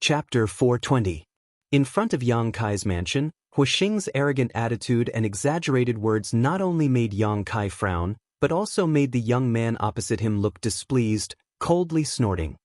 Chapter 420. In front of Yang Kai's mansion, Huixing's arrogant attitude and exaggerated words not only made Yang Kai frown, but also made the young man opposite him look displeased, coldly snorting.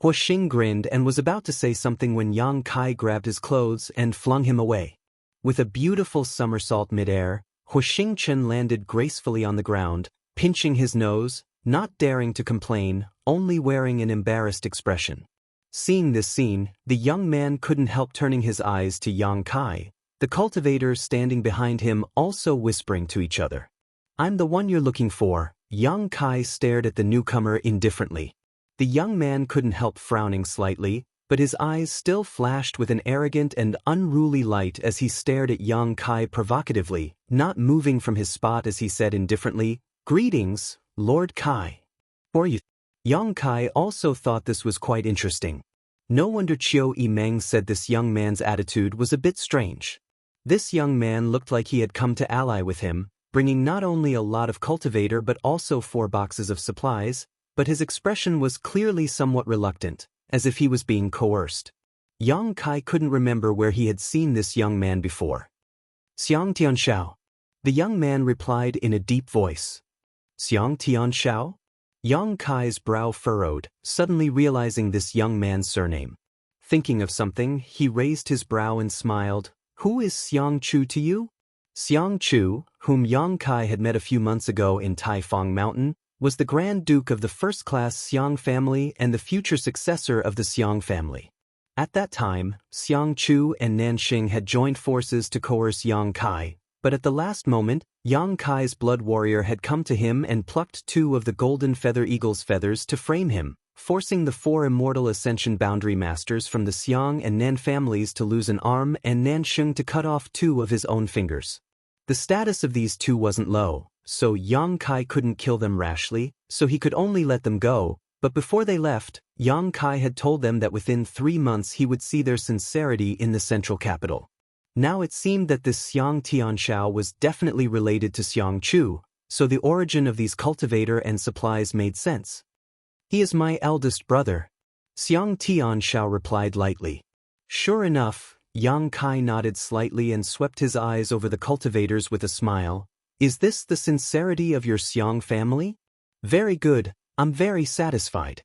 Huixing grinned and was about to say something when Yang Kai grabbed his clothes and flung him away. With a beautiful somersault mid-air, Huixing Chen landed gracefully on the ground, pinching his nose, not daring to complain, only wearing an embarrassed expression. Seeing this scene, the young man couldn't help turning his eyes to Yang Kai, the cultivators standing behind him also whispering to each other. "I'm the one you're looking for." Yang Kai stared at the newcomer indifferently. The young man couldn't help frowning slightly, but his eyes still flashed with an arrogant and unruly light as he stared at Yang Kai provocatively, not moving from his spot as he said indifferently, "Greetings, Lord Kai. For you." Yang Kai also thought this was quite interesting. No wonder Qiu Yimeng said this young man's attitude was a bit strange. This young man looked like he had come to ally with him, bringing not only a lot of cultivator but also 4 boxes of supplies, but his expression was clearly somewhat reluctant, as if he was being coerced. Yang Kai couldn't remember where he had seen this young man before. "Xiang Tianshao." The young man replied in a deep voice. "Xiang Tianshao?" Yang Kai's brow furrowed, suddenly realizing this young man's surname. Thinking of something, he raised his brow and smiled. "Who is Xiang Chu to you?" Xiang Chu, whom Yang Kai had met a few months ago in Taifang Mountain, was the Grand Duke of the first-class Xiang family and the future successor of the Xiang family. At that time, Xiang Chu and Nanxing had joined forces to coerce Yang Kai, but at the last moment, Yang Kai's blood warrior had come to him and plucked 2 of the golden feather eagle's feathers to frame him, forcing the 4 immortal ascension boundary masters from the Xiang and Nan families to lose an arm and Nanxing to cut off 2 of his own fingers. The status of these 2 wasn't low, so Yang Kai couldn't kill them rashly, so he could only let them go, but before they left, Yang Kai had told them that within 3 months he would see their sincerity in the central capital. Now it seemed that this Xiang Tianshao was definitely related to Xiang Chu, so the origin of these cultivator and supplies made sense. "He is my eldest brother," Xiang Tianshao replied lightly. Sure enough, Yang Kai nodded slightly and swept his eyes over the cultivators with a smile. "Is this the sincerity of your Xiang family? Very good, I'm very satisfied."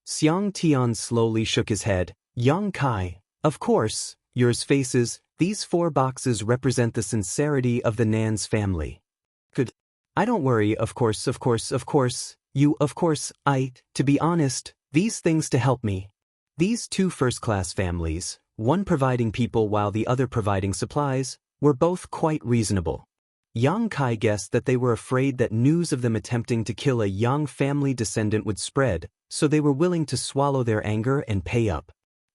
Xiang Tian slowly shook his head. "Yang Kai, of course, yours faces. These 4 boxes represent the sincerity of the Nan's family." "Good. I don't worry, of course, to be honest, these things to help me." These 2 first-class families, one providing people while the other providing supplies, were both quite reasonable. Yang Kai guessed that they were afraid that news of them attempting to kill a Yang family descendant would spread, so they were willing to swallow their anger and pay up.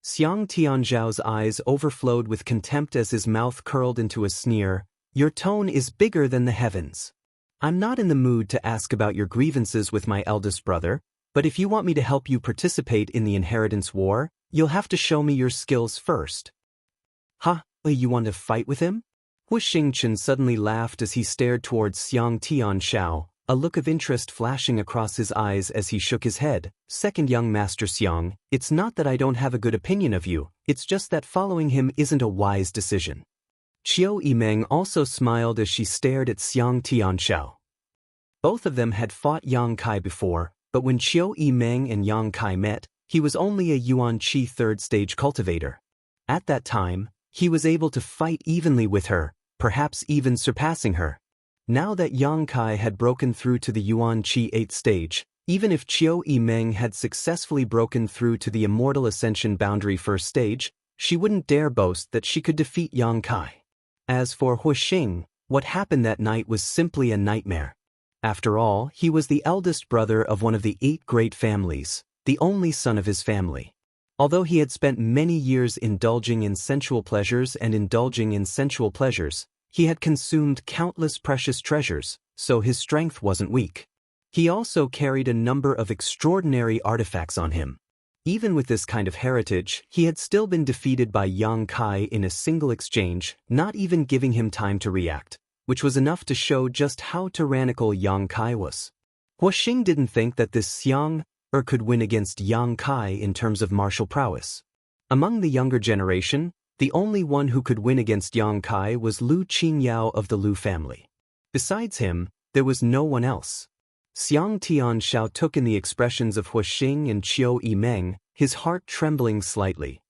Xiang Tianzhao's eyes overflowed with contempt as his mouth curled into a sneer. "Your tone is bigger than the heavens. I'm not in the mood to ask about your grievances with my eldest brother, but if you want me to help you participate in the inheritance war, you'll have to show me your skills first." "Huh? You want to fight with him?" Huixing Chen suddenly laughed as he stared towards Xiang Tianshao, a look of interest flashing across his eyes as he shook his head. "Second young Master Xiang, it's not that I don't have a good opinion of you, it's just that following him isn't a wise decision." Qiu Yimeng also smiled as she stared at Xiang Tianshao. Both of them had fought Yang Kai before, but when Qiu Yimeng and Yang Kai met, he was only a Yuan Qi 3rd stage cultivator. At that time, he was able to fight evenly with her, perhaps even surpassing her. Now that Yang Kai had broken through to the Yuan Qi 8th stage, even if Qiu Yimeng had successfully broken through to the Immortal Ascension Boundary 1st stage, she wouldn't dare boast that she could defeat Yang Kai. As for Huixing, what happened that night was simply a nightmare. After all, he was the eldest brother of one of the 8 great families, the only son of his family. Although he had spent many years indulging in sensual pleasures, he had consumed countless precious treasures, so his strength wasn't weak. He also carried a number of extraordinary artifacts on him. Even with this kind of heritage, he had still been defeated by Yang Kai in a single exchange, not even giving him time to react, which was enough to show just how tyrannical Yang Kai was. Huixing didn't think that this Xiang could win against Yang Kai in terms of martial prowess. Among the younger generation, the only one who could win against Yang Kai was Lu Qingyao of the Lu family. Besides him, there was no one else. Xiang Tianxiao took in the expressions of Huixing and Qiu Yimeng, his heart trembling slightly.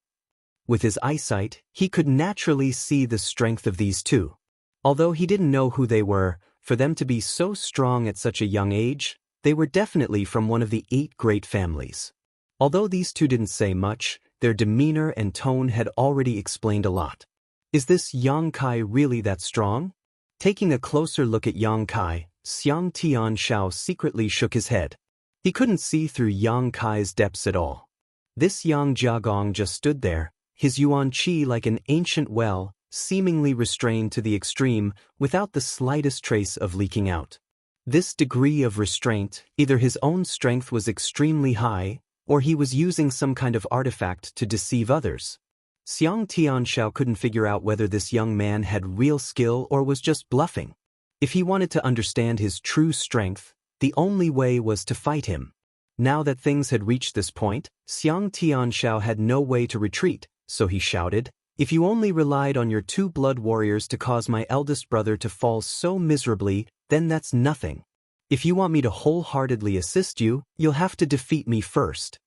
With his eyesight, he could naturally see the strength of these two. Although he didn't know who they were, for them to be so strong at such a young age, they were definitely from one of the 8 great families. Although these two didn't say much, their demeanor and tone had already explained a lot. Is this Yang Kai really that strong? Taking a closer look at Yang Kai, Xiang Tianxiao secretly shook his head. He couldn't see through Yang Kai's depths at all. This Yang Jiagong just stood there, his yuan qi like an ancient well, seemingly restrained to the extreme, without the slightest trace of leaking out. This degree of restraint, either his own strength was extremely high, or he was using some kind of artifact to deceive others. Xiang Tianxiao couldn't figure out whether this young man had real skill or was just bluffing. If he wanted to understand his true strength, the only way was to fight him. Now that things had reached this point, Xiang Tianxiao had no way to retreat, so he shouted, "If you only relied on your 2 blood warriors to cause my eldest brother to fall so miserably, then that's nothing. If you want me to wholeheartedly assist you, you'll have to defeat me first."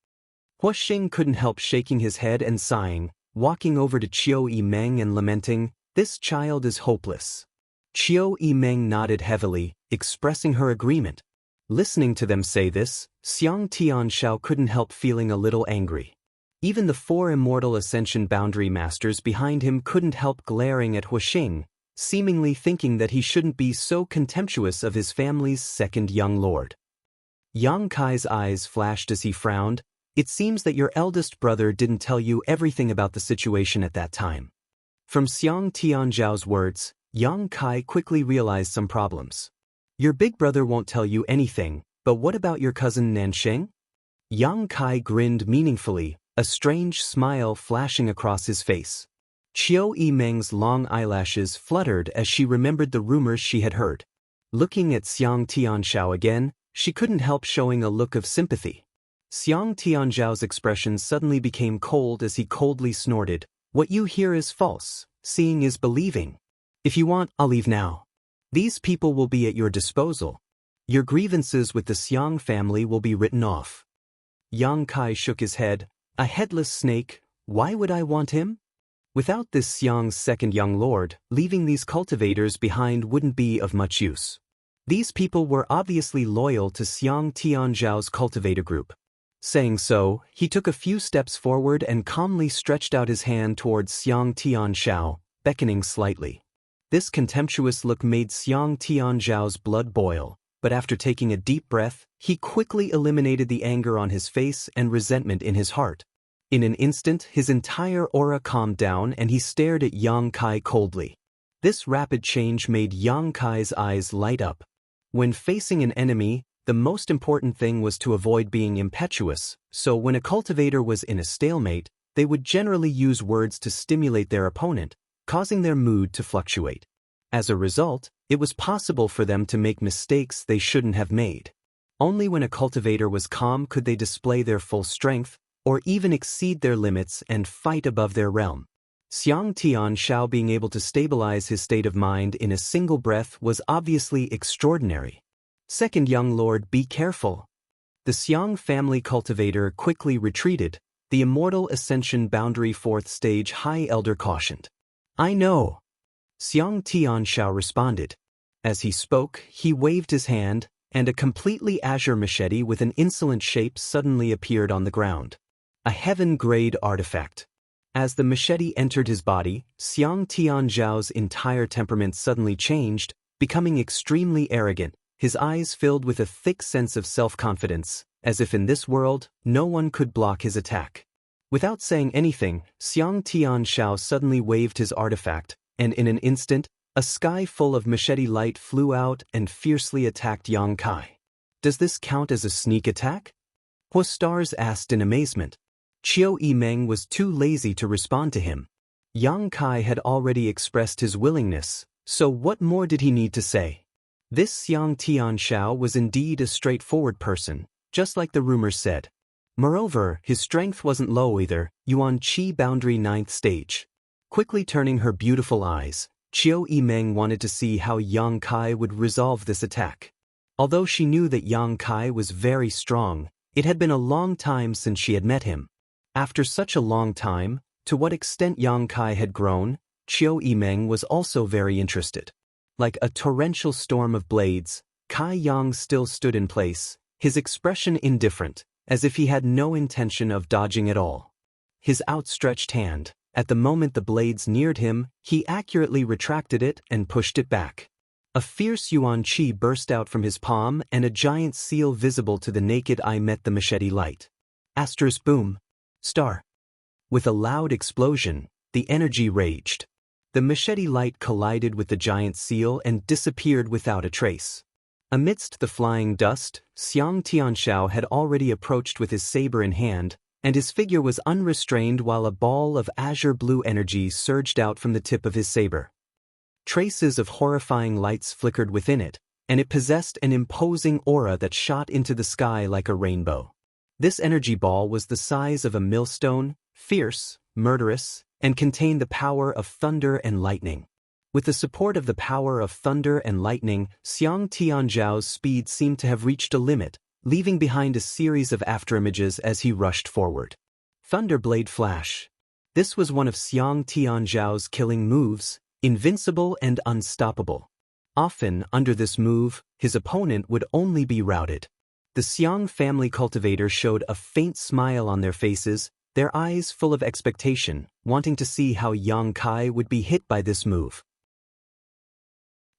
Huixing couldn't help shaking his head and sighing, walking over to Qiu Yimeng and lamenting, "This child is hopeless." Qiu Yimeng nodded heavily, expressing her agreement. Listening to them say this, Xiang Tianxiao couldn't help feeling a little angry. Even the 4 immortal ascension boundary masters behind him couldn't help glaring at Huixing, seemingly thinking that he shouldn't be so contemptuous of his family's second young lord. Yang Kai's eyes flashed as he frowned. "It seems that your eldest brother didn't tell you everything about the situation at that time." From Xiang Tianxiao's words, Yang Kai quickly realized some problems. "Your big brother won't tell you anything, but what about your cousin Nansheng?" Yang Kai grinned meaningfully, a strange smile flashing across his face. Qiu Yimeng's long eyelashes fluttered as she remembered the rumors she had heard. Looking at Xiang Tianxiao again, she couldn't help showing a look of sympathy. Xiang Tianxiao's expression suddenly became cold as he coldly snorted, "What you hear is false, seeing is believing. If you want, I'll leave now. These people will be at your disposal. Your grievances with the Xiang family will be written off." Yang Kai shook his head. "A headless snake, why would I want him?" Without this Xiang's second young lord, leaving these cultivators behind wouldn't be of much use. These people were obviously loyal to Xiang Tianxiao's cultivator group. Saying so, he took a few steps forward and calmly stretched out his hand towards Xiang Tianxiao, beckoning slightly. This contemptuous look made Xiang Tianxiao's blood boil, but after taking a deep breath, he quickly eliminated the anger on his face and resentment in his heart. In an instant, his entire aura calmed down and he stared at Yang Kai coldly. This rapid change made Yang Kai's eyes light up. When facing an enemy, the most important thing was to avoid being impetuous, so when a cultivator was in a stalemate, they would generally use words to stimulate their opponent, causing their mood to fluctuate. As a result, it was possible for them to make mistakes they shouldn't have made. Only when a cultivator was calm could they display their full strength, or even exceed their limits and fight above their realm. Xiang Tianxiao being able to stabilize his state of mind in a single breath was obviously extraordinary. "Second young lord, be careful." The Xiang family cultivator quickly retreated. The immortal ascension boundary 4th stage high elder cautioned. "I know." Xiang Tianxiao responded. As he spoke, he waved his hand, and a completely azure machete with an insolent shape suddenly appeared on the ground. A heaven-grade artifact. As the machete entered his body, Xiang Tianxiao's entire temperament suddenly changed, becoming extremely arrogant, his eyes filled with a thick sense of self-confidence, as if in this world, no one could block his attack. Without saying anything, Xiang Tianxiao suddenly waved his artifact, and in an instant, a sky full of machete light flew out and fiercely attacked Yang Kai. "Does this count as a sneak attack?" Huastars asked in amazement. Qiu Yimeng was too lazy to respond to him. Yang Kai had already expressed his willingness, so what more did he need to say? This Xiang Tianxiao was indeed a straightforward person, just like the rumors said. Moreover, his strength wasn't low either, Yuan Qi boundary 9th stage. Quickly turning her beautiful eyes, Qiu Yimeng wanted to see how Yang Kai would resolve this attack. Although she knew that Yang Kai was very strong, it had been a long time since she had met him. After such a long time, to what extent Yang Kai had grown, Qiu Yimeng was also very interested. Like a torrential storm of blades, Kai Yang still stood in place, his expression indifferent, as if he had no intention of dodging at all. His outstretched hand, at the moment the blades neared him, he accurately retracted it and pushed it back. A fierce Yuan Qi burst out from his palm and a giant seal visible to the naked eye met the machete light. Asterisk boom. Star. With a loud explosion, the energy raged. The machete light collided with the giant seal and disappeared without a trace. Amidst the flying dust, Xiang Tianxiao had already approached with his saber in hand, and his figure was unrestrained while a ball of azure blue energy surged out from the tip of his saber. Traces of horrifying lights flickered within it, and it possessed an imposing aura that shot into the sky like a rainbow. This energy ball was the size of a millstone, fierce, murderous, and contained the power of thunder and lightning. With the support of the power of thunder and lightning, Xiang Tianzhao's speed seemed to have reached a limit, leaving behind a series of afterimages as he rushed forward. Thunderblade Flash. This was one of Xiang Tianzhao's killing moves, invincible and unstoppable. Often, under this move, his opponent would only be routed. The Xiang family cultivator showed a faint smile on their faces, their eyes full of expectation, wanting to see how Yang Kai would be hit by this move.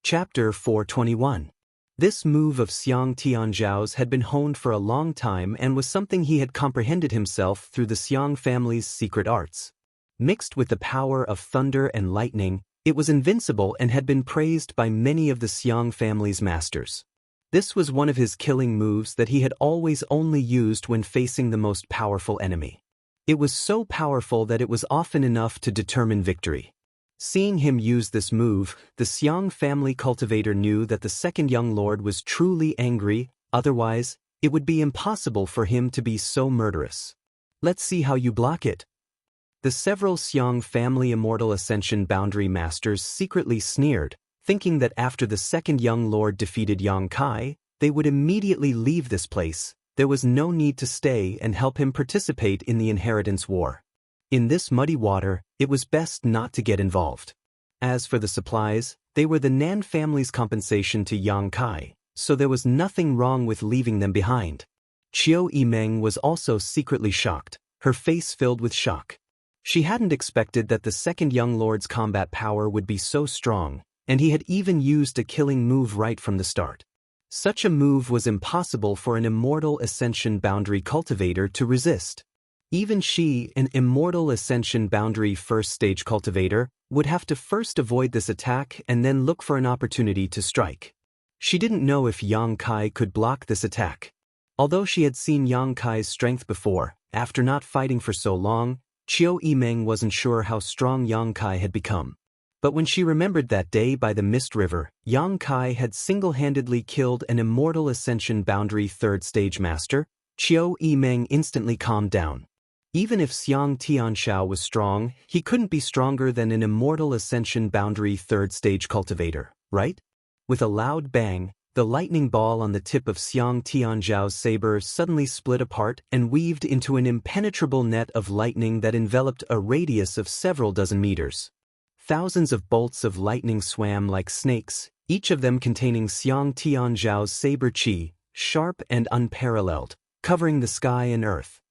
Chapter 421. This move of Xiang Tianzhao's had been honed for a long time and was something he had comprehended himself through the Xiang family's secret arts. Mixed with the power of thunder and lightning, it was invincible and had been praised by many of the Xiang family's masters. This was one of his killing moves that he had always only used when facing the most powerful enemy. It was so powerful that it was often enough to determine victory. Seeing him use this move, the Xiang family cultivator knew that the second young lord was truly angry, otherwise, it would be impossible for him to be so murderous. Let's see how you block it. The several Xiang family immortal ascension boundary masters secretly sneered, thinking that after the second young lord defeated Yang Kai, they would immediately leave this place. There was no need to stay and help him participate in the inheritance war. In this muddy water, it was best not to get involved. As for the supplies, they were the Nan family's compensation to Yang Kai, so there was nothing wrong with leaving them behind. Qiu Yimeng was also secretly shocked, her face filled with shock. She hadn't expected that the second young lord's combat power would be so strong, and he had even used a killing move right from the start. Such a move was impossible for an immortal ascension boundary cultivator to resist. Even she, an immortal ascension boundary first stage cultivator, would have to first avoid this attack and then look for an opportunity to strike. She didn't know if Yang Kai could block this attack. Although she had seen Yang Kai's strength before, after not fighting for so long, Qiu Yimeng wasn't sure how strong Yang Kai had become. But when she remembered that day by the Mist River, Yang Kai had single-handedly killed an immortal ascension boundary third stage master, Qiu Yimeng instantly calmed down. Even if Xiang Tianxiao was strong, he couldn't be stronger than an immortal ascension boundary third stage cultivator, right? With a loud bang, the lightning ball on the tip of Xiang Tianxiao's saber suddenly split apart and weaved into an impenetrable net of lightning that enveloped a radius of several dozen meters. Thousands of bolts of lightning swam like snakes, each of them containing Xiang Tianzhao's saber qi, sharp and unparalleled, covering the sky and earth.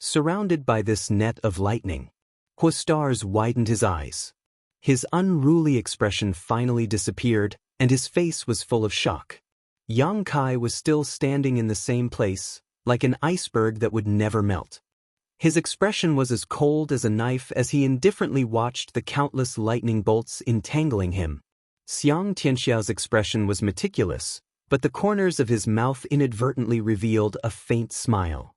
Surrounded by this net of lightning, Huastars widened his eyes. His unruly expression finally disappeared, and his face was full of shock. Yang Kai was still standing in the same place, like an iceberg that would never melt. His expression was as cold as a knife as he indifferently watched the countless lightning bolts entangling him. Xiang Tianxiao's expression was meticulous, but the corners of his mouth inadvertently revealed a faint smile.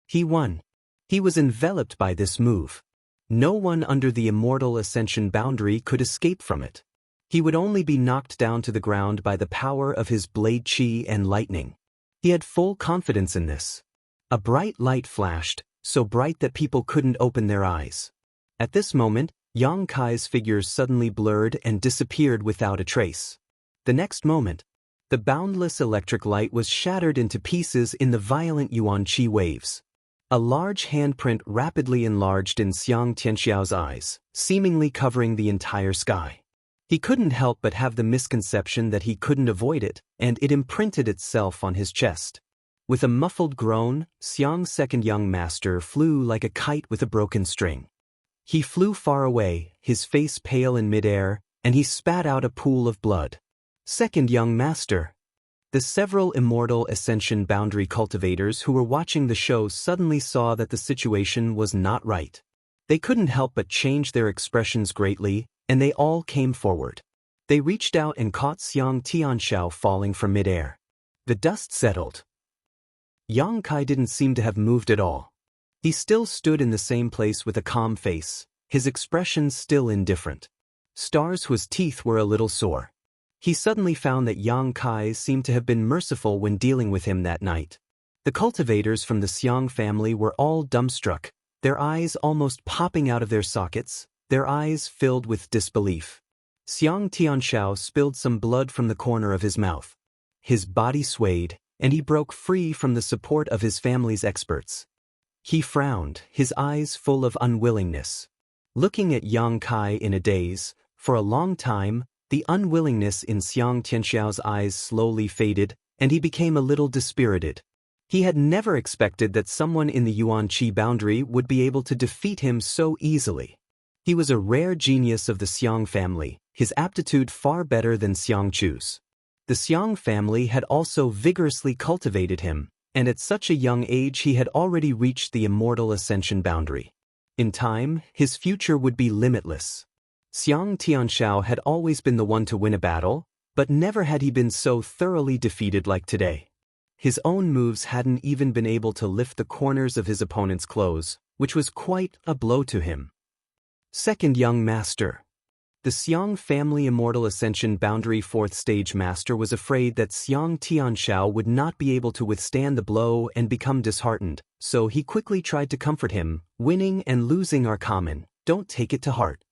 He won. He was enveloped by this move. No one under the immortal ascension boundary could escape from it. He would only be knocked down to the ground by the power of his blade qi and lightning. He had full confidence in this. A bright light flashed, so bright that people couldn't open their eyes. At this moment, Yang Kai's figure suddenly blurred and disappeared without a trace. The next moment, the boundless electric light was shattered into pieces in the violent yuan-qi waves. A large handprint rapidly enlarged in Xiang Tianxiao's eyes, seemingly covering the entire sky. He couldn't help but have the misconception that he couldn't avoid it, and it imprinted itself on his chest. With a muffled groan, Xiang's second young master flew like a kite with a broken string. He flew far away, his face pale in midair, and he spat out a pool of blood. Second young master. The several immortal ascension boundary cultivators who were watching the show suddenly saw that the situation was not right. They couldn't help but change their expressions greatly, and they all came forward. They reached out and caught Xiang Tianxiao falling from midair. The dust settled. Yang Kai didn't seem to have moved at all. He still stood in the same place with a calm face, his expression still indifferent. Stars's teeth were a little sore. He suddenly found that Yang Kai seemed to have been merciful when dealing with him that night. The cultivators from the Xiang family were all dumbstruck, their eyes almost popping out of their sockets, their eyes filled with disbelief. Xiang Tianxiao spilled some blood from the corner of his mouth. His body swayed, and he broke free from the support of his family's experts. He frowned, his eyes full of unwillingness. Looking at Yang Kai in a daze, for a long time, the unwillingness in Xiang Tianxiao's eyes slowly faded, and he became a little dispirited. He had never expected that someone in the yuan-qi boundary would be able to defeat him so easily. He was a rare genius of the Xiang family, his aptitude far better than Xiang Chu's. The Xiang family had also vigorously cultivated him, and at such a young age he had already reached the immortal ascension boundary. In time, his future would be limitless. Xiang Tianxiao had always been the one to win a battle, but never had he been so thoroughly defeated like today. His own moves hadn't even been able to lift the corners of his opponent's clothes, which was quite a blow to him. Second young master. The Xiang family immortal ascension boundary fourth stage master was afraid that Xiang Tianxiao would not be able to withstand the blow and become disheartened, so he quickly tried to comfort him. Winning and losing are common, don't take it to heart.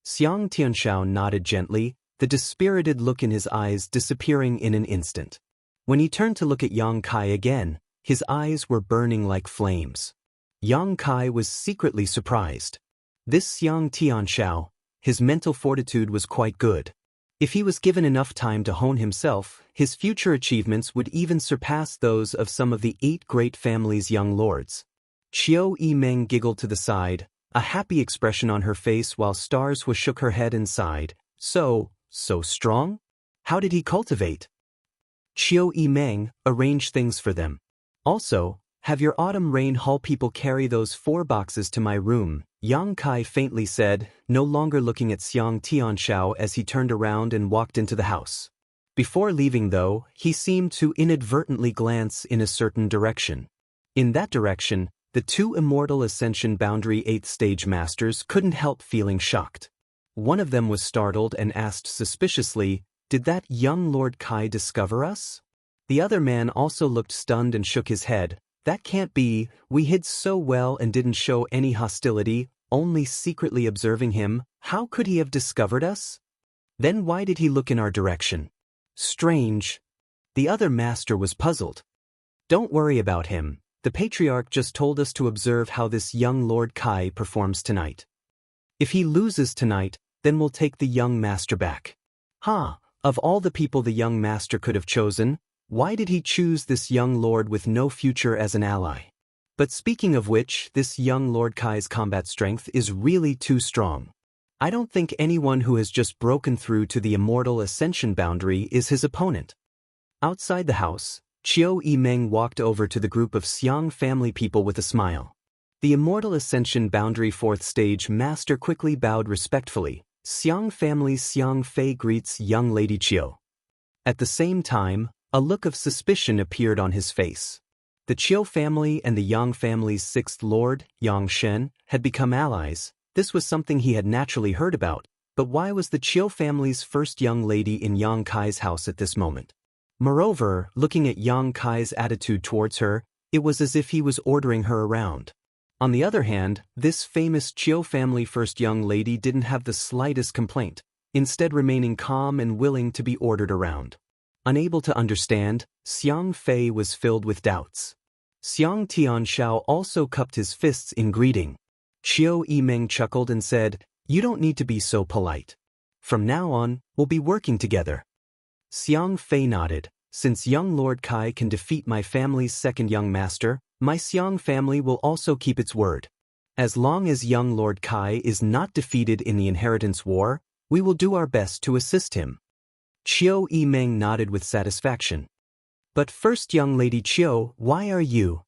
Xiang Tianxiao nodded gently, the dispirited look in his eyes disappearing in an instant. When he turned to look at Yang Kai again, his eyes were burning like flames. Yang Kai was secretly surprised. This Xiang Tianxiao, his mental fortitude was quite good. If he was given enough time to hone himself, his future achievements would even surpass those of some of the 8 great families' young lords. Qiu Yimeng giggled to the side, a happy expression on her face while Stars shook her head and sighed. So strong? How did he cultivate? Qiu Yimeng, arrange things for them. Also, have your autumn rain hall people carry those 4 boxes to my room, Yang Kai faintly said, no longer looking at Xiang Tianxiao as he turned around and walked into the house. Before leaving though, he seemed to inadvertently glance in a certain direction. In that direction, the 2 immortal ascension boundary 8th stage masters couldn't help feeling shocked. One of them was startled and asked suspiciously, did that young Lord Kai discover us? The other man also looked stunned and shook his head. That can't be, we hid so well and didn't show any hostility, only secretly observing him. How could he have discovered us? Then why did he look in our direction? Strange. The other master was puzzled. Don't worry about him. The patriarch just told us to observe how this young Lord Kai performs tonight. If he loses tonight, then we'll take the young master back. Of all the people the young master could have chosen, why did he choose this young lord with no future as an ally? But speaking of which, this young Lord Kai's combat strength is really too strong. I don't think anyone who has just broken through to the immortal ascension boundary is his opponent. Outside the house, Qiu Yimeng walked over to the group of Xiang family people with a smile. The immortal ascension boundary 4th stage master quickly bowed respectfully. Xiang family's Xiang Fei greets young lady Qiu. At the same time, a look of suspicion appeared on his face. The Qiu family and the Yang family's 6th lord, Yang Shen, had become allies. This was something he had naturally heard about, but why was the Qiu family's first young lady in Yang Kai's house at this moment? Moreover, looking at Yang Kai's attitude towards her, It was as if he was ordering her around. On the other hand, this famous Chiu family first young lady didn't have the slightest complaint, instead remaining calm and willing to be ordered around. Unable to understand, Xiang Fei was filled with doubts. Xiang Tianshao also cupped his fists in greeting. Qiu Yimeng chuckled and said, "You don't need to be so polite. From now on, we'll be working together." Xiang Fei nodded. "Since young Lord Kai can defeat my family's second young master, my Xiang family will also keep its word. As long as young Lord Kai is not defeated in the inheritance war, we will do our best to assist him." Qiu Yimeng nodded with satisfaction. "But first, young Lady Qiu, why are you?"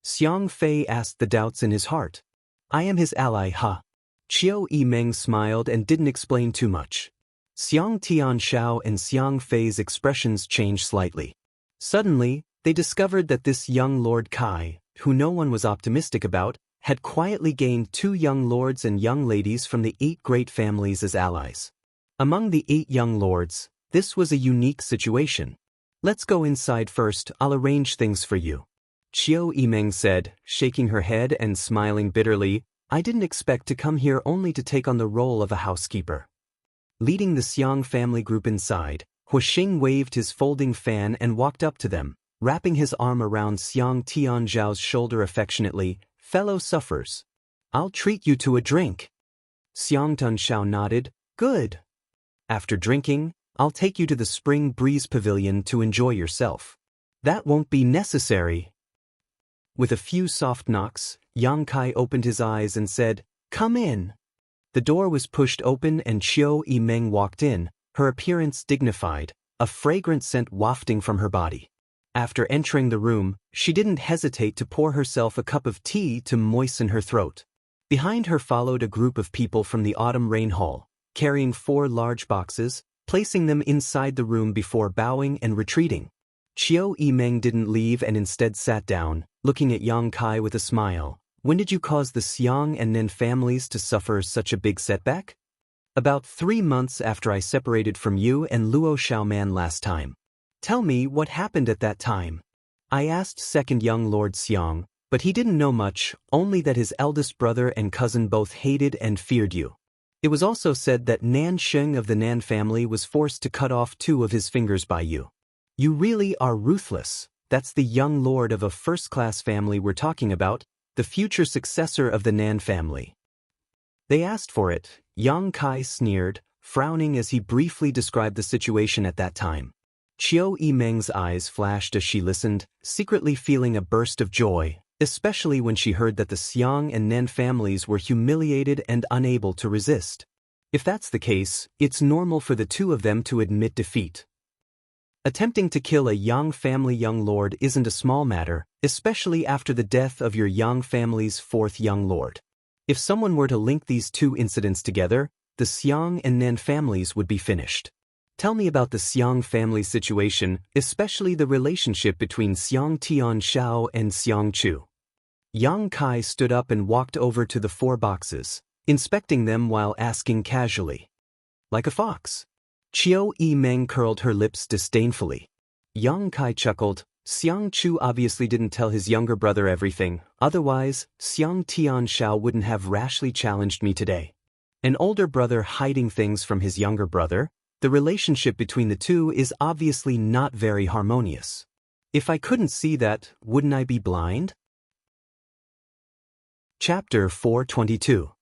Xiang Fei asked the doubts in his heart. "I am his ally, huh?" Qiu Yimeng smiled and didn't explain too much. Xiang Tianshao and Xiang Fei's expressions changed slightly. Suddenly, they discovered that this young Lord Kai, who no one was optimistic about, had quietly gained 2 young lords and young ladies from the 8 great families as allies. Among the 8 young lords, this was a unique situation. "Let's go inside first, I'll arrange things for you," Qiu Yimeng said, shaking her head and smiling bitterly. "I didn't expect to come here only to take on the role of a housekeeper." Leading the Xiang family group inside, Huixing waved his folding fan and walked up to them, wrapping his arm around Xiang Tianzhao's shoulder affectionately. "Fellow sufferers, I'll treat you to a drink." Xiang Tianzhao nodded. "Good. After drinking, I'll take you to the Spring Breeze Pavilion to enjoy yourself." "That won't be necessary." With a few soft knocks, Yang Kai opened his eyes and said, "Come in." The door was pushed open and Qiu Yimeng walked in, her appearance dignified, a fragrant scent wafting from her body. After entering the room, she didn't hesitate to pour herself a cup of tea to moisten her throat. Behind her followed a group of people from the autumn rain hall, carrying 4 large boxes, placing them inside the room before bowing and retreating. Qiu Yimeng didn't leave and instead sat down, looking at Yang Kai with a smile. "When did you cause the Xiang and Nen families to suffer such a big setback?" "About 3 months after I separated from you and Luo Xiaoman last time." "Tell me what happened at that time." "I asked second young Lord Xiang, but he didn't know much, only that his eldest brother and cousin both hated and feared you. It was also said that Nan Sheng of the Nan family was forced to cut off 2 of his fingers by you. You really are ruthless. That's the young lord of a first-class family we're talking about, the future successor of the Nan family." "They asked for it," Yang Kai sneered, frowning as he briefly described the situation at that time. Qiu Yimeng's eyes flashed as she listened, secretly feeling a burst of joy, especially when she heard that the Xiang and Nen families were humiliated and unable to resist. If that's the case, it's normal for the 2 of them to admit defeat. Attempting to kill a Yang family young lord isn't a small matter, especially after the death of your Yang family's 4th young lord. If someone were to link these 2 incidents together, the Xiang and Nen families would be finished. "Tell me about the Xiang family situation, especially the relationship between Xiang Tianshao and Xiang Chu." Yang Kai stood up and walked over to the 4 boxes, inspecting them while asking casually. "Like a fox?" Qiu Yimeng curled her lips disdainfully. Yang Kai chuckled. "Xiang Chu obviously didn't tell his younger brother everything, otherwise, Xiang Tianshao wouldn't have rashly challenged me today. An older brother hiding things from his younger brother? The relationship between the 2 is obviously not very harmonious. If I couldn't see that, wouldn't I be blind?" Chapter 422.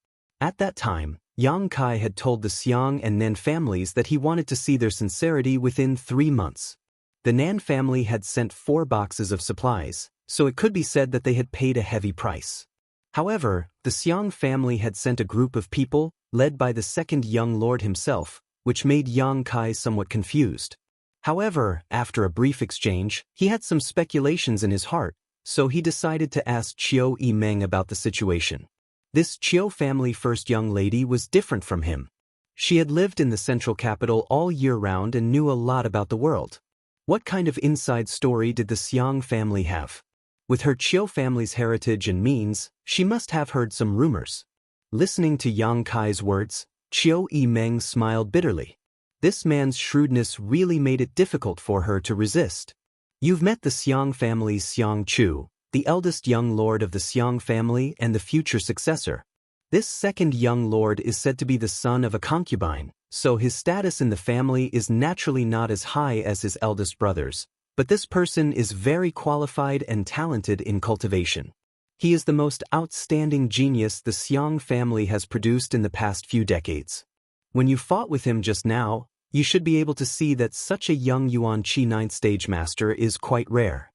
At that time, Yang Kai had told the Xiang and Nen families that he wanted to see their sincerity within 3 months. The Nan family had sent 4 boxes of supplies, so it could be said that they had paid a heavy price. However, the Xiang family had sent a group of people, led by the second young lord himself, which made Yang Kai somewhat confused. However, after a brief exchange, he had some speculations in his heart, so he decided to ask Qiu Yimeng about the situation. This Qiu family first young lady was different from him. She had lived in the central capital all year round and knew a lot about the world. What kind of inside story did the Xiang family have? With her Qiu family's heritage and means, she must have heard some rumors. Listening to Yang Kai's words, Qiu Yimeng smiled bitterly. This man's shrewdness really made it difficult for her to resist. "You've met the Xiang family's Xiang Chu, the eldest young lord of the Xiang family and the future successor. This second young lord is said to be the son of a concubine, so his status in the family is naturally not as high as his eldest brothers, but this person is very qualified and talented in cultivation. He is the most outstanding genius the Xiang family has produced in the past few decades. When you fought with him just now, you should be able to see that such a young Yuan Qi 9th stage master is quite rare.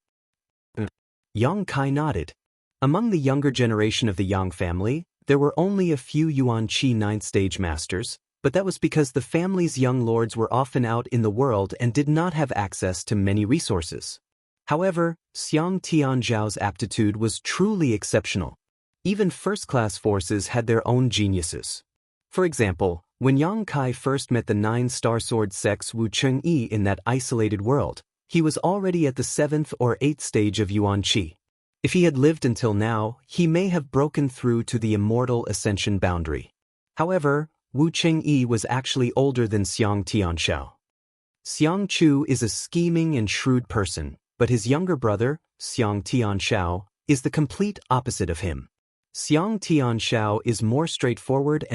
Yang Kai nodded. Among the younger generation of the Yang family, there were only a few Yuan Qi 9th stage masters, but that was because the family's young lords were often out in the world and did not have access to many resources. However, Xiang Tianzhao's aptitude was truly exceptional. Even first-class forces had their own geniuses. For example, when Yang Kai first met the 9-star sword sex Wu Chengyi in that isolated world, he was already at the 7th or 8th stage of Yuan Qi. If he had lived until now, he may have broken through to the immortal ascension boundary. However, Wu Chengyi was actually older than Xiang Tianzhao. Xiang Chu is a scheming and shrewd person, but his younger brother, Xiang Tianzhao, is the complete opposite of him. Xiang Tianzhao is more straightforward,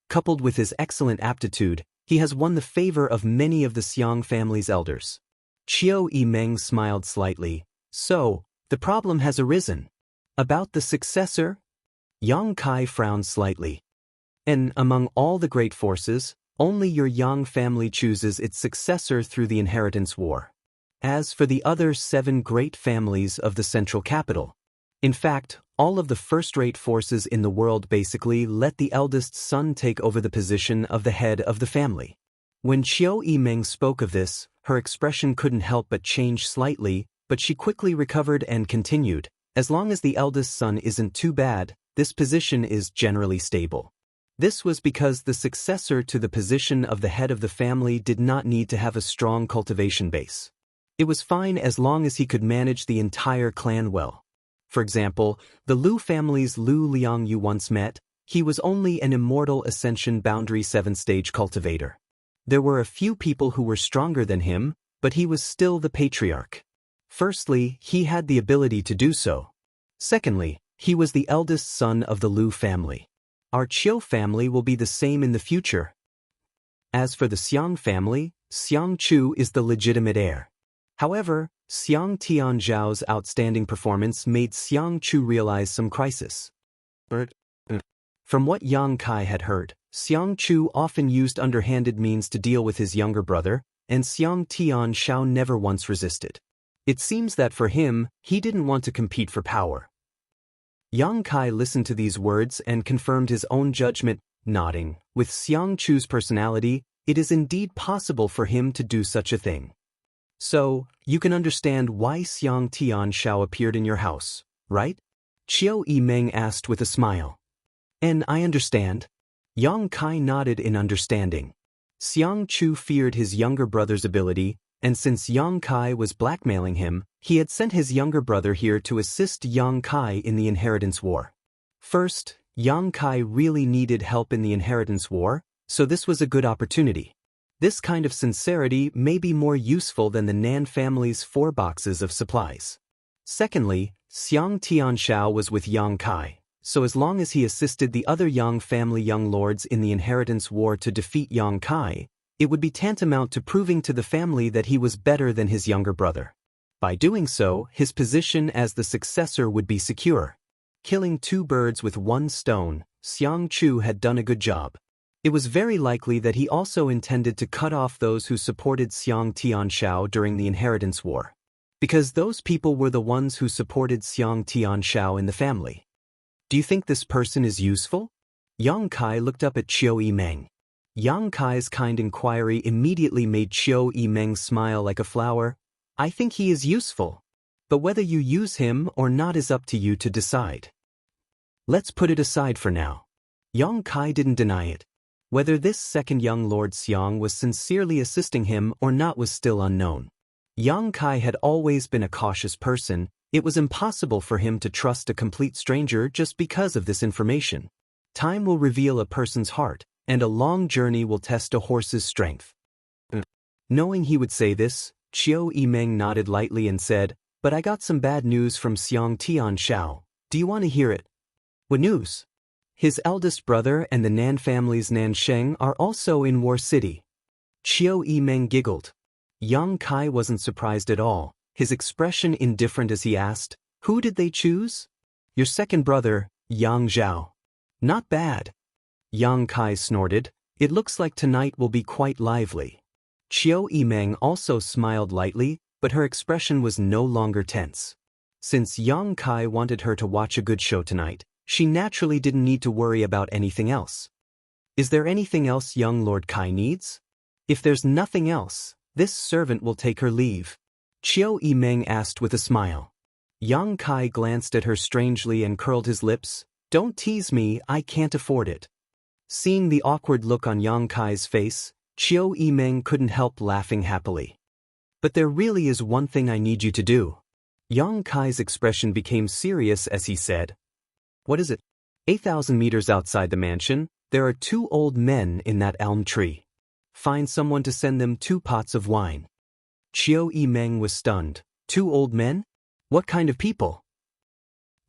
coupled with his excellent aptitude, he has won the favor of many of the Xiang family's elders. Qiu Yimeng smiled slightly. So, the problem has arisen. About the successor? Yang Kai frowned slightly. And among all the great forces, only your Yang family chooses its successor through the inheritance war. As for the other 7 great families of the central capital, in fact, all of the first-rate forces in the world basically let the eldest son take over the position of the head of the family. When Qiu Yimeng spoke of this, her expression couldn't help but change slightly, but she quickly recovered and continued, as long as the eldest son isn't too bad, this position is generally stable. This was because the successor to the position of the head of the family did not need to have a strong cultivation base. It was fine as long as he could manage the entire clan well. For example, the Lu family's Lu Liangyu once met, he was only an immortal ascension boundary 7th-stage cultivator. There were a few people who were stronger than him, but he was still the patriarch. Firstly, he had the ability to do so. Secondly, he was the eldest son of the Lu family. Our Qiu family will be the same in the future. As for the Xiang family, Xiang Chu is the legitimate heir. However, Xiang Tianzhao's outstanding performance made Xiang Chu realize some crisis. From what Yang Kai had heard, Xiang Chu often used underhanded means to deal with his younger brother, and Xiang Tianzhao never once resisted. It seems that for him, he didn't want to compete for power. Yang Kai listened to these words and confirmed his own judgment, nodding. With Xiang Chu's personality, it is indeed possible for him to do such a thing. So, you can understand why Xiang Tianzhao appeared in your house, right? Qiu Yimeng asked with a smile. And I understand. Yang Kai nodded in understanding. Xiang Chu feared his younger brother's ability, and since Yang Kai was blackmailing him, he had sent his younger brother here to assist Yang Kai in the inheritance war. First, Yang Kai really needed help in the inheritance war, so this was a good opportunity. This kind of sincerity may be more useful than the Nan family's 4 boxes of supplies. Secondly, Xiang Tianzhao was with Yang Kai, so as long as he assisted the other Yang family young lords in the inheritance war to defeat Yang Kai, it would be tantamount to proving to the family that he was better than his younger brother. By doing so, his position as the successor would be secure. Killing 2 birds with 1 stone, Xiang Chu had done a good job. It was very likely that he also intended to cut off those who supported Xiang Tianzhao during the inheritance war, because those people were the ones who supported Xiang Tianzhao in the family. Do you think this person is useful? Yang Kai looked up at Qiu Yimeng. Yang Kai's kind inquiry immediately made Qiu Yimeng smile like a flower. I think he is useful, but whether you use him or not is up to you to decide. Let's put it aside for now. Yang Kai didn't deny it. Whether this second young Lord Xiang was sincerely assisting him or not was still unknown. Yang Kai had always been a cautious person. It was impossible for him to trust a complete stranger just because of this information. Time will reveal a person's heart, and a long journey will test a horse's strength. Knowing he would say this, Qiu Yimeng nodded lightly and said, But I got some bad news from Xiang Tian Shao. Do you want to hear it? What news? His eldest brother and the Nan family's Nan Sheng are also in War City. Qiu Yimeng giggled. Yang Kai wasn't surprised at all, his expression indifferent as he asked, "Who did they choose?" "Your second brother, Yang Zhao." "Not bad." Yang Kai snorted. "It looks like tonight will be quite lively." Qiu Yimeng also smiled lightly, but her expression was no longer tense. Since Yang Kai wanted her to watch a good show tonight, she naturally didn't need to worry about anything else. "Is there anything else young Lord Kai needs?" "If there's nothing else, this servant will take her leave," Qiu Yimeng asked with a smile. Yang Kai glanced at her strangely and curled his lips. "Don't tease me, I can't afford it." Seeing the awkward look on Yang Kai's face, Qiu Yimeng couldn't help laughing happily. "But there really is one thing I need you to do." Yang Kai's expression became serious as he said. "What is it?" 8,000 meters outside the mansion, there are 2 old men in that elm tree. Find someone to send them 2 pots of wine. Qiu Yimeng was stunned. 2 old men? What kind of people?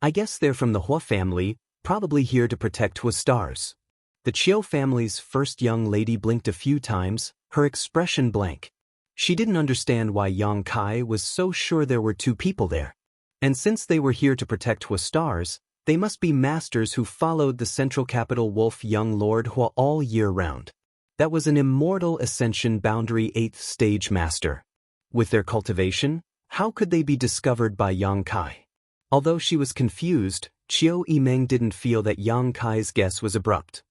"I guess they're from the Hua family, probably here to protect Hua stars." The Qiu family's first young lady blinked a few times, her expression blank. She didn't understand why Yang Kai was so sure there were 2 people there. And since they were here to protect Hua stars, they must be masters who followed the central capital wolf young Lord Hua all year round. That was an immortal ascension boundary 8th stage master. With their cultivation, how could they be discovered by Yang Kai? Although she was confused, Qiu Yimeng didn't feel that Yang Kai's guess was abrupt.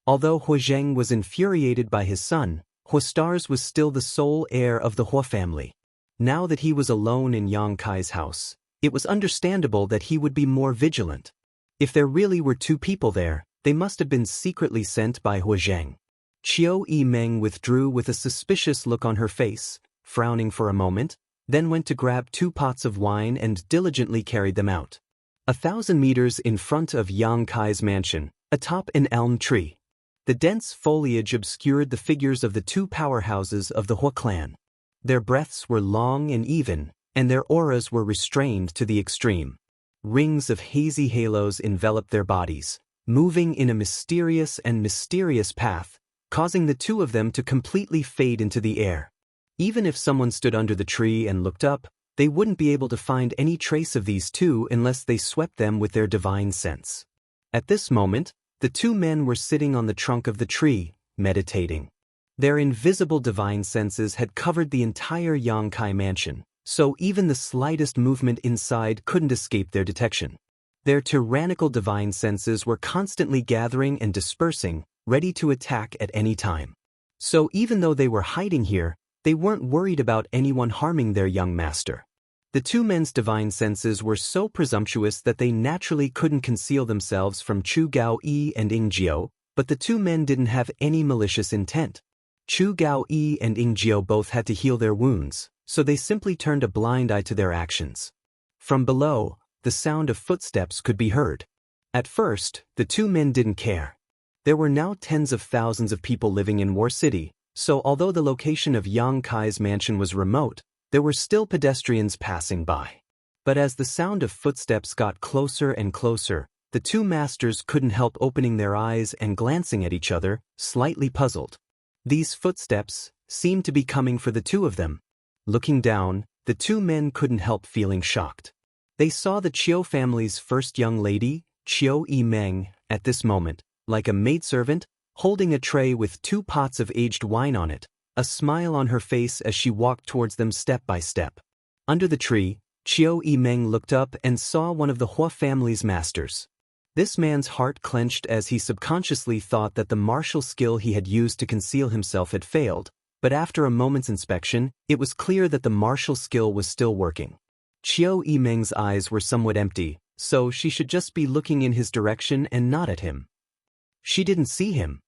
Although Hua Zheng was infuriated by his son, Hua Stars was still the sole heir of the Hua family. Now that he was alone in Yang Kai's house, it was understandable that he would be more vigilant. If there really were 2 people there, they must have been secretly sent by Hua Zheng. Qiu Yimeng withdrew with a suspicious look on her face, frowning for a moment, then went to grab 2 pots of wine and diligently carried them out. 1,000 meters in front of Yang Kai's mansion, atop an elm tree. The dense foliage obscured the figures of the 2 powerhouses of the Hua clan. Their breaths were long and even, and their auras were restrained to the extreme. Rings of hazy halos enveloped their bodies, moving in a mysterious path, causing the 2 of them to completely fade into the air. Even if someone stood under the tree and looked up, they wouldn't be able to find any trace of these 2 unless they swept them with their divine sense. At this moment, the 2 men were sitting on the trunk of the tree, meditating. Their invisible divine senses had covered the entire Yang Kai mansion, so even the slightest movement inside couldn't escape their detection. Their tyrannical divine senses were constantly gathering and dispersing, ready to attack at any time. So even though they were hiding here, they weren't worried about anyone harming their young master. The 2 men's divine senses were so presumptuous that they naturally couldn't conceal themselves from Chu Gao-yi and Ying Jiao, but the 2 men didn't have any malicious intent. Chu Gao-yi and Ying Jiao both had to heal their wounds, so they simply turned a blind eye to their actions. From below, the sound of footsteps could be heard. At first, the 2 men didn't care. There were now tens of thousands of people living in War City, so although the location of Yang Kai's mansion was remote, there were still pedestrians passing by. But as the sound of footsteps got closer and closer, the 2 masters couldn't help opening their eyes and glancing at each other, slightly puzzled. These footsteps seemed to be coming for the 2 of them. Looking down, the 2 men couldn't help feeling shocked. They saw the Qiu family's first young lady, Qiu Yimeng, at this moment, like a maidservant, holding a tray with 2 pots of aged wine on it, a smile on her face as she walked towards them step by step. Under the tree, Qiu Yimeng looked up and saw one of the Hua family's masters. This man's heart clenched as he subconsciously thought that the martial skill he had used to conceal himself had failed, but after a moment's inspection, it was clear that the martial skill was still working. Qiu Yimeng's eyes were somewhat empty, so she should just be looking in his direction and not at him. She didn't see him.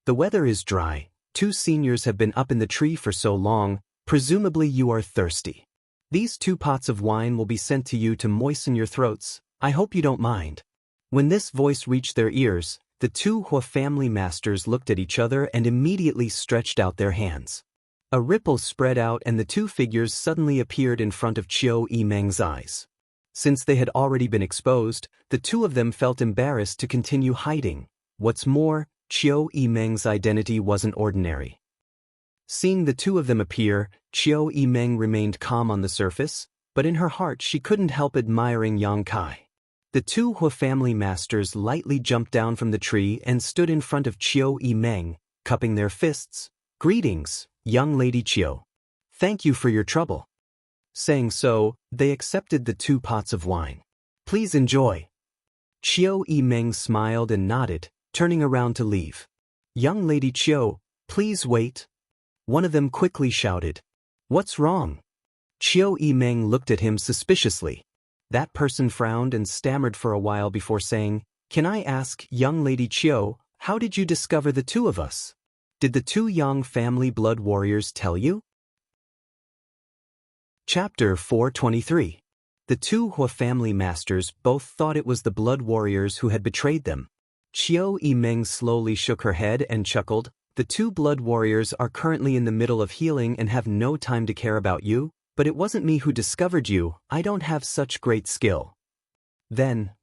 "The weather is dry. 2 seniors have been up in the tree for so long, presumably you are thirsty. These 2 pots of wine will be sent to you to moisten your throats. I hope you don't mind." When this voice reached their ears, the 2 Hua family masters looked at each other and immediately stretched out their hands. A ripple spread out and the two figures suddenly appeared in front of Chiu Yimeng's eyes. Since they had already been exposed, the two of them felt embarrassed to continue hiding. What's more, Chiu Yimeng's identity wasn't ordinary. Seeing the two of them appear, Chiu Yimeng remained calm on the surface, but in her heart she couldn't help admiring Yang Kai. The two Hua family masters lightly jumped down from the tree and stood in front of Chiu Yimeng, cupping their fists. "Greetings, young lady Chiu. Thank you for your trouble." Saying so, they accepted the 2 pots of wine. "Please enjoy." Chiu Yimeng smiled and nodded, turning around to leave. "Young lady Chiu, please wait." One of them quickly shouted. "What's wrong?" Chiu Yimeng looked at him suspiciously. That person frowned and stammered for a while before saying, "Can I ask, young lady Chiu, how did you discover the two of us? Did the 2 Yang family blood warriors tell you?" Chapter 423. The 2 Hua family masters both thought it was the blood warriors who had betrayed them. Chiu Yimeng slowly shook her head and chuckled. "The 2 blood warriors are currently in the middle of healing and have no time to care about you, but it wasn't me who discovered you. I don't have such great skill." Then,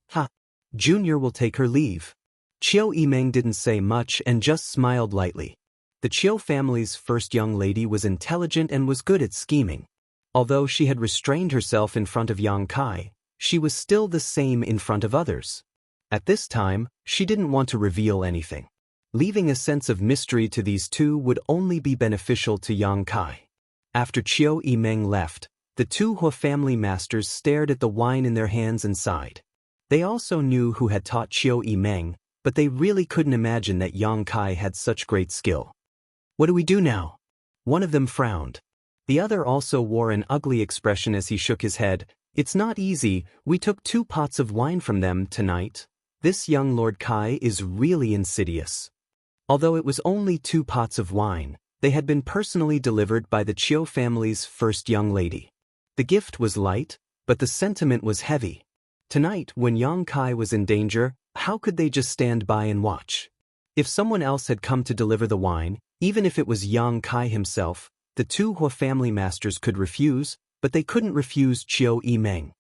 Junior will take her leave. Chiu Yimeng didn't say much and just smiled lightly. The Chiu family's first young lady was intelligent and was good at scheming. Although she had restrained herself in front of Yang Kai, she was still the same in front of others. At this time, she didn't want to reveal anything. Leaving a sense of mystery to these 2 would only be beneficial to Yang Kai. After Chiu Yimeng left, the 2 Hua family masters stared at the wine in their hands and sighed. They also knew who had taught Chiu Yimeng, but they really couldn't imagine that Yang Kai had such great skill. "What do we do now?" One of them frowned. The other also wore an ugly expression as he shook his head. "It's not easy. We took 2 pots of wine from them tonight. This young Lord Kai is really insidious." Although it was only 2 pots of wine, they had been personally delivered by the Chiu family's first young lady. The gift was light, but the sentiment was heavy. Tonight, when Yang Kai was in danger, how could they just stand by and watch? If someone else had come to deliver the wine, even if it was Yang Kai himself, the 2 Hua family masters could refuse, but they couldn't refuse Chiu Yimeng.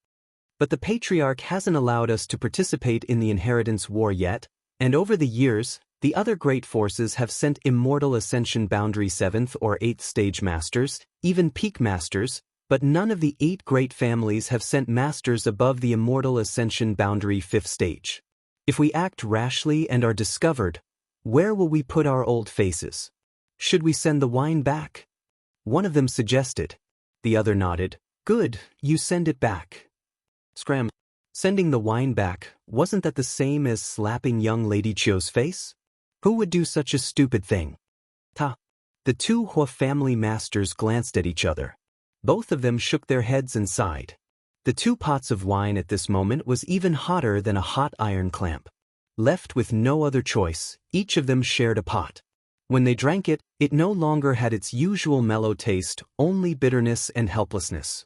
"But the patriarch hasn't allowed us to participate in the inheritance war yet, and over the years, the other great forces have sent immortal ascension boundary 7th or 8th stage masters, even peak masters, but none of the 8 great families have sent masters above the immortal ascension boundary 5th stage. If we act rashly and are discovered, where will we put our old faces? Should we send the wine back?" One of them suggested. The other nodded. "Good, you send it back." Scram. Sending the wine back, wasn't that the same as slapping young lady Chiu's face? Who would do such a stupid thing? The 2 Hua family masters glanced at each other. Both of them shook their heads and sighed. The 2 pots of wine at this moment was even hotter than a hot iron clamp. Left with no other choice, each of them shared a pot. When they drank it, it no longer had its usual mellow taste, only bitterness and helplessness.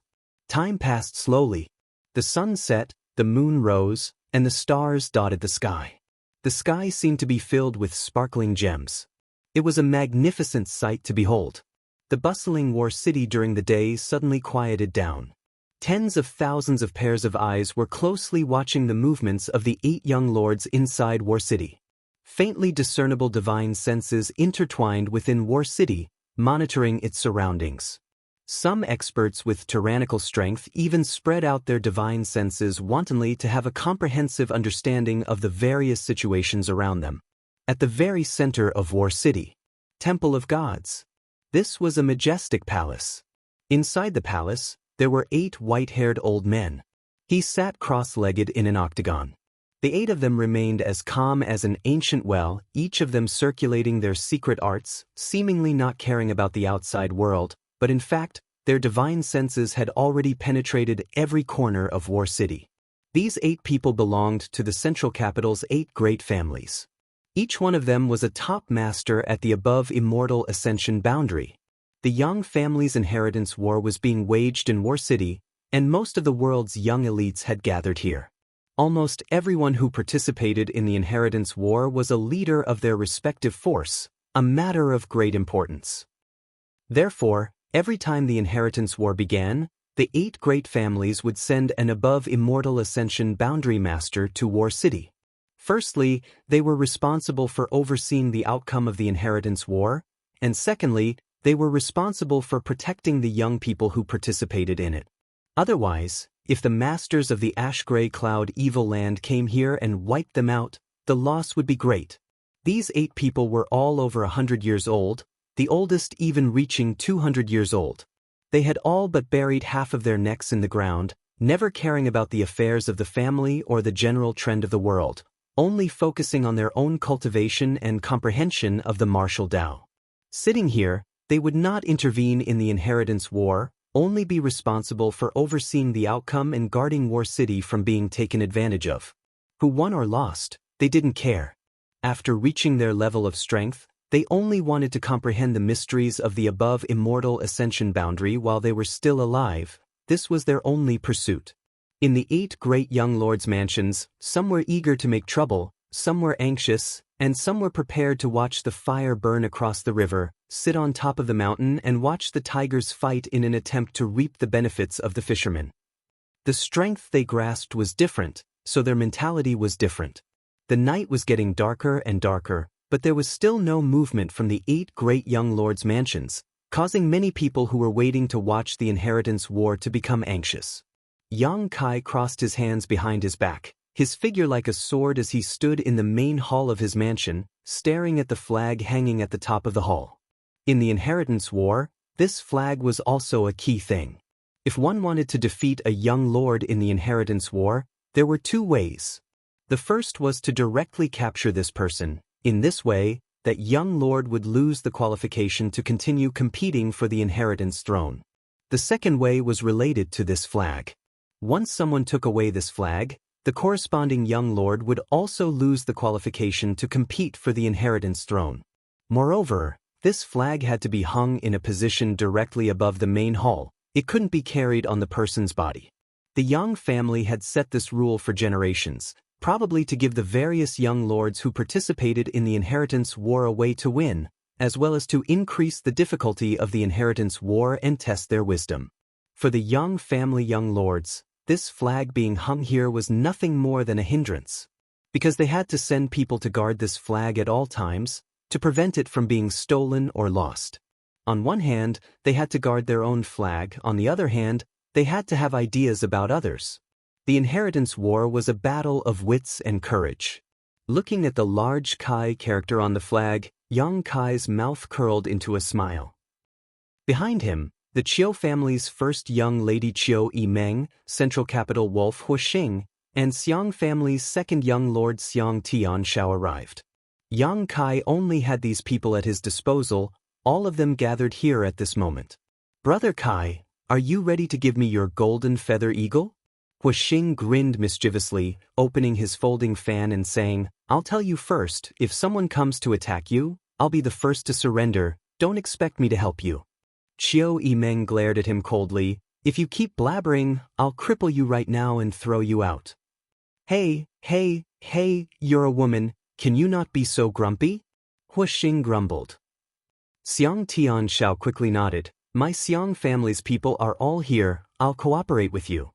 Time passed slowly. The sun set, the moon rose, and the stars dotted the sky. The sky seemed to be filled with sparkling gems. It was a magnificent sight to behold. The bustling war city during the day suddenly quieted down. Tens of thousands of pairs of eyes were closely watching the movements of the 8 young lords inside War City. Faintly discernible divine senses intertwined within War City, monitoring its surroundings. Some experts with tyrannical strength even spread out their divine senses wantonly to have a comprehensive understanding of the various situations around them. At the very center of War City, Temple of Gods. This was a majestic palace. Inside the palace, there were 8 white-haired old men. He sat cross-legged in an octagon. The 8 of them remained as calm as an ancient well, each of them circulating their secret arts, seemingly not caring about the outside world, but in fact, their divine senses had already penetrated every corner of War City. These 8 people belonged to the central capital's 8 great families. Each one of them was a top master at the above immortal ascension boundary. The Yang family's inheritance war was being waged in War City, and most of the world's young elites had gathered here. Almost everyone who participated in the inheritance war was a leader of their respective force, a matter of great importance. Therefore, every time the inheritance war began, the 8 great families would send an above immortal ascension boundary master to War City. Firstly, they were responsible for overseeing the outcome of the inheritance war, and secondly, they were responsible for protecting the young people who participated in it. Otherwise, if the masters of the ash-gray cloud evil land came here and wiped them out, the loss would be great. These 8 people were all over 100 years old, the oldest even reaching 200 years old. They had all but buried half of their necks in the ground, never caring about the affairs of the family or the general trend of the world, only focusing on their own cultivation and comprehension of the martial Tao. Sitting here, they would not intervene in the inheritance war, only be responsible for overseeing the outcome and guarding War City from being taken advantage of. Who won or lost, they didn't care. After reaching their level of strength, they only wanted to comprehend the mysteries of the above immortal ascension boundary while they were still alive. This was their only pursuit. In the 8 great young lords' mansions, some were eager to make trouble, some were anxious, and some were prepared to watch the fire burn across the river, sit on top of the mountain and watch the tigers fight in an attempt to reap the benefits of the fishermen. The strength they grasped was different, so their mentality was different. The night was getting darker and darker, but there was still no movement from the 8 great young lords' mansions, causing many people who were waiting to watch the inheritance war to become anxious. Yang Kai crossed his hands behind his back, his figure like a sword as he stood in the main hall of his mansion, staring at the flag hanging at the top of the hall. In the inheritance war, this flag was also a key thing. If one wanted to defeat a young lord in the inheritance war, there were 2 ways. The first was to directly capture this person. In this way, that young lord would lose the qualification to continue competing for the inheritance throne. The second way was related to this flag. Once someone took away this flag, the corresponding young lord would also lose the qualification to compete for the inheritance throne. Moreover, this flag had to be hung in a position directly above the main hall. It couldn't be carried on the person's body. The Yang family had set this rule for generations, probably to give the various young lords who participated in the inheritance war a way to win, as well as to increase the difficulty of the inheritance war and test their wisdom. For the Yang family young lords, this flag being hung here was nothing more than a hindrance, because they had to send people to guard this flag at all times, to prevent it from being stolen or lost. On one hand, they had to guard their own flag, on the other hand, they had to have ideas about others. The inheritance war was a battle of wits and courage. Looking at the large Kai character on the flag, Yang Kai's mouth curled into a smile. Behind him, the Qiu family's first young lady Qiu Yimeng, central capital Wolf Huixing, and Xiang family's second young lord Xiang Tianshao arrived. Yang Kai only had these people at his disposal, all of them gathered here at this moment. Brother Kai, are you ready to give me your golden feather eagle? Huixing grinned mischievously, opening his folding fan and saying, I'll tell you first, if someone comes to attack you, I'll be the first to surrender, don't expect me to help you. Qiu Yimeng glared at him coldly, if you keep blabbering, I'll cripple you right now and throw you out. Hey, you're a woman, can you not be so grumpy? Huixing grumbled. Xiang Tianshao quickly nodded, my Xiang family's people are all here, I'll cooperate with you.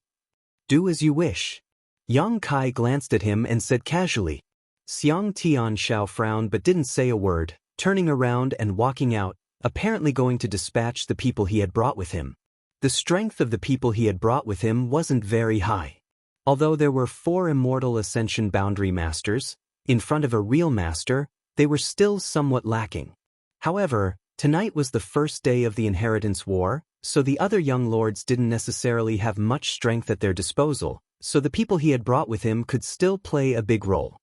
Do as you wish. Yang Kai glanced at him and said casually. Xiang Tianshao frowned but didn't say a word, turning around and walking out, apparently going to dispatch the people he had brought with him. The strength of the people he had brought with him wasn't very high. Although there were 4 immortal ascension boundary masters, in front of a real master, they were still somewhat lacking. However, tonight was the first day of the inheritance war, so the other young lords didn't necessarily have much strength at their disposal, so the people he had brought with him could still play a big role.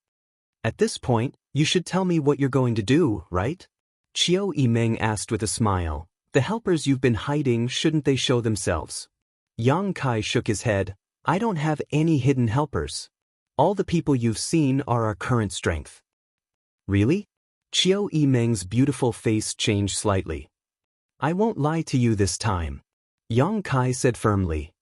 At this point, you should tell me what you're going to do, right? Qiu Yimeng asked with a smile. The helpers you've been hiding, shouldn't they show themselves? Yang Kai shook his head. I don't have any hidden helpers. All the people you've seen are our current strength. Really? Qiu Yimeng's beautiful face changed slightly. I won't lie to you this time. Yang Kai said firmly.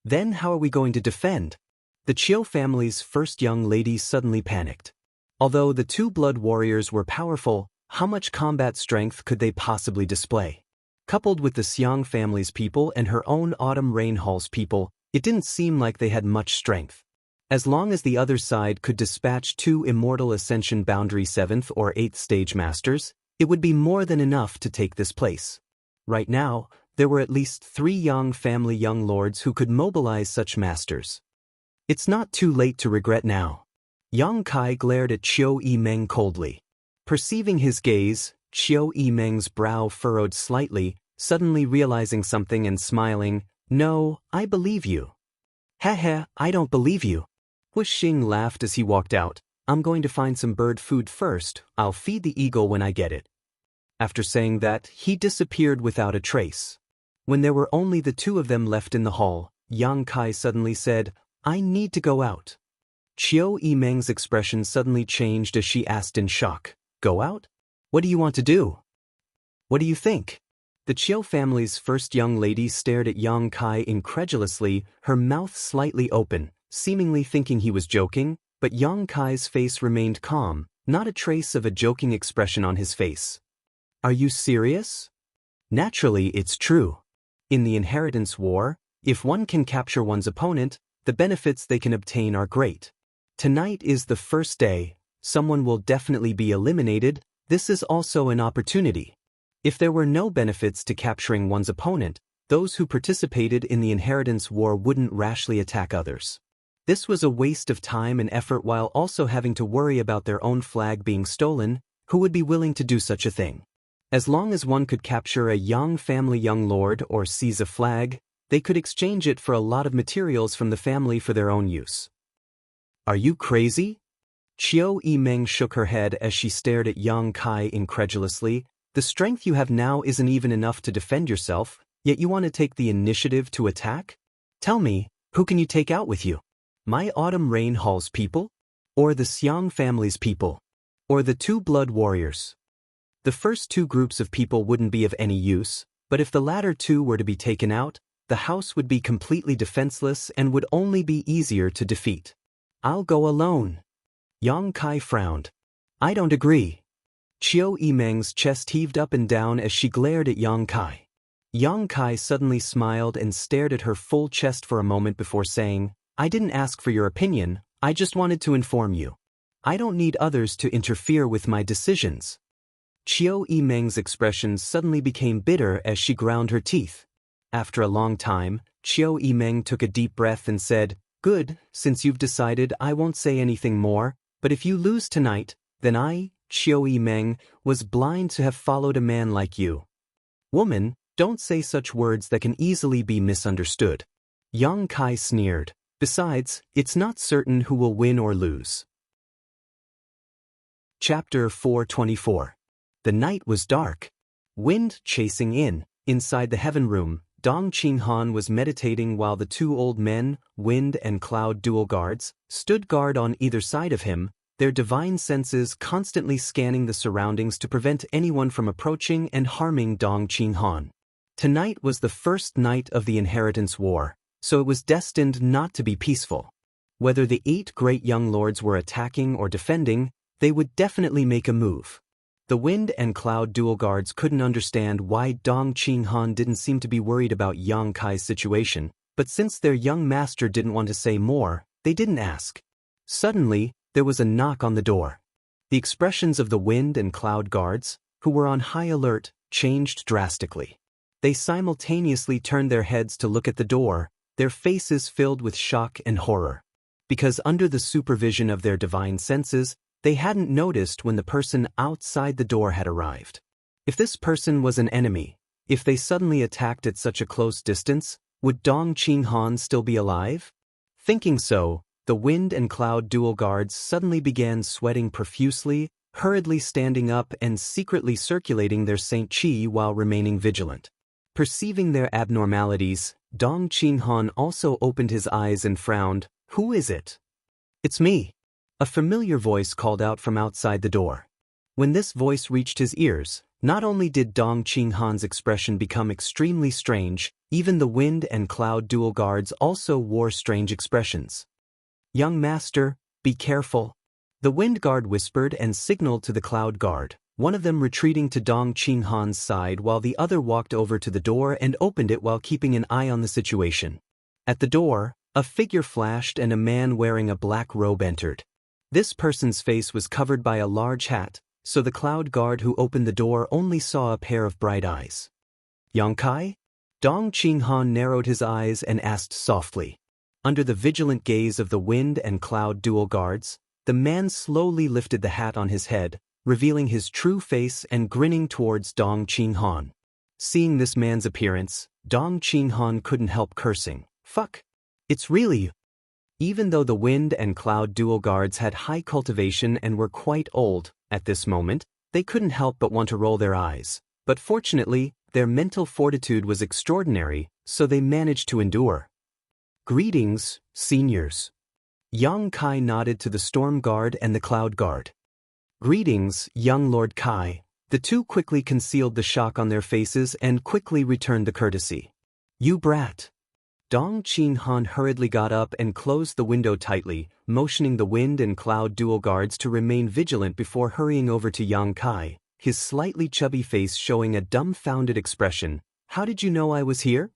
Then how are we going to defend? The Qiu family's first young lady suddenly panicked. Although the 2 blood warriors were powerful, how much combat strength could they possibly display? Coupled with the Xiang family's people and her own Autumn Rain Hall's people, it didn't seem like they had much strength. As long as the other side could dispatch 2 immortal Ascension Boundary 7th or 8th stage masters, it would be more than enough to take this place. Right now, there were at least 3 Yang family young lords who could mobilize such masters. It's not too late to regret now. Yang Kai glared at Qiu Yimeng coldly. Perceiving his gaze, Qiu Yimeng's brow furrowed slightly, suddenly realizing something and smiling. No, I believe you. Heh, I don't believe you. Wuxing laughed as he walked out. I'm going to find some bird food first. I'll feed the eagle when I get it. After saying that, he disappeared without a trace. When there were only the 2 of them left in the hall, Yang Kai suddenly said, I need to go out. Qiu Yimeng's expression suddenly changed as she asked in shock, Go out? What do you want to do? What do you think? The Qiu family's first young lady stared at Yang Kai incredulously, her mouth slightly open, seemingly thinking he was joking, but Yang Kai's face remained calm, not a trace of a joking expression on his face. Are you serious? Naturally, it's true. In the inheritance war, if one can capture one's opponent, the benefits they can obtain are great. Tonight is the first day, someone will definitely be eliminated. This is also an opportunity. If there were no benefits to capturing one's opponent, those who participated in the inheritance war wouldn't rashly attack others. This was a waste of time and effort while also having to worry about their own flag being stolen. Who would be willing to do such a thing? As long as one could capture a Yang family young lord or seize a flag, they could exchange it for a lot of materials from the family for their own use. Are you crazy? Qiu Yimeng shook her head as she stared at Yang Kai incredulously. The strength you have now isn't even enough to defend yourself, yet you want to take the initiative to attack? Tell me, who can you take out with you? My Autumn Rain Hall's people? Or the Xiang family's people? Or the 2 blood warriors? The first 2 groups of people wouldn't be of any use, but if the latter 2 were to be taken out, the house would be completely defenseless and would only be easier to defeat. I'll go alone. Yang Kai frowned. I don't agree. Qiu Yimeng's chest heaved up and down as she glared at Yang Kai. Yang Kai suddenly smiled and stared at her full chest for a moment before saying, I didn't ask for your opinion, I just wanted to inform you. I don't need others to interfere with my decisions. Qiu Yimeng's expression suddenly became bitter as she ground her teeth. After a long time, Qiu Yimeng took a deep breath and said, Good, since you've decided I won't say anything more, but if you lose tonight, then I, Qiu Yimeng, was blind to have followed a man like you. Woman, don't say such words that can easily be misunderstood. Yang Kai sneered. Besides, it's not certain who will win or lose. Chapter 424. The night was dark. Wind chasing inside the heaven room, Dong Qinghan was meditating while the 2 old men, Wind and Cloud dual guards, stood guard on either side of him, their divine senses constantly scanning the surroundings to prevent anyone from approaching and harming Dong Qinghan. Tonight was the first night of the inheritance war, so it was destined not to be peaceful. Whether the 8 great young lords were attacking or defending, they would definitely make a move. The Wind and Cloud dual guards couldn't understand why Dong Qinghan didn't seem to be worried about Yang Kai's situation, but since their young master didn't want to say more, they didn't ask. Suddenly, there was a knock on the door. The expressions of the Wind and Cloud guards, who were on high alert, changed drastically. They simultaneously turned their heads to look at the door, their faces filled with shock and horror. Because under the supervision of their divine senses, they hadn't noticed when the person outside the door had arrived. If this person was an enemy, if they suddenly attacked at such a close distance, would Dong Qinghan still be alive? Thinking so, the Wind and Cloud dual guards suddenly began sweating profusely, hurriedly standing up and secretly circulating their Saint Qi while remaining vigilant. Perceiving their abnormalities, Dong Qinghan also opened his eyes and frowned. Who is it? It's me. A familiar voice called out from outside the door. When this voice reached his ears, not only did Dong Qinghan's expression become extremely strange, even the Wind and Cloud dual guards also wore strange expressions. Young master, be careful. The Wind guard whispered and signaled to the Cloud guard. one of them retreating to Dong Qinghan's side while the other walked over to the door and opened it while keeping an eye on the situation. At the door, a figure flashed and a man wearing a black robe entered. This person's face was covered by a large hat, so the cloud guard who opened the door only saw a pair of bright eyes. Yongkai? Dong Qinghan narrowed his eyes and asked softly. Under the vigilant gaze of the wind and cloud dual guards, the man slowly lifted the hat on his head, revealing his true face and grinning towards Dong Qinghan. Seeing this man's appearance, Dong Qinghan couldn't help cursing. Fuck. It's really you. Even though the wind and cloud dual guards had high cultivation and were quite old, at this moment, they couldn't help but want to roll their eyes. But fortunately, their mental fortitude was extraordinary, so they managed to endure. Greetings, seniors. Young Kai nodded to the storm guard and the cloud guard. Greetings, young Lord Kai. The two quickly concealed the shock on their faces and quickly returned the courtesy. You brat. Dong Qinghan hurriedly got up and closed the window tightly, motioning the wind and cloud dual guards to remain vigilant before hurrying over to Yang Kai, his slightly chubby face showing a dumbfounded expression. How did you know I was here?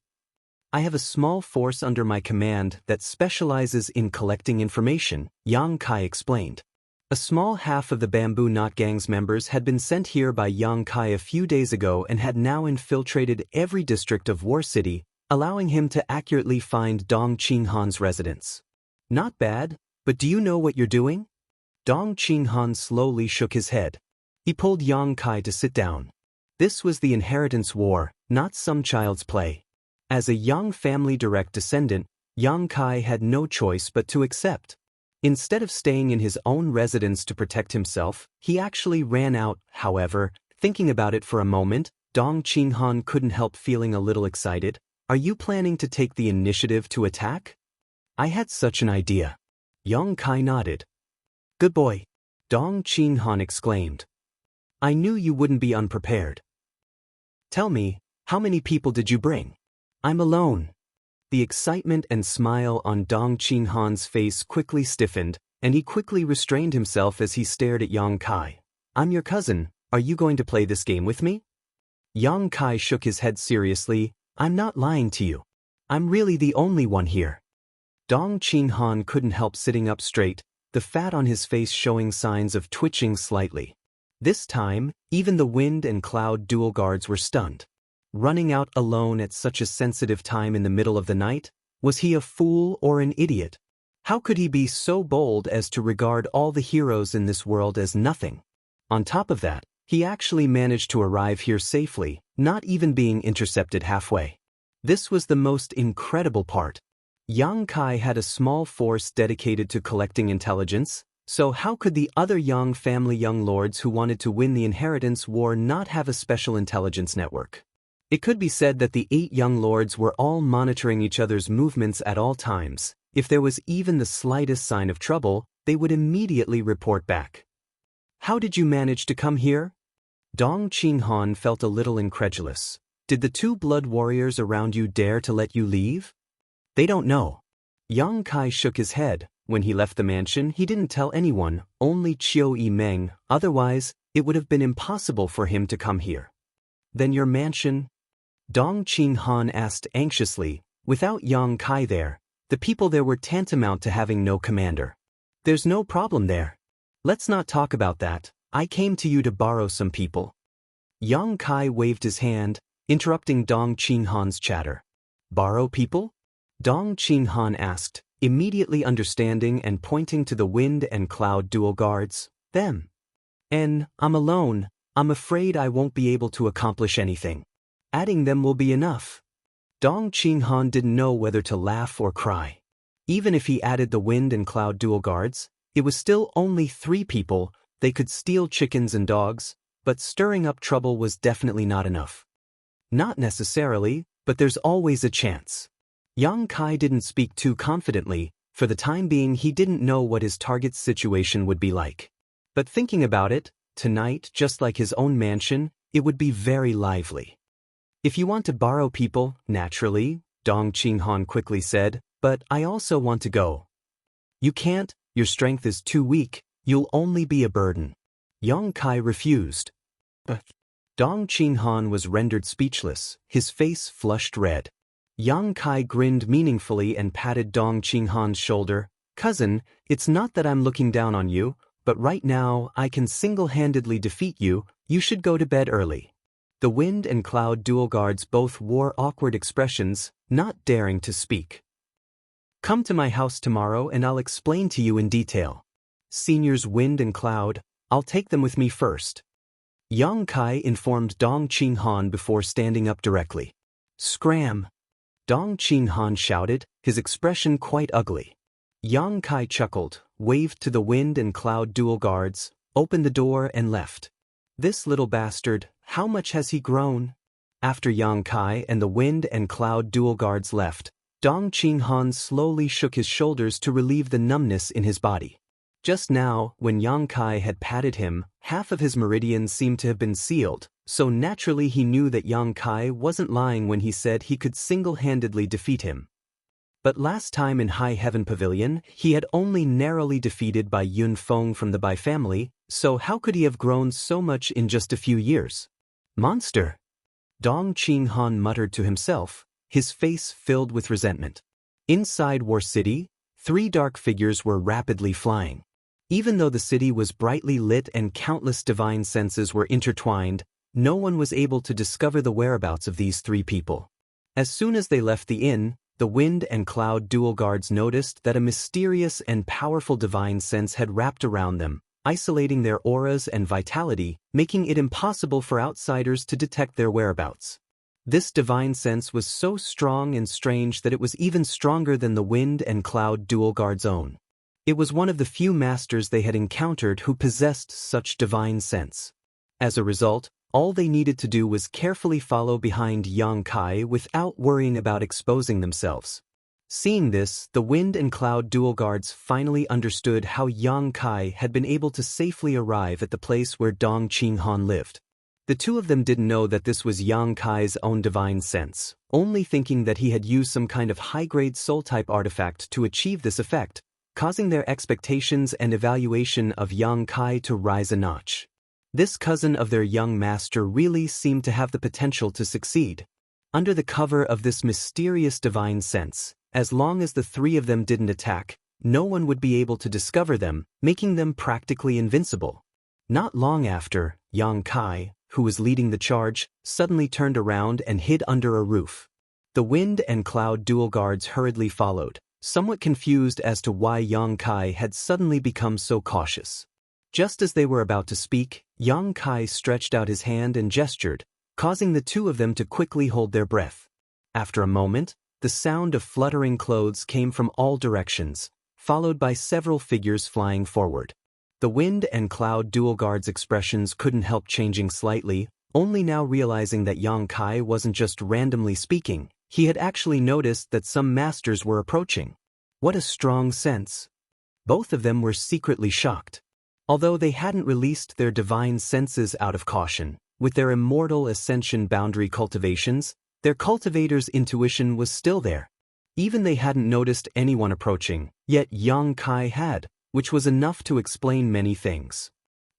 I have a small force under my command that specializes in collecting information, Yang Kai explained. A small half of the Bamboo Knot Gang's members had been sent here by Yang Kai a few days ago and had now infiltrated every district of War City, allowing him to accurately find Dong Qinghan's residence. Not bad, but do you know what you're doing? Dong Qinghan slowly shook his head. He pulled Yang Kai to sit down. This was the inheritance war, not some child's play. As a young family direct descendant, Yang Kai had no choice but to accept. Instead of staying in his own residence to protect himself, he actually ran out. However, thinking about it for a moment, Dong Qinghan couldn't help feeling a little excited. Are you planning to take the initiative to attack? I had such an idea. Yang Kai nodded. Good boy. Dong Qinghan exclaimed. I knew you wouldn't be unprepared. Tell me, how many people did you bring? I'm alone. The excitement and smile on Dong Qinghan's face quickly stiffened, and he quickly restrained himself as he stared at Yang Kai. I'm your cousin. Are you going to play this game with me? Yang Kai shook his head seriously. I'm not lying to you. I'm really the only one here. Dong Qinghan couldn't help sitting up straight, the fat on his face showing signs of twitching slightly. This time, even the wind and cloud dual guards were stunned. Running out alone at such a sensitive time in the middle of the night? Was he a fool or an idiot? How could he be so bold as to regard all the heroes in this world as nothing? On top of that, he actually managed to arrive here safely, not even being intercepted halfway. This was the most incredible part. Yang Kai had a small force dedicated to collecting intelligence, so how could the other Yang family young lords who wanted to win the inheritance war not have a special intelligence network? It could be said that the 8 young lords were all monitoring each other's movements at all times. If there was even the slightest sign of trouble, they would immediately report back. How did you manage to come here? Dong Qinghan felt a little incredulous. Did the 2 blood warriors around you dare to let you leave? They don't know. Yang Kai shook his head. When he left the mansion, he didn't tell anyone, only Chiu Yimeng, otherwise, it would have been impossible for him to come here. Then your mansion? Dong Qinghan asked anxiously. Without Yang Kai there, the people there were tantamount to having no commander. There's no problem there. Let's not talk about that. I came to you to borrow some people. Yang Kai waved his hand, interrupting Dong Qinghan's chatter. Borrow people? Dong Qinghan asked, immediately understanding and pointing to the wind and cloud dual guards. Them. And I'm alone. I'm afraid I won't be able to accomplish anything. Adding them will be enough. Dong Qinghan didn't know whether to laugh or cry. Even if he added the wind and cloud dual guards, it was still only 3 people. They could steal chickens and dogs, but stirring up trouble was definitely not enough. Not necessarily, but there's always a chance. Yang Kai didn't speak too confidently. For the time being, he didn't know what his target's situation would be like. But thinking about it, tonight, just like his own mansion, it would be very lively. If you want to borrow people, naturally, Dong Qinghan quickly said, but I also want to go. You can't, your strength is too weak, you'll only be a burden. Yang Kai refused. Dong Qinghan was rendered speechless, his face flushed red. Yang Kai grinned meaningfully and patted Dong Qinghan's shoulder. "Cousin, it's not that I'm looking down on you, but right now I can single-handedly defeat you. You should go to bed early." The Wind and Cloud dual guards both wore awkward expressions, not daring to speak. "Come to my house tomorrow and I'll explain to you in detail." "Seniors Wind and Cloud, I'll take them with me first." Yang Kai informed Dong Qinghan before standing up directly. "Scram!" Dong Qinghan shouted, his expression quite ugly. Yang Kai chuckled, waved to the Wind and Cloud dual guards, opened the door and left. "This little bastard, how much has he grown?" After Yang Kai and the Wind and Cloud dual guards left, Dong Qinghan slowly shook his shoulders to relieve the numbness in his body. Just now, when Yang Kai had patted him, half of his meridians seemed to have been sealed, so naturally he knew that Yang Kai wasn't lying when he said he could single-handedly defeat him. But last time in High Heaven Pavilion, he had only narrowly defeated by Yun Feng from the Bai family, so how could he have grown so much in just a few years? "Monster!" Dong Qinghan muttered to himself, his face filled with resentment. Inside War City, 3 dark figures were rapidly flying. Even though the city was brightly lit and countless divine senses were intertwined, no one was able to discover the whereabouts of these 3 people. As soon as they left the inn, the Wind and Cloud dual guards noticed that a mysterious and powerful divine sense had wrapped around them, isolating their auras and vitality, making it impossible for outsiders to detect their whereabouts. This divine sense was so strong and strange that it was even stronger than the Wind and Cloud dual guards' own. It was one of the few masters they had encountered who possessed such divine sense. As a result, all they needed to do was carefully follow behind Yang Kai without worrying about exposing themselves. Seeing this, the Wind and Cloud dual guards finally understood how Yang Kai had been able to safely arrive at the place where Dong Qinghan lived. The 2 of them didn't know that this was Yang Kai's own divine sense, only thinking that he had used some kind of high-grade soul-type artifact to achieve this effect, causing their expectations and evaluation of Yang Kai to rise a notch. This cousin of their young master really seemed to have the potential to succeed. Under the cover of this mysterious divine sense, as long as the 3 of them didn't attack, no one would be able to discover them, making them practically invincible. Not long after, Yang Kai, who was leading the charge, suddenly turned around and hid under a roof. The Wind and Cloud dual guards hurriedly followed, somewhat confused as to why Yang Kai had suddenly become so cautious. Just as they were about to speak, Yang Kai stretched out his hand and gestured, causing the 2 of them to quickly hold their breath. After a moment, the sound of fluttering clothes came from all directions, followed by several figures flying forward. The Wind and Cloud dual guards' expressions couldn't help changing slightly, only now realizing that Yang Kai wasn't just randomly speaking, he had actually noticed that some masters were approaching. What a strong sense! Both of them were secretly shocked. Although they hadn't released their divine senses out of caution, with their immortal ascension boundary cultivations, their cultivator's intuition was still there. Even they hadn't noticed anyone approaching, yet Yang Kai had, which was enough to explain many things.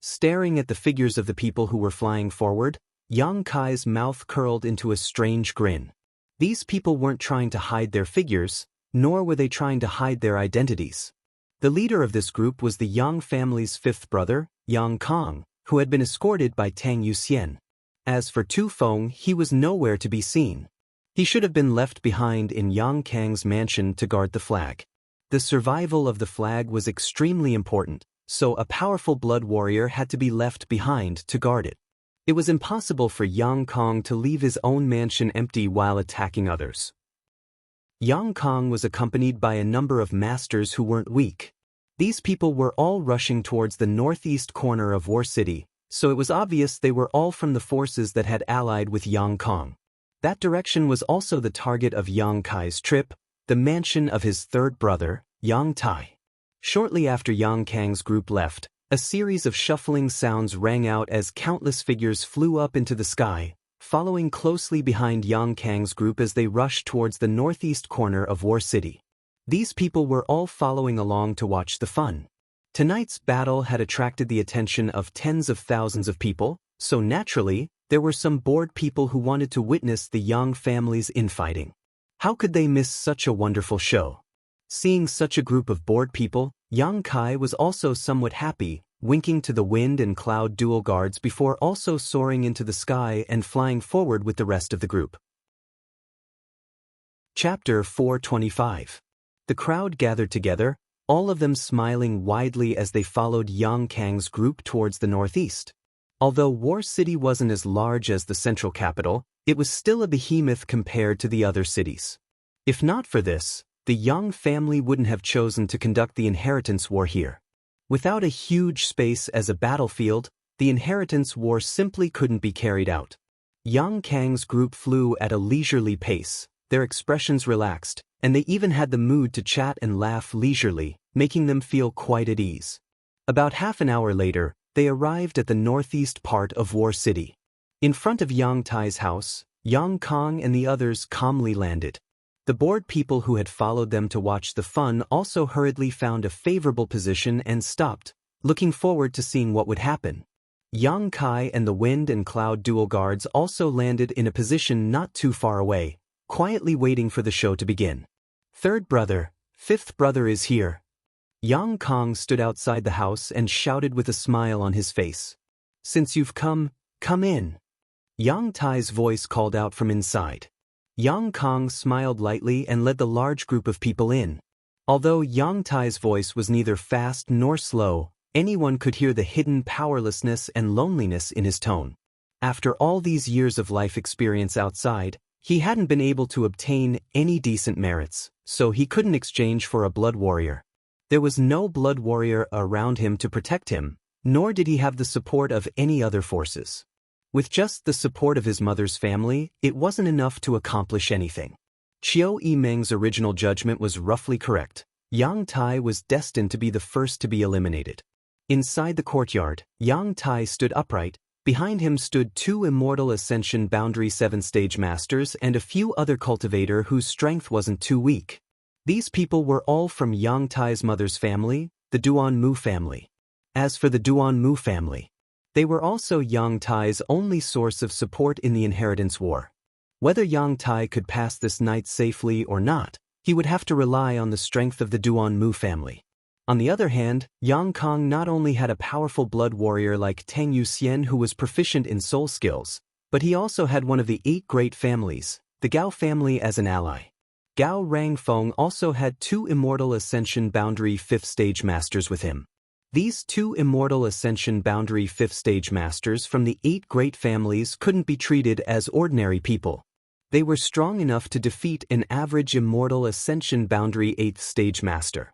Staring at the figures of the people who were flying forward, Yang Kai's mouth curled into a strange grin. These people weren't trying to hide their figures, nor were they trying to hide their identities. The leader of this group was the Yang family's 5th brother, Yang Kong, who had been escorted by Tang Yuxian. As for Tu Feng, he was nowhere to be seen. He should have been left behind in Yang Kang's mansion to guard the flag. The survival of the flag was extremely important, so a powerful blood warrior had to be left behind to guard it. It was impossible for Yang Kong to leave his own mansion empty while attacking others. Yang Kong was accompanied by a number of masters who weren't weak. These people were all rushing towards the northeast corner of War City, so it was obvious they were all from the forces that had allied with Yang Kong. That direction was also the target of Yang Kai's trip, the mansion of his 3rd brother, Yang Tai. Shortly after Yang Kang's group left, a series of shuffling sounds rang out as countless figures flew up into the sky, following closely behind Yang Kang's group as they rushed towards the northeast corner of War City. These people were all following along to watch the fun. Tonight's battle had attracted the attention of tens of thousands of people, So naturally, there were some bored people who wanted to witness the Yang family's infighting. How could they miss such a wonderful show? Seeing such a group of bored people, Yang Kai was also somewhat happy, winking to the wind and cloud dual guards before also soaring into the sky and flying forward with the rest of the group. Chapter 425. The crowd gathered together, all of them smiling widely as they followed Yang Kang's group towards the northeast. Although War City wasn't as large as the central capital, it was still a behemoth compared to the other cities. If not for this, the Yang family wouldn't have chosen to conduct the inheritance war here. Without a huge space as a battlefield, the inheritance war simply couldn't be carried out. Yang Kang's group flew at a leisurely pace, their expressions relaxed, and they even had the mood to chat and laugh leisurely, making them feel quite at ease. About half an hour later, they arrived at the northeast part of War City. In front of Yang Tai's house, Yang Kong and the others calmly landed. The bored people who had followed them to watch the fun also hurriedly found a favorable position and stopped, looking forward to seeing what would happen. Yang Kai and the wind and cloud dual guards also landed in a position not too far away, quietly waiting for the show to begin. Third brother, fifth brother is here. Yang Kong stood outside the house and shouted with a smile on his face. Since you've come in. Yang Tai's voice called out from inside. Yang Kong smiled lightly and led the large group of people in. Although Yang Tai's voice was neither fast nor slow, anyone could hear the hidden powerlessness and loneliness in his tone. After all these years of life experience outside, he hadn't been able to obtain any decent merits, so he couldn't exchange for a blood warrior. There was no blood warrior around him to protect him, nor did he have the support of any other forces. With just the support of his mother's family, it wasn't enough to accomplish anything. Chiu Yimeng's original judgment was roughly correct. Yang Tai was destined to be the first to be eliminated. Inside the courtyard, Yang Tai stood upright. Behind him stood 2 Immortal Ascension Boundary 7-stage masters and a few other cultivator whose strength wasn't too weak. These people were all from Yang Tai's mother's family, the Duan Mu family. As for the Duan Mu family, they were also Yang Tai's only source of support in the inheritance war. Whether Yang Tai could pass this night safely or not, he would have to rely on the strength of the Duan Mu family. On the other hand, Yang Kong not only had a powerful blood warrior like Tang Yuxian who was proficient in soul skills, but he also had one of the 8 great families, the Gao family, as an ally. Gao Rangfeng also had 2 Immortal Ascension Boundary 5th Stage Masters with him. These 2 Immortal Ascension Boundary 5th Stage Masters from the 8 great families couldn't be treated as ordinary people. They were strong enough to defeat an average Immortal Ascension Boundary 8th Stage Master.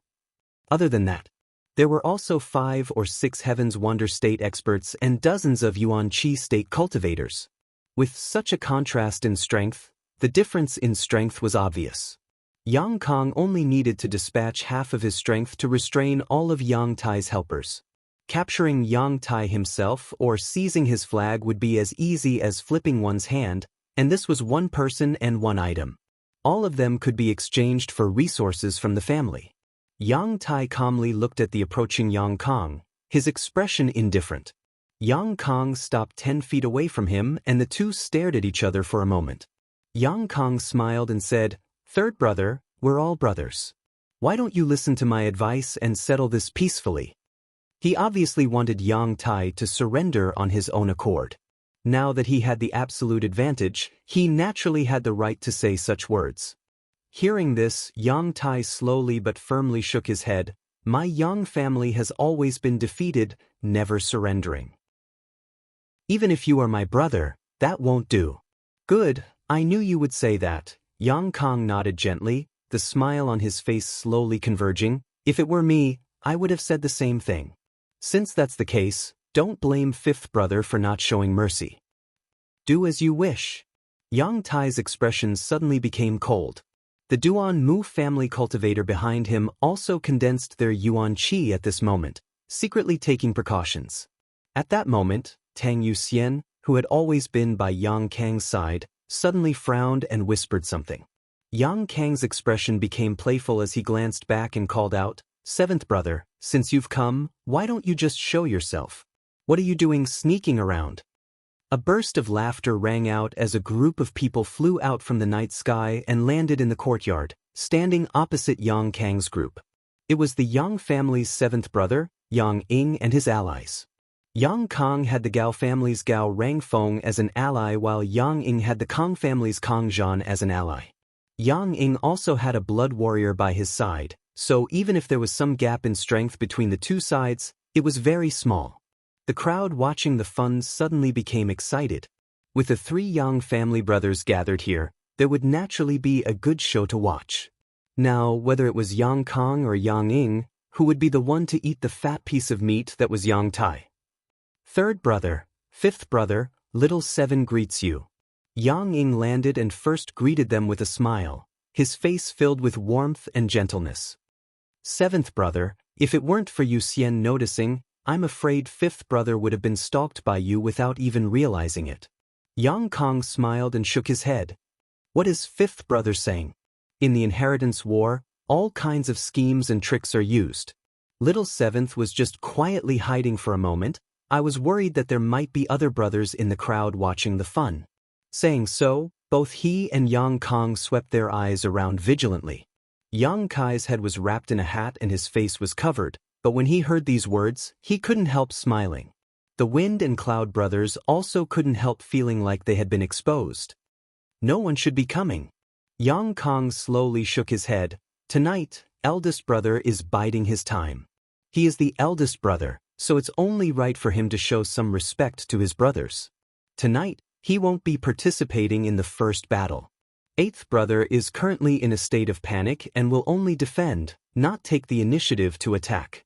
Other than that, there were also 5 or 6 Heaven's Wonder State experts and dozens of Yuan Qi State cultivators. With such a contrast in strength, the difference in strength was obvious. Yang Kong only needed to dispatch half of his strength to restrain all of Yang Tai's helpers. Capturing Yang Tai himself or seizing his flag would be as easy as flipping one's hand, and this was one person and one item. All of them could be exchanged for resources from the family. Yang Tai calmly looked at the approaching Yang Kong, his expression indifferent. Yang Kong stopped 10 feet away from him and the two stared at each other for a moment. Yang Kong smiled and said, "Third brother, we're all brothers. Why don't you listen to my advice and settle this peacefully?" He obviously wanted Yang Tai to surrender on his own accord. Now that he had the absolute advantage, he naturally had the right to say such words. Hearing this, Yang Tai slowly but firmly shook his head. "My Yang family has always been defeated, never surrendering. Even if you are my brother, that won't do." "Good, I knew you would say that." Yang Kong nodded gently, the smile on his face slowly converging. "If it were me, I would have said the same thing. Since that's the case, don't blame fifth brother for not showing mercy. Do as you wish." Yang Tai's expression suddenly became cold. The Duan Mu family cultivator behind him also condensed their Yuan Qi at this moment, secretly taking precautions. At that moment, Tang Yuxian, who had always been by Yang Kang's side, suddenly frowned and whispered something. Yang Kang's expression became playful as he glanced back and called out, "Seventh brother, since you've come, why don't you just show yourself? What are you doing sneaking around?" A burst of laughter rang out as a group of people flew out from the night sky and landed in the courtyard, standing opposite Yang Kang's group. It was the Yang family's seventh brother, Yang Ing, and his allies. Yang Kang had the Gao family's Gao Rangfeng as an ally, while Yang Ing had the Kang family's Kang Zhan as an ally. Yang Ing also had a blood warrior by his side, so even if there was some gap in strength between the two sides, it was very small. The crowd watching the fun suddenly became excited. With the three Yang family brothers gathered here, there would naturally be a good show to watch. Now, whether it was Yang Kang or Yang Ing, who would be the one to eat the fat piece of meat that was Yang Tai? Third brother, fifth brother, little seven greets you. Yang Ing landed and first greeted them with a smile, his face filled with warmth and gentleness. Seventh brother, if it weren't for you Xian noticing, I'm afraid fifth brother would have been stalked by you without even realizing it. Yang Kang smiled and shook his head. What is fifth brother saying? In the inheritance war, all kinds of schemes and tricks are used. Little seventh was just quietly hiding for a moment. I was worried that there might be other brothers in the crowd watching the fun. Saying so, both he and Yang Kang swept their eyes around vigilantly. Yang Kai's head was wrapped in a hat and his face was covered, but when he heard these words, he couldn't help smiling. The Wind and Cloud brothers also couldn't help feeling like they had been exposed. No one should be coming. Yang Kang slowly shook his head. Tonight, eldest brother is biding his time. He is the eldest brother, so it's only right for him to show some respect to his brothers. Tonight, he won't be participating in the first battle. Eighth brother is currently in a state of panic and will only defend, not take the initiative to attack.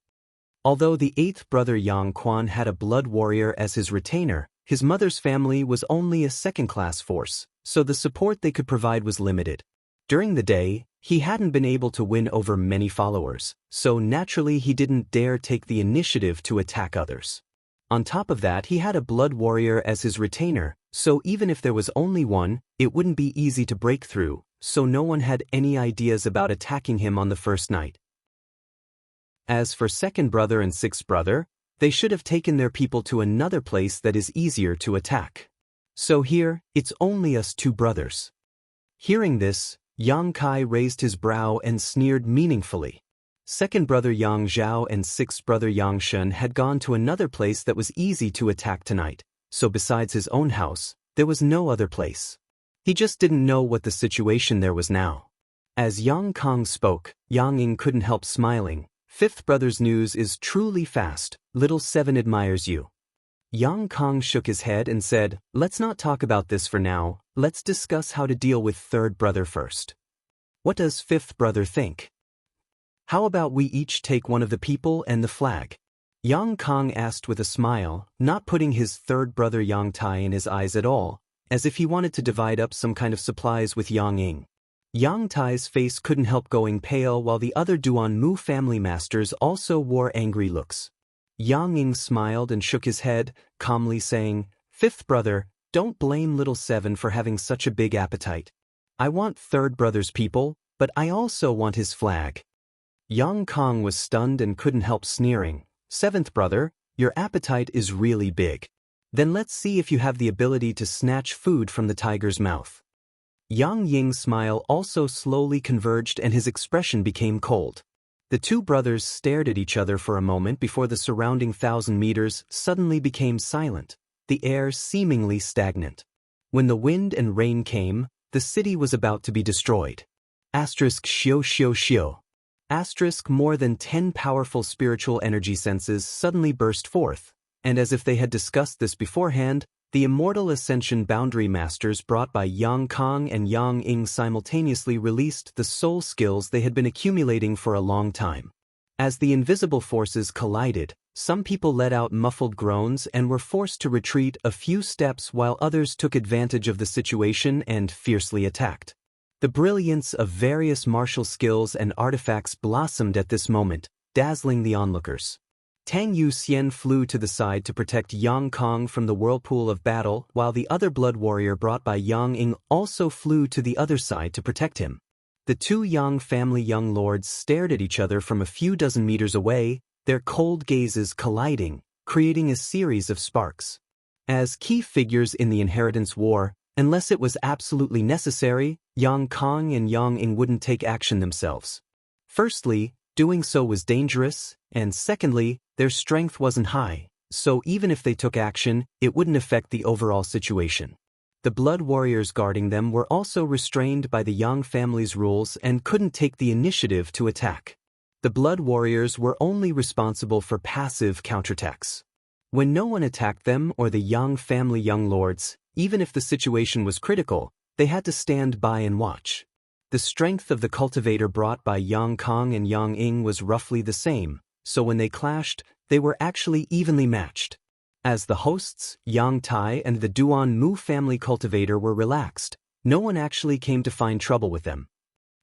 Although the eighth brother Yang Quan had a blood warrior as his retainer, his mother's family was only a second-class force, so the support they could provide was limited. During the day, he hadn't been able to win over many followers, so naturally he didn't dare take the initiative to attack others. On top of that, he had a blood warrior as his retainer, so even if there was only one, it wouldn't be easy to break through, so no one had any ideas about attacking him on the first night. As for second brother and sixth brother, they should have taken their people to another place that is easier to attack. So here, it's only us two brothers. Hearing this, Yang Kai raised his brow and sneered meaningfully. Second brother Yang Zhao and sixth brother Yang Shen had gone to another place that was easy to attack tonight, so besides his own house, there was no other place. He just didn't know what the situation there was now. As Yang Kang spoke, Yang Ing couldn't help smiling. Fifth brother's news is truly fast. Little seven admires you. Yang Kang shook his head and said, let's not talk about this for now, let's discuss how to deal with third brother first. What does fifth brother think? How about we each take one of the people and the flag? Yang Kang asked with a smile, not putting his third brother Yang Tai in his eyes at all, as if he wanted to divide up some kind of supplies with Yang Ing. Yang Tai's face couldn't help going pale, while the other Duan Mu family masters also wore angry looks. Yang Ing smiled and shook his head, calmly saying, fifth brother, don't blame little seven for having such a big appetite. I want third brother's people, but I also want his flag. Yang Kang was stunned and couldn't help sneering. Seventh brother, your appetite is really big. Then let's see if you have the ability to snatch food from the tiger's mouth. Yang Ying's smile also slowly converged and his expression became cold. The two brothers stared at each other for a moment before the surrounding 1,000 meters suddenly became silent, the air seemingly stagnant. When the wind and rain came, the city was about to be destroyed. Shio shio shio. More than 10 powerful spiritual energy senses suddenly burst forth, and as if they had discussed this beforehand, the immortal ascension boundary masters brought by Yang Kang and Yang Ing simultaneously released the soul skills they had been accumulating for a long time. As the invisible forces collided, some people let out muffled groans and were forced to retreat a few steps, while others took advantage of the situation and fiercely attacked. The brilliance of various martial skills and artifacts blossomed at this moment, dazzling the onlookers. Tang Yu Xian flew to the side to protect Yang Kang from the whirlpool of battle, while the other blood warrior brought by Yang Ing also flew to the other side to protect him. The two Yang family young lords stared at each other from a few dozen meters away, their cold gazes colliding, creating a series of sparks. As key figures in the inheritance war, unless it was absolutely necessary, Yang Kong and Yang Ing wouldn't take action themselves. Firstly, doing so was dangerous, and secondly, their strength wasn't high, so even if they took action, it wouldn't affect the overall situation. The blood warriors guarding them were also restrained by the Yang family's rules and couldn't take the initiative to attack. The blood warriors were only responsible for passive counterattacks. When no one attacked them or the Yang family young lords, even if the situation was critical, they had to stand by and watch. The strength of the cultivator brought by Yang Kong and Yang Ing was roughly the same, so when they clashed, they were actually evenly matched. As the hosts, Yang Tai and the Duan Mu family cultivator were relaxed, no one actually came to find trouble with them.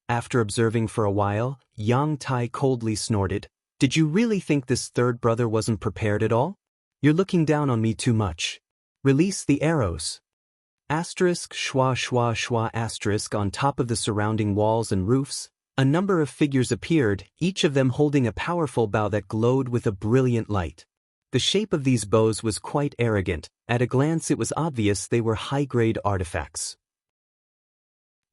After observing for a while, Yang Tai coldly snorted, "Did you really think this third brother wasn't prepared at all? You're looking down on me too much. Release the arrows." Asterisk schwa schwa schwa asterisk on top of the surrounding walls and roofs, a number of figures appeared, each of them holding a powerful bow that glowed with a brilliant light. The shape of these bows was quite arrogant. At a glance it was obvious they were high-grade artifacts.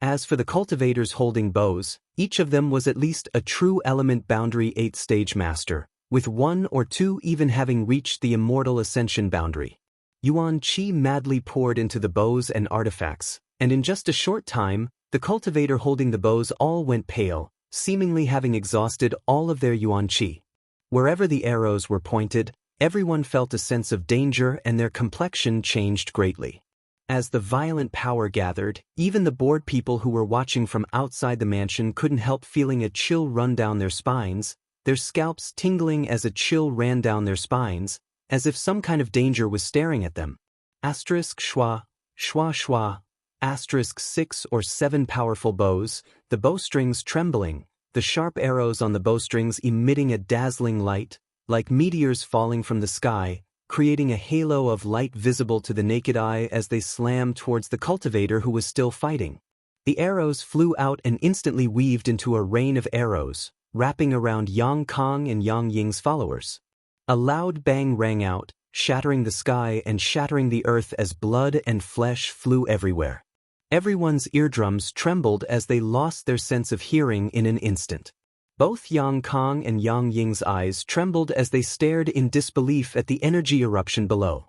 As for the cultivators holding bows, each of them was at least a true element boundary 8th-stage master, with one or two even having reached the immortal ascension boundary. Yuan Qi madly poured into the bows and artifacts, and in just a short time, the cultivator holding the bows all went pale, seemingly having exhausted all of their Yuan Qi. Wherever the arrows were pointed, everyone felt a sense of danger and their complexion changed greatly. As the violent power gathered, even the bored people who were watching from outside the mansion couldn't help feeling a chill run down their spines, their scalps tingling as a chill ran down their spines, as if some kind of danger was staring at them. Asterisk schwa, schwa schwa, asterisk 6 or 7 powerful bows, the bowstrings trembling, the sharp arrows on the bowstrings emitting a dazzling light, like meteors falling from the sky, creating a halo of light visible to the naked eye as they slammed towards the cultivator who was still fighting. The arrows flew out and instantly weaved into a rain of arrows, wrapping around Yang Kong and Yang Ying's followers. A loud bang rang out, shattering the sky and shattering the earth as blood and flesh flew everywhere. Everyone's eardrums trembled as they lost their sense of hearing in an instant. Both Yang Kong and Yang Ying's eyes trembled as they stared in disbelief at the energy eruption below.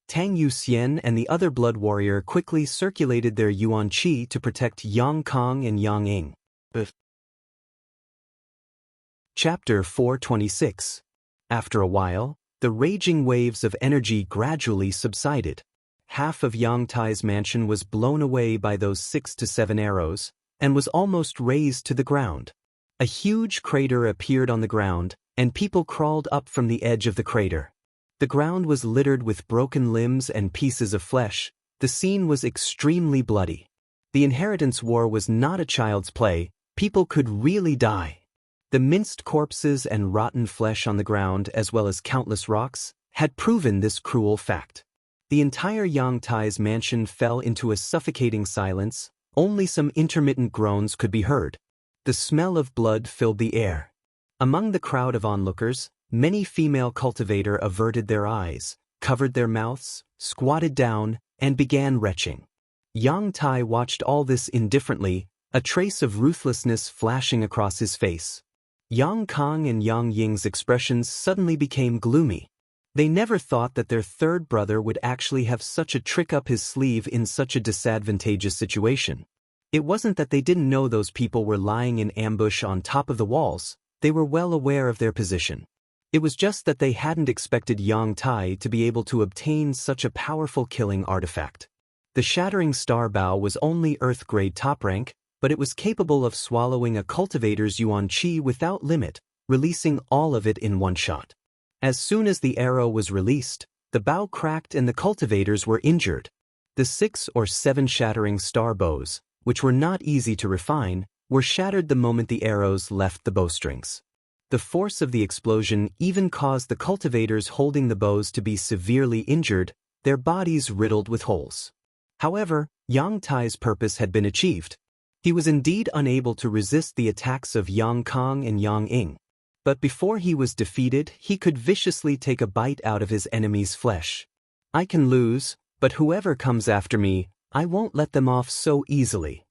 Tang Yuxian and the other blood warrior quickly circulated their Yuan Qi to protect Yang Kong and Yang Ing. Chapter 426. After a while, the raging waves of energy gradually subsided. Half of Yang Tai's mansion was blown away by those 6 to 7 arrows, and was almost razed to the ground. A huge crater appeared on the ground, and people crawled up from the edge of the crater. The ground was littered with broken limbs and pieces of flesh. The scene was extremely bloody. The inheritance war was not a child's play. People could really die. The minced corpses and rotten flesh on the ground, as well as countless rocks, had proven this cruel fact. The entire Yang Tai's mansion fell into a suffocating silence. Only some intermittent groans could be heard. The smell of blood filled the air. Among the crowd of onlookers, many female cultivator averted their eyes, covered their mouths, squatted down, and began retching. Yang Tai watched all this indifferently, a trace of ruthlessness flashing across his face. Yang Kong and Yang Ying's expressions suddenly became gloomy. They never thought that their third brother would actually have such a trick up his sleeve in such a disadvantageous situation. It wasn't that they didn't know those people were lying in ambush on top of the walls. They were well aware of their position. It was just that they hadn't expected Yang Tai to be able to obtain such a powerful killing artifact. The shattering star bow was only Earth-grade top rank, but it was capable of swallowing a cultivator's Yuan Qi without limit, releasing all of it in one shot. As soon as the arrow was released, the bow cracked and the cultivators were injured. The 6 or 7 shattering star bows, which were not easy to refine, were shattered the moment the arrows left the bowstrings. The force of the explosion even caused the cultivators holding the bows to be severely injured, their bodies riddled with holes. However, Yang Tai's purpose had been achieved. He was indeed unable to resist the attacks of Yang Kong and Yang Ing. But before he was defeated, he could viciously take a bite out of his enemy's flesh. I can lose, but whoever comes after me, I won't let them off so easily.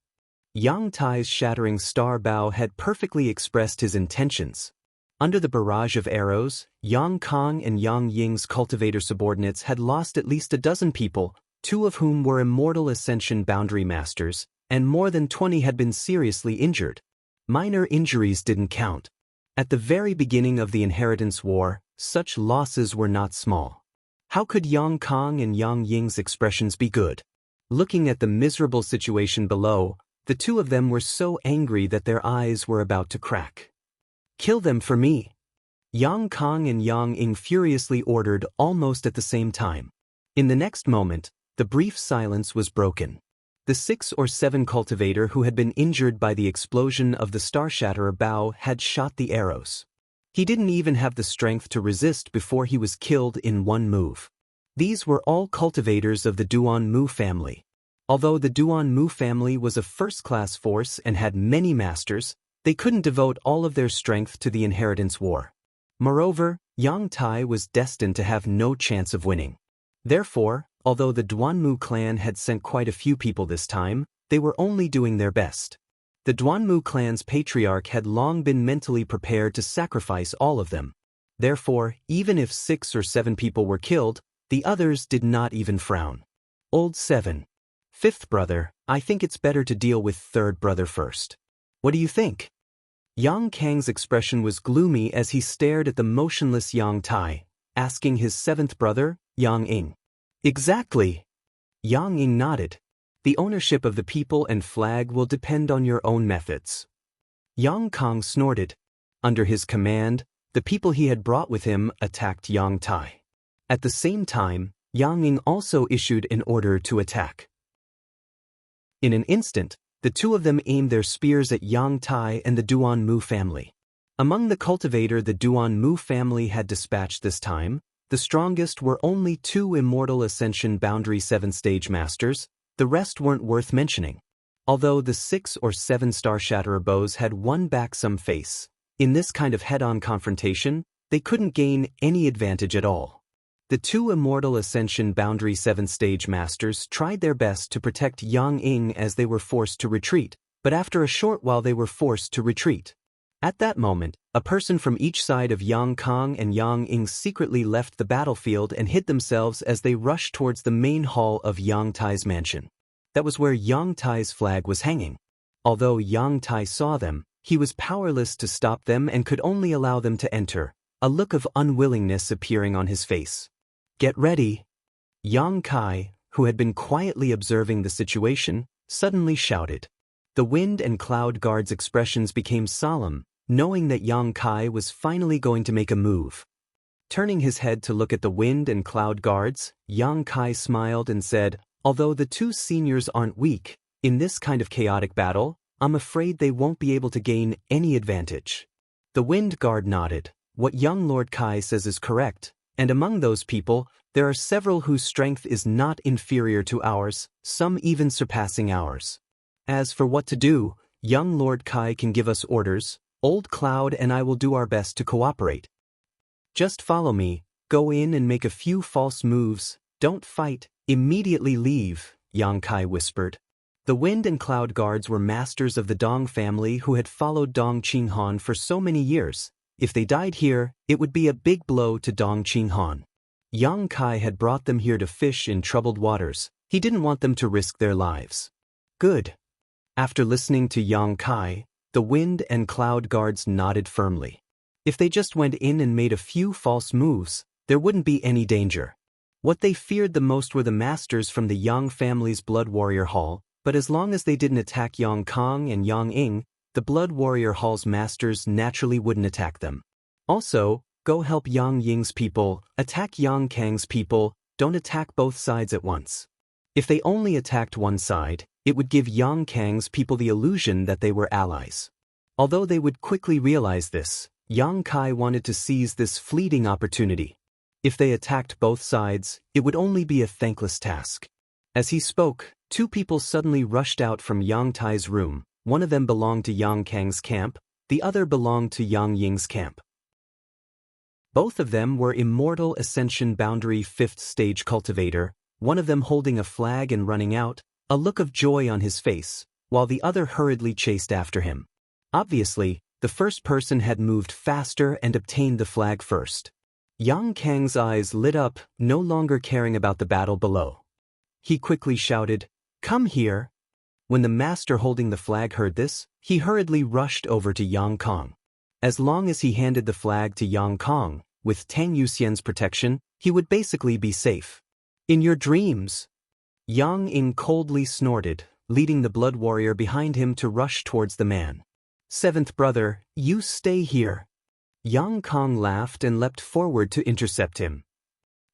Yang Tai's shattering star bow had perfectly expressed his intentions. Under the barrage of arrows, Yang Kong and Yang Ying's cultivator subordinates had lost at least a dozen people, 2 of whom were immortal ascension boundary masters, and more than 20 had been seriously injured. Minor injuries didn't count. At the very beginning of the Inheritance War, such losses were not small. How could Yang Kong and Yang Ying's expressions be good? Looking at the miserable situation below, the 2 of them were so angry that their eyes were about to crack. Kill them for me! Yang Kong and Yang Ying furiously ordered almost at the same time. In the next moment, the brief silence was broken. The 6 or 7 cultivator who had been injured by the explosion of the Star Shatterer bow had shot the arrows. He didn't even have the strength to resist before he was killed in one move. These were all cultivators of the Duan Mu family. Although the Duan Mu family was a first-class force and had many masters, they couldn't devote all of their strength to the Inheritance War. Moreover, Yang Tai was destined to have no chance of winning. Therefore, although the Duanmu clan had sent quite a few people this time, they were only doing their best. The Duanmu clan's patriarch had long been mentally prepared to sacrifice all of them. Therefore, even if 6 or 7 people were killed, the others did not even frown. Old 7. 5th brother, I think it's better to deal with 3rd brother first. What do you think? Yang Kang's expression was gloomy as he stared at the motionless Yang Tai, asking his 7th brother, Yang Ying. Exactly. Yang Ying nodded. The ownership of the people and flag will depend on your own methods. Yang Kong snorted. Under his command, the people he had brought with him attacked Yang Tai. At the same time, Yang Ying also issued an order to attack. In an instant, the 2 of them aimed their spears at Yang Tai and the Duan Mu family. Among the cultivator the Duan Mu family had dispatched this time, the strongest were only 2 immortal ascension boundary 7-stage masters, the rest weren't worth mentioning. Although the 6 or 7 Star Shatterer bows had won back some face, in this kind of head-on confrontation, they couldn't gain any advantage at all. The 2 immortal ascension boundary 7-stage masters tried their best to protect Yang Ying as they were forced to retreat, but after a short while they were forced to retreat. At that moment, a person from each side of Yang Kong and Yang Ying secretly left the battlefield and hid themselves as they rushed towards the main hall of Yang Tai's mansion. That was where Yang Tai's flag was hanging. Although Yang Tai saw them, he was powerless to stop them and could only allow them to enter, a look of unwillingness appearing on his face. Get ready! Yang Kai, who had been quietly observing the situation, suddenly shouted. The wind and cloud guards' expressions became solemn, knowing that Yang Kai was finally going to make a move. Turning his head to look at the wind and cloud guards, Yang Kai smiled and said, although the 2 seniors aren't weak, in this kind of chaotic battle, I'm afraid they won't be able to gain any advantage. The wind guard nodded. What young Lord Kai says is correct. And among those people, there are several whose strength is not inferior to ours, some even surpassing ours. As for what to do, young Lord Kai can give us orders, Old Cloud and I will do our best to cooperate. Just follow me, go in and make a few false moves, don't fight, immediately leave, Yang Kai whispered. The wind and cloud guards were masters of the Dong family who had followed Dong Qinghan for so many years. If they died here, it would be a big blow to Dong Qinghan. Yang Kai had brought them here to fish in troubled waters. He didn't want them to risk their lives. Good. After listening to Yang Kai, the wind and cloud guards nodded firmly. If they just went in and made a few false moves, there wouldn't be any danger. What they feared the most were the masters from the Yang family's Blood Warrior Hall, but as long as they didn't attack Yang Kong and Yang Ying, the Blood Warrior Hall's masters naturally wouldn't attack them. Also, go help Yang Ying's people, attack Yang Kang's people, don't attack both sides at once. If they only attacked one side, it would give Yang Kang's people the illusion that they were allies. Although they would quickly realize this, Yang Kai wanted to seize this fleeting opportunity. If they attacked both sides, it would only be a thankless task. As he spoke, 2 people suddenly rushed out from Yang Tai's room. One of them belonged to Yang Kang's camp, the other belonged to Yang Ying's camp. Both of them were Immortal Ascension Boundary 5th Stage Cultivator, one of them holding a flag and running out, a look of joy on his face, while the other hurriedly chased after him. Obviously, the first person had moved faster and obtained the flag first. Yang Kang's eyes lit up, no longer caring about the battle below. He quickly shouted, "Come here!" When the master holding the flag heard this, he hurriedly rushed over to Yang Kang. As long as he handed the flag to Yang Kang, with Tang Yuxian's protection, he would basically be safe. "In your dreams!" Yang Ing coldly snorted, leading the blood warrior behind him to rush towards the man. "Seventh brother, you stay here." Yang Kang laughed and leapt forward to intercept him.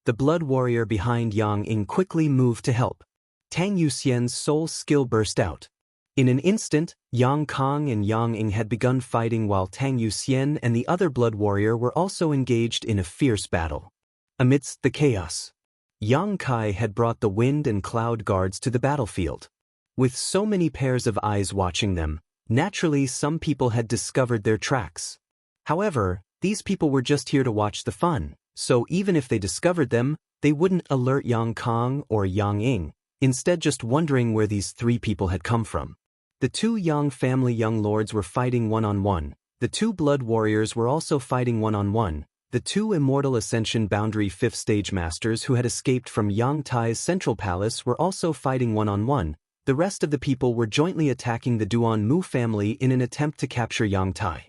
The blood warrior behind Yang Ing quickly moved to help. Tang Yuxian's soul skill burst out. In an instant, Yang Kang and Yang Ing had begun fighting while Tang Yuxian and the other blood warrior were also engaged in a fierce battle. Amidst the chaos, Yang Kai had brought the wind and cloud guards to the battlefield. With so many pairs of eyes watching them, naturally some people had discovered their tracks. However, these people were just here to watch the fun, so even if they discovered them, they wouldn't alert Yang Kang or Yang Ing, instead just wondering where these three people had come from. The two Yang family young lords were fighting one-on-one, the two blood warriors were also fighting one-on-one, the two Immortal Ascension Boundary 5th Stage Masters who had escaped from Yang Tai's central palace were also fighting one-on-one, the rest of the people were jointly attacking the Duan Mu family in an attempt to capture Yang Tai.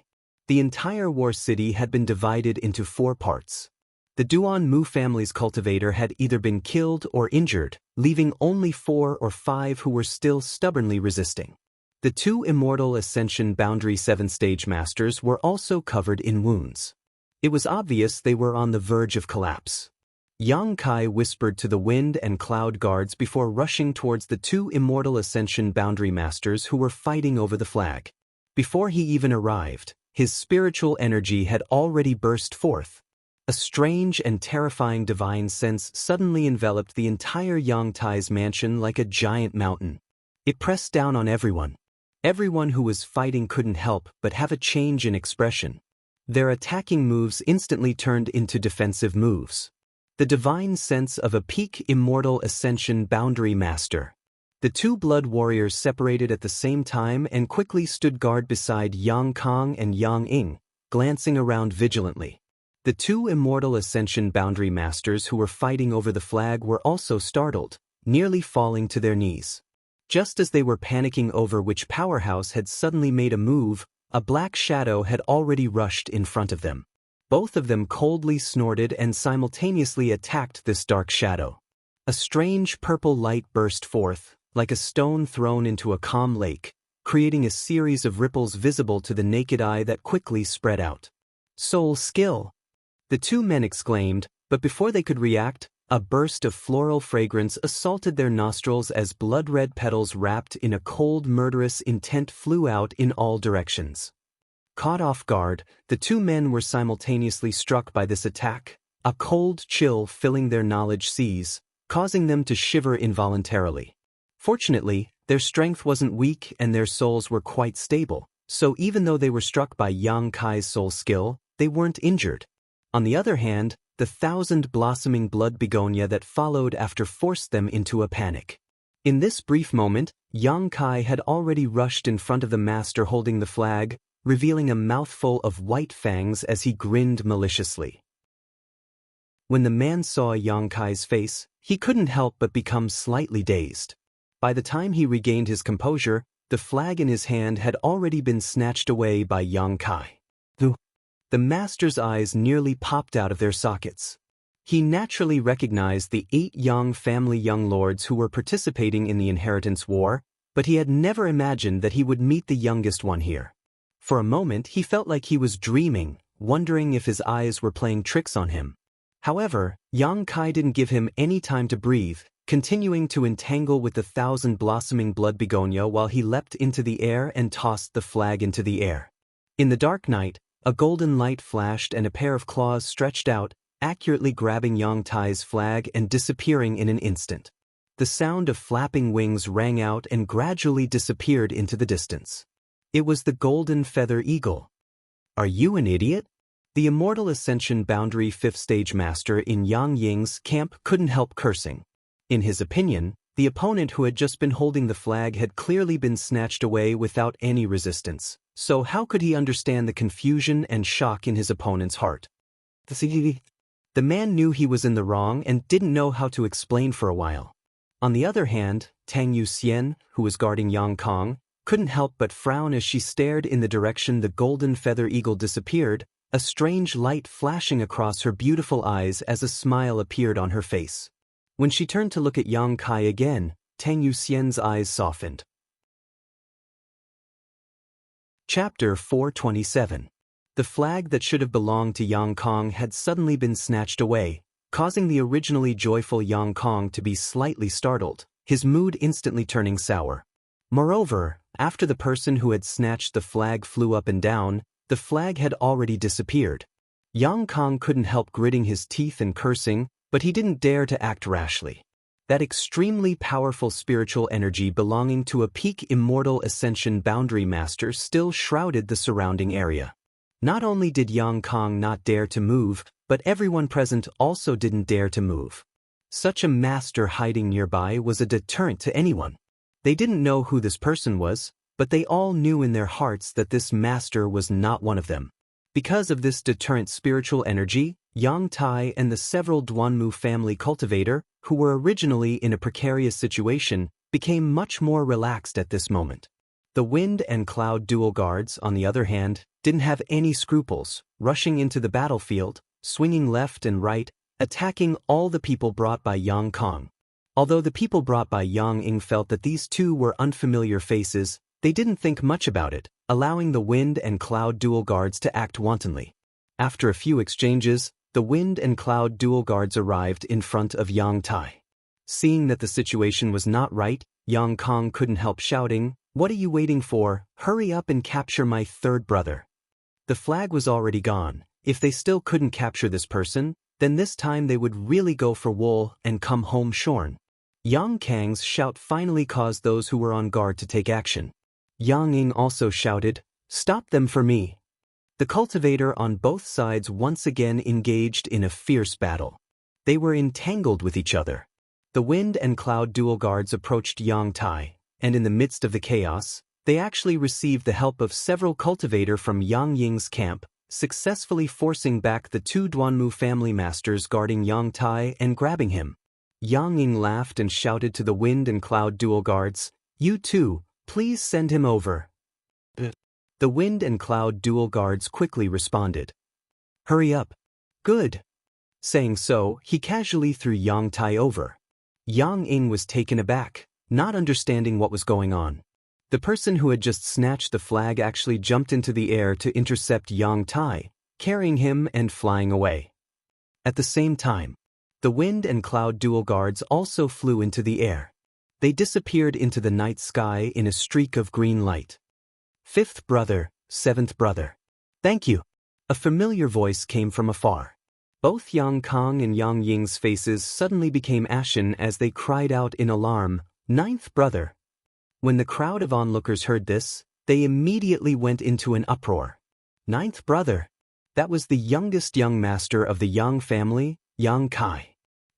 The entire war city had been divided into 4 parts. The Duan Mu family's cultivator had either been killed or injured, leaving only 4 or 5 who were still stubbornly resisting. The two Immortal Ascension Boundary 7th Stage Masters were also covered in wounds. It was obvious they were on the verge of collapse. Yang Kai whispered to the wind and cloud guards before rushing towards the two Immortal Ascension Boundary Masters who were fighting over the flag. Before he even arrived, his spiritual energy had already burst forth. A strange and terrifying divine sense suddenly enveloped the entire Yang Tai's mansion like a giant mountain. It pressed down on everyone. Everyone who was fighting couldn't help but have a change in expression. Their attacking moves instantly turned into defensive moves. The divine sense of a peak Immortal Ascension Boundary Master. The two blood warriors separated at the same time and quickly stood guard beside Yang Kang and Yang Ing, glancing around vigilantly. The two Immortal Ascension Boundary Masters who were fighting over the flag were also startled, nearly falling to their knees. Just as they were panicking over which powerhouse had suddenly made a move, a black shadow had already rushed in front of them. Both of them coldly snorted and simultaneously attacked this dark shadow. A strange purple light burst forth, like a stone thrown into a calm lake, creating a series of ripples visible to the naked eye that quickly spread out. "Soul skill!" The two men exclaimed, but before they could react, a burst of floral fragrance assaulted their nostrils as blood-red petals wrapped in a cold murderous intent flew out in all directions. Caught off guard, the two men were simultaneously struck by this attack, a cold chill filling their knowledge seas, causing them to shiver involuntarily. Fortunately, their strength wasn't weak and their souls were quite stable, so even though they were struck by Yang Kai's soul skill, they weren't injured. On the other hand, the 1,000 blossoming blood begonia that followed after forced them into a panic. In this brief moment, Yang Kai had already rushed in front of the master holding the flag, revealing a mouthful of white fangs as he grinned maliciously. When the man saw Yang Kai's face, he couldn't help but become slightly dazed. By the time he regained his composure, the flag in his hand had already been snatched away by Yang Kai. The master's eyes nearly popped out of their sockets. He naturally recognized the 8 Yang family young lords who were participating in the inheritance war, but he had never imagined that he would meet the youngest one here. For a moment he felt like he was dreaming, wondering if his eyes were playing tricks on him. However, Yang Kai didn't give him any time to breathe, continuing to entangle with the 1,000 blossoming blood begonia while he leapt into the air and tossed the flag into the air. In the dark night, a golden light flashed and a pair of claws stretched out, accurately grabbing Yang Tai's flag and disappearing in an instant. The sound of flapping wings rang out and gradually disappeared into the distance. It was the golden feather eagle. "Are you an idiot?" The Immortal Ascension Boundary 5th Stage Master in Yang Ying's camp couldn't help cursing. In his opinion, the opponent who had just been holding the flag had clearly been snatched away without any resistance, so how could he understand the confusion and shock in his opponent's heart? The man knew he was in the wrong and didn't know how to explain for a while. On the other hand, Tang Yuxian, who was guarding Yang Kong, couldn't help but frown as she stared in the direction the golden feather eagle disappeared, a strange light flashing across her beautiful eyes as a smile appeared on her face. When she turned to look at Yang Kai again, Tang Yuxian's eyes softened. Chapter 427. The flag that should have belonged to Yang Kong had suddenly been snatched away, causing the originally joyful Yang Kong to be slightly startled, his mood instantly turning sour. Moreover, after the person who had snatched the flag flew up and down, the flag had already disappeared. Yang Kong couldn't help gritting his teeth and cursing, but he didn't dare to act rashly. That extremely powerful spiritual energy belonging to a peak Immortal Ascension Boundary Master still shrouded the surrounding area. Not only did Yang Kong not dare to move, but everyone present also didn't dare to move. Such a master hiding nearby was a deterrent to anyone. They didn't know who this person was, but they all knew in their hearts that this master was not one of them. Because of this deterrent spiritual energy, Yang Tai and the several Duanmu family cultivator, who were originally in a precarious situation, became much more relaxed at this moment. The Wind and Cloud dual guards, on the other hand, didn't have any scruples, rushing into the battlefield, swinging left and right, attacking all the people brought by Yang Kong. Although the people brought by Yang Ying felt that these two were unfamiliar faces, they didn't think much about it, allowing the Wind and Cloud dual guards to act wantonly. After a few exchanges, the Wind and Cloud dual guards arrived in front of Yang Tai. Seeing that the situation was not right, Yang Kong couldn't help shouting, "What are you waiting for? Hurry up and capture my third brother." The flag was already gone. If they still couldn't capture this person, then this time they would really go for wool and come home shorn. Yang Kang's shout finally caused those who were on guard to take action. Yang Ying also shouted, "Stop them for me." The cultivator on both sides once again engaged in a fierce battle. They were entangled with each other. The Wind and Cloud dual guards approached Yang Tai, and in the midst of the chaos, they actually received the help of several cultivator from Yang Ying's camp, successfully forcing back the two Duanmu family masters guarding Yang Tai and grabbing him. Yang Ying laughed and shouted to the Wind and Cloud dual guards, "You two, please send him over." The Wind and Cloud dual guards quickly responded, "Hurry up." "Good." Saying so, he casually threw Yang Tai over. Yang Ying was taken aback, not understanding what was going on. The person who had just snatched the flag actually jumped into the air to intercept Yang Tai, carrying him and flying away. At the same time, the Wind and Cloud dual guards also flew into the air. They disappeared into the night sky in a streak of green light. "Fifth brother, seventh brother. Thank you." A familiar voice came from afar. Both Yang Kong and Yang Ying's faces suddenly became ashen as they cried out in alarm, "Ninth brother." When the crowd of onlookers heard this, they immediately went into an uproar. Ninth brother? That was the youngest young master of the Yang family, Yang Kai.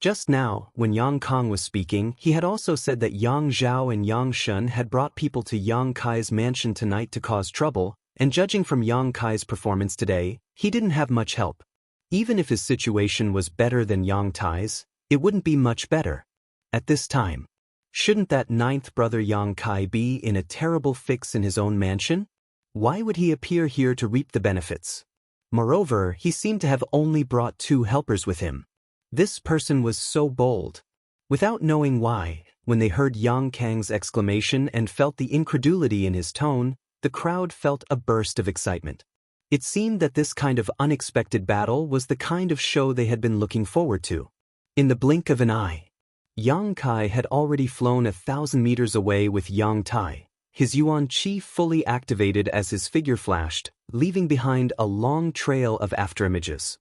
Just now, when Yang Kong was speaking, he had also said that Yang Zhao and Yang Shun had brought people to Yang Kai's mansion tonight to cause trouble, and judging from Yang Kai's performance today, he didn't have much help. Even if his situation was better than Yang Tai's, it wouldn't be much better. At this time, shouldn't that ninth brother Yang Kai be in a terrible fix in his own mansion? Why would he appear here to reap the benefits? Moreover, he seemed to have only brought 2 helpers with him. This person was so bold. Without knowing why, when they heard Yang Kang's exclamation and felt the incredulity in his tone, the crowd felt a burst of excitement. It seemed that this kind of unexpected battle was the kind of show they had been looking forward to. In the blink of an eye, Yang Kai had already flown 1,000 meters away with Yang Tai, his Yuan Qi fully activated as his figure flashed, leaving behind a long trail of afterimages.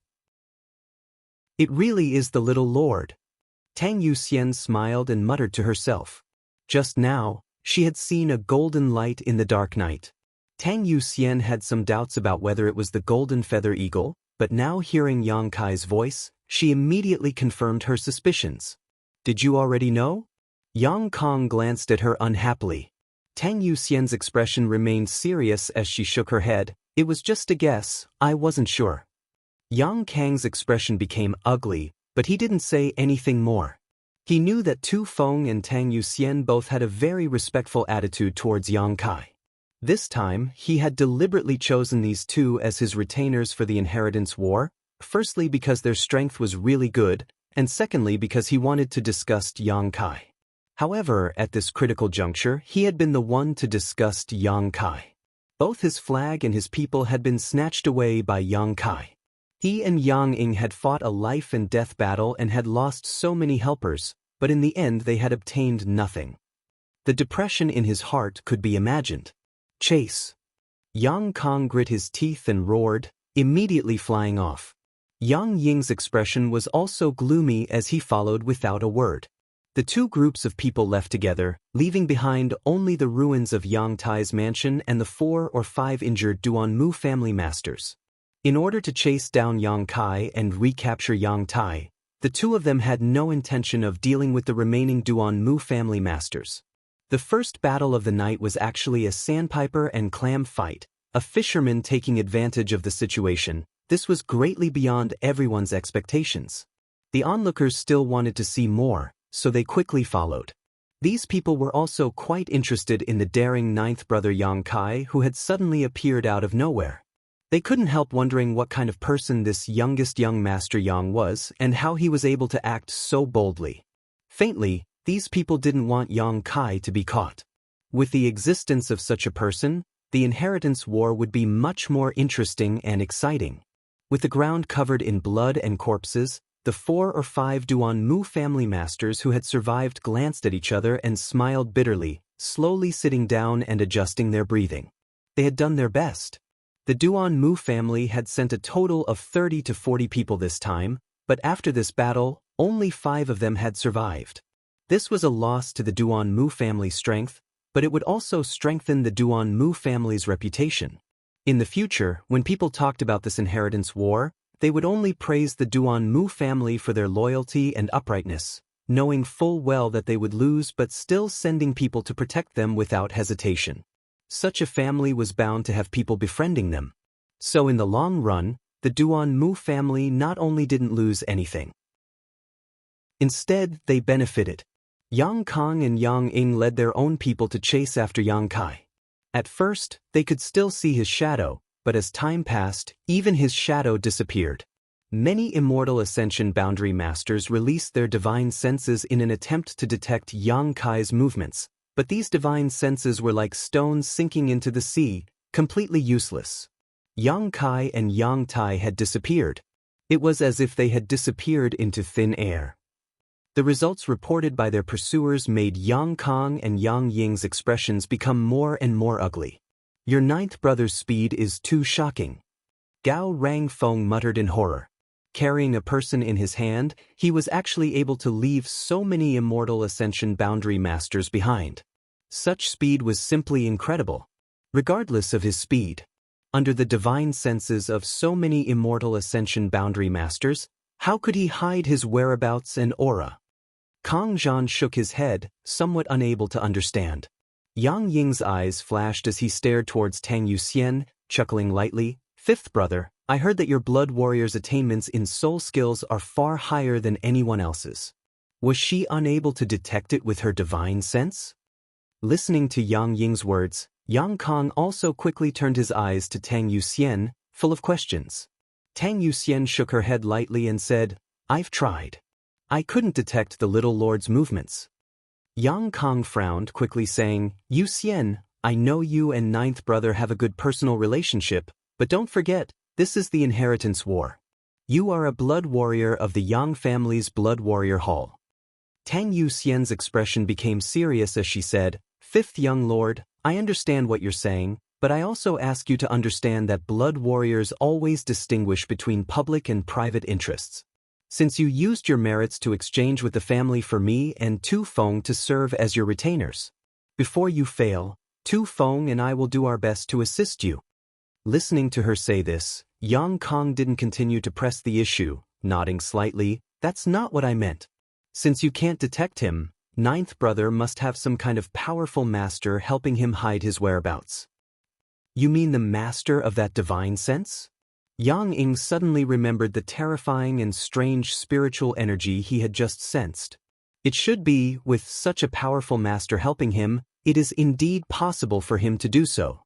"It really is the little lord." Tang Yuxian smiled and muttered to herself. Just now, she had seen a golden light in the dark night. Tang Yuxian had some doubts about whether it was the golden feather eagle, but now hearing Yang Kai's voice, she immediately confirmed her suspicions. Did you already know? Yang Kang glanced at her unhappily. Tang Yuxian's expression remained serious as she shook her head. It was just a guess, I wasn't sure. Yang Kang's expression became ugly, but he didn't say anything more. He knew that Tu Feng and Tang Yuxian both had a very respectful attitude towards Yang Kai. This time, he had deliberately chosen these two as his retainers for the inheritance war, firstly because their strength was really good, and secondly because he wanted to disgust Yang Kai. However, at this critical juncture, he had been the one to disgust Yang Kai. Both his flag and his people had been snatched away by Yang Kai. He and Yang Ying had fought a life-and-death battle and had lost so many helpers, but in the end they had obtained nothing. The depression in his heart could be imagined. Chase. Yang Kang grit his teeth and roared, immediately flying off. Yang Ying's expression was also gloomy as he followed without a word. The two groups of people left together, leaving behind only the ruins of Yang Tai's mansion and the 4 or 5 injured Duanmu family masters. In order to chase down Yang Kai and recapture Yang Tai, the two of them had no intention of dealing with the remaining Duanmu family masters. The first battle of the night was actually a sandpiper and clam fight, a fisherman taking advantage of the situation. This was greatly beyond everyone's expectations. The onlookers still wanted to see more, so they quickly followed. These people were also quite interested in the daring 9th brother Yang Kai who had suddenly appeared out of nowhere. They couldn't help wondering what kind of person this youngest young master Yang was and how he was able to act so boldly. Faintly, these people didn't want Yang Kai to be caught. With the existence of such a person, the inheritance war would be much more interesting and exciting. With the ground covered in blood and corpses, the 4 or 5 Duanmu family masters who had survived glanced at each other and smiled bitterly, slowly sitting down and adjusting their breathing. They had done their best. The Duanmu family had sent a total of 30 to 40 people this time, but after this battle, only 5 of them had survived. This was a loss to the Duanmu family's strength, but it would also strengthen the Duanmu family's reputation. In the future, when people talked about this inheritance war, they would only praise the Duanmu family for their loyalty and uprightness, knowing full well that they would lose but still sending people to protect them without hesitation. Such a family was bound to have people befriending them. So in the long run, the Duanmu family not only didn't lose anything. Instead, they benefited. Yang Kang and Yang Ying led their own people to chase after Yang Kai. At first, they could still see his shadow, but as time passed, even his shadow disappeared. Many immortal Ascension Boundary Masters released their divine senses in an attempt to detect Yang Kai's movements, but these divine senses were like stones sinking into the sea, completely useless. Yang Kai and Yang Tai had disappeared. It was as if they had disappeared into thin air. The results reported by their pursuers made Yang Kang and Yang Ying's expressions become more and more ugly. Your 9th brother's speed is too shocking. Gao Rangfeng muttered in horror. Carrying a person in his hand, he was actually able to leave so many immortal Ascension Boundary Masters behind. Such speed was simply incredible. Regardless of his speed, under the divine senses of so many immortal Ascension Boundary Masters, how could he hide his whereabouts and aura? Kang Zhan shook his head, somewhat unable to understand. Yang Ying's eyes flashed as he stared towards Tang Yuxian, chuckling lightly. 5th brother, I heard that your blood warrior's attainments in soul skills are far higher than anyone else's. Was she unable to detect it with her divine sense? Listening to Yang Ying's words, Yang Kang also quickly turned his eyes to Tang Yuxian, full of questions. Tang Yuxian shook her head lightly and said, I've tried. I couldn't detect the little lord's movements. Yang Kang frowned, quickly saying, Yuxian, I know you and 9th brother have a good personal relationship, but don't forget, this is the inheritance war. You are a blood warrior of the Yang family's Blood Warrior Hall. Tang Yuxian's expression became serious as she said, 5th young lord, I understand what you're saying, but I also ask you to understand that blood warriors always distinguish between public and private interests. Since you used your merits to exchange with the family for me and Tu Feng to serve as your retainers. Before you fail, Tu Feng and I will do our best to assist you. Listening to her say this, Yang Kong didn't continue to press the issue, nodding slightly. That's not what I meant. Since you can't detect him, ninth brother must have some kind of powerful master helping him hide his whereabouts. You mean the master of that divine sense? Yang Ying suddenly remembered the terrifying and strange spiritual energy he had just sensed. It should be, with such a powerful master helping him, it is indeed possible for him to do so.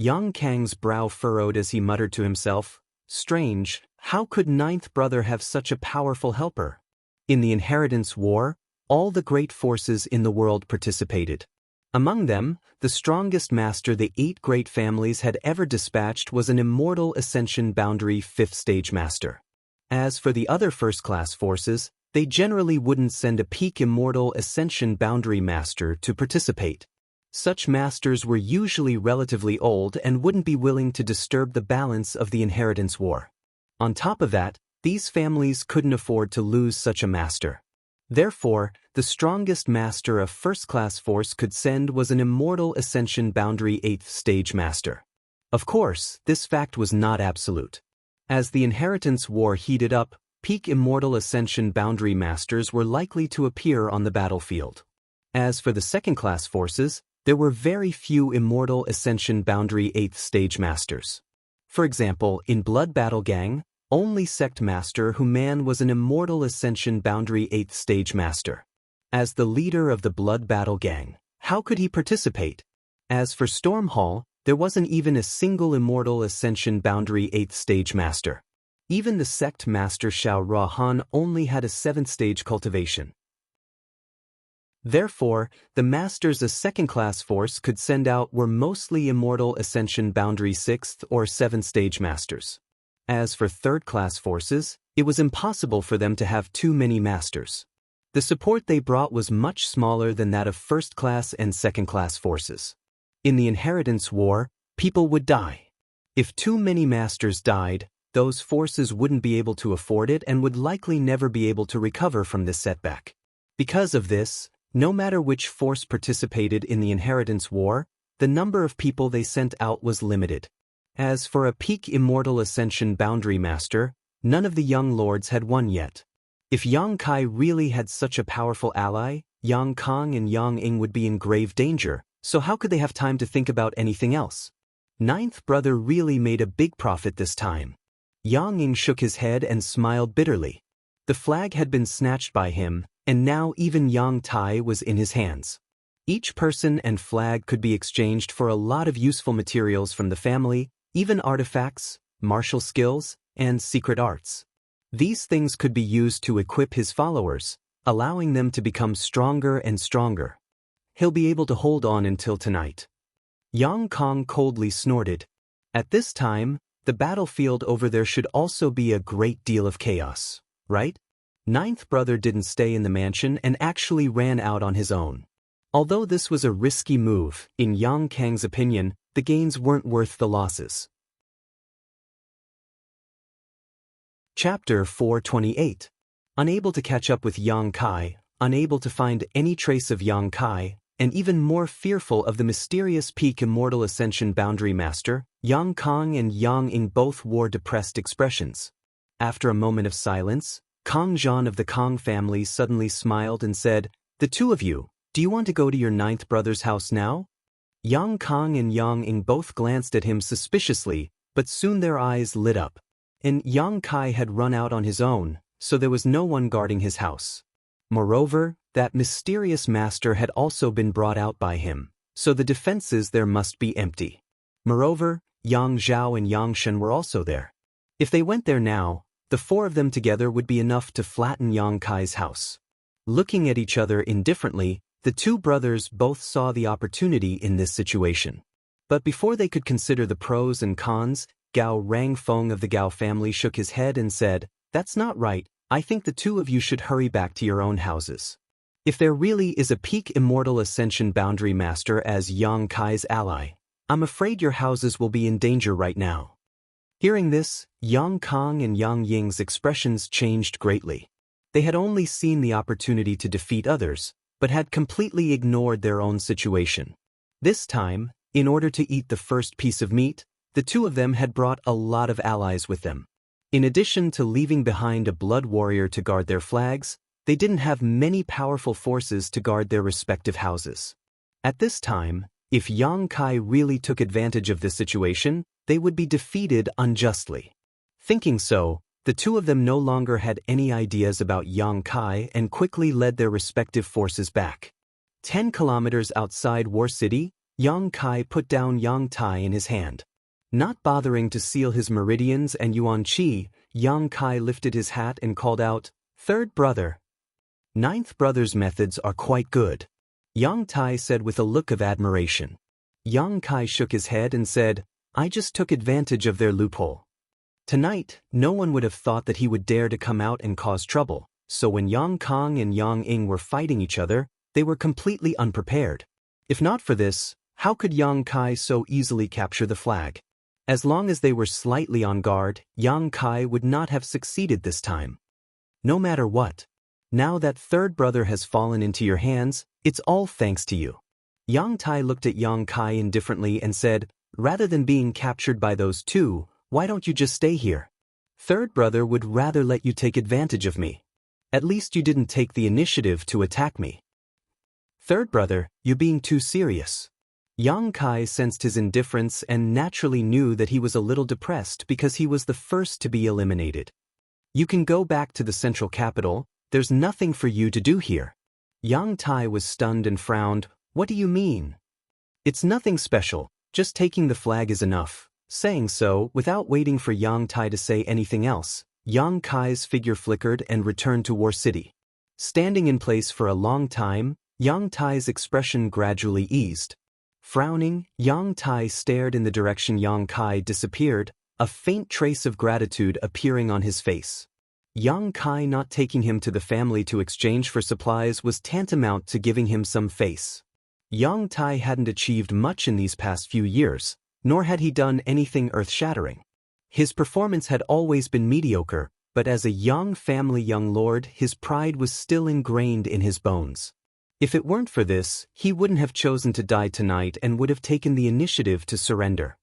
Yang Kang's brow furrowed as he muttered to himself, strange, how could ninth brother have such a powerful helper? In the inheritance war, all the great forces in the world participated. Among them, the strongest master the 8 great families had ever dispatched was an immortal ascension boundary 5th stage master. As for the other first-class forces, they generally wouldn't send a peak immortal ascension boundary master to participate. Such masters were usually relatively old and wouldn't be willing to disturb the balance of the inheritance war. On top of that, these families couldn't afford to lose such a master. Therefore, the strongest master a first-class force could send was an immortal ascension boundary 8th stage master. Of course, this fact was not absolute. As the inheritance war heated up, peak immortal ascension boundary masters were likely to appear on the battlefield. As for the second-class forces, there were very few immortal ascension boundary 8th stage masters. For example, in Blood Battle Gang, only Sect Master Human was an immortal ascension boundary 8th stage master. As the leader of the Blood Battle Gang, how could he participate? As for Storm Hall, there wasn't even a single immortal ascension boundary 8th stage master. Even the Sect Master Xiao Rahan only had a 7th stage cultivation. Therefore, the masters a second-class force could send out were mostly immortal ascension boundary 6th or 7th stage masters. As for third-class forces, it was impossible for them to have too many masters. The support they brought was much smaller than that of first-class and second-class forces. In the inheritance war, people would die. If too many masters died, those forces wouldn't be able to afford it and would likely never be able to recover from this setback. Because of this, no matter which force participated in the inheritance war, the number of people they sent out was limited. As for a peak immortal ascension boundary master, none of the young lords had won yet. If Yang Kai really had such a powerful ally, Yang Kong and Yang Ying would be in grave danger, so how could they have time to think about anything else? Ninth brother really made a big profit this time. Yang Ying shook his head and smiled bitterly. The flag had been snatched by him, and now even Yang Tai was in his hands. Each person and flag could be exchanged for a lot of useful materials from the family, even artifacts, martial skills, and secret arts. These things could be used to equip his followers, allowing them to become stronger and stronger. He'll be able to hold on until tonight. Yang Kong coldly snorted. At this time, the battlefield over there should also be a great deal of chaos, right? Ninth brother didn't stay in the mansion and actually ran out on his own. Although this was a risky move, in Yang Kang's opinion, the gains weren't worth the losses. Chapter 428. Unable to catch up with Yang Kai, unable to find any trace of Yang Kai, and even more fearful of the mysterious peak immortal ascension boundary master, Yang Kong and Yang Ying both wore depressed expressions. After a moment of silence, Kong Zhan of the Kong family suddenly smiled and said, "The two of you, do you want to go to your ninth brother's house now?" Yang Kong and Yang Ying both glanced at him suspiciously, but soon their eyes lit up. And Yang Kai had run out on his own, so there was no one guarding his house. Moreover, that mysterious master had also been brought out by him, so the defenses there must be empty. Moreover, Yang Zhao and Yang Shen were also there. If they went there now, the 4 of them together would be enough to flatten Yang Kai's house. Looking at each other indifferently, the 2 brothers both saw the opportunity in this situation. But before they could consider the pros and cons, Gao Rangfeng of the Gao family shook his head and said, "That's not right. I think the 2 of you should hurry back to your own houses. If there really is a peak immortal ascension boundary master as Yang Kai's ally, I'm afraid your houses will be in danger right now." Hearing this, Yang Kong and Yang Ying's expressions changed greatly. They had only seen the opportunity to defeat others, but had completely ignored their own situation. This time, in order to eat the first piece of meat, The two of them had brought a lot of allies with them. In addition to leaving behind a blood warrior to guard their flags, they didn't have many powerful forces to guard their respective houses. At this time, if Yang Kai really took advantage of this situation, they would be defeated unjustly. Thinking so, the two of them no longer had any ideas about Yang Kai and quickly led their respective forces back. 10 kilometers outside War City, Yang Kai put down Yang Tai in his hand. Not bothering to seal his meridians and Yuan Qi, Yang Kai lifted his hat and called out, "Third brother." "Ninth brother's methods are quite good," Yang Tai said with a look of admiration. Yang Kai shook his head and said, "I just took advantage of their loophole." Tonight, no one would have thought that he would dare to come out and cause trouble, so when Yang Kong and Yang Ing were fighting each other, they were completely unprepared. If not for this, how could Yang Kai so easily capture the flag? As long as they were slightly on guard, Yang Kai would not have succeeded this time. No matter what. Now that third brother has fallen into your hands, it's all thanks to you. Yang Tai looked at Yang Kai indifferently and said, "Rather than being captured by those two, why don't you just stay here? Third brother would rather let you take advantage of me. At least you didn't take the initiative to attack me." "Third brother, you're being too serious." Yang Kai sensed his indifference and naturally knew that he was a little depressed because he was the first to be eliminated. "You can go back to the central capital, there's nothing for you to do here." Yang Tai was stunned and frowned. "What do you mean?" "It's nothing special, just taking the flag is enough." Saying so, without waiting for Yang Tai to say anything else, Yang Kai's figure flickered and returned to War City. Standing in place for a long time, Yang Tai's expression gradually eased. Frowning, Yang Tai stared in the direction Yang Kai disappeared, a faint trace of gratitude appearing on his face. Yang Kai not taking him to the family to exchange for supplies was tantamount to giving him some face. Yang Tai hadn't achieved much in these past few years, nor had he done anything earth-shattering. His performance had always been mediocre, but as a young family young lord, his pride was still ingrained in his bones. If it weren't for this, he wouldn't have chosen to die tonight and would have taken the initiative to surrender.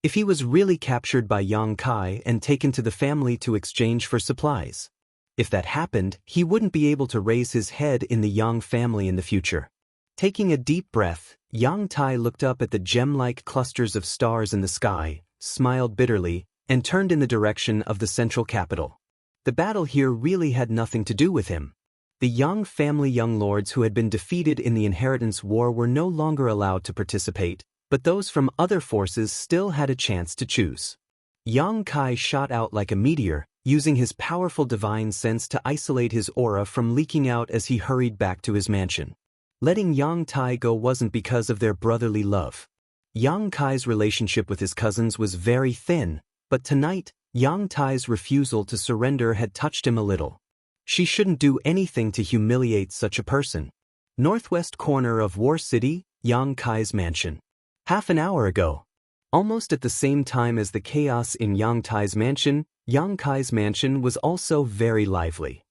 If he was really captured by Yang Kai and taken to the family to exchange for supplies. If that happened, he wouldn't be able to raise his head in the Yang family in the future. Taking a deep breath, Yang Tai looked up at the gem-like clusters of stars in the sky, smiled bitterly, and turned in the direction of the central capital. The battle here really had nothing to do with him. The Yang family young lords who had been defeated in the inheritance war were no longer allowed to participate, but those from other forces still had a chance to choose. Yang Kai shot out like a meteor, using his powerful divine sense to isolate his aura from leaking out as he hurried back to his mansion. Letting Yang Tai go wasn't because of their brotherly love. Yang Kai's relationship with his cousins was very thin, but tonight, Yang Tai's refusal to surrender had touched him a little. She shouldn't do anything to humiliate such a person. Northwest corner of War City, Yang Kai's mansion. Half an hour ago. Almost at the same time as the chaos in Yang Tai's mansion, Yang Kai's mansion was also very lively.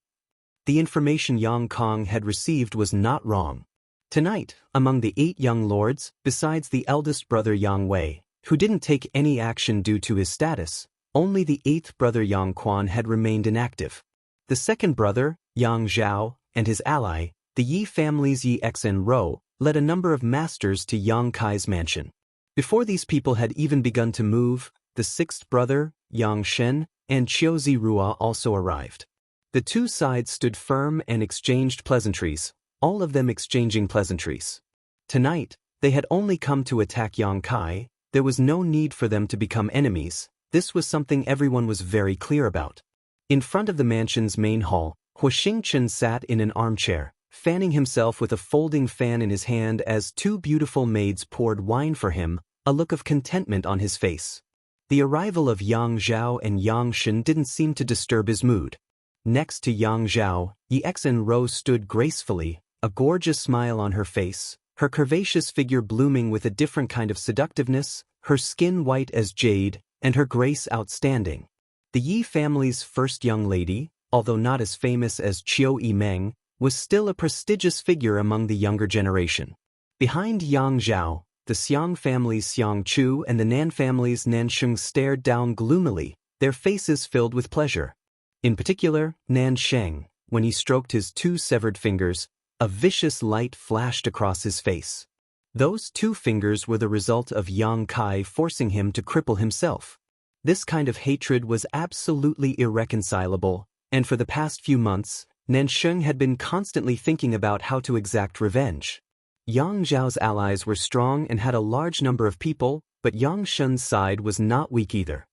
The information Yang Kong had received was not wrong. Tonight, among the 8 young lords, besides the eldest brother Yang Wei, who didn't take any action due to his status, only the 8th brother Yang Quan had remained inactive. The second brother, Yang Zhao, and his ally, the Yi family's Yi Xen Ro, led a number of masters to Yang Kai's mansion. Before these people had even begun to move, the 6th brother, Yang Shen, and Qiu Zirua also arrived. The two sides stood firm and exchanged pleasantries, all of them exchanging pleasantries. Tonight, they had only come to attack Yang Kai. There was no need for them to become enemies. This was something everyone was very clear about. In front of the mansion's main hall, Hu Xingchen sat in an armchair, fanning himself with a folding fan in his hand as 2 beautiful maids poured wine for him, a look of contentment on his face. The arrival of Yang Zhao and Yang Shen didn't seem to disturb his mood. Next to Yang Zhao, Yi Xen Ro stood gracefully, a gorgeous smile on her face, her curvaceous figure blooming with a different kind of seductiveness, her skin white as jade, and her grace outstanding. The Yi family's first young lady, although not as famous as Qiu Yimeng, was still a prestigious figure among the younger generation. Behind Yang Zhao, the Xiang family's Xiang Chu and the Nan family's Nan Sheng stared down gloomily, their faces filled with pleasure. In particular, Nan Sheng, when he stroked his 2 severed fingers, a vicious light flashed across his face. Those 2 fingers were the result of Yang Kai forcing him to cripple himself. This kind of hatred was absolutely irreconcilable, and for the past few months, Nan Sheng had been constantly thinking about how to exact revenge. Yang Zhao's allies were strong and had a large number of people, but Yang Shen's side was not weak either.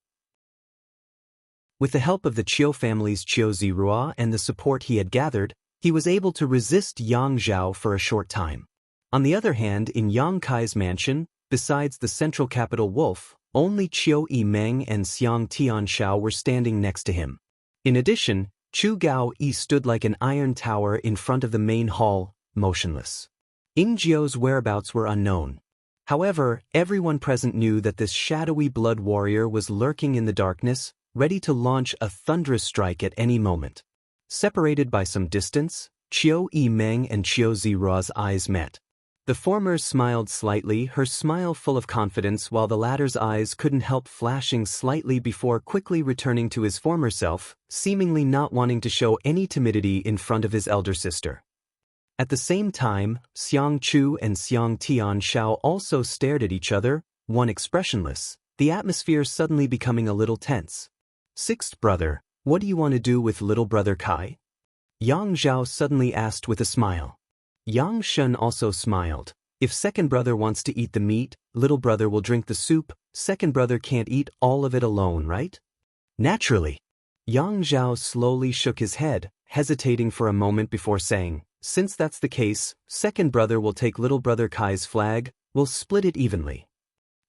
With the help of the Qiu family's Qiu Zirua and the support he had gathered, he was able to resist Yang Zhao for a short time. On the other hand, in Yang Kai's mansion, besides the central capital Wolf, only Qiu Yimeng and Xiang Tianshao were standing next to him. In addition, Chu Gao Yi stood like an iron tower in front of the main hall, motionless. Ying Jiu's whereabouts were unknown. However, everyone present knew that this shadowy blood warrior was lurking in the darkness, ready to launch a thunderous strike at any moment. Separated by some distance, Qiu Yimeng and Qiu Zirua's eyes met. The former smiled slightly, her smile full of confidence, while the latter's eyes couldn't help flashing slightly before quickly returning to his former self, seemingly not wanting to show any timidity in front of his elder sister. At the same time, Xiang Chu and Xiang Tianshao also stared at each other, one expressionless, the atmosphere suddenly becoming a little tense. "Sixth brother, what do you want to do with little brother Kai?" Yang Zhao suddenly asked with a smile. Yang Shen also smiled. "If second brother wants to eat the meat, little brother will drink the soup. Second brother can't eat all of it alone, right?" "Naturally." Yang Zhao slowly shook his head, hesitating for a moment before saying, "Since that's the case, second brother will take little brother Kai's flag, we'll split it evenly.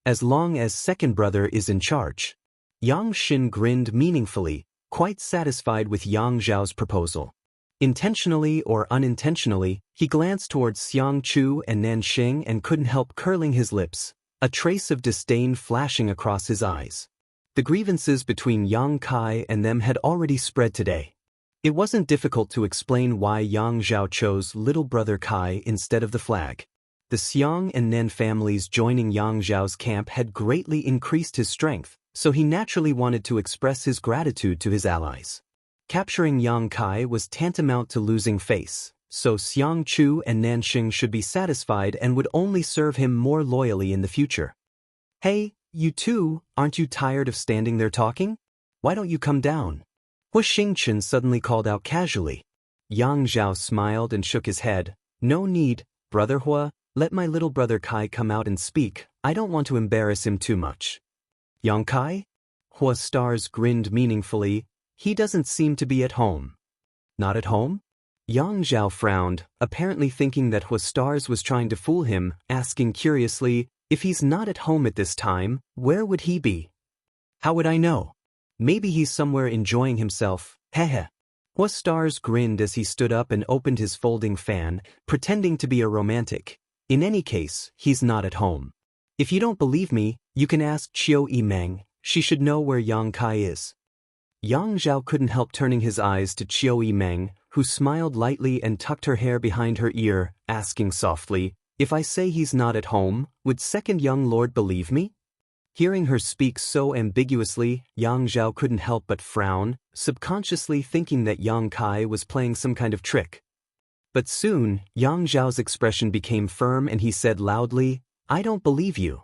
As long as second brother is in charge." Yang Xin grinned meaningfully, quite satisfied with Yang Zhao's proposal. Intentionally or unintentionally, he glanced towards Xiang Chu and Nan Sheng and couldn't help curling his lips, a trace of disdain flashing across his eyes. The grievances between Yang Kai and them had already spread today. It wasn't difficult to explain why Yang Zhao chose little brother Kai instead of the flag. The Xiang and Nan families joining Yang Zhao's camp had greatly increased his strength, so he naturally wanted to express his gratitude to his allies. Capturing Yang Kai was tantamount to losing face, so Xiang Chu and Nanxing should be satisfied and would only serve him more loyally in the future. "Hey, you two, aren't you tired of standing there talking? Why don't you come down?" Hu Xingchen suddenly called out casually. Yang Zhao smiled and shook his head. "No need, brother Hua, let my little brother Kai come out and speak, I don't want to embarrass him too much." "Yang Kai?" Hua Stars grinned meaningfully. "He doesn't seem to be at home." "Not at home?" Yang Zhao frowned, apparently thinking that Hua Stars was trying to fool him, asking curiously, "If he's not at home at this time, where would he be?" "How would I know? Maybe he's somewhere enjoying himself, heh." Hua Stars grinned as he stood up and opened his folding fan, pretending to be a romantic. "In any case, he's not at home. If you don't believe me, you can ask Qiu Yimeng, she should know where Yang Kai is." Yang Zhao couldn't help turning his eyes to Qiu Yimeng, who smiled lightly and tucked her hair behind her ear, asking softly, "If I say he's not at home, would second young lord believe me?" Hearing her speak so ambiguously, Yang Zhao couldn't help but frown, subconsciously thinking that Yang Kai was playing some kind of trick. But soon, Yang Zhao's expression became firm and he said loudly, "I don't believe you.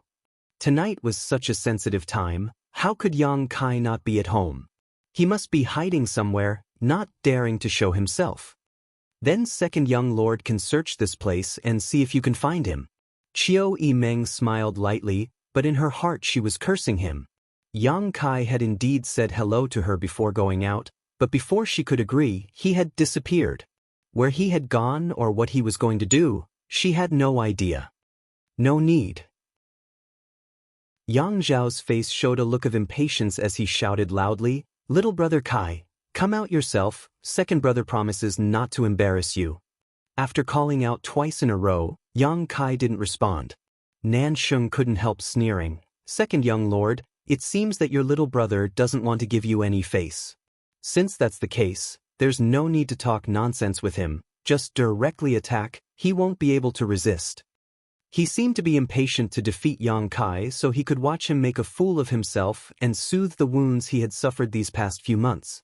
Tonight was such a sensitive time, how could Yang Kai not be at home? He must be hiding somewhere, not daring to show himself. Then second young lord can search this place and see if you can find him." Qiu Yimeng smiled lightly, but in her heart she was cursing him. Yang Kai had indeed said hello to her before going out, but before she could agree, he had disappeared. Where he had gone or what he was going to do, she had no idea. "No need." Yang Zhao's face showed a look of impatience as he shouted loudly, "Little brother Kai, come out yourself, second brother promises not to embarrass you." After calling out twice in a row, Yang Kai didn't respond. Nan Sheng couldn't help sneering, "Second young lord, it seems that your little brother doesn't want to give you any face. Since that's the case, there's no need to talk nonsense with him, just directly attack, he won't be able to resist." He seemed to be impatient to defeat Yang Kai so he could watch him make a fool of himself and soothe the wounds he had suffered these past few months.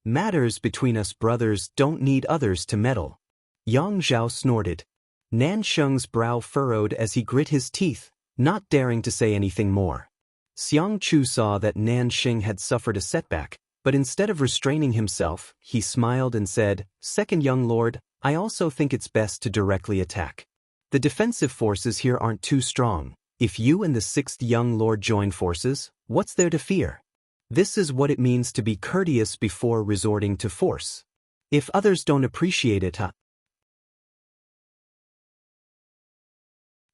Matters between us brothers don't need others to meddle. Yang Zhao snorted. Nansheng's brow furrowed as he grit his teeth, not daring to say anything more. Xiang Chu saw that Nansheng had suffered a setback, but instead of restraining himself, he smiled and said, "Second young lord, I also think it's best to directly attack. The defensive forces here aren't too strong. If you and the sixth young lord join forces, what's there to fear? This is what it means to be courteous before resorting to force. If others don't appreciate it,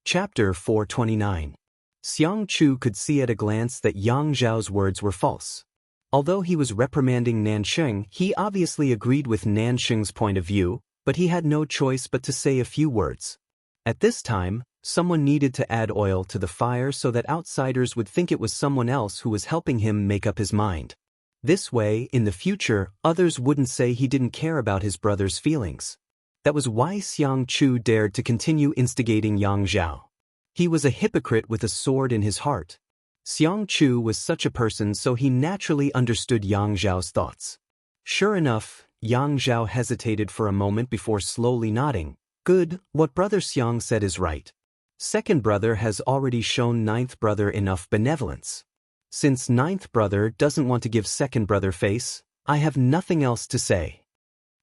Chapter 429. Xiang Chu could see at a glance that Yang Zhao's words were false. Although he was reprimanding Nansheng, he obviously agreed with Nansheng's point of view, but he had no choice but to say a few words. At this time, someone needed to add oil to the fire so that outsiders would think it was someone else who was helping him make up his mind. This way, in the future, others wouldn't say he didn't care about his brother's feelings. That was why Xiang Chu dared to continue instigating Yang Zhao. He was a hypocrite with a sword in his heart. Xiang Chu was such a person, so he naturally understood Yang Zhao's thoughts. Sure enough, Yang Zhao hesitated for a moment before slowly nodding. Good, what brother Xiang said is right. Second brother has already shown ninth brother enough benevolence. Since ninth brother doesn't want to give second brother face, I have nothing else to say.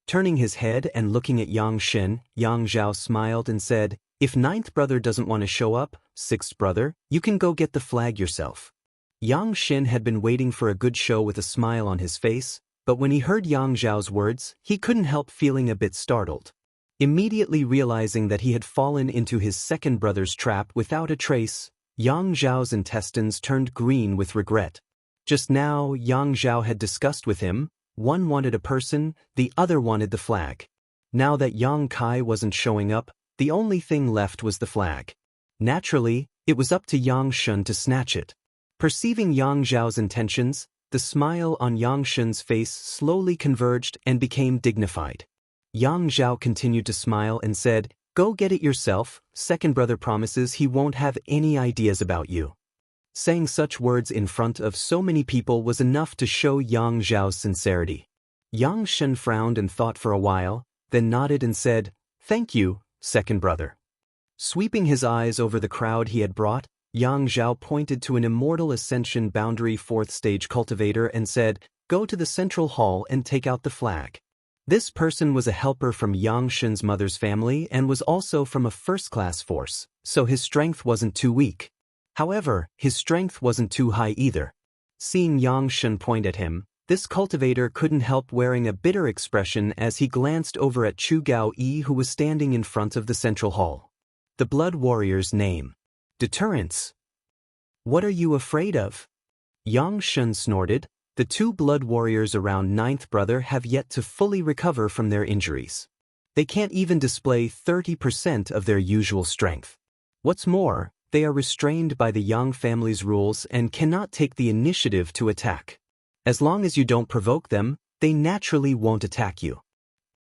Turning his head and looking at Yang Shen, Yang Zhao smiled and said, "If ninth brother doesn't want to show up, sixth brother, you can go get the flag yourself." Yang Shen had been waiting for a good show with a smile on his face, but when he heard Yang Zhao's words, he couldn't help feeling a bit startled. Immediately realizing that he had fallen into his second brother's trap without a trace, Yang Zhao's intestines turned green with regret. Just now, Yang Zhao had discussed with him, one wanted a person, the other wanted the flag. Now that Yang Kai wasn't showing up, the only thing left was the flag. Naturally, it was up to Yang Shen to snatch it. Perceiving Yang Zhao's intentions, the smile on Yang Shen's face slowly converged and became dignified. Yang Zhao continued to smile and said, "Go get it yourself, second brother promises he won't have any ideas about you." Saying such words in front of so many people was enough to show Yang Zhao's sincerity. Yang Shen frowned and thought for a while, then nodded and said, "Thank you, second brother." Sweeping his eyes over the crowd he had brought, Yang Zhao pointed to an Immortal Ascension Boundary 4th Stage cultivator and said, "Go to the central hall and take out the flag." This person was a helper from Yang Shen's mother's family and was also from a first-class force, so his strength wasn't too weak. However, his strength wasn't too high either. Seeing Yang Shen point at him, this cultivator couldn't help wearing a bitter expression as he glanced over at Chu Gao Yi, who was standing in front of the central hall. The Blood Warrior's name. Deterrence. What are you afraid of? Yang Shen snorted. The two Blood Warriors around ninth brother have yet to fully recover from their injuries. They can't even display 30% of their usual strength. What's more, they are restrained by the Yang family's rules and cannot take the initiative to attack. As long as you don't provoke them, they naturally won't attack you.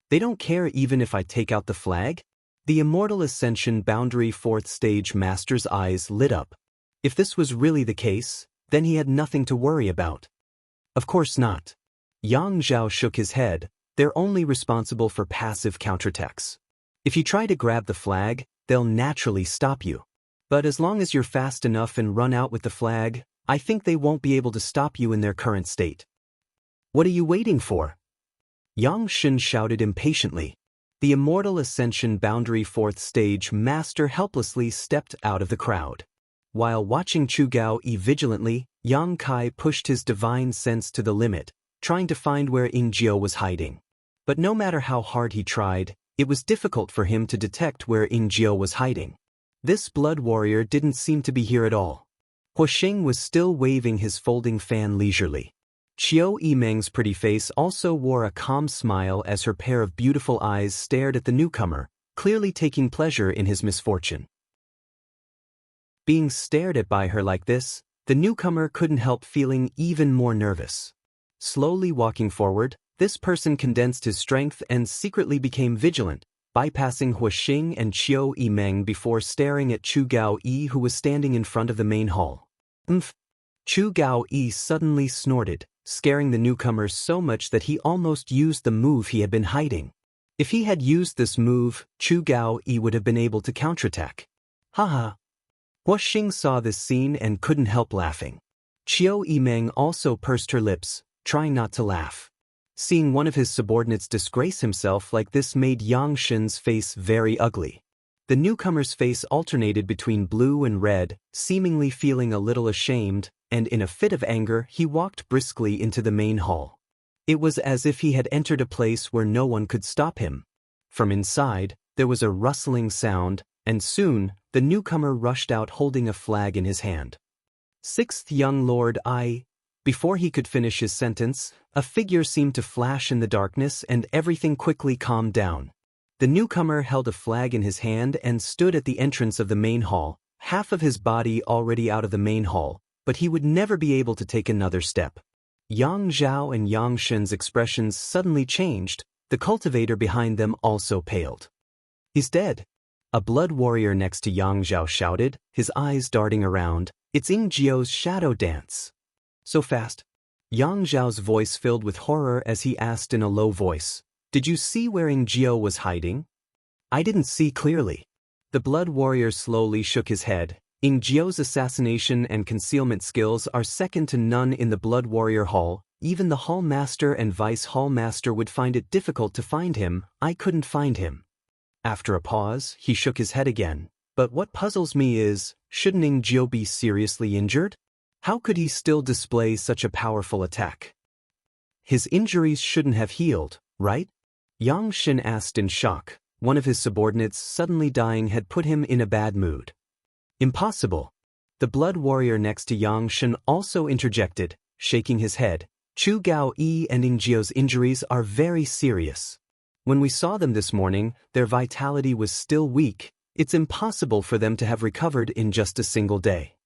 They don't care even if I take out the flag? The Immortal Ascension Boundary 4th Stage Master's eyes lit up. If this was really the case, then he had nothing to worry about. Of course not. Yang Zhao shook his head. They're only responsible for passive counterattacks. If you try to grab the flag, they'll naturally stop you. But as long as you're fast enough and run out with the flag, I think they won't be able to stop you in their current state. What are you waiting for? Yang Shen shouted impatiently. The Immortal Ascension Boundary 4th Stage Master helplessly stepped out of the crowd. While watching Chu Gao Yi vigilantly, Yang Kai pushed his divine sense to the limit, trying to find where Yin Jiao was hiding. But no matter how hard he tried, it was difficult for him to detect where Yin Jiao was hiding. This blood warrior didn't seem to be here at all. Huosheng was still waving his folding fan leisurely. Qiu Yimeng's pretty face also wore a calm smile as her pair of beautiful eyes stared at the newcomer, clearly taking pleasure in his misfortune. Being stared at by her like this, the newcomer couldn't help feeling even more nervous. Slowly walking forward, this person condensed his strength and secretly became vigilant, bypassing Huixing and Qiu Yimeng before staring at Chu Gao-yi, who was standing in front of the main hall. "Umph!" Chu Gao-yi suddenly snorted, scaring the newcomers so much that he almost used the move he had been hiding. If he had used this move, Chu Gao-yi would have been able to counterattack. Haha! Huixing saw this scene and couldn't help laughing. Qiu Yimeng also pursed her lips, trying not to laugh. Seeing one of his subordinates disgrace himself like this made Yang Shen's face very ugly. The newcomer's face alternated between blue and red, seemingly feeling a little ashamed, and in a fit of anger he walked briskly into the main hall. It was as if he had entered a place where no one could stop him. From inside, there was a rustling sound, and soon, the newcomer rushed out holding a flag in his hand. "Sixth young lord, I..." Before he could finish his sentence, a figure seemed to flash in the darkness and everything quickly calmed down. The newcomer held a flag in his hand and stood at the entrance of the main hall, half of his body already out of the main hall, but he would never be able to take another step. Yang Zhao and Yang Shen's expressions suddenly changed, the cultivator behind them also paled. "He's dead!" A blood warrior next to Yang Zhao shouted, his eyes darting around. "It's Ying Jiao's shadow dance." "So fast?" Yang Zhao's voice filled with horror as he asked in a low voice, "Did you see where Ying Jiao was hiding?" "I didn't see clearly." The blood warrior slowly shook his head. Ying Jiao's assassination and concealment skills are second to none in the blood warrior hall. Even the hall master and vice hall master would find it difficult to find him. I couldn't find him. After a pause, he shook his head again. "But what puzzles me is, shouldn't Ying Jiao be seriously injured? How could he still display such a powerful attack? His injuries shouldn't have healed, right?" Yang Shen asked in shock. One of his subordinates suddenly dying had put him in a bad mood. "Impossible." The blood warrior next to Yang Shen also interjected, shaking his head. "Chu Gao-yi and Ying Jiao's injuries are very serious. When we saw them this morning, their vitality was still weak. It's impossible for them to have recovered in just a single day."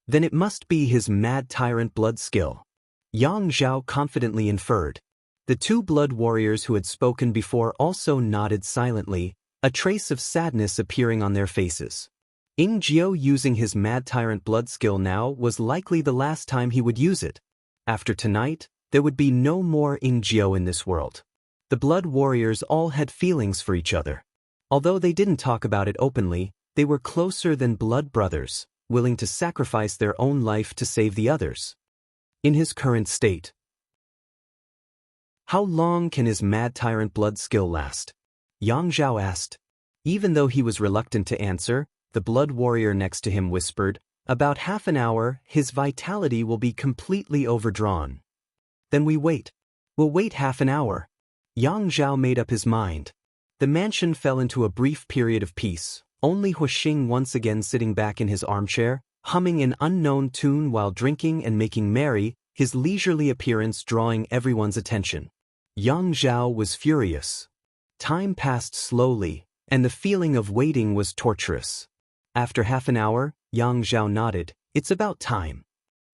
"Then it must be his mad tyrant blood skill," Yang Zhao confidently inferred. The two blood warriors who had spoken before also nodded silently, a trace of sadness appearing on their faces. Ying Jiao using his mad tyrant blood skill now was likely the last time he would use it. After tonight, there would be no more Ying Jiao in this world. The blood warriors all had feelings for each other. Although they didn't talk about it openly, they were closer than blood brothers, willing to sacrifice their own life to save the others. In his current state, how long can his mad tyrant blood skill last? Yang Zhao asked. Even though he was reluctant to answer, the blood warrior next to him whispered, "About half an hour, his vitality will be completely overdrawn." "Then we wait." "We'll wait half an hour." Yang Zhao made up his mind. The mansion fell into a brief period of peace, only Huixing once again sitting back in his armchair, humming an unknown tune while drinking and making merry, his leisurely appearance drawing everyone's attention. Yang Zhao was furious. Time passed slowly, and the feeling of waiting was torturous. After half an hour, Yang Zhao nodded, "It's about time."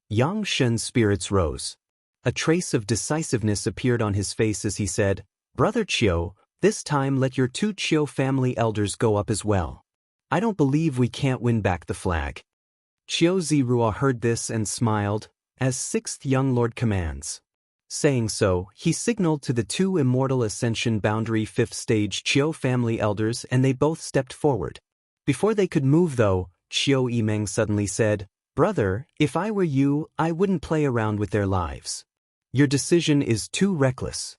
Yang Shen's spirits rose. A trace of decisiveness appeared on his face as he said, "Brother Qiu, this time let your two Qiu family elders go up as well. I don't believe we can't win back the flag." Qiu Zirua heard this and smiled, as sixth young lord commands. Saying so, he signaled to the two immortal ascension boundary fifth stage Qiu family elders and they both stepped forward. Before they could move though, Qiu Yimeng suddenly said, "Brother, if I were you, I wouldn't play around with their lives. Your decision is too reckless."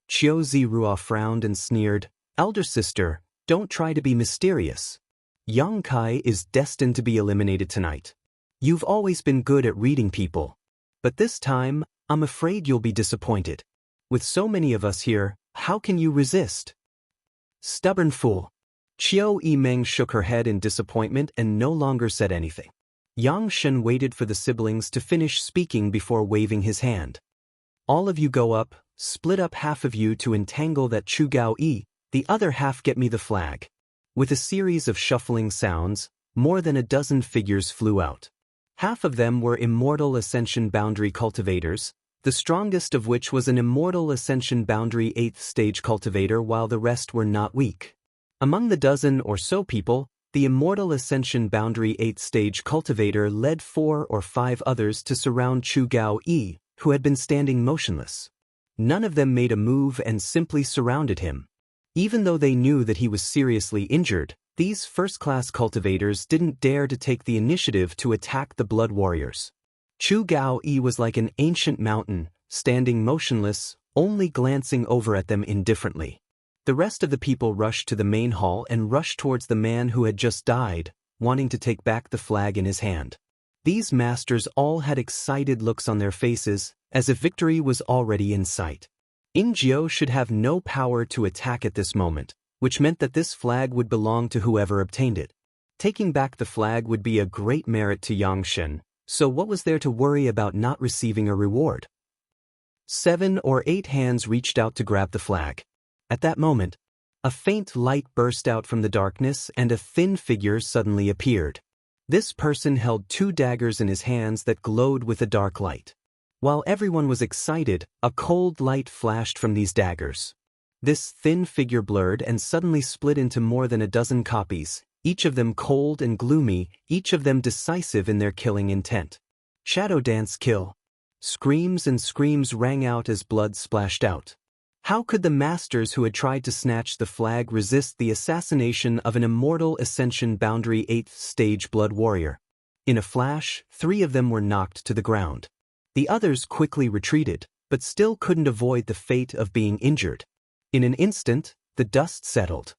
Qiu Zirua frowned and sneered, "Elder sister, don't try to be mysterious. Yang Kai is destined to be eliminated tonight. You've always been good at reading people. But this time, I'm afraid you'll be disappointed. With so many of us here, how can you resist?" "Stubborn fool." Qiu Yimeng shook her head in disappointment and no longer said anything. Yang Shen waited for the siblings to finish speaking before waving his hand. "All of you go up, split up half of you to entangle that Chu Gao-yi, the other half get me the flag." With a series of shuffling sounds, more than a dozen figures flew out. Half of them were immortal ascension boundary cultivators, the strongest of which was an immortal ascension boundary 8th stage cultivator, while the rest were not weak. Among the dozen or so people, the immortal ascension boundary 8th stage cultivator led 4 or 5 others to surround Chu Gao-yi, who had been standing motionless. None of them made a move and simply surrounded him. Even though they knew that he was seriously injured, these first-class cultivators didn't dare to take the initiative to attack the blood warriors. Chu Gao-yi was like an ancient mountain, standing motionless, only glancing over at them indifferently. The rest of the people rushed to the main hall and rushed towards the man who had just died, wanting to take back the flag in his hand. These masters all had excited looks on their faces, as if victory was already in sight. Jiao should have no power to attack at this moment, which meant that this flag would belong to whoever obtained it. Taking back the flag would be a great merit to Yang Shen, so what was there to worry about not receiving a reward? 7 or 8 hands reached out to grab the flag. At that moment, a faint light burst out from the darkness and a thin figure suddenly appeared. This person held 2 daggers in his hands that glowed with a dark light. While everyone was excited, a cold light flashed from these daggers. This thin figure blurred and suddenly split into more than a dozen copies, each of them cold and gloomy, each of them decisive in their killing intent. Shadow dance kill. Screams and screams rang out as blood splashed out. How could the masters who had tried to snatch the flag resist the assassination of an immortal ascension boundary 8th stage blood warrior? In a flash, 3 of them were knocked to the ground. The others quickly retreated, but still couldn't avoid the fate of being injured. In an instant, the dust settled.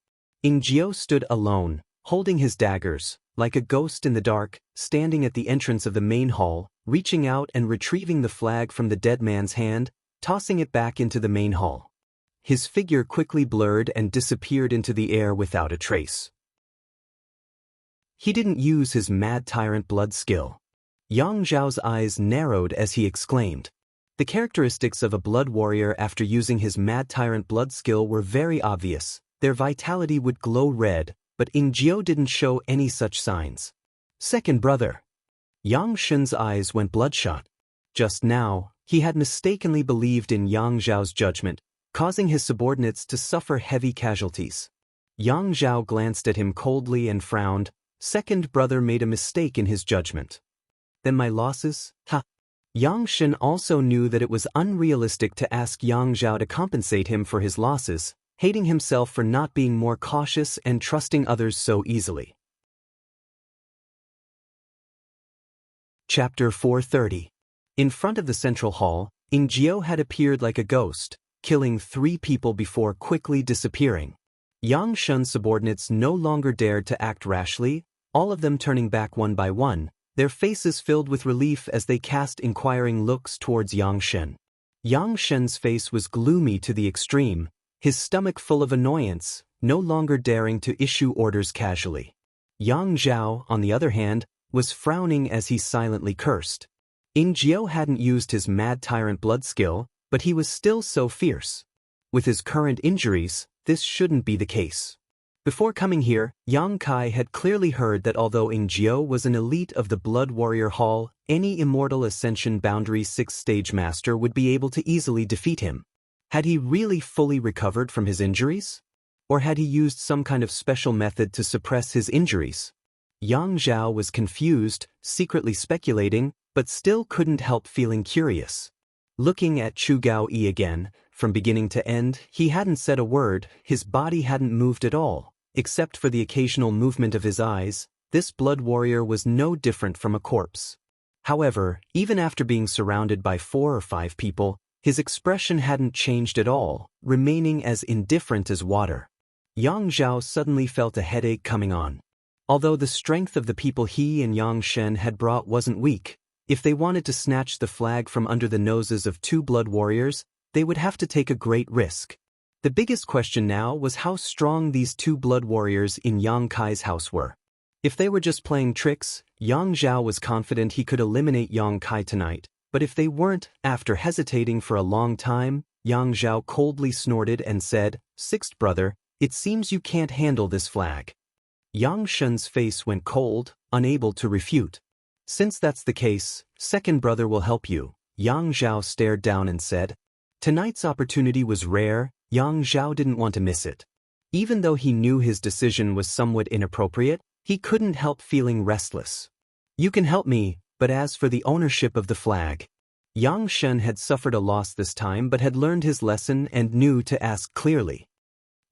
Jiao stood alone, holding his daggers, like a ghost in the dark, standing at the entrance of the main hall, reaching out and retrieving the flag from the dead man's hand, tossing it back into the main hall. His figure quickly blurred and disappeared into the air without a trace. He didn't use his mad tyrant blood skill. Yang Zhao's eyes narrowed as he exclaimed. The characteristics of a blood warrior after using his mad tyrant blood skill were very obvious. Their vitality would glow red, but Jiao didn't show any such signs. Second brother. Yang Shen's eyes went bloodshot. Just now, he had mistakenly believed in Yang Zhao's judgment, causing his subordinates to suffer heavy casualties. Yang Zhao glanced at him coldly and frowned. Second brother made a mistake in his judgment. Then my losses? Ha! Yang Shen also knew that it was unrealistic to ask Yang Zhao to compensate him for his losses, hating himself for not being more cautious and trusting others so easily. Chapter 430. In front of the central hall, Jiao had appeared like a ghost, killing 3 people before quickly disappearing. Yang Shen's subordinates no longer dared to act rashly, all of them turning back one by one, their faces filled with relief as they cast inquiring looks towards Yang Shen. Yang Shen's face was gloomy to the extreme, his stomach full of annoyance, no longer daring to issue orders casually. Yang Zhao, on the other hand, was frowning as he silently cursed. Jiao hadn't used his mad tyrant blood skill, but he was still so fierce. With his current injuries, this shouldn't be the case. Before coming here, Yang Kai had clearly heard that although Jiao was an elite of the Blood Warrior Hall, any Immortal Ascension Boundary 6th Stage Master would be able to easily defeat him. Had he really fully recovered from his injuries? Or had he used some kind of special method to suppress his injuries? Yang Zhao was confused, secretly speculating, but still couldn't help feeling curious. Looking at Chu Gao-yi again, from beginning to end, he hadn't said a word, his body hadn't moved at all. Except for the occasional movement of his eyes, this blood warrior was no different from a corpse. However, even after being surrounded by 4 or 5 people, his expression hadn't changed at all, remaining as indifferent as water. Yang Zhao suddenly felt a headache coming on. Although the strength of the people he and Yang Shen had brought wasn't weak, if they wanted to snatch the flag from under the noses of 2 blood warriors, they would have to take a great risk. The biggest question now was how strong these 2 blood warriors in Yang Kai's house were. If they were just playing tricks, Yang Zhao was confident he could eliminate Yang Kai tonight, but if they weren't, after hesitating for a long time, Yang Zhao coldly snorted and said, "Sixth brother, it seems you can't handle this flag." Yang Shen's face went cold, unable to refute. "Since that's the case, second brother will help you," Yang Zhao stared down and said. Tonight's opportunity was rare, Yang Zhao didn't want to miss it. Even though he knew his decision was somewhat inappropriate, he couldn't help feeling restless. You can help me, but as for the ownership of the flag. Yang Shen had suffered a loss this time but had learned his lesson and knew to ask clearly.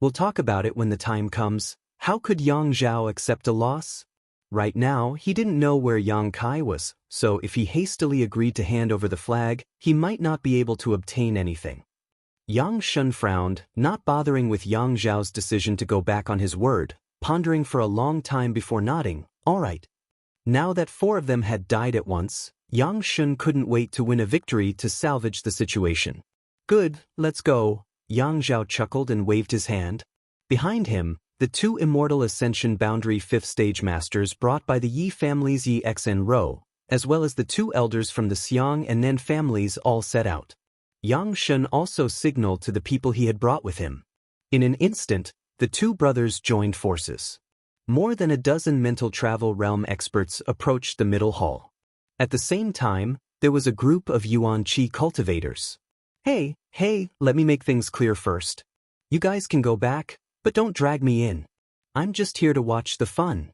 We'll talk about it when the time comes. How could Yang Zhao accept a loss? Right now, he didn't know where Yang Kai was, so if he hastily agreed to hand over the flag, he might not be able to obtain anything. Yang Shen frowned, not bothering with Yang Zhao's decision to go back on his word, pondering for a long time before nodding. All right. Now that 4 of them had died at once, Yang Shen couldn't wait to win a victory to salvage the situation. Good, let's go. Yang Zhao chuckled and waved his hand. Behind him, the 2 Immortal Ascension Boundary 5th Stage Masters brought by the Yi families Yi X and Rou, as well as the 2 elders from the Xiang and Nen families all set out. Yang Shen also signaled to the people he had brought with him. In an instant, the 2 brothers joined forces. More than a dozen mental travel realm experts approached the middle hall. At the same time, there was a group of Yuan Qi cultivators. Hey, let me make things clear first. You guys can go back, but don't drag me in. I'm just here to watch the fun.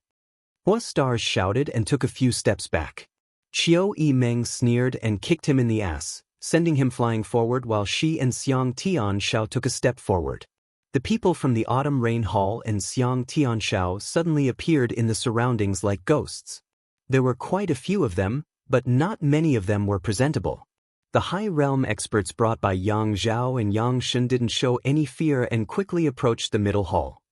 Hua Stars shouted and took a few steps back. Qiu Yimeng sneered and kicked him in the ass, sending him flying forward while Shi and Xiang Tianshao took a step forward. The people from the Autumn Rain Hall and Xiang Tianshao suddenly appeared in the surroundings like ghosts. There were quite a few of them, but not many of them were presentable. The high realm experts brought by Yang Zhao and Yang Shen didn't show any fear and quickly approached the middle hall.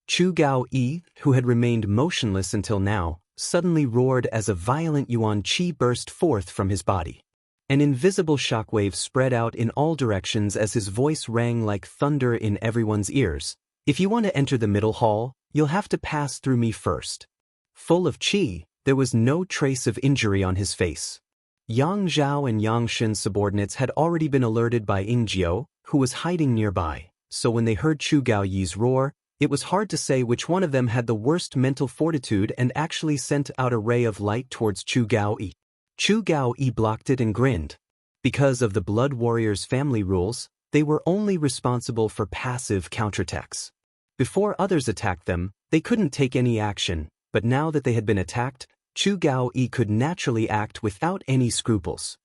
Chu Gao Yi, who had remained motionless until now, suddenly roared as a violent Yuan Qi burst forth from his body. An invisible shockwave spread out in all directions as his voice rang like thunder in everyone's ears. If you want to enter the middle hall, you'll have to pass through me first. Full of qi, there was no trace of injury on his face. Yang Zhao and Yang Shen's subordinates had already been alerted by Ying Jiao, who was hiding nearby, so when they heard Chu Gao Yi's roar, it was hard to say which one of them had the worst mental fortitude and actually sent out a ray of light towards Chu Gao Yi. Chu Gao Yi blocked it and grinned. Because of the Blood Warriors' family rules, they were only responsible for passive counterattacks. Before others attacked them, they couldn't take any action, but now that they had been attacked, Chu Gao Yi could naturally act without any scruples.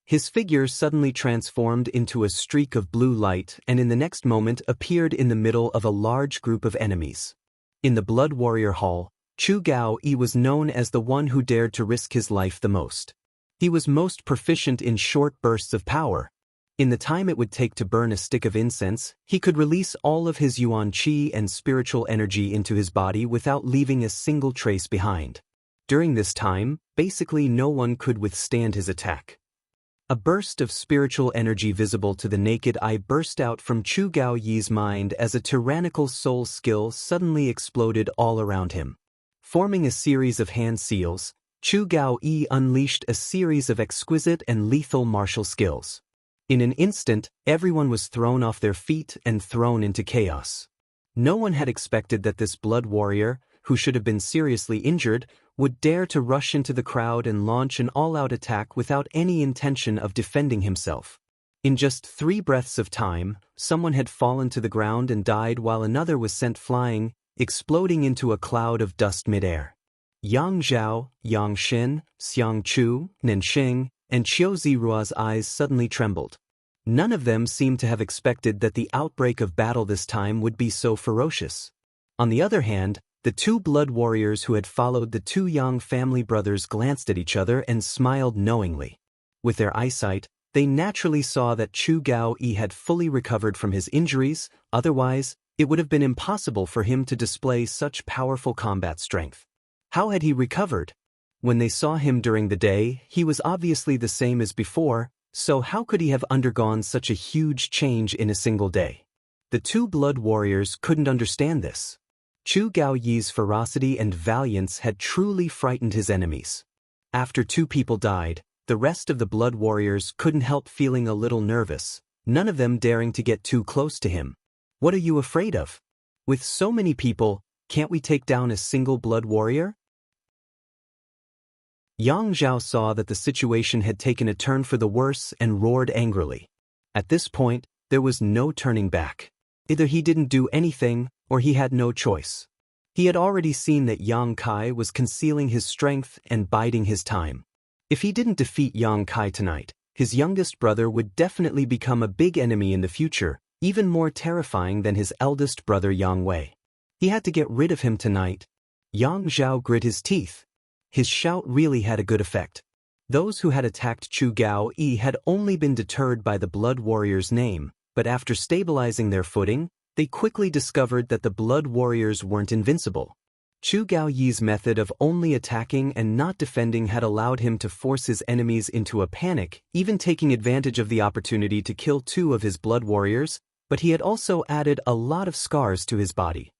His figure suddenly transformed into a streak of blue light and in the next moment appeared in the middle of a large group of enemies. In the Blood Warrior Hall, Chu Gao Yi was known as the one who dared to risk his life the most. He was most proficient in short bursts of power. In the time it would take to burn a stick of incense, he could release all of his Yuan Qi and spiritual energy into his body without leaving a single trace behind. During this time, basically no one could withstand his attack. A burst of spiritual energy visible to the naked eye burst out from Chu Gao Yi's mind as a tyrannical soul skill suddenly exploded all around him. Forming a series of hand seals, Chu Gao Yi unleashed a series of exquisite and lethal martial skills. In an instant, everyone was thrown off their feet and thrown into chaos. No one had expected that this blood warrior, who should have been seriously injured, would dare to rush into the crowd and launch an all-out attack without any intention of defending himself. In just 3 breaths of time, someone had fallen to the ground and died while another was sent flying, exploding into a cloud of dust midair. Yang Zhao, Yang Shen, Xiang Chu, Nen Sheng, and Qiu Zirua's eyes suddenly trembled. None of them seemed to have expected that the outbreak of battle this time would be so ferocious. On the other hand, the 2 blood warriors who had followed the 2 Yang family brothers glanced at each other and smiled knowingly. With their eyesight, they naturally saw that Chu Gao Yi had fully recovered from his injuries, otherwise, it would have been impossible for him to display such powerful combat strength. How had he recovered? When they saw him during the day, he was obviously the same as before, so how could he have undergone such a huge change in a single day? The 2 blood warriors couldn't understand this. Chu Gao Yi's ferocity and valiance had truly frightened his enemies. After 2 people died, the rest of the blood warriors couldn't help feeling a little nervous, none of them daring to get too close to him. What are you afraid of? With so many people, can't we take down a single blood warrior? Yang Zhao saw that the situation had taken a turn for the worse and roared angrily. At this point, there was no turning back. Either he didn't do anything, or he had no choice. He had already seen that Yang Kai was concealing his strength and biding his time. If he didn't defeat Yang Kai tonight, his youngest brother would definitely become a big enemy in the future, even more terrifying than his eldest brother Yang Wei. He had to get rid of him tonight. Yang Zhao grit his teeth. His shout really had a good effect. Those who had attacked Chu Gao Yi had only been deterred by the Blood Warrior's name, but after stabilizing their footing, they quickly discovered that the Blood Warriors weren't invincible. Chu Gao Yi's method of only attacking and not defending had allowed him to force his enemies into a panic, even taking advantage of the opportunity to kill 2 of his Blood Warriors, but he had also added a lot of scars to his body.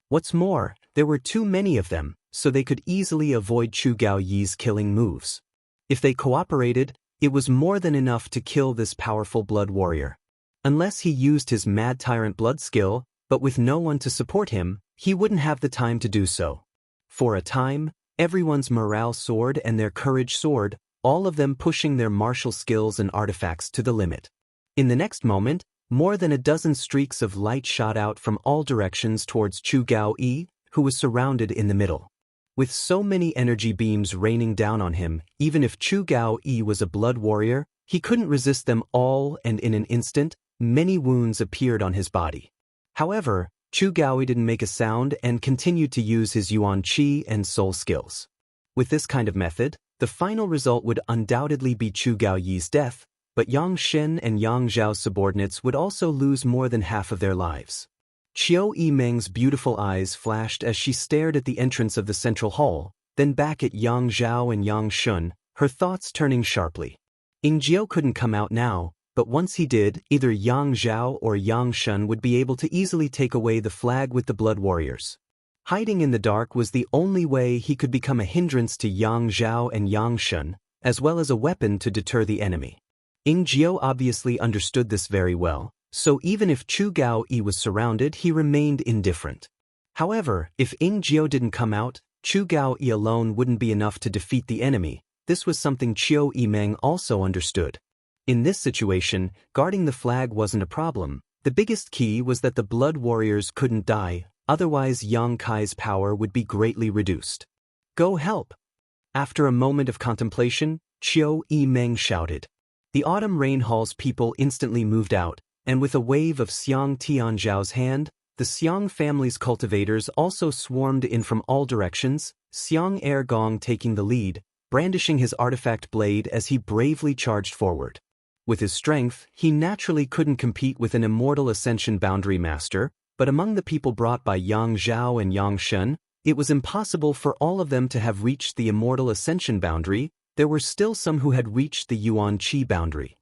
What's more, there were too many of them, so they could easily avoid Chu Gao Yi's killing moves. If they cooperated, it was more than enough to kill this powerful Blood Warrior. Unless he used his Mad Tyrant Blood skill, but with no one to support him, he wouldn't have the time to do so. For a time, everyone's morale soared and their courage soared, all of them pushing their martial skills and artifacts to the limit. In the next moment, more than a dozen streaks of light shot out from all directions towards Chu Gao Yi, who was surrounded in the middle. With so many energy beams raining down on him, even if Chu Gao Yi was a Blood Warrior, he couldn't resist them all, and in an instant, many wounds appeared on his body. However, Chu Gaoyi didn't make a sound and continued to use his Yuan Qi and Soul skills. With this kind of method, the final result would undoubtedly be Chu Gaoyi's death, but Yang Shen and Yang Zhao's subordinates would also lose more than half of their lives. Qiu Yimeng's beautiful eyes flashed as she stared at the entrance of the central hall, then back at Yang Zhao and Yang Shun, her thoughts turning sharply. Ying Jiao couldn't come out now, but once he did, either Yang Zhao or Yang Shun would be able to easily take away the flag with the Blood Warriors. Hiding in the dark was the only way he could become a hindrance to Yang Zhao and Yang Shun, as well as a weapon to deter the enemy. Ying Jiao obviously understood this very well, so even if Chu Gao Yi was surrounded, he remained indifferent. However, if Ying Jiao didn't come out, Chu Gao Yi alone wouldn't be enough to defeat the enemy. This was something Qiu Yimeng also understood. In this situation, guarding the flag wasn't a problem. The biggest key was that the Blood Warriors couldn't die, otherwise Yang Kai's power would be greatly reduced. Go help! After a moment of contemplation, Qiu Yimeng shouted. The Autumn Rain Hall's people instantly moved out, and with a wave of Xiang Tianzhao's hand, the Xiang family's cultivators also swarmed in from all directions, Xiang Ergong taking the lead, brandishing his artifact blade as he bravely charged forward. With his strength, he naturally couldn't compete with an immortal Ascension Boundary Master, but among the people brought by Yang Zhao and Yang Shun, it was impossible for all of them to have reached the immortal Ascension Boundary. There were still some who had reached the Yuan Qi boundary.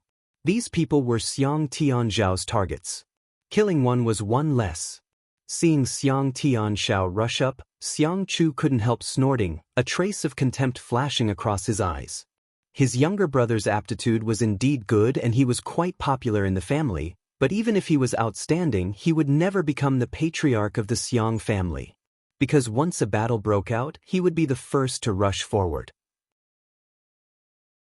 These people were Xiang Tianzhao's targets. Killing one was one less. Seeing Xiang Tianzhao rush up, Xiang Chu couldn't help snorting, a trace of contempt flashing across his eyes. His younger brother's aptitude was indeed good and he was quite popular in the family, but even if he was outstanding, he would never become the patriarch of the Xiang family. Because once a battle broke out, he would be the first to rush forward.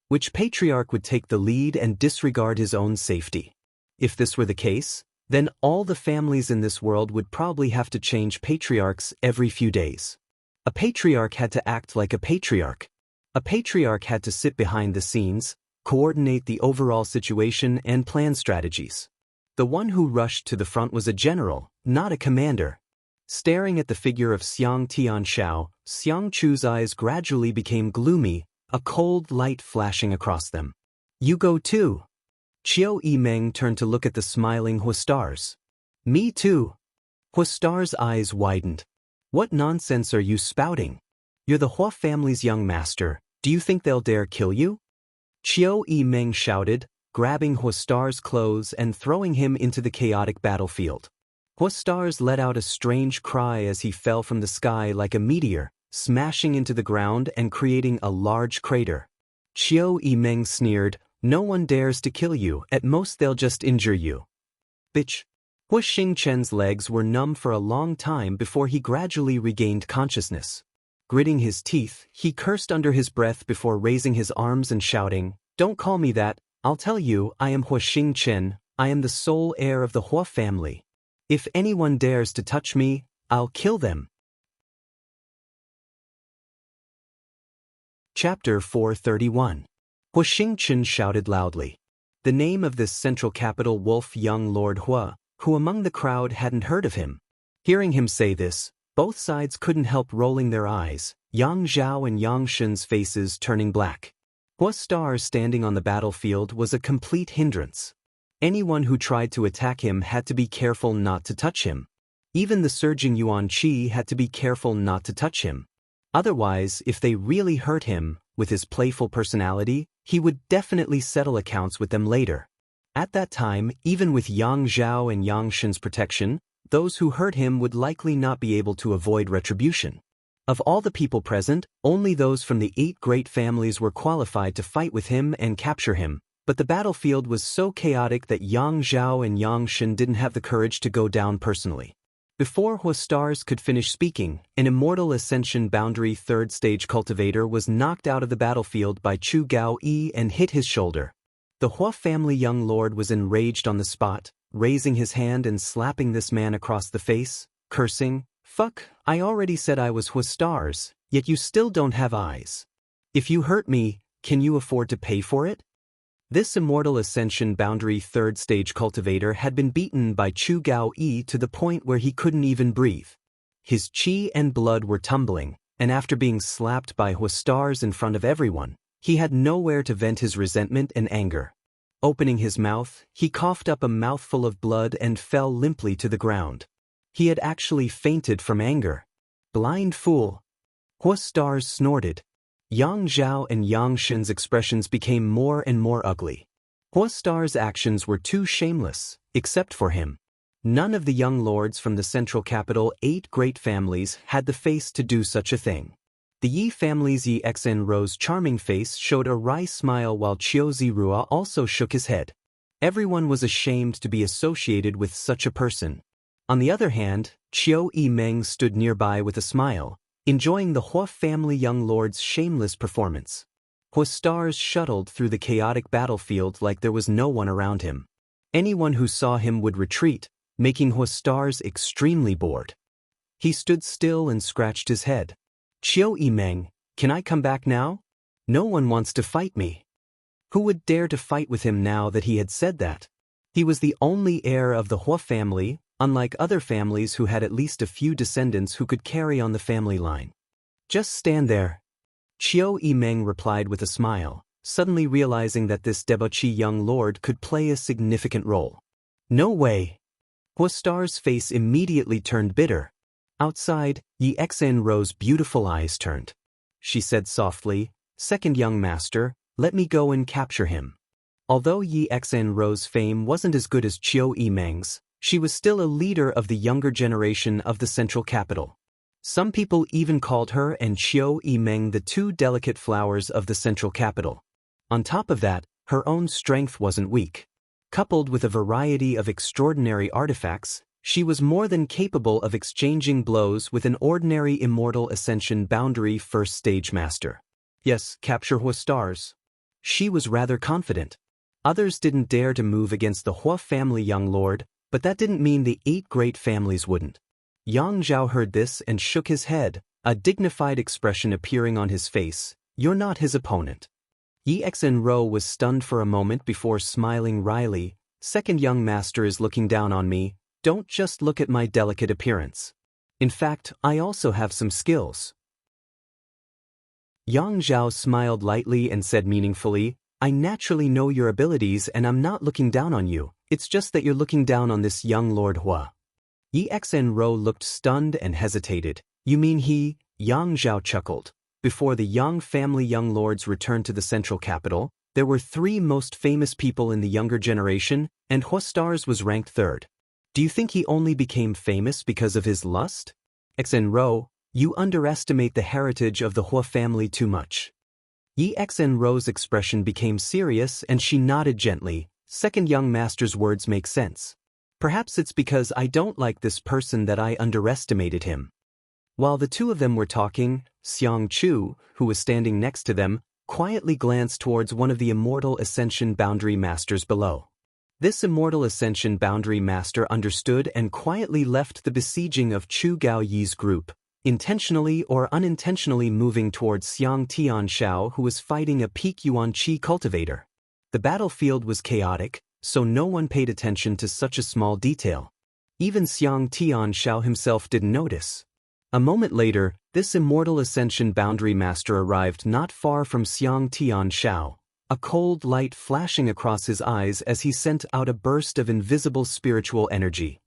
Which patriarch would take the lead and disregard his own safety? If this were the case, then all the families in this world would probably have to change patriarchs every few days. A patriarch had to act like a patriarch. A patriarch had to sit behind the scenes, coordinate the overall situation and plan strategies. The one who rushed to the front was a general, not a commander. Staring at the figure of Xiang Tianzhao, Xiang Chu's eyes gradually became gloomy, a cold light flashing across them. You go too. Qiu Yimeng turned to look at the smiling Huastars. Me too. Huastar's eyes widened. What nonsense are you spouting? You're the Hua family's young master. Do you think they'll dare kill you? Qiu Yimeng shouted, grabbing Huastar's clothes and throwing him into the chaotic battlefield. Huastars let out a strange cry as he fell from the sky like a meteor, smashing into the ground and creating a large crater. Qiu Yimeng sneered, no one dares to kill you, at most they'll just injure you. Bitch. Hu Xingchen's legs were numb for a long time before he gradually regained consciousness. Gritting his teeth, he cursed under his breath before raising his arms and shouting, "Don't call me that, I'll tell you, I am Huashing Chen, I am the sole heir of the Hua family. If anyone dares to touch me, I'll kill them." Chapter 431. Huashing Chen shouted loudly. The name of this central capital wolf young Lord Hua, who among the crowd hadn't heard of him. Hearing him say this, both sides couldn't help rolling their eyes, Yang Zhao and Yang Shen's faces turning black. Hua's star standing on the battlefield was a complete hindrance. Anyone who tried to attack him had to be careful not to touch him. Even the surging Yuan Qi had to be careful not to touch him. Otherwise, if they really hurt him, with his playful personality, he would definitely settle accounts with them later. At that time, even with Yang Zhao and Yang Shen's protection, those who hurt him would likely not be able to avoid retribution. Of all the people present, only those from the 8 great families were qualified to fight with him and capture him, but the battlefield was so chaotic that Yang Zhao and Yang Shen didn't have the courage to go down personally. Before Hua Stars could finish speaking, an Immortal Ascension Boundary 3rd Stage Cultivator was knocked out of the battlefield by Chu Gao Yi and hit his shoulder. The Hua family young lord was enraged on the spot, raising his hand and slapping this man across the face, cursing, "Fuck, I already said I was Hua Stars, yet you still don't have eyes. If you hurt me, can you afford to pay for it?" This Immortal Ascension Boundary 3rd Stage Cultivator had been beaten by Chu Gao Yi to the point where he couldn't even breathe. His qi and blood were tumbling, and after being slapped by Hua Stars in front of everyone, he had nowhere to vent his resentment and anger. Opening his mouth, he coughed up a mouthful of blood and fell limply to the ground. He had actually fainted from anger. "Blind fool!" Hua Stars snorted. Yang Zhao and Yang Shen's expressions became more and more ugly. Hua Star's actions were too shameless, except for him. None of the young lords from the central capital 8 great families had the face to do such a thing. The Yi family's Yi Xen Ro's charming face showed a wry smile while Qiu Zirua also shook his head. Everyone was ashamed to be associated with such a person. On the other hand, Qiu Yimeng stood nearby with a smile, enjoying the Hua family young lord's shameless performance. Hua Stars shuttled through the chaotic battlefield like there was no one around him. Anyone who saw him would retreat, making Hua Stars extremely bored. He stood still and scratched his head. "Qiu Yimeng, can I come back now? No one wants to fight me." Who would dare to fight with him now that he had said that? He was the only heir of the Hua family, unlike other families who had at least a few descendants who could carry on the family line. "Just stand there." Qiu Yimeng replied with a smile, suddenly realizing that this debauchee young lord could play a significant role. "No way." Hua Star's face immediately turned bitter. Outside, Yi Xen Ro's beautiful eyes turned. She said softly, "Second young master, let me go and capture him." Although Yi Xen Ro's fame wasn't as good as Qiu Yimeng's, she was still a leader of the younger generation of the central capital. Some people even called her and Qiu Yimeng the 2 delicate flowers of the central capital. On top of that, her own strength wasn't weak. Coupled with a variety of extraordinary artifacts, she was more than capable of exchanging blows with an ordinary Immortal Ascension Boundary 1st Stage Master. Yes, capture Hua Stars. She was rather confident. Others didn't dare to move against the Hua family young lord, but that didn't mean the 8 great families wouldn't. Yang Zhao heard this and shook his head, a dignified expression appearing on his face. "You're not his opponent." Yi Xen Ro was stunned for a moment before smiling wryly. "Second young master is looking down on me. Don't just look at my delicate appearance. In fact, I also have some skills." Yang Zhao smiled lightly and said meaningfully, "I naturally know your abilities and I'm not looking down on you. It's just that you're looking down on this young Lord Hua." Yi Xen Ro looked stunned and hesitated. "You mean he?" Yang Zhao chuckled. Before the Yang family young lords returned to the central capital, there were 3 most famous people in the younger generation, and Hua Stars was ranked 3rd. Do you think he only became famous because of his lust? Xen Ro, you underestimate the heritage of the Hua family too much. Yi Xen Ro's expression became serious and she nodded gently. "Second young master's words make sense. Perhaps it's because I don't like this person that I underestimated him." While the two of them were talking, Xiang Chu, who was standing next to them, quietly glanced towards one of the immortal Ascension Boundary Masters below. This immortal Ascension Boundary Master understood and quietly left the besieging of Chu Gao Yi's group, intentionally or unintentionally moving towards Xiang Tianshao, who was fighting a peak Yuan Qi cultivator. The battlefield was chaotic, so no one paid attention to such a small detail. Even Xiang Tianshao himself didn't notice. A moment later, this immortal Ascension Boundary Master arrived not far from Xiang Tianshao, a cold light flashing across his eyes as he sent out a burst of invisible spiritual energy.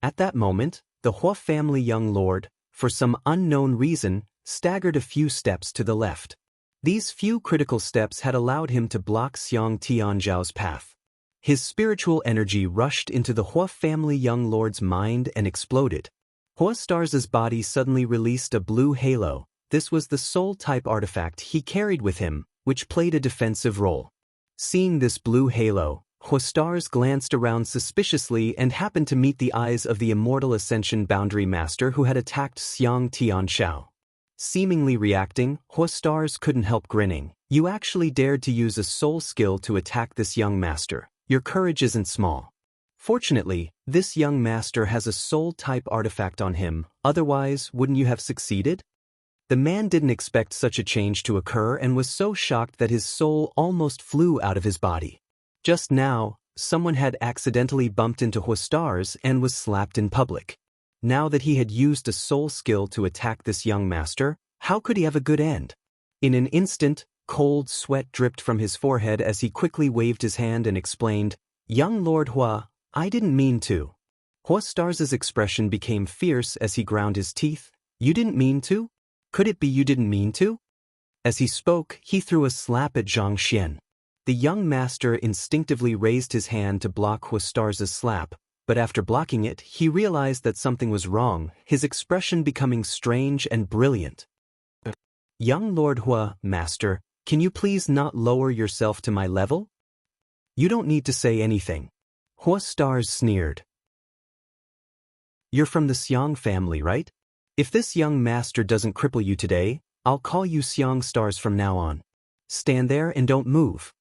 At that moment, the Hua family young lord, for some unknown reason, staggered a few steps to the left. These few critical steps had allowed him to block Xiang Tianzhao's path. His spiritual energy rushed into the Hua family young lord's mind and exploded. Hua Stars' body suddenly released a blue halo. This was the soul-type artifact he carried with him, which played a defensive role. Seeing this blue halo, Hua Stars glanced around suspiciously and happened to meet the eyes of the immortal Ascension Boundary Master who had attacked Xiang Tianshao. Seemingly reacting, Hua Stars couldn't help grinning. You actually dared to use a soul skill to attack this young master. Your courage isn't small. Fortunately, this young master has a soul-type artifact on him, otherwise wouldn't you have succeeded? The man didn't expect such a change to occur and was so shocked that his soul almost flew out of his body. Just now, someone had accidentally bumped into Hua Stars and was slapped in public. Now that he had used a soul skill to attack this young master, how could he have a good end? In an instant, cold sweat dripped from his forehead as he quickly waved his hand and explained, "Young Lord Hua, I didn't mean to." Hua Stars' expression became fierce as he ground his teeth. "You didn't mean to? Could it be you didn't mean to?" As he spoke, he threw a slap at Zhang Xian. The young master instinctively raised his hand to block Hua Stars' slap, but after blocking it, he realized that something was wrong, his expression becoming strange and brilliant. "Young Lord Hua, Master, can you please not lower yourself to my level?" "You don't need to say anything." Hua Stars sneered. "You're from the Xiang family, right? If this young master doesn't cripple you today, I'll call you Xiang Stars from now on. Stand there and don't move."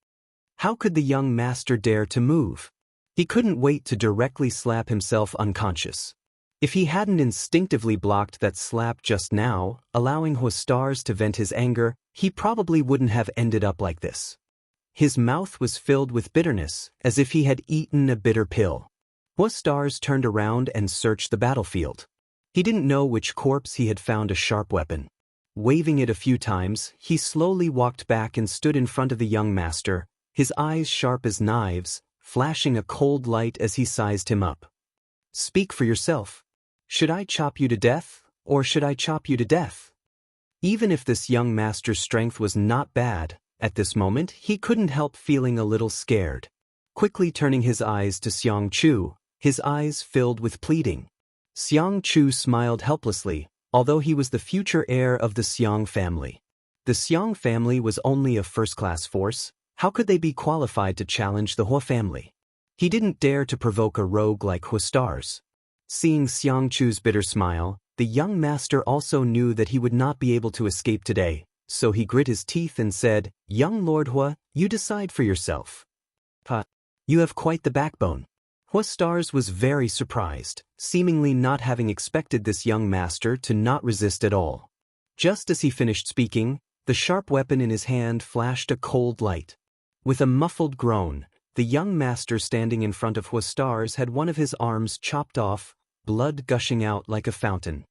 How could the young master dare to move? He couldn't wait to directly slap himself unconscious. If he hadn't instinctively blocked that slap just now, allowing Hua Stars to vent his anger, he probably wouldn't have ended up like this. His mouth was filled with bitterness, as if he had eaten a bitter pill. Hua Stars turned around and searched the battlefield. He didn't know which corpse he had found a sharp weapon. Waving it a few times, he slowly walked back and stood in front of the young master, his eyes sharp as knives, flashing a cold light as he sized him up. "Speak for yourself. Should I chop you to death, or should I chop you to death?" Even if this young master's strength was not bad, at this moment he couldn't help feeling a little scared. Quickly turning his eyes to Xiang Chu, his eyes filled with pleading. Xiang Chu smiled helplessly, although he was the future heir of the Xiang family. The Xiang family was only a first-class force. How could they be qualified to challenge the Hua family? He didn't dare to provoke a rogue like Hua Stars. Seeing Xiang Chu's bitter smile, the young master also knew that he would not be able to escape today, so he grit his teeth and said, "Young Lord Hua, you decide for yourself." You have quite the backbone." Hua Stars was very surprised, seemingly not having expected this young master to not resist at all. Just as he finished speaking, the sharp weapon in his hand flashed a cold light. With a muffled groan, the young master standing in front of Hua Stars had one of his arms chopped off, blood gushing out like a fountain.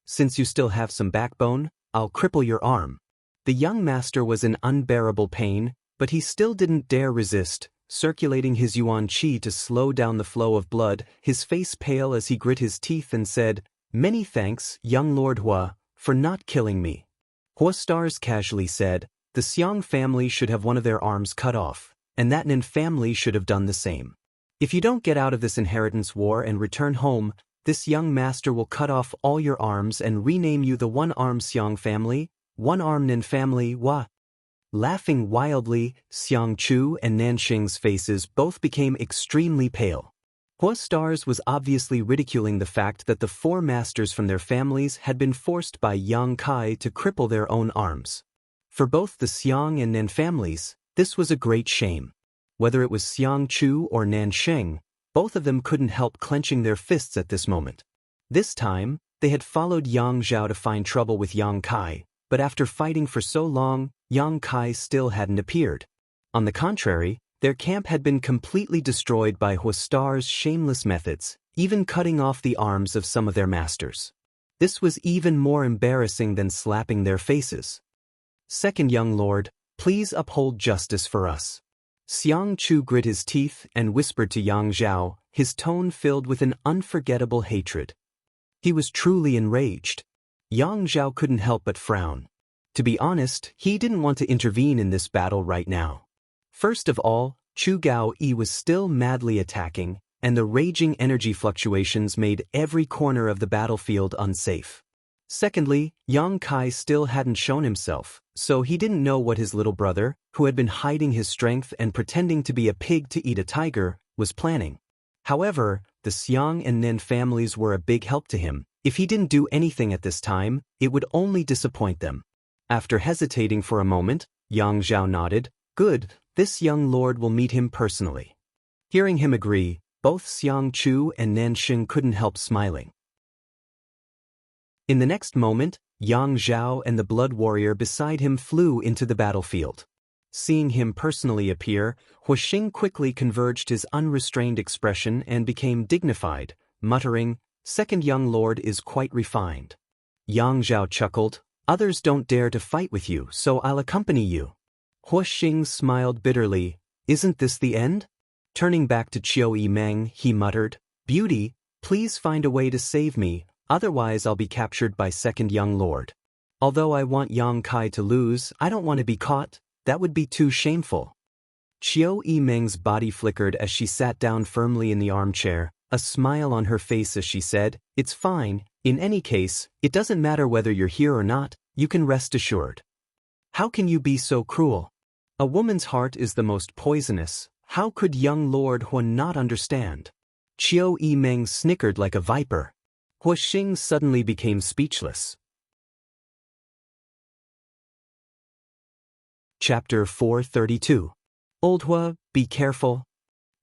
Since you still have some backbone, I'll cripple your arm." The young master was in unbearable pain, but he still didn't dare resist, circulating his Yuan Qi to slow down the flow of blood, his face pale as he grit his teeth and said, "Many thanks, young Lord Hua, for not killing me." Hua Stars casually said, "The Xiang family should have one of their arms cut off, and that Nin family should have done the same. If you don't get out of this inheritance war and return home, this young master will cut off all your arms and rename you the One-Arm Xiang family, One-Arm Nin family, Wa." Laughing wildly, Xiang Chu and Nanxing's faces both became extremely pale. Hua Stars was obviously ridiculing the fact that the four masters from their families had been forced by Yang Kai to cripple their own arms. For both the Xiang and Nan families, this was a great shame. Whether it was Xiang Chu or Nan Sheng, both of them couldn't help clenching their fists at this moment. This time, they had followed Yang Zhao to find trouble with Yang Kai, but after fighting for so long, Yang Kai still hadn't appeared. On the contrary, their camp had been completely destroyed by Hua Star's shameless methods, even cutting off the arms of some of their masters. This was even more embarrassing than slapping their faces. Second young lord, please uphold justice for us. Xiang Chu grit his teeth and whispered to Yang Zhao, his tone filled with an unforgettable hatred. He was truly enraged. Yang Zhao couldn't help but frown. To be honest, he didn't want to intervene in this battle right now. First of all, Chu Gao Yi was still madly attacking, and the raging energy fluctuations made every corner of the battlefield unsafe. Secondly, Yang Kai still hadn't shown himself, so he didn't know what his little brother, who had been hiding his strength and pretending to be a pig to eat a tiger, was planning. However, the Xiang and Nen families were a big help to him. If he didn't do anything at this time, it would only disappoint them. After hesitating for a moment, Yang Zhao nodded. Good, this young lord will meet him personally. Hearing him agree, both Xiang Chu and Nan Sheng couldn't help smiling. In the next moment, Yang Zhao and the blood warrior beside him flew into the battlefield. Seeing him personally appear, Hua Xing quickly converged his unrestrained expression and became dignified, muttering, "Second young lord is quite refined." Yang Zhao chuckled, "Others don't dare to fight with you, so I'll accompany you." Hua Xing smiled bitterly, "Isn't this the end?" Turning back to Qiu Yimeng, he muttered, "Beauty, please find a way to save me, otherwise I'll be captured by second young lord. Although I want Yang Kai to lose, I don't want to be caught, that would be too shameful." Qiu Yimeng's body flickered as she sat down firmly in the armchair, a smile on her face as she said, "It's fine, in any case, it doesn't matter whether you're here or not, you can rest assured." "How can you be so cruel? A woman's heart is the most poisonous, how could young Lord Hua not understand?" Qiu Yimeng snickered like a viper. Hua Xing suddenly became speechless. Chapter 432. Old Hua, be careful.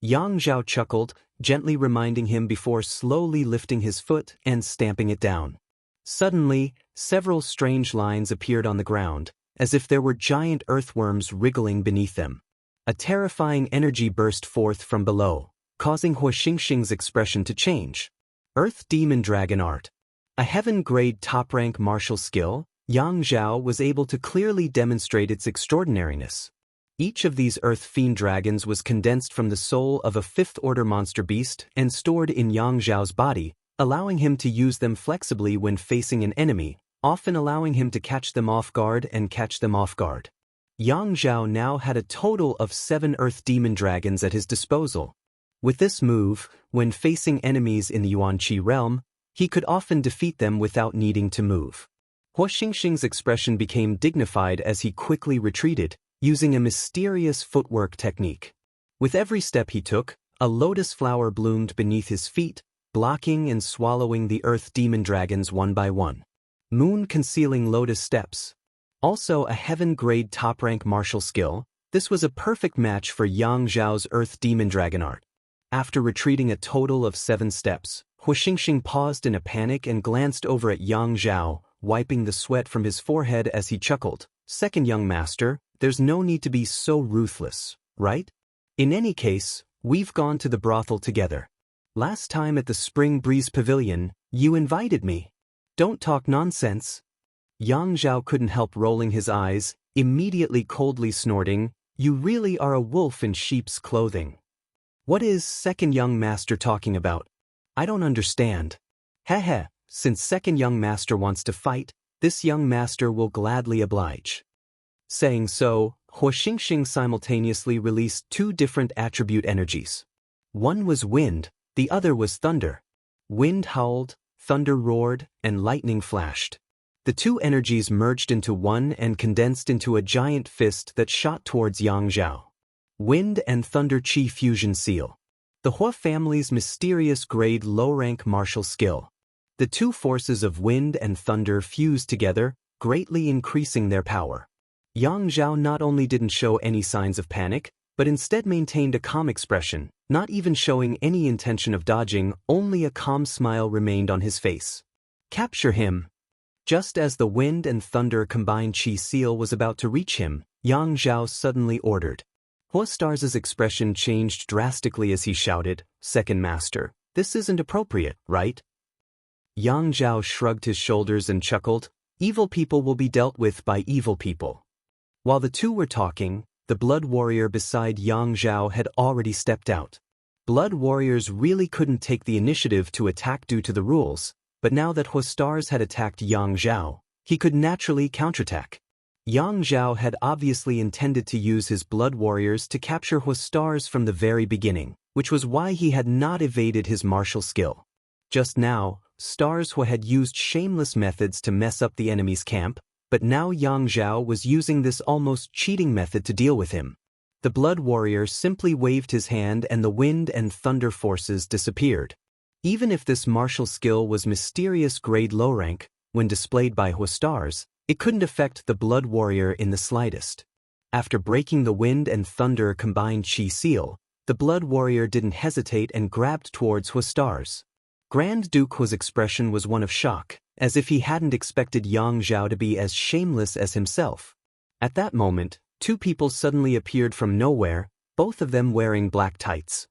Yang Zhao chuckled, gently reminding him before slowly lifting his foot and stamping it down. Suddenly, several strange lines appeared on the ground, as if there were giant earthworms wriggling beneath them. A terrifying energy burst forth from below, causing Hua Xing's expression to change. Earth Demon Dragon Art. A heaven-grade top-rank martial skill, Yang Zhao was able to clearly demonstrate its extraordinariness. Each of these Earth Fiend dragons was condensed from the soul of a fifth-order monster beast and stored in Yang Zhao's body, allowing him to use them flexibly when facing an enemy, often allowing him to catch them off guard and catch them off guard. Yang Zhao now had a total of 7 Earth Demon Dragons at his disposal. With this move, when facing enemies in the Yuanqi realm, he could often defeat them without needing to move. Hua Xing's expression became dignified as he quickly retreated, using a mysterious footwork technique. With every step he took, a lotus flower bloomed beneath his feet, blocking and swallowing the Earth Demon Dragons one by one. Moon-concealing lotus steps. Also a heaven-grade top-rank martial skill, this was a perfect match for Yang Zhao's Earth Demon Dragon Art. After retreating a total of 7 steps, Hua Xing paused in a panic and glanced over at Yang Zhao, wiping the sweat from his forehead as he chuckled. "Second young master, there's no need to be so ruthless, right? In any case, we've gone to the brothel together. Last time at the Spring Breeze Pavilion, you invited me. Don't talk nonsense." Yang Zhao couldn't help rolling his eyes, immediately coldly snorting, "You really are a wolf in sheep's clothing. What is second young master talking about? I don't understand." "Heh, since second young master wants to fight, this young master will gladly oblige." Saying so, Hua Xing simultaneously released 2 different attribute energies. One was wind, the other was thunder. Wind howled, thunder roared, and lightning flashed. The 2 energies merged into one and condensed into a giant fist that shot towards Yang Zhao. Wind and Thunder Chi Fusion Seal. the Hua family's mysterious grade low-rank martial skill. The two forces of wind and thunder fused together, greatly increasing their power. Yang Zhao not only didn't show any signs of panic, but instead maintained a calm expression, not even showing any intention of dodging, only a calm smile remained on his face. Capture him! Just as the wind and thunder combined Qi Seal was about to reach him, Yang Zhao suddenly ordered. Hua Stars' expression changed drastically as he shouted, "Second Master, this isn't appropriate, right?" Yang Zhao shrugged his shoulders and chuckled, "Evil people will be dealt with by evil people." While the two were talking, the blood warrior beside Yang Zhao had already stepped out. Blood warriors really couldn't take the initiative to attack due to the rules, but now that Hua Stars had attacked Yang Zhao, he could naturally counterattack. Yang Zhao had obviously intended to use his blood warriors to capture Hua Stars from the very beginning, which was why he had not evaded his martial skill. Just now, Stars Hua had used shameless methods to mess up the enemy's camp, but now Yang Zhao was using this almost cheating method to deal with him. The blood warrior simply waved his hand and the wind and thunder forces disappeared. Even if this martial skill was mysterious grade low rank, when displayed by Hua Stars, it couldn't affect the blood warrior in the slightest. After breaking the wind and thunder combined Qi Seal, the blood warrior didn't hesitate and grabbed towards Hua Stars. Grand Duke Hua's expression was one of shock, as if he hadn't expected Yang Zhao to be as shameless as himself. At that moment, two people suddenly appeared from nowhere, both of them wearing black tights.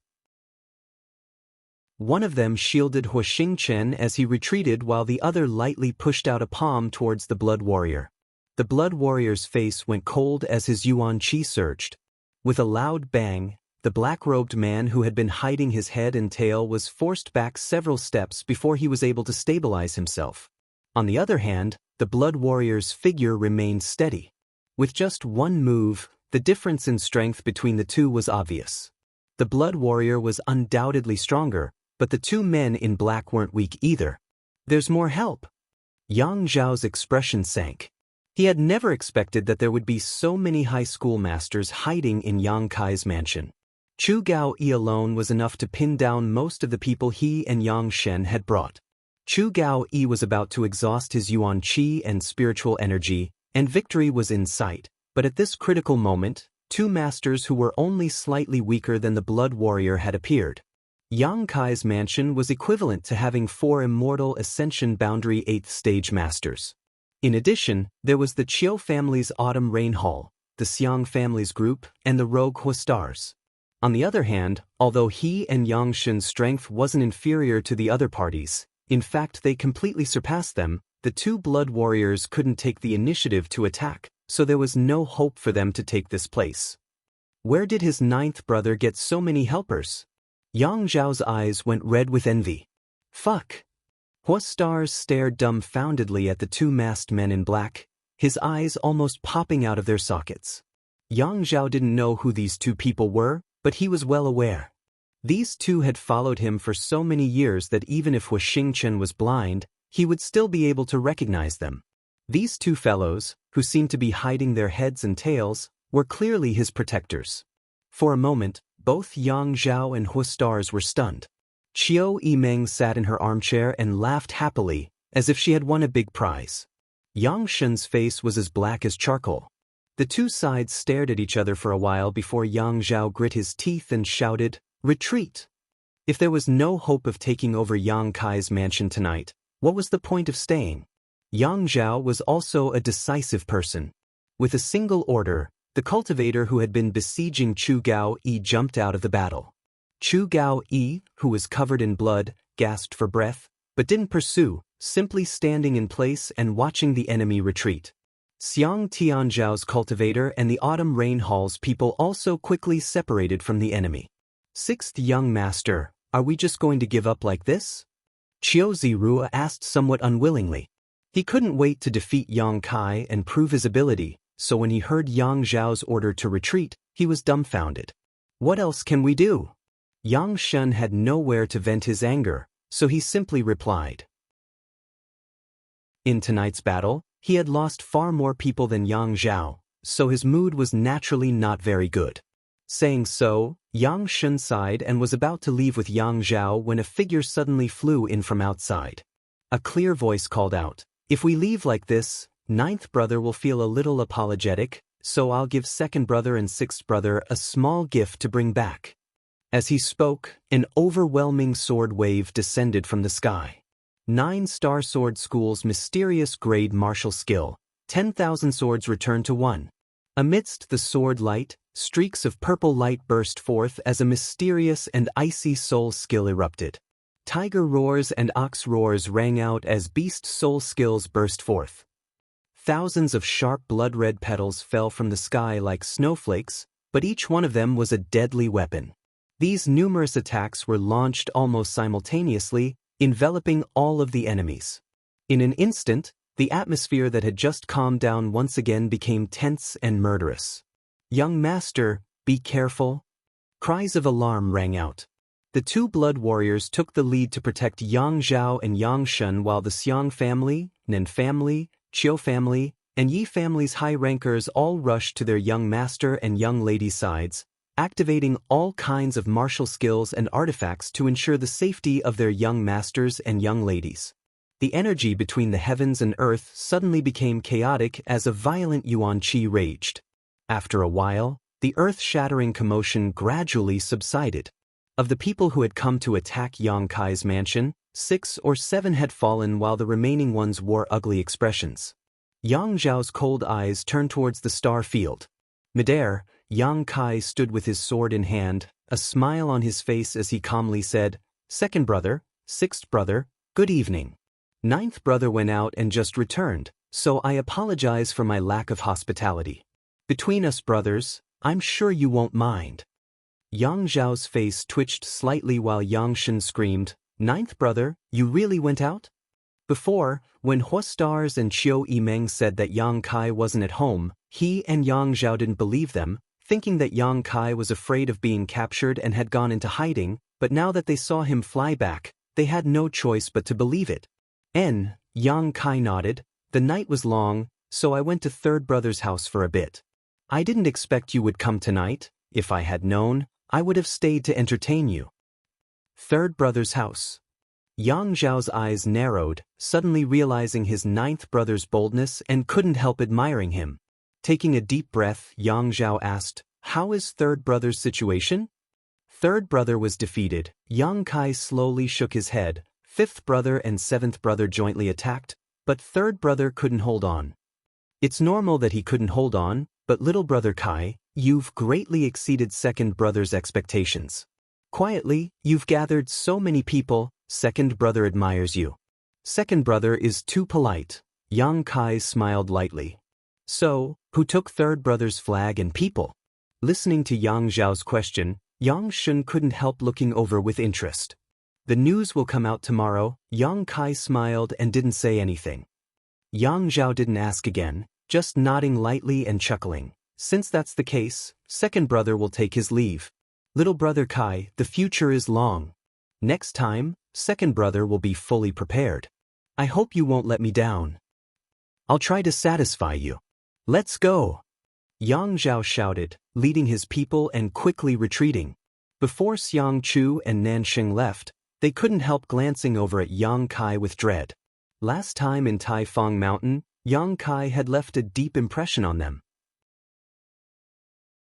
One of them shielded Hua Xingchen as he retreated while the other lightly pushed out a palm towards the blood warrior. The blood warrior's face went cold as his yuan qi surged. With a loud bang, the black-robed man who had been hiding his head and tail was forced back several steps before he was able to stabilize himself. On the other hand, the blood warrior's figure remained steady. With just one move, the difference in strength between the two was obvious. The blood warrior was undoubtedly stronger, but the two men in black weren't weak either. "There's more help." Yang Zhao's expression sank. He had never expected that there would be so many high school masters hiding in Yang Kai's mansion. Chu Gao Yi alone was enough to pin down most of the people he and Yang Shen had brought. Chu Gao Yi was about to exhaust his yuan qi and spiritual energy, and victory was in sight, but at this critical moment, two masters who were only slightly weaker than the blood warrior had appeared. Yang Kai's mansion was equivalent to having 4 immortal Ascension Boundary 8th Stage Masters. In addition, there was the Qiu family's Autumn Rain Hall, the Xiang family's group, and the Rogue Hua Stars. On the other hand, although he and Yang Shen's strength wasn't inferior to the other parties, in fact they completely surpassed them, the two blood warriors couldn't take the initiative to attack, so there was no hope for them to take this place. Where did his 9th brother get so many helpers? Yang Zhao's eyes went red with envy. Fuck! Hua Stars stared dumbfoundedly at the two masked men in black, his eyes almost popping out of their sockets. Yang Zhao didn't know who these two people were, but he was well aware. These two had followed him for so many years that even if Hua Xingchen was blind, he would still be able to recognize them. These two fellows, who seemed to be hiding their heads and tails, were clearly his protectors. For a moment, both Yang Zhao and Hua Stars were stunned. Qiu Yimeng sat in her armchair and laughed happily, as if she had won a big prize. Yang Shen's face was as black as charcoal. The two sides stared at each other for a while before Yang Zhao grit his teeth and shouted, "Retreat!" If there was no hope of taking over Yang Kai's mansion tonight, what was the point of staying? Yang Zhao was also a decisive person. With a single order, the cultivator who had been besieging Chu Gao Yi jumped out of the battle. Chu Gao Yi, who was covered in blood, gasped for breath, but didn't pursue, simply standing in place and watching the enemy retreat. Xiang Tianzhao's cultivator and the Autumn Rain Hall's people also quickly separated from the enemy. 6th young master, are we just going to give up like this? Qiu Zirua asked somewhat unwillingly. He couldn't wait to defeat Yang Kai and prove his ability, so when he heard Yang Zhao's order to retreat, he was dumbfounded. What else can we do? Yang Shen had nowhere to vent his anger, so he simply replied. In tonight's battle, he had lost far more people than Yang Zhao, so his mood was naturally not very good. Saying so, Yang Shun sighed and was about to leave with Yang Zhao when a figure suddenly flew in from outside. A clear voice called out, "If we leave like this, ninth brother will feel a little apologetic, so I'll give second brother and sixth brother a small gift to bring back." As he spoke, an overwhelming sword wave descended from the sky. 9 Star Sword School's mysterious grade martial skill, 10,000 swords returned to 1. Amidst the sword light, streaks of purple light burst forth as a mysterious and icy soul skill erupted. Tiger roars and ox roars rang out as beast soul skills burst forth. Thousands of sharp blood-red petals fell from the sky like snowflakes, but each one of them was a deadly weapon. These numerous attacks were launched almost simultaneously, enveloping all of the enemies. In an instant, the atmosphere that had just calmed down once again became tense and murderous. "Young master, be careful!" Cries of alarm rang out. The 2 blood warriors took the lead to protect Yang Zhao and Yang Shun while the Xiang family, Nen family, Qiu family, and Yi family's high rankers all rushed to their young master and young lady's sides, activating all kinds of martial skills and artifacts to ensure the safety of their young masters and young ladies. The energy between the heavens and earth suddenly became chaotic as a violent yuan qi raged. After a while, the earth-shattering commotion gradually subsided. Of the people who had come to attack Yang Kai's mansion, 6 or 7 had fallen while the remaining ones wore ugly expressions. Yang Zhao's cold eyes turned towards the star field. Midair, Yang Kai stood with his sword in hand, a smile on his face as he calmly said, "Second brother, sixth brother, good evening. Ninth brother went out and just returned, so I apologize for my lack of hospitality. Between us brothers, I'm sure you won't mind." Yang Zhao's face twitched slightly while Yang Shen screamed, "Ninth brother, you really went out?" Before, when Hua Stars and Qiu Yimeng said that Yang Kai wasn't at home, he and Yang Zhao didn't believe them, thinking that Yang Kai was afraid of being captured and had gone into hiding, but now that they saw him fly back, they had no choice but to believe it. Yang Kai nodded, "The night was long, so I went to third brother's house for a bit. I didn't expect you would come tonight. If I had known, I would have stayed to entertain you." Third brother's house. Yang Zhao's eyes narrowed, suddenly realizing his ninth brother's boldness and couldn't help admiring him. Taking a deep breath, Yang Zhao asked, "How is third brother's situation?" Third brother was defeated. Yang Kai slowly shook his head. Fifth brother and seventh brother jointly attacked, but third brother couldn't hold on. It's normal that he couldn't hold on, but little brother Kai, you've greatly exceeded second brother's expectations. Quietly, you've gathered so many people, second brother admires you. Second brother is too polite. Yang Kai smiled lightly. So, who took third brother's flag and people? Listening to Yang Zhao's question, Yang Shun couldn't help looking over with interest. The news will come out tomorrow. Yang Kai smiled and didn't say anything. Yang Zhao didn't ask again, just nodding lightly and chuckling. Since that's the case, second brother will take his leave. Little brother Kai, the future is long. Next time, second brother will be fully prepared. I hope you won't let me down. I'll try to satisfy you. Let's go. Yang Zhao shouted, leading his people and quickly retreating. Before Xiang Chu and Nanxing left, they couldn't help glancing over at Yang Kai with dread. Last time in Taifang Mountain, Yang Kai had left a deep impression on them.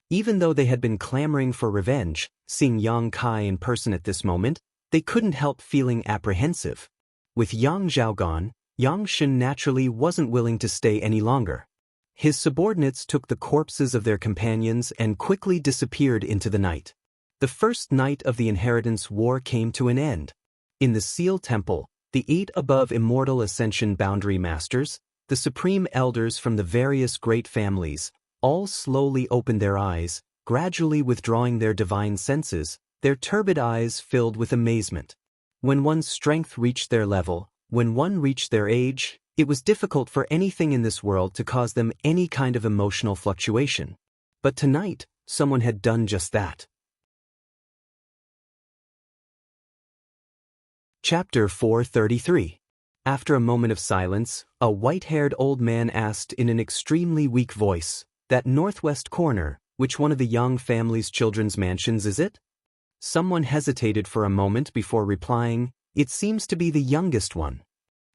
Even though they had been clamoring for revenge, seeing Yang Kai in person at this moment, they couldn't help feeling apprehensive. With Yang Zhao gone, Yang Shen naturally wasn't willing to stay any longer. His subordinates took the corpses of their companions and quickly disappeared into the night. The first night of the Inheritance War came to an end. In the Seal Temple, the 8 above immortal Ascension Boundary Masters, the Supreme Elders from the various great families, all slowly opened their eyes, gradually withdrawing their divine senses, their turbid eyes filled with amazement. When one's strength reached their level, when one reached their age, it was difficult for anything in this world to cause them any kind of emotional fluctuation. But tonight, someone had done just that. Chapter 433. After a moment of silence, a white-haired old man asked in an extremely weak voice, "That northwest corner, Which one of the Yang family's children's mansions is it? Someone hesitated for a moment before replying, "It seems to be the youngest one."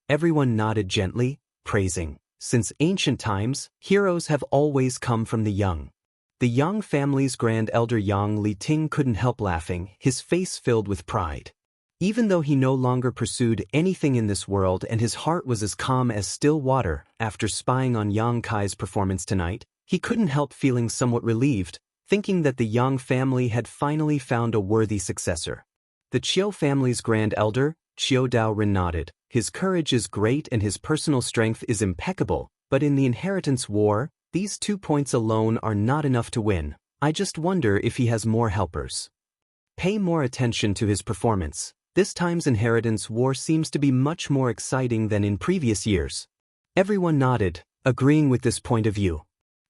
Everyone nodded gently, praising. Since ancient times, heroes have always come from the young. The Yang family's grand elder Yang Liting couldn't help laughing, his face filled with pride. Even though he no longer pursued anything in this world and his heart was as calm as still water, after spying on Yang Kai's performance tonight, he couldn't help feeling somewhat relieved, thinking that the Yang family had finally found a worthy successor. The Chiu family's grand elder, Chiu Daoren, nodded. His courage is great and his personal strength is impeccable, but in the inheritance war, these 2 points alone are not enough to win. I just wonder if he has more helpers. Pay more attention to his performance. This time's inheritance war seems to be much more exciting than in previous years. Everyone nodded, agreeing with this point of view.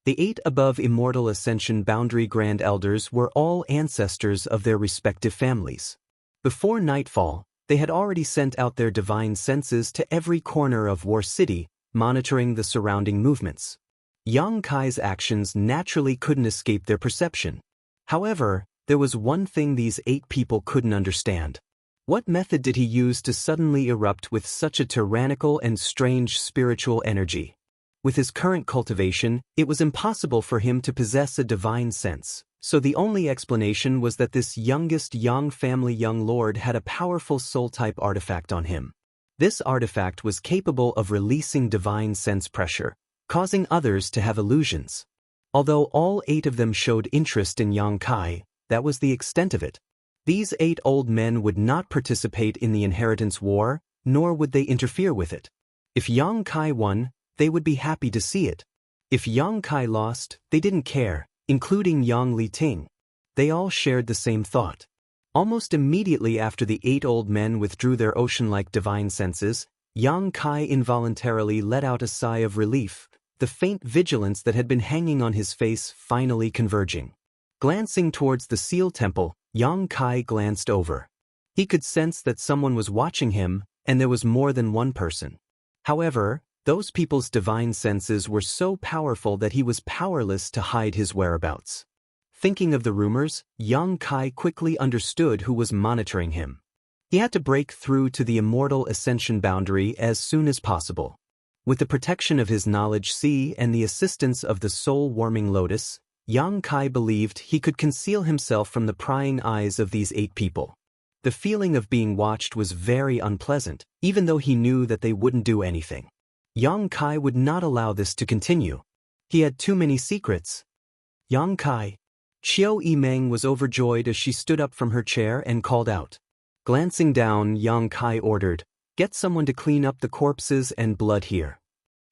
The 8 above immortal ascension boundary grand elders were all ancestors of their respective families. Before nightfall, they had already sent out their divine senses to every corner of War City, monitoring the surrounding movements. Yang Kai's actions naturally couldn't escape their perception. However, there was one thing these 8 people couldn't understand. What method did he use to suddenly erupt with such a tyrannical and strange spiritual energy? With his current cultivation, it was impossible for him to possess a divine sense, so the only explanation was that this youngest Yang family young lord had a powerful soul-type artifact on him. This artifact was capable of releasing divine sense pressure, causing others to have illusions. Although all 8 of them showed interest in Yang Kai, that was the extent of it. These 8 old men would not participate in the inheritance war, nor would they interfere with it. If Yang Kai won, they would be happy to see it. If Yang Kai lost, they didn't care, including Yang Liting. They all shared the same thought. Almost immediately after the 8 old men withdrew their ocean-like divine senses, Yang Kai involuntarily let out a sigh of relief, the faint vigilance that had been hanging on his face finally converging. Glancing towards the Seal Temple, Yang Kai glanced over. He could sense that someone was watching him, and there was more than one person. However, those people's divine senses were so powerful that he was powerless to hide his whereabouts. Thinking of the rumors, Yang Kai quickly understood who was monitoring him. He had to break through to the immortal ascension boundary as soon as possible. With the protection of his knowledge sea and the assistance of the soul-warming lotus, Yang Kai believed he could conceal himself from the prying eyes of these 8 people. The feeling of being watched was very unpleasant, even though he knew that they wouldn't do anything. Yang Kai would not allow this to continue. He had too many secrets. Yang Kai. Chiu Yimeng was overjoyed as she stood up from her chair and called out. Glancing down, Yang Kai ordered, "Get someone to clean up the corpses and blood here."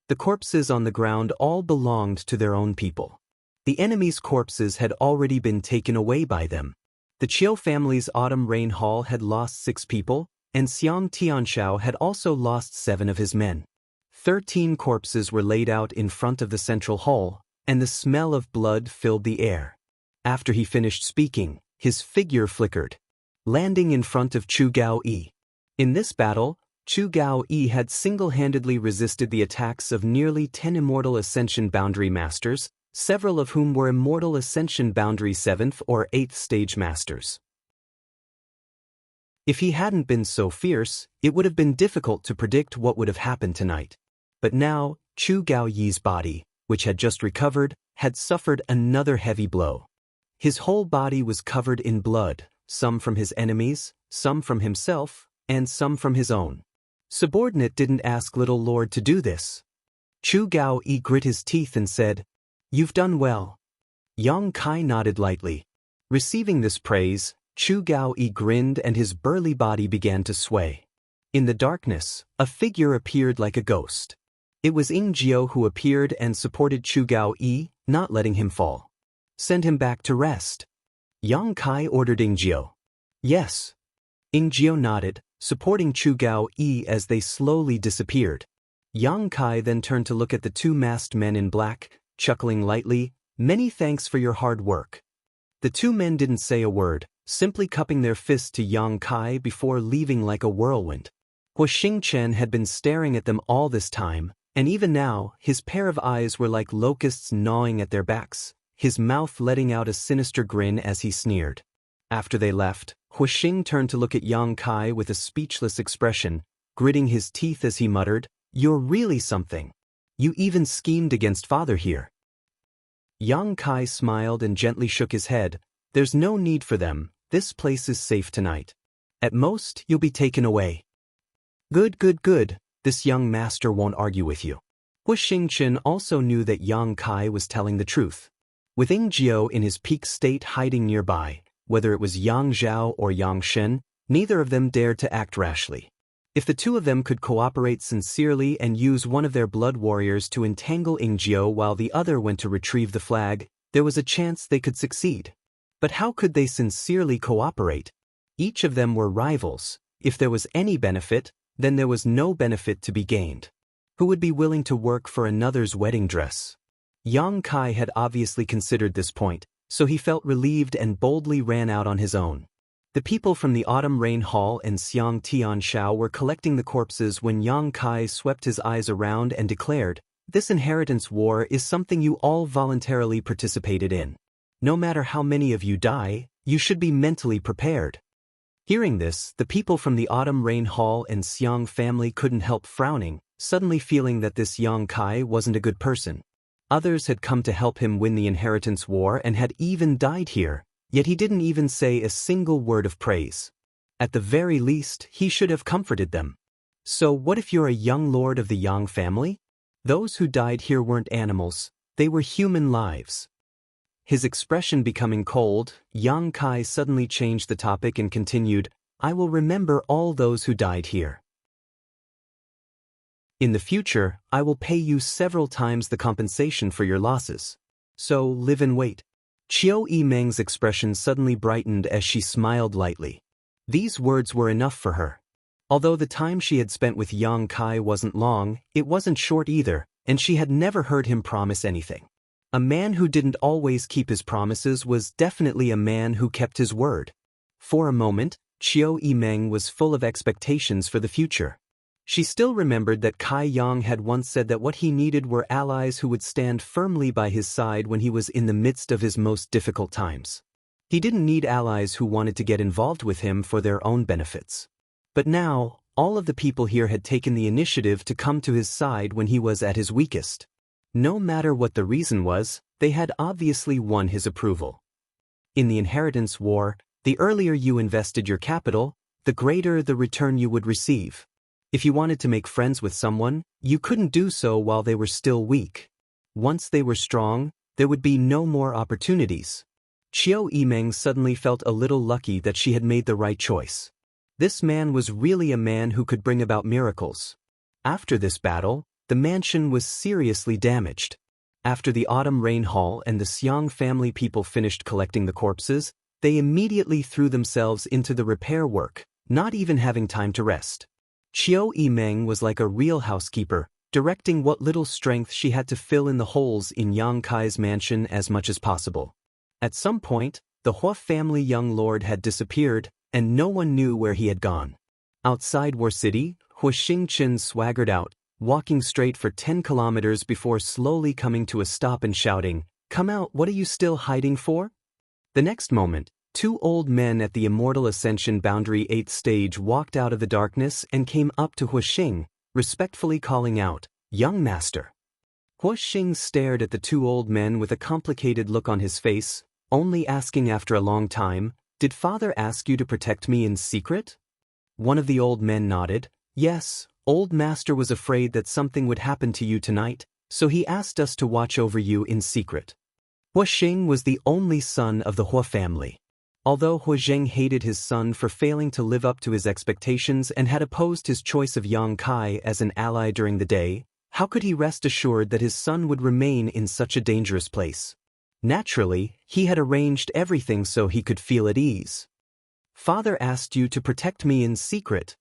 The corpses on the ground all belonged to their own people. The enemy's corpses had already been taken away by them. The Chiu family's autumn rain hall had lost 6 people, and Xiang Tianshao had also lost 7 of his men. 13 corpses were laid out in front of the central hall, and the smell of blood filled the air. After he finished speaking, his figure flickered, landing in front of Chu Gao Yi. In this battle, Chu Gao Yi had single-handedly resisted the attacks of nearly 10 immortal ascension boundary masters, several of whom were immortal ascension boundary 7th or 8th stage masters. If he hadn't been so fierce, it would have been difficult to predict what would have happened tonight. But now, Chu Gao Yi's body, which had just recovered, had suffered another heavy blow. His whole body was covered in blood, some from his enemies, some from himself, and some from his own. Subordinate didn't ask little lord to do this. Chu Gao Yi grit his teeth and said, "You've done well." Yang Kai nodded lightly. Receiving this praise, Chu Gao Yi grinned and his burly body began to sway. In the darkness, a figure appeared like a ghost. It was Ing Jiu who appeared and supported Chu Gao Yi, not letting him fall. "Send him back to rest." Yang Kai ordered Ing Jiu. "Yes." Ing Jiu nodded, supporting Chu Gao Yi as they slowly disappeared. Yang Kai then turned to look at the 2 masked men in black, chuckling lightly, "Many thanks for your hard work." The 2 men didn't say a word, simply cupping their fists to Yang Kai before leaving like a whirlwind. Hua Xingchen had been staring at them all this time, and even now, his pair of eyes were like locusts gnawing at their backs. his mouth letting out a sinister grin as he sneered. After they left, Huixing turned to look at Yang Kai with a speechless expression, gritting his teeth as he muttered, "You're really something. You even schemed against father here." Yang Kai smiled and gently shook his head. "There's no need for them, this place is safe tonight. At most, you'll be taken away." "Good, good, good, this young master won't argue with you." Huixing Chen also knew that Yang Kai was telling the truth. With Ying Jiao in his peak state hiding nearby, whether it was Yang Zhao or Yang Shen, neither of them dared to act rashly. If the two of them could cooperate sincerely and use one of their blood warriors to entangle Ying Jiao while the other went to retrieve the flag, there was a chance they could succeed. But how could they sincerely cooperate? Each of them were rivals. If there was any benefit, then there was no benefit to be gained. Who would be willing to work for another's wedding dress? Yang Kai had obviously considered this point, so he felt relieved and boldly ran out on his own. The people from the Autumn Rain Hall and Xiang Tianshao were collecting the corpses when Yang Kai swept his eyes around and declared, "This inheritance war is something you all voluntarily participated in. No matter how many of you die, you should be mentally prepared." Hearing this, the people from the Autumn Rain Hall and Xiang family couldn't help frowning, suddenly feeling that this Yang Kai wasn't a good person. Others had come to help him win the inheritance war and had even died here, yet he didn't even say a single word of praise. At the very least, he should have comforted them. So what if you're a young lord of the Yang family? Those who died here weren't animals, they were human lives. His expression becoming cold, Yang Kai suddenly changed the topic and continued, "I will remember all those who died here. In the future, I will pay you several times the compensation for your losses. So live and wait." Qiu Yimeng's expression suddenly brightened as she smiled lightly. These words were enough for her. Although the time she had spent with Yang Kai wasn't long, it wasn't short either, and she had never heard him promise anything. A man who didn't always keep his promises was definitely a man who kept his word. For a moment, Qiu Yimeng was full of expectations for the future. She still remembered that Kai Yang had once said that what he needed were allies who would stand firmly by his side when he was in the midst of his most difficult times. He didn't need allies who wanted to get involved with him for their own benefits. But now, all of the people here had taken the initiative to come to his side when he was at his weakest. No matter what the reason was, they had obviously won his approval. In the inheritance war, the earlier you invested your capital, the greater the return you would receive. If you wanted to make friends with someone, you couldn't do so while they were still weak. Once they were strong, there would be no more opportunities. Qiu Yimeng suddenly felt a little lucky that she had made the right choice. This man was really a man who could bring about miracles. After this battle, the mansion was seriously damaged. After the Autumn Rain Hall and the Xiang family people finished collecting the corpses, they immediately threw themselves into the repair work, not even having time to rest. Qiu Yimeng was like a real housekeeper, directing what little strength she had to fill in the holes in Yang Kai's mansion as much as possible. At some point, the Hua family young lord had disappeared, and no one knew where he had gone. Outside War City, Huixing Chen swaggered out, walking straight for 10 kilometers before slowly coming to a stop and shouting, "Come out, what are you still hiding for?" The next moment, two old men at the Immortal Ascension Boundary 8th stage walked out of the darkness and came up to Huixing, respectfully calling out, "Young master." Huixing stared at the two old men with a complicated look on his face, only asking after a long time, "Did father ask you to protect me in secret?" One of the old men nodded, "Yes, old master was afraid that something would happen to you tonight, so he asked us to watch over you in secret." Huixing was the only son of the Hua family. Although Huixing hated his son for failing to live up to his expectations and had opposed his choice of Yang Kai as an ally during the day, how could he rest assured that his son would remain in such a dangerous place? Naturally, he had arranged everything so he could feel at ease. "Father asked you to protect me in secret."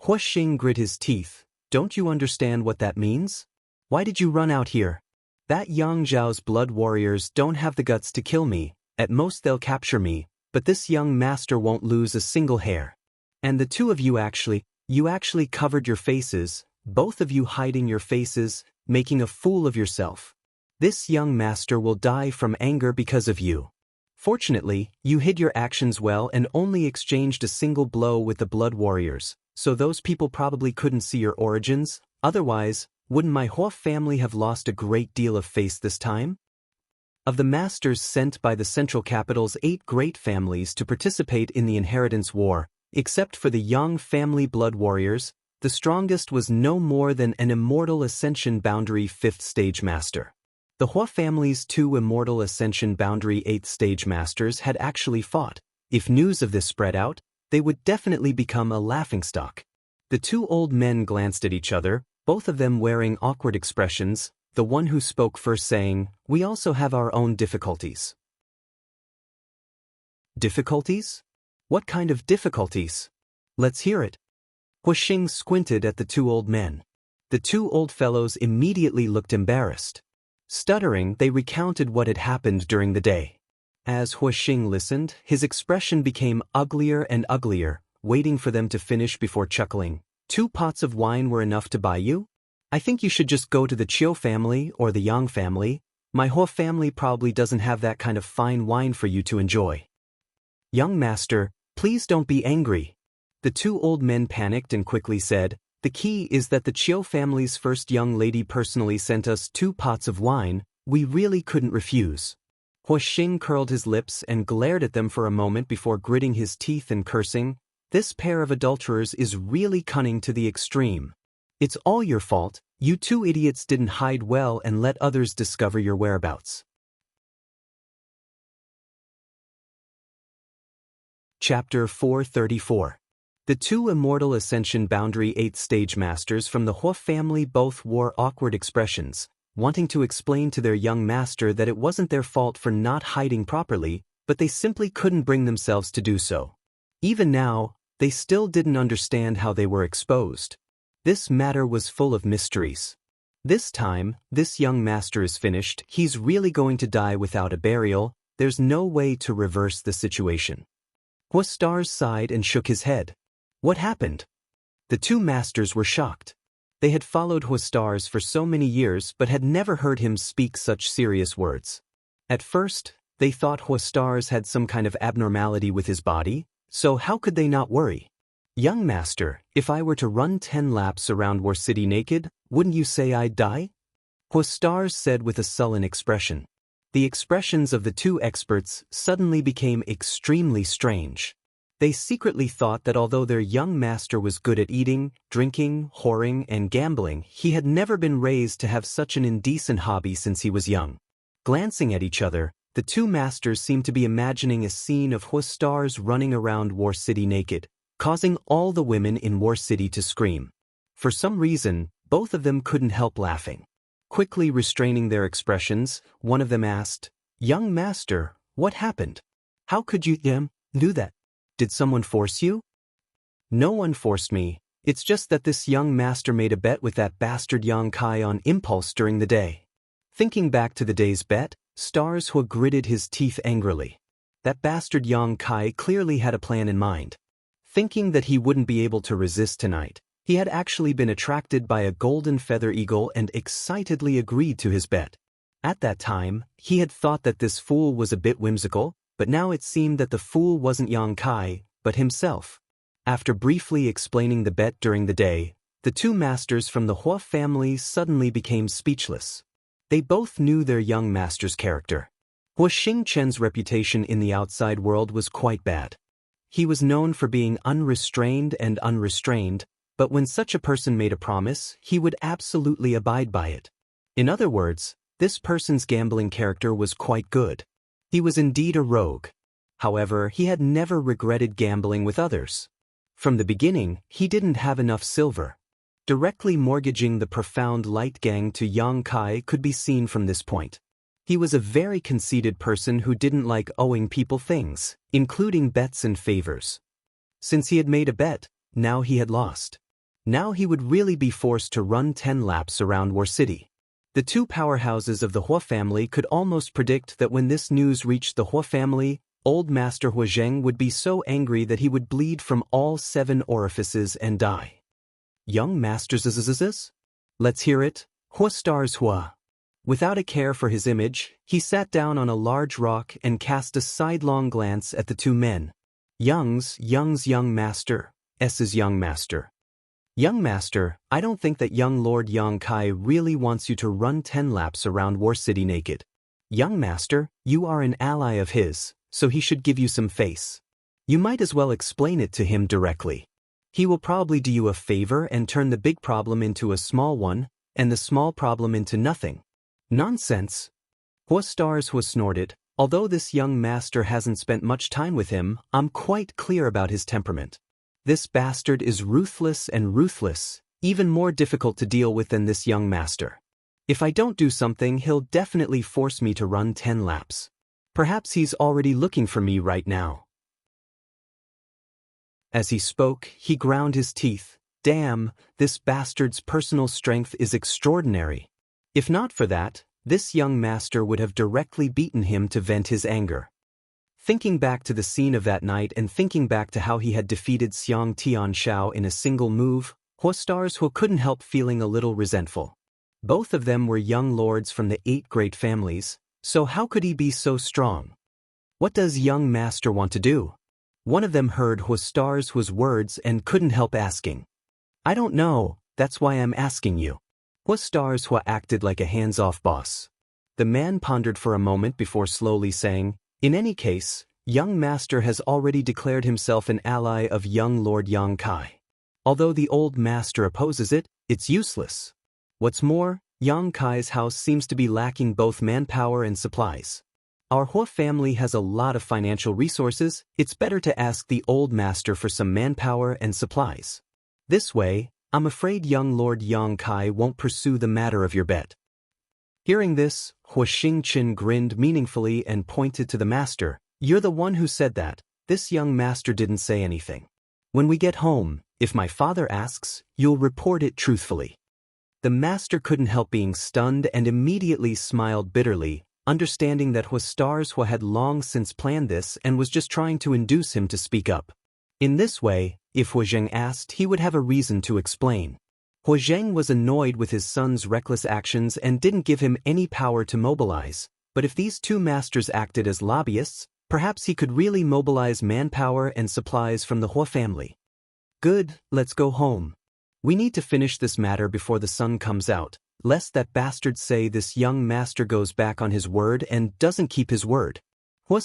Huixing grit his teeth. "Don't you understand what that means? Why did you run out here? That Yang Zhao's blood warriors don't have the guts to kill me, at most they'll capture me, but this young master won't lose a single hair. And the two of you actually covered your faces, both of you hiding your faces, making a fool of yourself. This young master will die from anger because of you. Fortunately, you hid your actions well and only exchanged a single blow with the blood warriors, so those people probably couldn't see your origins. Otherwise, wouldn't my whole family have lost a great deal of face this time? Of the masters sent by the central capital's 8 great families to participate in the inheritance war, except for the young family blood warriors, the strongest was no more than an immortal ascension boundary 5th stage master. The Hua family's 2 immortal ascension boundary 8th stage masters had actually fought. If news of this spread out, they would definitely become a laughingstock. The 2 old men glanced at each other, both of them wearing awkward expressions, the one who spoke first saying, "We also have our own difficulties." Difficulties? What kind of difficulties? Let's hear it. Huixing squinted at the 2 old men. The 2 old fellows immediately looked embarrassed. Stuttering, they recounted what had happened during the day. As Huixing listened, his expression became uglier and uglier, waiting for them to finish before chuckling. 2 pots of wine were enough to buy you? I think you should just go to the Chiu family or the Yang family. My whole family probably doesn't have that kind of fine wine for you to enjoy. Young master, please don't be angry. The 2 old men panicked and quickly said, "The key is that the Chiu family's first young lady personally sent us 2 pots of wine. We really couldn't refuse." Huixing curled his lips and glared at them for a moment before gritting his teeth and cursing, "This pair of adulterers is really cunning to the extreme. It's all your fault. You 2 idiots didn't hide well and let others discover your whereabouts." Chapter 434. The 2 immortal ascension boundary 8th stage masters from the Hua family both wore awkward expressions, wanting to explain to their young master that it wasn't their fault for not hiding properly, but they simply couldn't bring themselves to do so. Even now, they still didn't understand how they were exposed. This matter was full of mysteries. This time, this young master is finished. He's really going to die without a burial. There's no way to reverse the situation. Hua Stars sighed and shook his head. What happened? The 2 masters were shocked. They had followed Hua Stars for so many years but had never heard him speak such serious words. At first, they thought Hua Stars had some kind of abnormality with his body, so how could they not worry? Young master, if I were to run 10 laps around War City naked, wouldn't you say I'd die? Hua Stars said with a sullen expression. The expressions of the 2 experts suddenly became extremely strange. They secretly thought that although their young master was good at eating, drinking, whoring, and gambling, he had never been raised to have such an indecent hobby since he was young. Glancing at each other, the 2 masters seemed to be imagining a scene of Hua Stars running around War City naked, causing all the women in War City to scream. For some reason, both of them couldn't help laughing. Quickly restraining their expressions, one of them asked, "Young master, what happened? How could you do that? Did someone force you?" "No one forced me. It's just that this young master made a bet with that bastard Yang Kai on impulse during the day." Thinking back to the day's bet, Stars Hua gritted his teeth angrily. That bastard Yang Kai clearly had a plan in mind. Thinking that he wouldn't be able to resist tonight, he had actually been attracted by a golden feather eagle and excitedly agreed to his bet. At that time, he had thought that this fool was a bit whimsical, but now it seemed that the fool wasn't Yang Kai, but himself. After briefly explaining the bet during the day, the 2 masters from the Hua family suddenly became speechless. They both knew their young master's character. Hua Xingchen's reputation in the outside world was quite bad. He was known for being unrestrained and unrestrained, but when such a person made a promise, he would absolutely abide by it. In other words, this person's gambling character was quite good. He was indeed a rogue. However, he had never regretted gambling with others. From the beginning, he didn't have enough silver. Directly mortgaging the profound light gang to Yang Kai could be seen from this point. He was a very conceited person who didn't like owing people things, including bets and favors. Since he had made a bet, now he had lost. Now he would really be forced to run 10 laps around War City. The 2 powerhouses of the Hua family could almost predict that when this news reached the Hua family, old Master Hua Zheng would be so angry that he would bleed from all 7 orifices and die. Young Masters, let's hear it. Hua Stars Hua. Without a care for his image, he sat down on a large rock and cast a sidelong glance at the two men. Young's young master, S's young master. Young master, I don't think that young Lord Yang Kai really wants you to run 10 laps around War City naked. Young master, you are an ally of his, so he should give you some face. You might as well explain it to him directly. He will probably do you a favor and turn the big problem into a small one, and the small problem into nothing. Nonsense. Hua snorted. Although this young master hasn't spent much time with him, I'm quite clear about his temperament. This bastard is ruthless, even more difficult to deal with than this young master. If I don't do something, he'll definitely force me to run 10 laps. Perhaps he's already looking for me right now. As he spoke, he ground his teeth. Damn, this bastard's personal strength is extraordinary. If not for that, this young master would have directly beaten him to vent his anger. Thinking back to the scene of that night and thinking back to how he had defeated Xiang Tianshao in a single move, Hua couldn't help feeling a little resentful. Both of them were young lords from the 8 great families, so how could he be so strong? What does young master want to do? One of them heard Hua's words and couldn't help asking. I don't know, that's why I'm asking you. Hua acted like a hands-off boss. The man pondered for a moment before slowly saying, in any case, young master has already declared himself an ally of young Lord Yang Kai. Although the old master opposes it, it's useless. What's more, Yang Kai's house seems to be lacking both manpower and supplies. Our Hua family has a lot of financial resources, it's better to ask the old master for some manpower and supplies. This way, I'm afraid young Lord Yang Kai won't pursue the matter of your bet. Hearing this, Hua Xingqin grinned meaningfully and pointed to the master. You're the one who said that. This young master didn't say anything. When we get home, if my father asks, you'll report it truthfully. The master couldn't help being stunned and immediately smiled bitterly, understanding that Hua had long since planned this and was just trying to induce him to speak up. In this way, if Hua Zheng asked, he would have a reason to explain. Hua Zheng was annoyed with his son's reckless actions and didn't give him any power to mobilize, but if these two masters acted as lobbyists, perhaps he could really mobilize manpower and supplies from the Hua family. Good, let's go home. We need to finish this matter before the sun comes out, lest that bastard say this young master goes back on his word and doesn't keep his word. Hua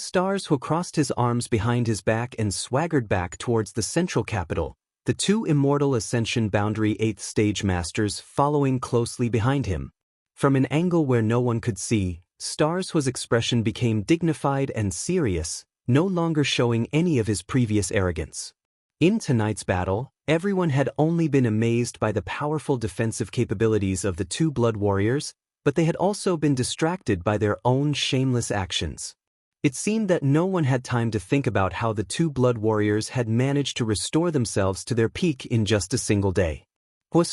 crossed his arms behind his back and swaggered back towards the central capital, the two immortal Ascension Boundary 8th stage masters following closely behind him. From an angle where no one could see, Hua's expression became dignified and serious, no longer showing any of his previous arrogance. In tonight's battle, everyone had only been amazed by the powerful defensive capabilities of the two blood warriors, but they had also been distracted by their own shameless actions. It seemed that no one had time to think about how the two blood warriors had managed to restore themselves to their peak in just a single day. Hua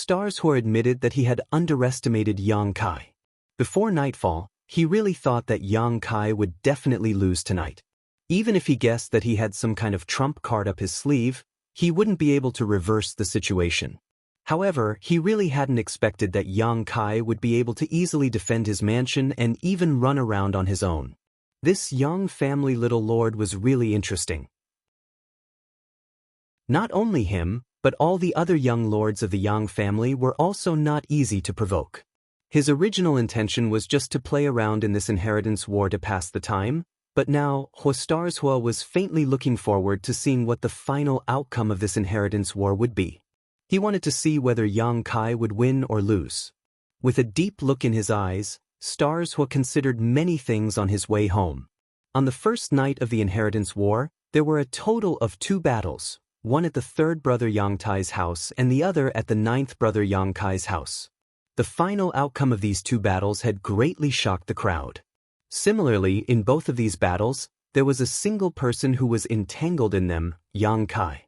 admitted that he had underestimated Yang Kai. Before nightfall, he really thought that Yang Kai would definitely lose tonight. Even if he guessed that he had some kind of trump card up his sleeve, he wouldn't be able to reverse the situation. However, he really hadn't expected that Yang Kai would be able to easily defend his mansion and even run around on his own. This Yang family little lord was really interesting. Not only him, but all the other young lords of the Yang family were also not easy to provoke. His original intention was just to play around in this inheritance war to pass the time, but now Hua was faintly looking forward to seeing what the final outcome of this inheritance war would be. He wanted to see whether Yang Kai would win or lose. With a deep look in his eyes, Hua considered many things on his way home. On the first night of the inheritance war, there were a total of 2 battles, one at the 3rd brother Yang Tai's house and the other at the 9th brother Yang Kai's house. The final outcome of these 2 battles had greatly shocked the crowd. Similarly, in both of these battles, there was a single person who was entangled in them, Yang Kai.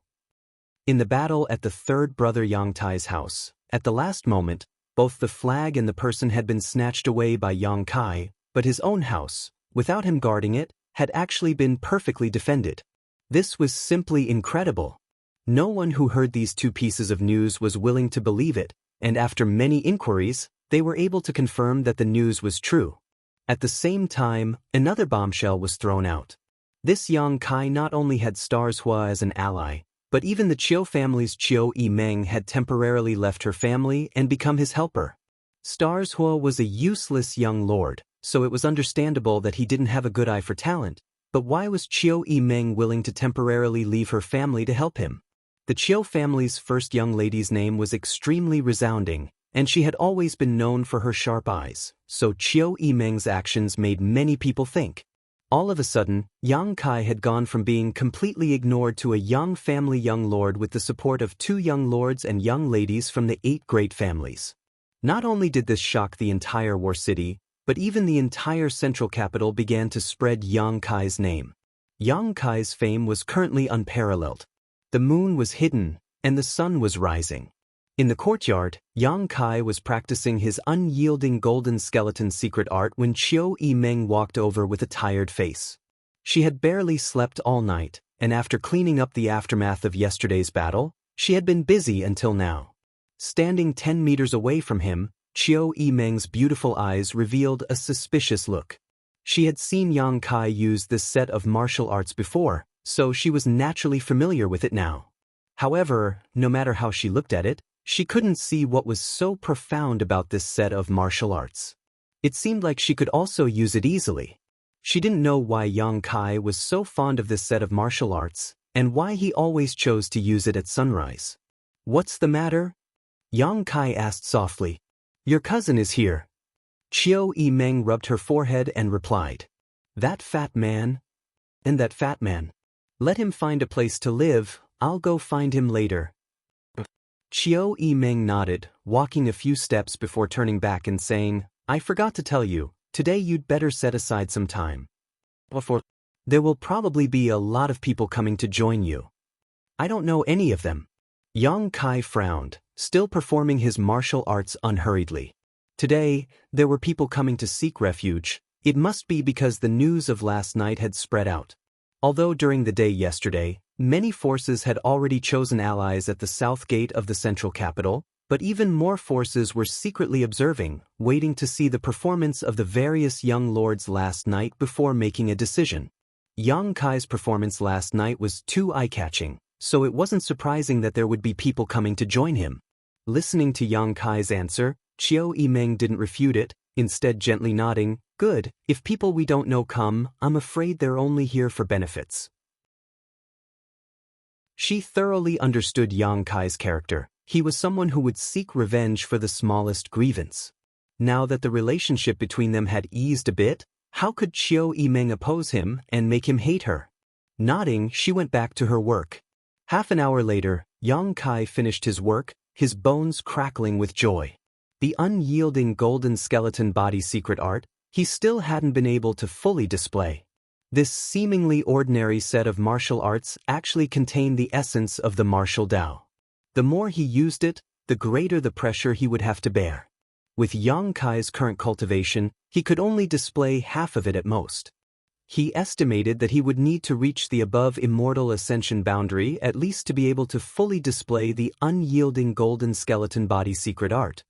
In the battle at the 3rd brother Yang Tai's house, at the last moment, both the flag and the person had been snatched away by Yang Kai, but his own house, without him guarding it, had actually been perfectly defended. This was simply incredible. No one who heard these 2 pieces of news was willing to believe it, and after many inquiries, They were able to confirm that the news was true. At the same time, another bombshell was thrown out. This Yang Kai not only had Stars Hua as an ally, but even the Chiu family's Chiu Yimeng had temporarily left her family and become his helper. Stars Hua was a useless young lord, so it was understandable that he didn't have a good eye for talent, but why was Chiu Yimeng willing to temporarily leave her family to help him? The Chiu family's first young lady's name was extremely resounding, and she had always been known for her sharp eyes, so Chiu Yimeng's actions made many people think. All of a sudden, Yang Kai had gone from being completely ignored to a young family young lord with the support of 2 young lords and young ladies from the 8 great families. Not only did this shock the entire war city, but even the entire central capital began to spread Yang Kai's name. Yang Kai's fame was currently unparalleled. The moon was hidden, and the sun was rising. In the courtyard, Yang Kai was practicing his unyielding golden skeleton secret art when Chiu Yimeng walked over with a tired face. She had barely slept all night, and after cleaning up the aftermath of yesterday's battle, she had been busy until now. Standing 10 meters away from him, Chiu Yimeng's beautiful eyes revealed a suspicious look. She had seen Yang Kai use this set of martial arts before, so she was naturally familiar with it now. However, no matter how she looked at it, she couldn't see what was so profound about this set of martial arts. It seemed like she could also use it easily. She didn't know why Yang Kai was so fond of this set of martial arts, and why he always chose to use it at sunrise. "What's the matter?" Yang Kai asked softly. "Your cousin is here." Chiu Yimeng rubbed her forehead and replied, "That fat man? And that fat man? Let him find a place to live, I'll go find him later." Chiu Yimeng nodded, walking a few steps before turning back and saying, "I forgot to tell you, today you'd better set aside some time. There will probably be a lot of people coming to join you." "I don't know any of them." Yang Kai frowned, still performing his martial arts unhurriedly. Today, there were people coming to seek refuge. It must be because the news of last night had spread out. Although during the day yesterday, many forces had already chosen allies at the south gate of the central capital, but even more forces were secretly observing, waiting to see the performance of the various young lords last night before making a decision. Yang Kai's performance last night was too eye-catching, so it wasn't surprising that there would be people coming to join him. Listening to Yang Kai's answer, Chiu Yimeng didn't refute it, instead gently nodding, "Good, if people we don't know come, I'm afraid they're only here for benefits." She thoroughly understood Yang Kai's character. He was someone who would seek revenge for the smallest grievance. Now that the relationship between them had eased a bit, how could Chiu Yimeng oppose him and make him hate her? Nodding, she went back to her work. Half an hour later, Yang Kai finished his work, his bones crackling with joy. The unyielding golden skeleton body secret art, he still hadn't been able to fully display. This seemingly ordinary set of martial arts actually contained the essence of the martial Tao. The more he used it, the greater the pressure he would have to bear. With Yang Kai's current cultivation, he could only display half of it at most. He estimated that he would need to reach the above immortal ascension boundary at least to be able to fully display the unyielding golden skeleton body secret art.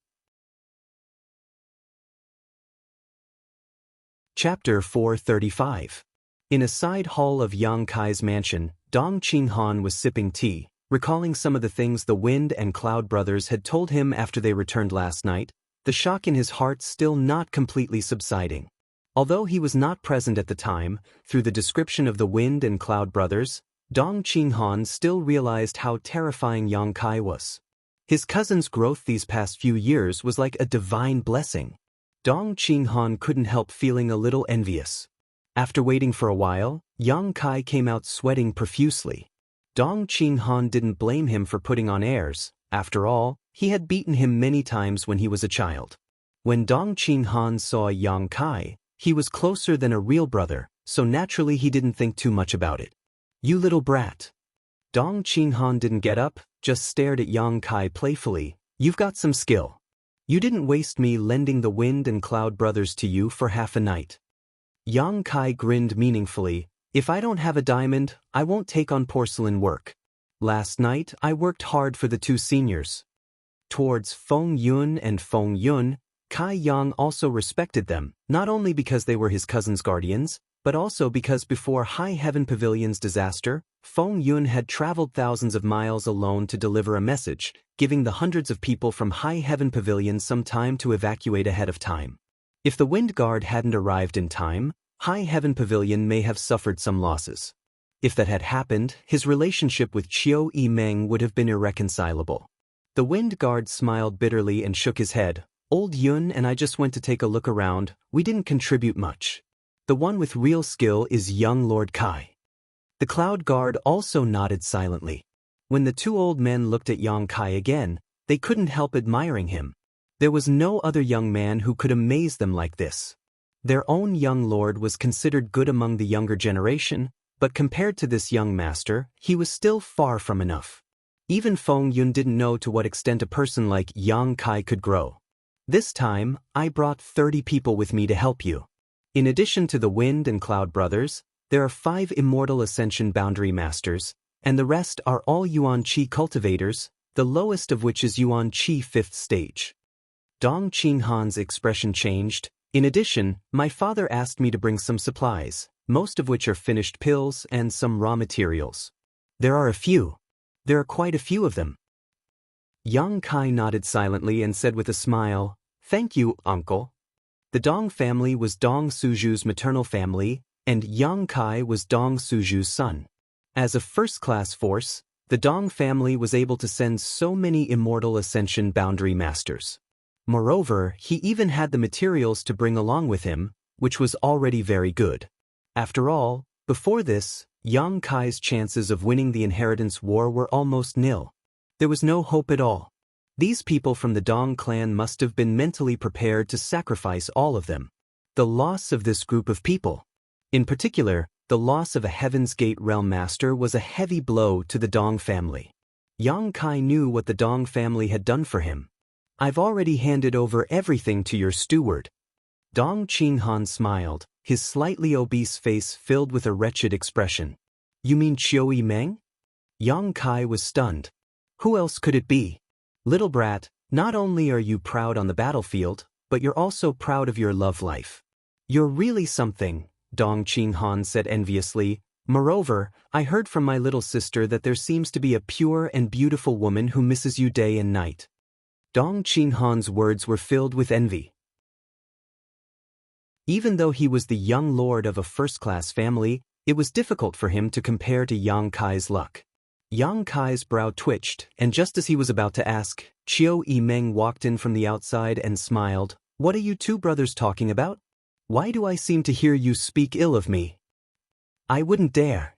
Chapter 435. In a side hall of Yang Kai's mansion, Dong Qinghan was sipping tea, recalling some of the things the Wind and Cloud brothers had told him after they returned last night, the shock in his heart still not completely subsiding. Although he was not present at the time, through the description of the Wind and Cloud brothers, Dong Qinghan still realized how terrifying Yang Kai was. His cousin's growth these past few years was like a divine blessing. Dong Qinghan couldn't help feeling a little envious. After waiting for a while, Yang Kai came out sweating profusely. Dong Qinghan didn't blame him for putting on airs. After all, he had beaten him many times when he was a child. When Dong Qinghan saw Yang Kai, he was closer than a real brother, so naturally he didn't think too much about it. "You little brat." Dong Qinghan didn't get up, just stared at Yang Kai playfully. "You've got some skill. You didn't waste me lending the Wind and Cloud brothers to you for half a night." Yang Kai grinned meaningfully. "If I don't have a diamond, I won't take on porcelain work. Last night, I worked hard for the 2 seniors." Towards Feng Yun and Feng Yun, Kai Yang also respected them, not only because they were his cousin's guardians, but also because before High Heaven Pavilion's disaster, Feng Yun had traveled thousands of miles alone to deliver a message, giving the hundreds of people from High Heaven Pavilion some time to evacuate ahead of time. If the Wind Guard hadn't arrived in time, High Heaven Pavilion may have suffered some losses. If that had happened, his relationship with Qiu Yimeng would have been irreconcilable. The Wind Guard smiled bitterly and shook his head. Old Yun and I just went to take a look around, we didn't contribute much. The one with real skill is young Lord Kai. The Cloud Guard also nodded silently. When the two old men looked at Yang Kai again, they couldn't help admiring him. There was no other young man who could amaze them like this. Their own young lord was considered good among the younger generation, but compared to this young master, he was still far from enough. Even Feng Yun didn't know to what extent a person like Yang Kai could grow. This time, I brought 30 people with me to help you. In addition to the Wind and Cloud brothers, there are 5 immortal Ascension Boundary Masters, and the rest are all Yuan Qi cultivators, the lowest of which is Yuan Qi 5th stage. Dong Qinghan's expression changed. In addition, my father asked me to bring some supplies, most of which are finished pills and some raw materials. There are quite a few of them. Yang Kai nodded silently and said with a smile, "Thank you, uncle." The Dong family was Dong Suju's maternal family, and Yang Kai was Dong Suju's son. As a first-class force, the Dong family was able to send so many immortal Ascension Boundary Masters. Moreover, he even had the materials to bring along with him, which was already very good. After all, before this, Yang Kai's chances of winning the inheritance war were almost nil. There was no hope at all. These people from the Dong clan must have been mentally prepared to sacrifice all of them. The loss of this group of people, in particular, the loss of a Heaven's Gate Realm Master, was a heavy blow to the Dong family. Yang Kai knew what the Dong family had done for him. "I've already handed over everything to your steward." Dong Qinghan smiled, his slightly obese face filled with a wretched expression. "You mean Qiu Yimeng?" Yang Kai was stunned. Who else could it be? "Little brat, not only are you proud on the battlefield, but you're also proud of your love life. You're really something," Dong Qinghan said enviously. "Moreover, I heard from my little sister that there seems to be a pure and beautiful woman who misses you day and night." Dong Qinghan's words were filled with envy. Even though he was the young lord of a first-class family, it was difficult for him to compare to Yang Kai's luck. Yang Kai's brow twitched, and just as he was about to ask, Qiu Yimeng walked in from the outside and smiled. "What are you two brothers talking about? Why do I seem to hear you speak ill of me?" "I wouldn't dare."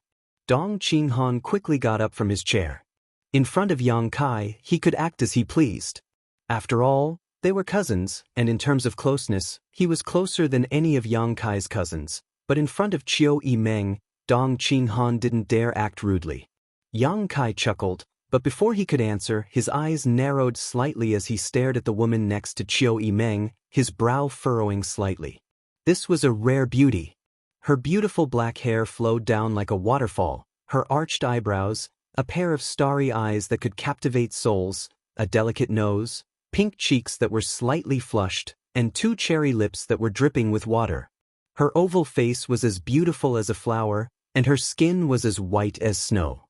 Dong Qinghan quickly got up from his chair. In front of Yang Kai, he could act as he pleased. After all, they were cousins, and in terms of closeness, he was closer than any of Yang Kai's cousins. But in front of Qiu Yimeng, Dong Qinghan didn't dare act rudely. Yang Kai chuckled, but before he could answer, his eyes narrowed slightly as he stared at the woman next to Qiu Yimeng, his brow furrowing slightly. This was a rare beauty. Her beautiful black hair flowed down like a waterfall, her arched eyebrows, a pair of starry eyes that could captivate souls, a delicate nose, pink cheeks that were slightly flushed, and 2 cherry lips that were dripping with water. Her oval face was as beautiful as a flower, and her skin was as white as snow.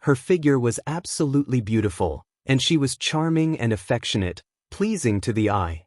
Her figure was absolutely beautiful, and she was charming and affectionate, pleasing to the eye.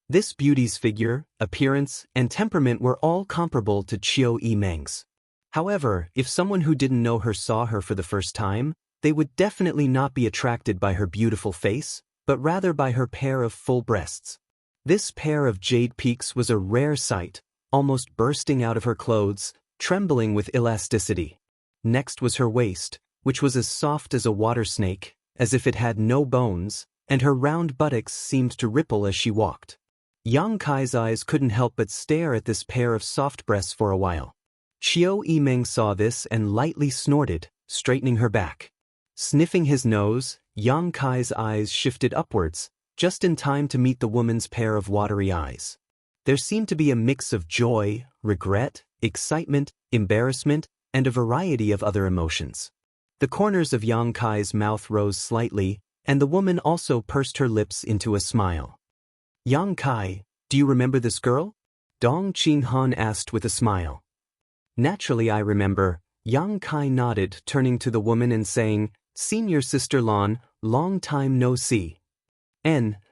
This beauty's figure, appearance, and temperament were all comparable to Qiu Yimeng's. However, if someone who didn't know her saw her for the first time, they would definitely not be attracted by her beautiful face, but rather by her pair of full breasts. This pair of jade peaks was a rare sight, almost bursting out of her clothes, trembling with elasticity. Next was her waist, which was as soft as a water snake, as if it had no bones, and her round buttocks seemed to ripple as she walked. Yang Kai's eyes couldn't help but stare at this pair of soft breasts for a while. Qiu Yimeng saw this and lightly snorted, straightening her back. Sniffing his nose, Yang Kai's eyes shifted upwards, just in time to meet the woman's pair of watery eyes. There seemed to be a mix of joy, regret, excitement, embarrassment, and a variety of other emotions. The corners of Yang Kai's mouth rose slightly, and the woman also pursed her lips into a smile. Yang Kai, do you remember this girl? Dong Qinghan asked with a smile. Naturally I remember, Yang Kai nodded, turning to the woman and saying, Senior Sister Lan, long time no see.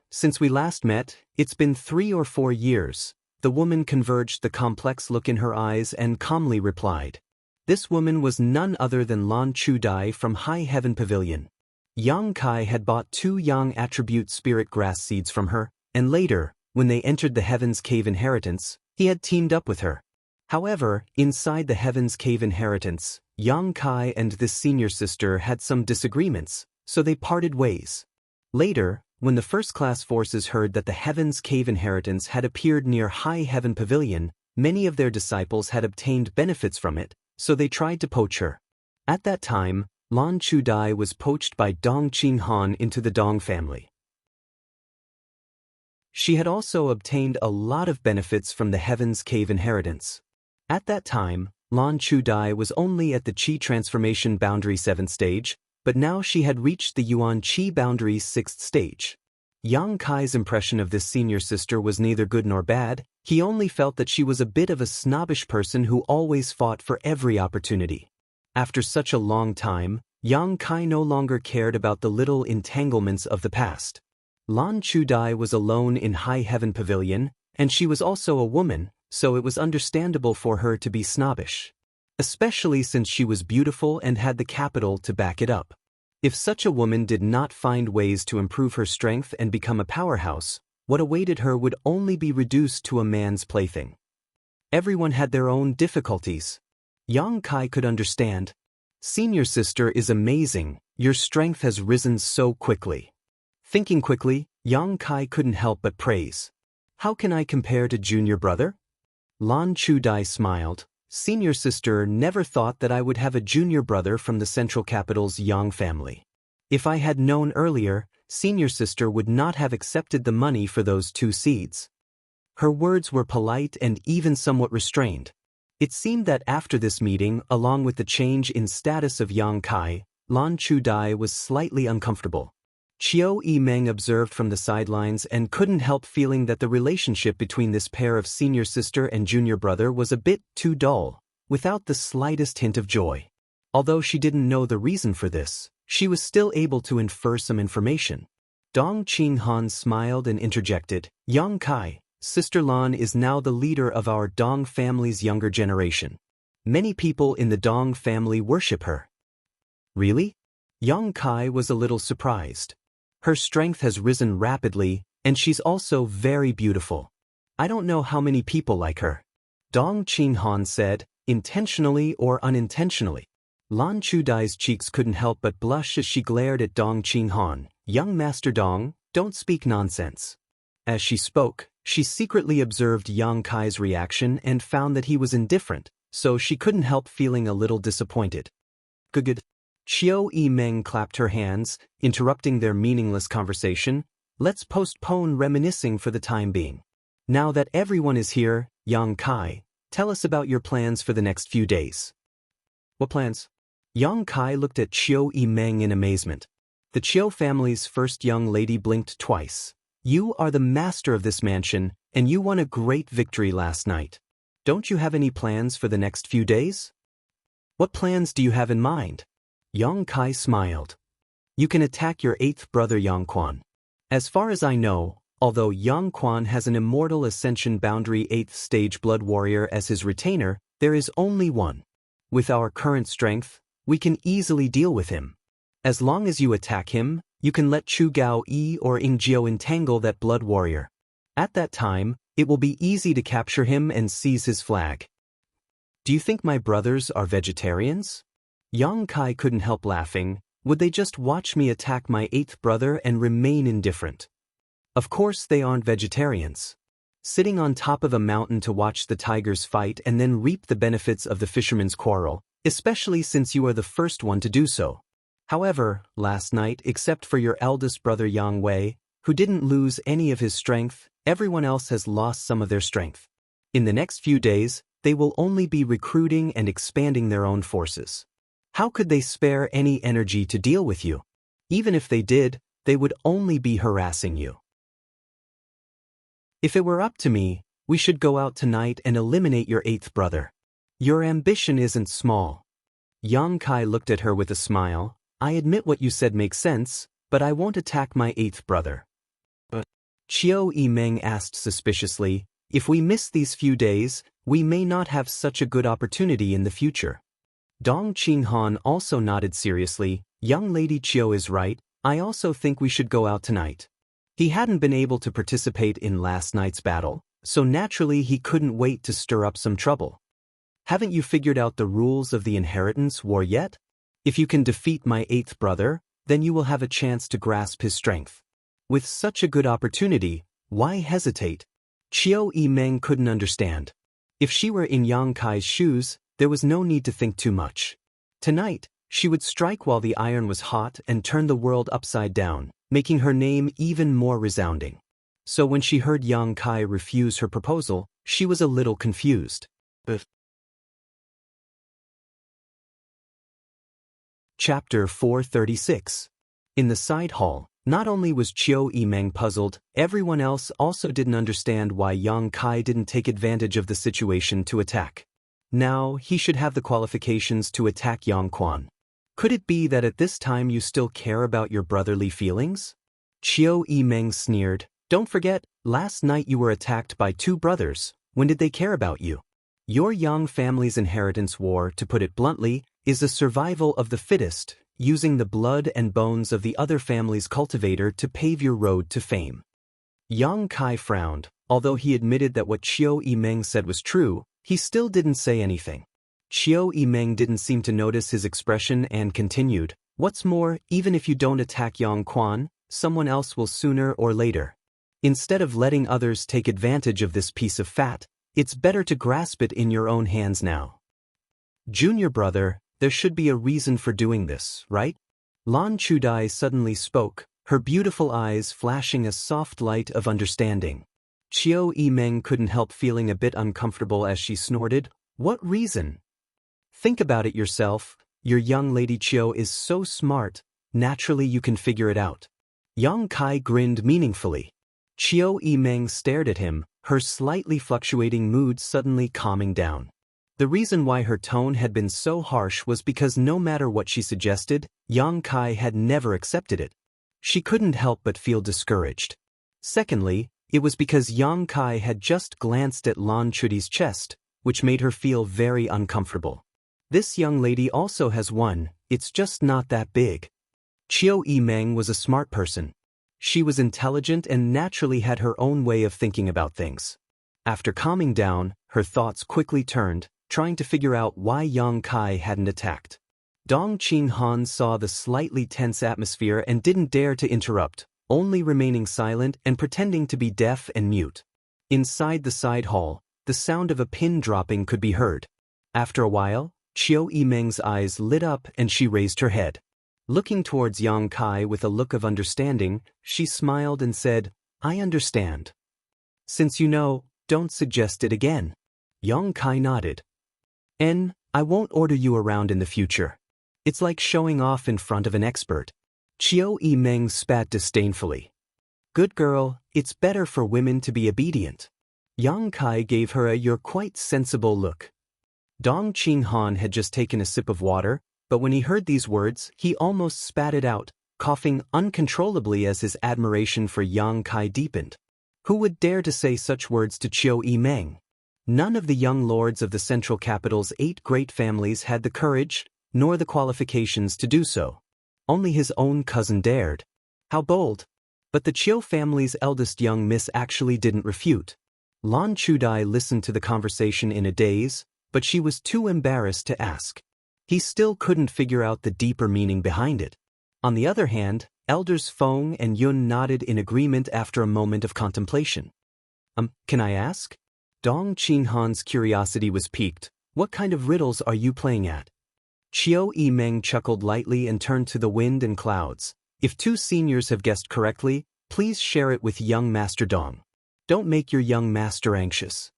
Since we last met, it's been 3 or 4 years. The woman converged the complex look in her eyes and calmly replied. This woman was none other than Lan Chudai from High Heaven Pavilion. Yang Kai had bought 2 Yang attribute spirit grass seeds from her, and later, when they entered the Heaven's Cave inheritance, he had teamed up with her. However, inside the Heaven's Cave inheritance, Yang Kai and this senior sister had some disagreements, so they parted ways. Later, when the first-class forces heard that the Heaven's Cave inheritance had appeared near High Heaven Pavilion, many of their disciples had obtained benefits from it, so they tried to poach her. At that time, Lan Chudai was poached by Dong Qinghan into the Dong family. She had also obtained a lot of benefits from the Heaven's Cave inheritance. At that time, Lan Chudai was only at the Qi transformation boundary 7th stage, but now she had reached the Yuan Qi boundary 6th stage. Yang Kai's impression of this senior sister was neither good nor bad. He only felt that she was a bit of a snobbish person who always fought for every opportunity. After such a long time, Yang Kai no longer cared about the little entanglements of the past. Lan Chudai was alone in High Heaven Pavilion, and she was also a woman, so it was understandable for her to be snobbish. Especially since she was beautiful and had the capital to back it up. If such a woman did not find ways to improve her strength and become a powerhouse, what awaited her would only be reduced to a man's plaything. Everyone had their own difficulties. Yang Kai could understand. Senior sister is amazing, your strength has risen so quickly. Thinking quickly, Yang Kai couldn't help but praise. How can I compare to junior brother? Lan Chudai smiled. Senior sister never thought that I would have a junior brother from the central capital's Yang family. If I had known earlier, senior sister would not have accepted the money for those 2 seeds. Her words were polite and even somewhat restrained. It seemed that after this meeting, along with the change in status of Yang Kai, Lan Chudai was slightly uncomfortable. Chiao Yimeng observed from the sidelines and couldn't help feeling that the relationship between this pair of senior sister and junior brother was a bit too dull, without the slightest hint of joy. Although she didn't know the reason for this, she was still able to infer some information. Dong Qinghan smiled and interjected, Yang Kai, Sister Lan is now the leader of our Dong family's younger generation. Many people in the Dong family worship her. Really? Yang Kai was a little surprised. Her strength has risen rapidly, and she's also very beautiful. I don't know how many people like her. Dong Qinghan said, intentionally or unintentionally. Lan Chudai's cheeks couldn't help but blush as she glared at Dong Qinghan. Young Master Dong, don't speak nonsense. As she spoke, she secretly observed Yang Kai's reaction and found that he was indifferent, so she couldn't help feeling a little disappointed. Good. Chiao Yimeng clapped her hands, interrupting their meaningless conversation. Let's postpone reminiscing for the time being. Now that everyone is here, Yang Kai, tell us about your plans for the next few days. What plans? Yang Kai looked at Chiao Yimeng in amazement. The Chiao family's first young lady blinked twice. You are the master of this mansion, and you won a great victory last night. Don't you have any plans for the next few days? What plans do you have in mind? Yang Kai smiled. You can attack your 8th brother Yang Quan. As far as I know, although Yang Quan has an immortal ascension boundary 8th stage blood warrior as his retainer, there is only one. With our current strength, we can easily deal with him. As long as you attack him, you can let Chu Gao Yi or Ing Jiao entangle that blood warrior. At that time, it will be easy to capture him and seize his flag. Do you think my brothers are vegetarians? Yang Kai couldn't help laughing. Would they just watch me attack my 8th brother and remain indifferent? Of course they aren't vegetarians. Sitting on top of a mountain to watch the tigers fight and then reap the benefits of the fisherman's quarrel, especially since you are the first one to do so. However, last night, except for your eldest brother Yang Wei, who didn't lose any of his strength, everyone else has lost some of their strength. In the next few days, they will only be recruiting and expanding their own forces. How could they spare any energy to deal with you? Even if they did, they would only be harassing you. If it were up to me, we should go out tonight and eliminate your eighth brother. Your ambition isn't small. Yang Kai looked at her with a smile. I admit what you said makes sense, but I won't attack my eighth brother. But Chiu Yimeng asked suspiciously, if we miss these few days, we may not have such a good opportunity in the future. Dong Qinghan also nodded seriously. Young Lady Chiu is right, I also think we should go out tonight. He hadn't been able to participate in last night's battle, so naturally he couldn't wait to stir up some trouble. Haven't you figured out the rules of the inheritance war yet? If you can defeat my eighth brother, then you will have a chance to grasp his strength. With such a good opportunity, why hesitate? Chiu Yimeng couldn't understand. If she were in Yang Kai's shoes, there was no need to think too much. Tonight, she would strike while the iron was hot and turn the world upside down, making her name even more resounding. So when she heard Yang Kai refuse her proposal, she was a little confused. Chapter 436. In the side hall, not only was Chiu Yimeng puzzled, everyone else also didn't understand why Yang Kai didn't take advantage of the situation to attack. Now, he should have the qualifications to attack Yang Quan. Could it be that at this time you still care about your brotherly feelings? Chiu Yimeng sneered. Don't forget, last night you were attacked by two brothers. When did they care about you? Your Yang family's inheritance war, to put it bluntly, is the survival of the fittest, using the blood and bones of the other family's cultivator to pave your road to fame. Yang Kai frowned. Although he admitted that what Chiu Yimeng said was true, he still didn't say anything. Chiu Yimeng didn't seem to notice his expression and continued, what's more, even if you don't attack Yang Quan, someone else will sooner or later. Instead of letting others take advantage of this piece of fat, it's better to grasp it in your own hands now. Junior brother, there should be a reason for doing this, right? Lan Chudai suddenly spoke, her beautiful eyes flashing a soft light of understanding. Chiu Yimeng couldn't help feeling a bit uncomfortable as she snorted, what reason? Think about it yourself, your young lady Chiu is so smart, naturally you can figure it out. Yang Kai grinned meaningfully. Chiu Yimeng stared at him, her slightly fluctuating mood suddenly calming down. The reason why her tone had been so harsh was because no matter what she suggested, Yang Kai had never accepted it. She couldn't help but feel discouraged. Secondly, it was because Yang Kai had just glanced at Lan Chudi's chest, which made her feel very uncomfortable. This young lady also has one, it's just not that big. Chiu Yimeng was a smart person. She was intelligent and naturally had her own way of thinking about things. After calming down, her thoughts quickly turned, trying to figure out why Yang Kai hadn't attacked. Dong Qinghan saw the slightly tense atmosphere and didn't dare to interrupt, only remaining silent and pretending to be deaf and mute. Inside the side hall, the sound of a pin dropping could be heard. After a while, Chiu Yimeng's eyes lit up and she raised her head. Looking towards Yang Kai with a look of understanding, she smiled and said, I understand. Since you know, don't suggest it again. Yang Kai nodded. I won't order you around in the future. It's like showing off in front of an expert. Chiu Yimeng spat disdainfully. Good girl, it's better for women to be obedient. Yang Kai gave her a you're quite sensible look. Dong Qinghan had just taken a sip of water, but when he heard these words, he almost spat it out, coughing uncontrollably as his admiration for Yang Kai deepened. Who would dare to say such words to Chiu Yimeng? None of the young lords of the central capital's 8 great families had the courage, nor the qualifications to do so. Only his own cousin dared. How bold! But the Chiu family's eldest young miss actually didn't refute. Lan Chudai listened to the conversation in a daze, but she was too embarrassed to ask. He still couldn't figure out the deeper meaning behind it. On the other hand, elders Feng and Yun nodded in agreement after a moment of contemplation. Can I ask? Dong Qinghan's curiosity was piqued. What kind of riddles are you playing at? Chiu Yimeng chuckled lightly and turned to the wind and clouds. If 2 seniors have guessed correctly, please share it with young Master Dong. Don't make your young master anxious.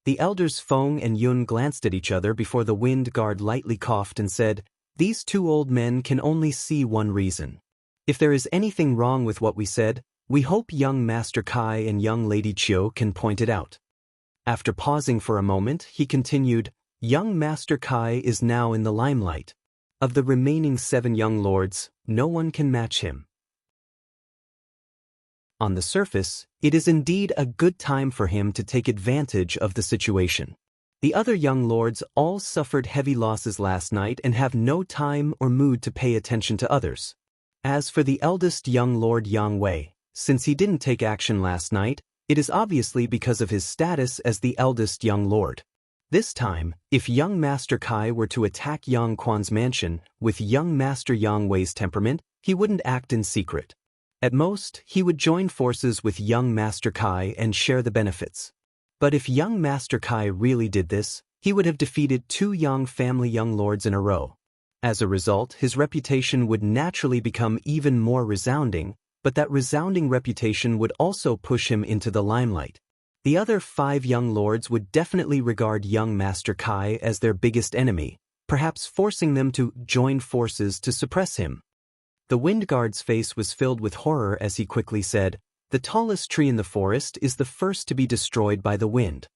The elders Feng and Yun glanced at each other before the wind guard lightly coughed and said, These 2 old men can only see one reason. If there is anything wrong with what we said, We hope young Master Kai and young Lady Chiu can point it out. After pausing for a moment, he continued, young Master Kai is now in the limelight. Of the remaining 7 young lords, no one can match him. On the surface, it is indeed a good time for him to take advantage of the situation. The other young lords all suffered heavy losses last night and have no time or mood to pay attention to others. As for the eldest young lord Yang Wei, since he didn't take action last night, it is obviously because of his status as the eldest young lord. This time, if young Master Kai were to attack Yang Quan's mansion, with young Master Yang Wei's temperament, he wouldn't act in secret. At most, he would join forces with young Master Kai and share the benefits. But if young Master Kai really did this, he would have defeated 2 Yang family young lords in a row. As a result, his reputation would naturally become even more resounding, but that resounding reputation would also push him into the limelight. The other 5 young lords would definitely regard young Master Kai as their biggest enemy, perhaps forcing them to join forces to suppress him. The wind guard's face was filled with horror as he quickly said, the tallest tree in the forest is the first to be destroyed by the wind.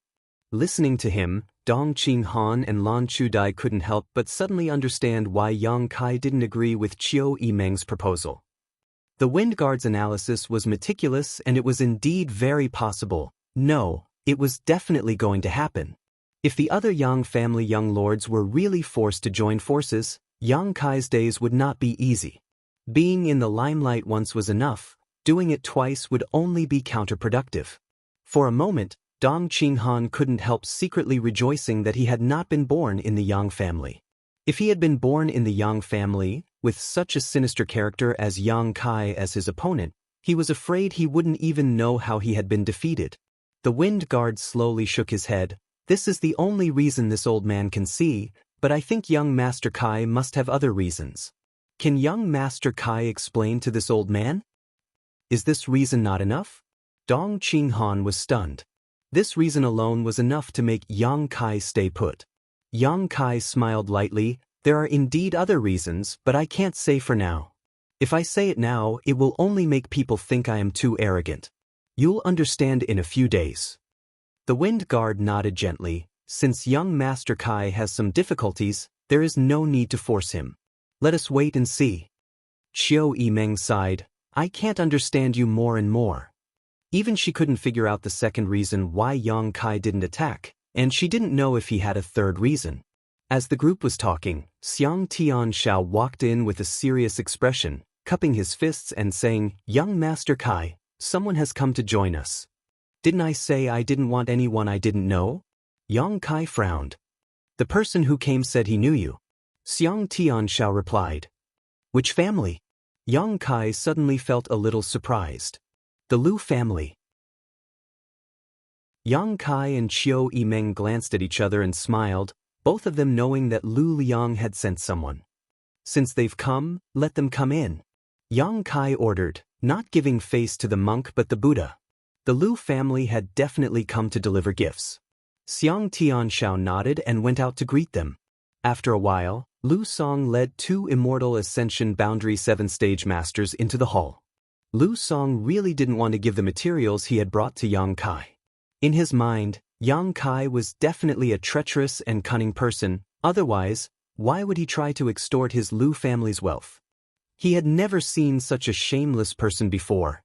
Listening to him, Dong Qinghan and Lan Chudai couldn't help but suddenly understand why Yang Kai didn't agree with Chiu Yimeng's proposal. The wind guard's analysis was meticulous and it was indeed very possible. No, it was definitely going to happen. If the other Yang family young lords were really forced to join forces, Yang Kai's days would not be easy. Being in the limelight once was enough, doing it twice would only be counterproductive. For a moment, Dong Qinghan couldn't help secretly rejoicing that he had not been born in the Yang family. If he had been born in the Yang family, with such a sinister character as Yang Kai as his opponent, he was afraid he wouldn't even know how he had been defeated. The wind guard slowly shook his head. This is the only reason this old man can see, but I think young Master Kai must have other reasons. Can young Master Kai explain to this old man? Is this reason not enough? Dong Qinghan was stunned. This reason alone was enough to make Yang Kai stay put. Yang Kai smiled lightly. There are indeed other reasons, but I can't say for now. If I say it now, it will only make people think I am too arrogant. You'll understand in a few days. The wind guard nodded gently. Since young Master Kai has some difficulties, there is no need to force him. Let us wait and see. Chiu Yimeng sighed. I can't understand you more and more. Even she couldn't figure out the second reason why Yang Kai didn't attack, and she didn't know if he had a third reason. As the group was talking, Xiang Tianshao walked in with a serious expression, cupping his fists and saying, Young Master Kai, someone has come to join us. Didn't I say I didn't want anyone I didn't know? Yang Kai frowned. The person who came said he knew you. Xiang Tianshao replied. Which family? Yang Kai suddenly felt a little surprised. The Lu family. Yang Kai and Chiu Yimeng glanced at each other and smiled, both of them knowing that Lu Liang had sent someone. Since they've come, let them come in. Yang Kai ordered, not giving face to the monk but the Buddha. The Lu family had definitely come to deliver gifts. Xiang Tianshao nodded and went out to greet them. After a while, Lu Song led 2 Immortal Ascension Boundary 7-stage masters into the hall. Lu Song really didn't want to give the materials he had brought to Yang Kai. In his mind, Yang Kai was definitely a treacherous and cunning person, otherwise, why would he try to extort his Lu family's wealth? He had never seen such a shameless person before.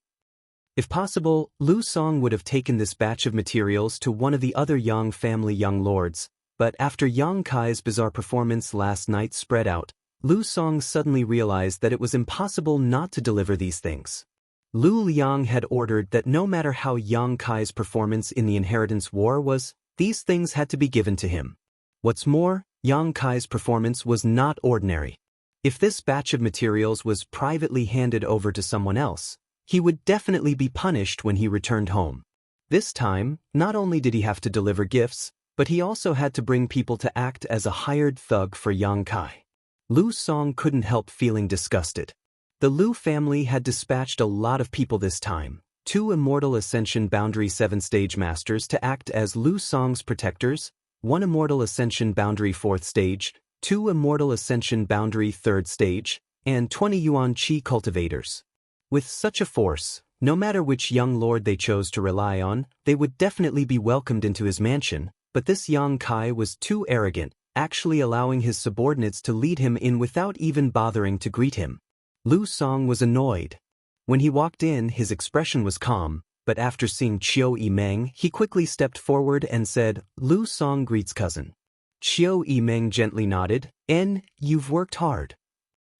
If possible, Lu Song would have taken this batch of materials to one of the other Yang family young lords, but after Yang Kai's bizarre performance last night spread out, Lu Song suddenly realized that it was impossible not to deliver these things. Lu Liang had ordered that no matter how Yang Kai's performance in the inheritance war was, these things had to be given to him. What's more, Yang Kai's performance was not ordinary. If this batch of materials was privately handed over to someone else, he would definitely be punished when he returned home. This time, not only did he have to deliver gifts, but he also had to bring people to act as a hired thug for Yang Kai. Lu Song couldn't help feeling disgusted. The Lu family had dispatched a lot of people this time, 2 Immortal Ascension Boundary 7-stage masters to act as Lu Song's protectors, 1 Immortal Ascension Boundary 4th stage, 2 Immortal Ascension Boundary 3rd stage, and 20 Yuan Qi cultivators. With such a force, No matter which young lord they chose to rely on, they would definitely be welcomed into his mansion, but this young Kai was too arrogant, actually allowing his subordinates to lead him in without even bothering to greet him. Lu Song was annoyed. When he walked in, his expression was calm, but after seeing Chiu Yimeng, he quickly stepped forward and said, "Lu Song greets cousin." Chiu Yimeng gently nodded, "You've worked hard."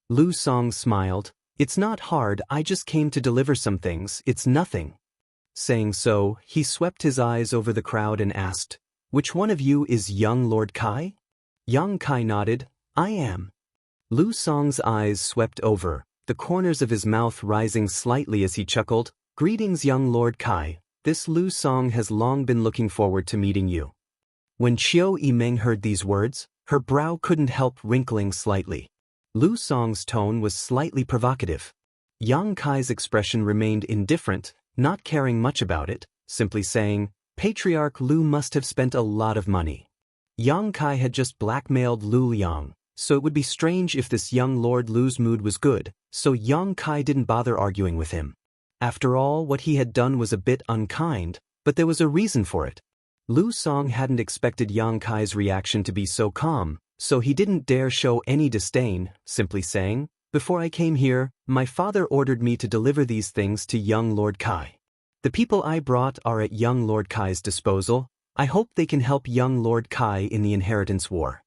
Lu Song smiled, "It's not hard, I just came to deliver some things, it's nothing." Saying so, he swept his eyes over the crowd and asked, "Which one of you is young Lord Kai?" Young Kai nodded, "I am." Lu Song's eyes swept over, the corners of his mouth rising slightly as he chuckled, "Greetings young Lord Kai, this Lu Song has long been looking forward to meeting you." When Chiu Yimeng heard these words, her brow couldn't help wrinkling slightly. Lu Song's tone was slightly provocative. Yang Kai's expression remained indifferent, not caring much about it, simply saying, "Patriarch Lu must have spent a lot of money." Yang Kai had just blackmailed Lu Liang, so it would be strange if this young Lord Lu's mood was good, so Yang Kai didn't bother arguing with him. After all, what he had done was a bit unkind, but there was a reason for it. Lu Song hadn't expected Yang Kai's reaction to be so calm, so he didn't dare show any disdain, simply saying, "Before I came here, my father ordered me to deliver these things to young Lord Kai. The people I brought are at young Lord Kai's disposal. I hope they can help young Lord Kai in the inheritance war."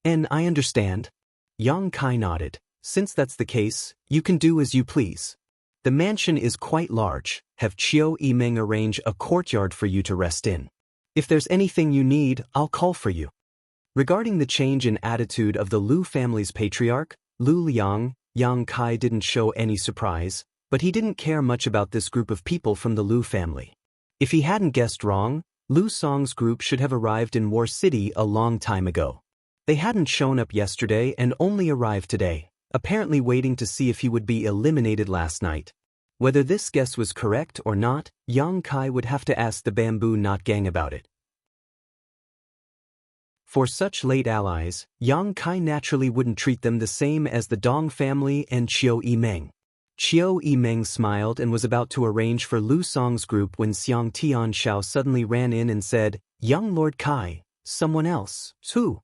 "And I understand." Yang Kai nodded. "Since that's the case, you can do as you please. The mansion is quite large. Have Chiu Yimeng arrange a courtyard for you to rest in. If there's anything you need, I'll call for you." Regarding the change in attitude of the Lu family's patriarch, Lu Liang, Yang Kai didn't show any surprise, but he didn't care much about this group of people from the Lu family. If he hadn't guessed wrong, Lu Song's group should have arrived in War City a long time ago. They hadn't shown up yesterday and only arrived today, apparently waiting to see if he would be eliminated last night. Whether this guess was correct or not, Yang Kai would have to ask the Bamboo Knot Gang about it. For such late allies, Yang Kai naturally wouldn't treat them the same as the Dong family and Chiu Yimeng. Chiu Yimeng smiled and was about to arrange for Lu Song's group when Xiang Tianxiao suddenly ran in and said, "Young Lord Kai, someone else." "Who?"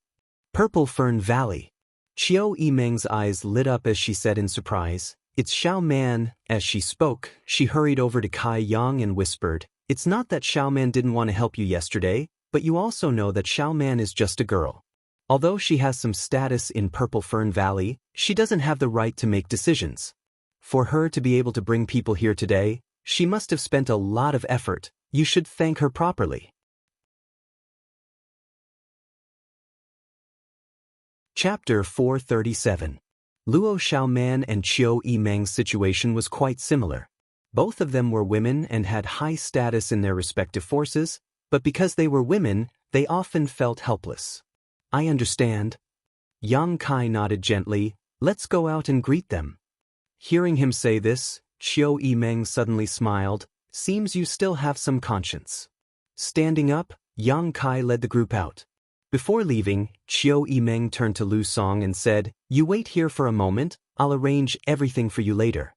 "Purple Fern Valley." Chiu Yimeng's eyes lit up as she said in surprise, "It's Xiao Man." As she spoke, she hurried over to Kai Yang and whispered, "It's not that Xiao Man didn't want to help you yesterday, but you also know that Xiao Man is just a girl. Although she has some status in Purple Fern Valley, she doesn't have the right to make decisions. For her to be able to bring people here today, she must have spent a lot of effort. You should thank her properly." Chapter 437. Luo Xiaoman and Chiu Yimeng's situation was quite similar. Both of them were women and had high status in their respective forces, but because they were women, they often felt helpless. "I understand." Yang Kai nodded gently, "Let's go out and greet them." Hearing him say this, Chiu Yimeng suddenly smiled, "Seems you still have some conscience." Standing up, Yang Kai led the group out. Before leaving, Chiu Yimeng turned to Lu Song and said, "You wait here for a moment, I'll arrange everything for you later."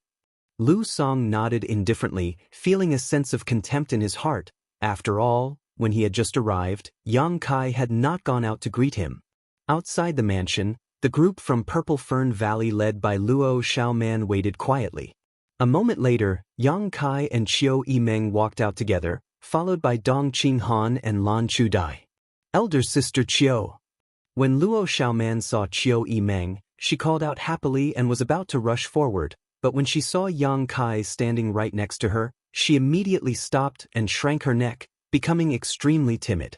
Lu Song nodded indifferently, feeling a sense of contempt in his heart. After all, when he had just arrived, Yang Kai had not gone out to greet him. Outside the mansion, the group from Purple Fern Valley led by Luo Xiaoman waited quietly. A moment later, Yang Kai and Chiu Yimeng walked out together, followed by Dong Qinghan and Lan Chudai. "Elder sister Chiu." When Luo Xiaoman saw Chiu Yimeng, she called out happily and was about to rush forward, but when she saw Yang Kai standing right next to her, she immediately stopped and shrank her neck, becoming extremely timid.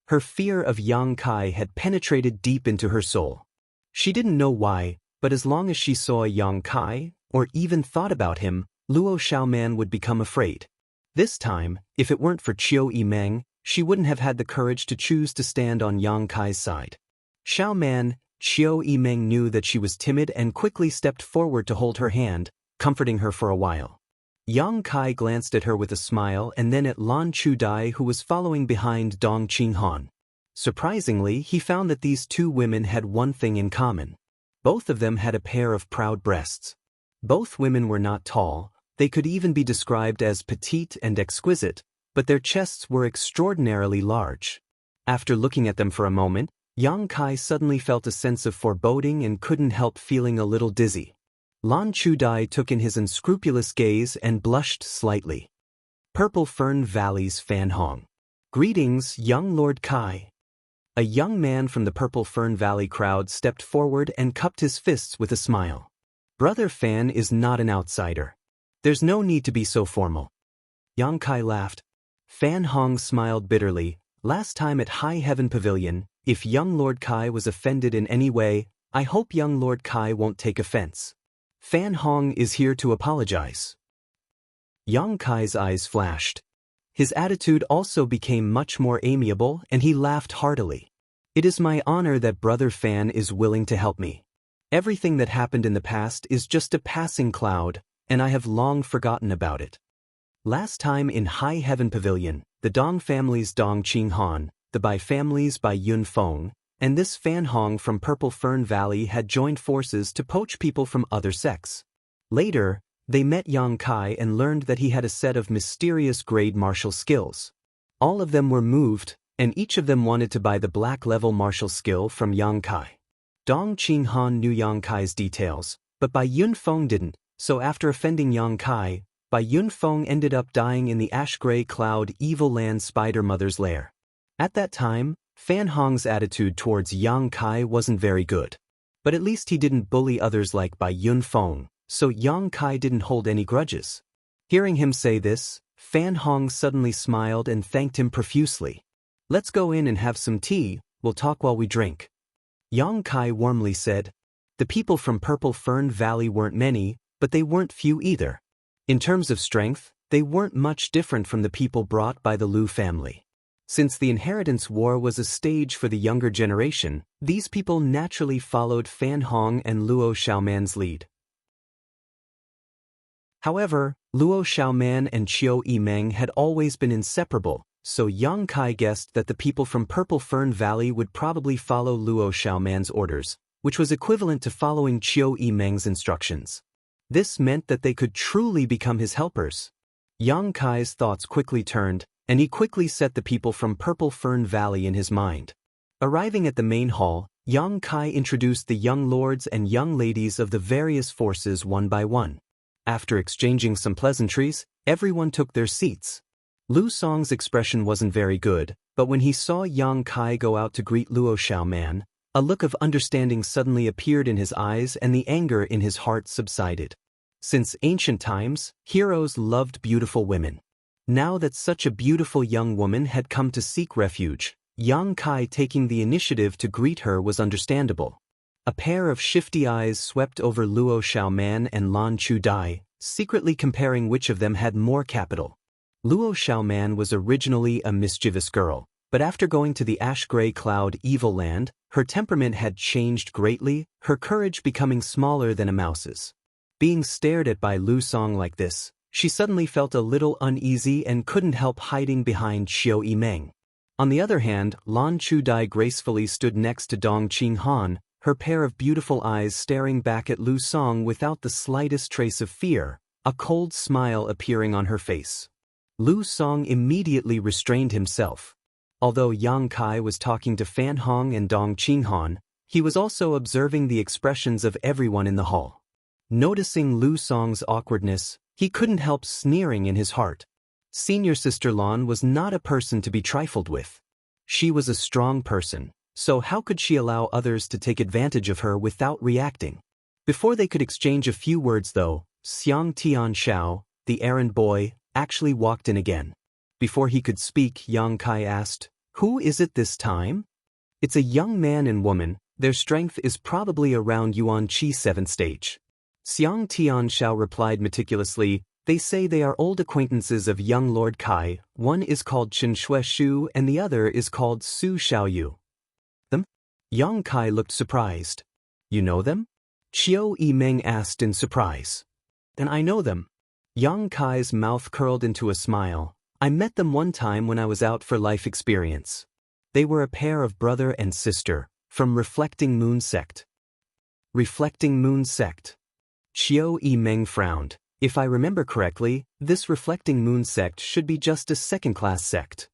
Her fear of Yang Kai had penetrated deep into her soul. She didn't know why, but as long as she saw Yang Kai, or even thought about him, Luo Xiaoman would become afraid. This time, if it weren't for Chiu Yimeng, she wouldn't have had the courage to choose to stand on Yang Kai's side. "Xiaoman," Chiu Yimeng knew that she was timid and quickly stepped forward to hold her hand, comforting her for a while. Yang Kai glanced at her with a smile and then at Lan Chudai, who was following behind Dong Qinghan. Surprisingly, he found that these two women had one thing in common. Both of them had a pair of proud breasts. Both women were not tall, They could even be described as petite and exquisite, but their chests were extraordinarily large. After looking at them for a moment, Yang Kai suddenly felt a sense of foreboding and couldn't help feeling a little dizzy. Lan Chudai took in his unscrupulous gaze and blushed slightly. Purple Fern Valley's Fan Hong. Greetings, young Lord Kai. A young man from the Purple Fern Valley crowd stepped forward and cupped his fists with a smile. Brother Fan is not an outsider. There's no need to be so formal. Yang Kai laughed. Fan Hong smiled bitterly. Last time at High Heaven Pavilion, if young Lord Kai was offended in any way, I hope young Lord Kai won't take offense. Fan Hong is here to apologize. Yang Kai's eyes flashed. His attitude also became much more amiable and he laughed heartily. It is my honor that Brother Fan is willing to help me. Everything that happened in the past is just a passing cloud, and I have long forgotten about it. Last time in High Heaven Pavilion, the Dong family's Dong Qing Han, the Bai family's Bai Yun Feng, and this Fan Hong from Purple Fern Valley had joined forces to poach people from other sects. Later, they met Yang Kai and learned that he had a set of mysterious grade martial skills. All of them were moved, and each of them wanted to buy the black level martial skill from Yang Kai. Dong Qing Han knew Yang Kai's details, but Bai Yun Feng didn't, so after offending Yang Kai, Bai Yun Feng ended up dying in the ash-gray cloud Evil Land Spider Mother's lair. At that time, Fan Hong's attitude towards Yang Kai wasn't very good. But at least he didn't bully others like Bai Yun Feng, so Yang Kai didn't hold any grudges. Hearing him say this, Fan Hong suddenly smiled and thanked him profusely. Let's go in and have some tea, we'll talk while we drink. Yang Kai warmly said. The people from Purple Fern Valley weren't many, but they weren't few either. In terms of strength, they weren't much different from the people brought by the Liu family. Since the inheritance war was a stage for the younger generation, these people naturally followed Fan Hong and Luo Xiaoman's lead. However, Luo Xiaoman and Qiu Yimeng had always been inseparable, so Yang Kai guessed that the people from Purple Fern Valley would probably follow Luo Xiaoman's orders, which was equivalent to following Qiu Yimeng's instructions. This meant that they could truly become his helpers. Yang Kai's thoughts quickly turned, and he quickly set the people from Purple Fern Valley in his mind. Arriving at the main hall, Yang Kai introduced the young lords and young ladies of the various forces one by one. After exchanging some pleasantries, everyone took their seats. Lu Song's expression wasn't very good, but when he saw Yang Kai go out to greet Luo Xiaoman, a look of understanding suddenly appeared in his eyes and the anger in his heart subsided. Since ancient times, heroes loved beautiful women. Now that such a beautiful young woman had come to seek refuge, Yang Kai taking the initiative to greet her was understandable. A pair of shifty eyes swept over Luo Xiaoman and Lan Chudai, secretly comparing which of them had more capital. Luo Xiaoman was originally a mischievous girl, but after going to the ash-gray cloud Evil Land, her temperament had changed greatly, her courage becoming smaller than a mouse's. Being stared at by Lu Song like this, she suddenly felt a little uneasy and couldn't help hiding behind Qiu Yimeng. On the other hand, Lan Chudai gracefully stood next to Dong Qing Han, her pair of beautiful eyes staring back at Lu Song without the slightest trace of fear, a cold smile appearing on her face. Lu Song immediately restrained himself. Although Yang Kai was talking to Fan Hong and Dong Qing Han, he was also observing the expressions of everyone in the hall. Noticing Lu Song's awkwardness, he couldn't help sneering in his heart. Senior Sister Lan was not a person to be trifled with. She was a strong person, so how could she allow others to take advantage of her without reacting? Before they could exchange a few words though, Xiang Tian Xiao, the errand boy, actually walked in again. Before he could speak, Yang Kai asked, "Who is it this time?" "It's a young man and woman, their strength is probably around Yuan Qi 7th stage." Xiang Tian Xiao replied meticulously, "They say they are old acquaintances of young Lord Kai, one is called Chen Shui Shu and the other is called Su Xiaoyu." "Them?" Yang Kai looked surprised. "You know them?" Qiu Yimeng asked in surprise. "Then I know them." Yang Kai's mouth curled into a smile. "I met them one time when I was out for life experience. They were a pair of brother and sister, from Reflecting Moon Sect." Reflecting Moon Sect. Qiu Yimeng frowned. If I remember correctly, this reflecting moon sect should be just a second-class sect.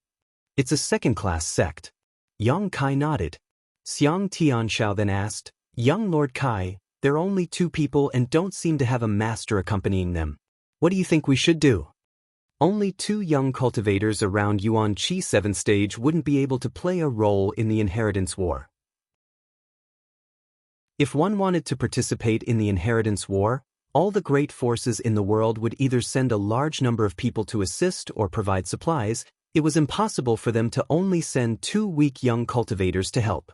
It's a second-class sect. Yang Kai nodded. Xiang Tianxiao then asked, Young Lord Kai, there are only 2 people and don't seem to have a master accompanying them. What do you think we should do? Only 2 young cultivators around Yuan Qi 7th stage wouldn't be able to play a role in the inheritance war. If one wanted to participate in the inheritance war, all the great forces in the world would either send a large number of people to assist or provide supplies. It was impossible for them to only send 2 weak young cultivators to help.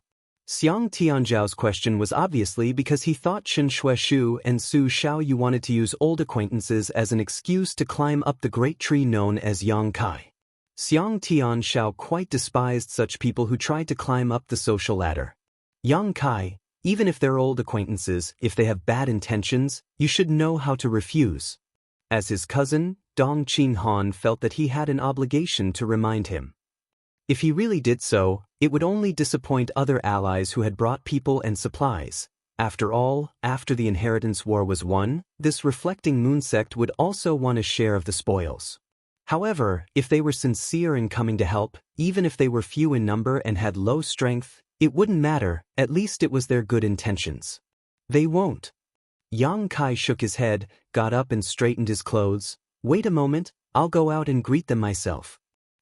Xiang Tianzhao's question was obviously because he thought Chen Shueshu and Su Xiaoyu wanted to use old acquaintances as an excuse to climb up the great tree known as Yang Kai. Xiang Tianzhao quite despised such people who tried to climb up the social ladder. Yang Kai, even if they're old acquaintances, if they have bad intentions, you should know how to refuse. As his cousin, Dong Qinghan felt that he had an obligation to remind him. If he really did so, it would only disappoint other allies who had brought people and supplies. After all, after the inheritance war was won, this reflecting moon sect would also want a share of the spoils. However, if they were sincere in coming to help, even if they were few in number and had low strength, it wouldn't matter, at least it was their good intentions. They won't. Yang Kai shook his head, got up and straightened his clothes. Wait a moment, I'll go out and greet them myself.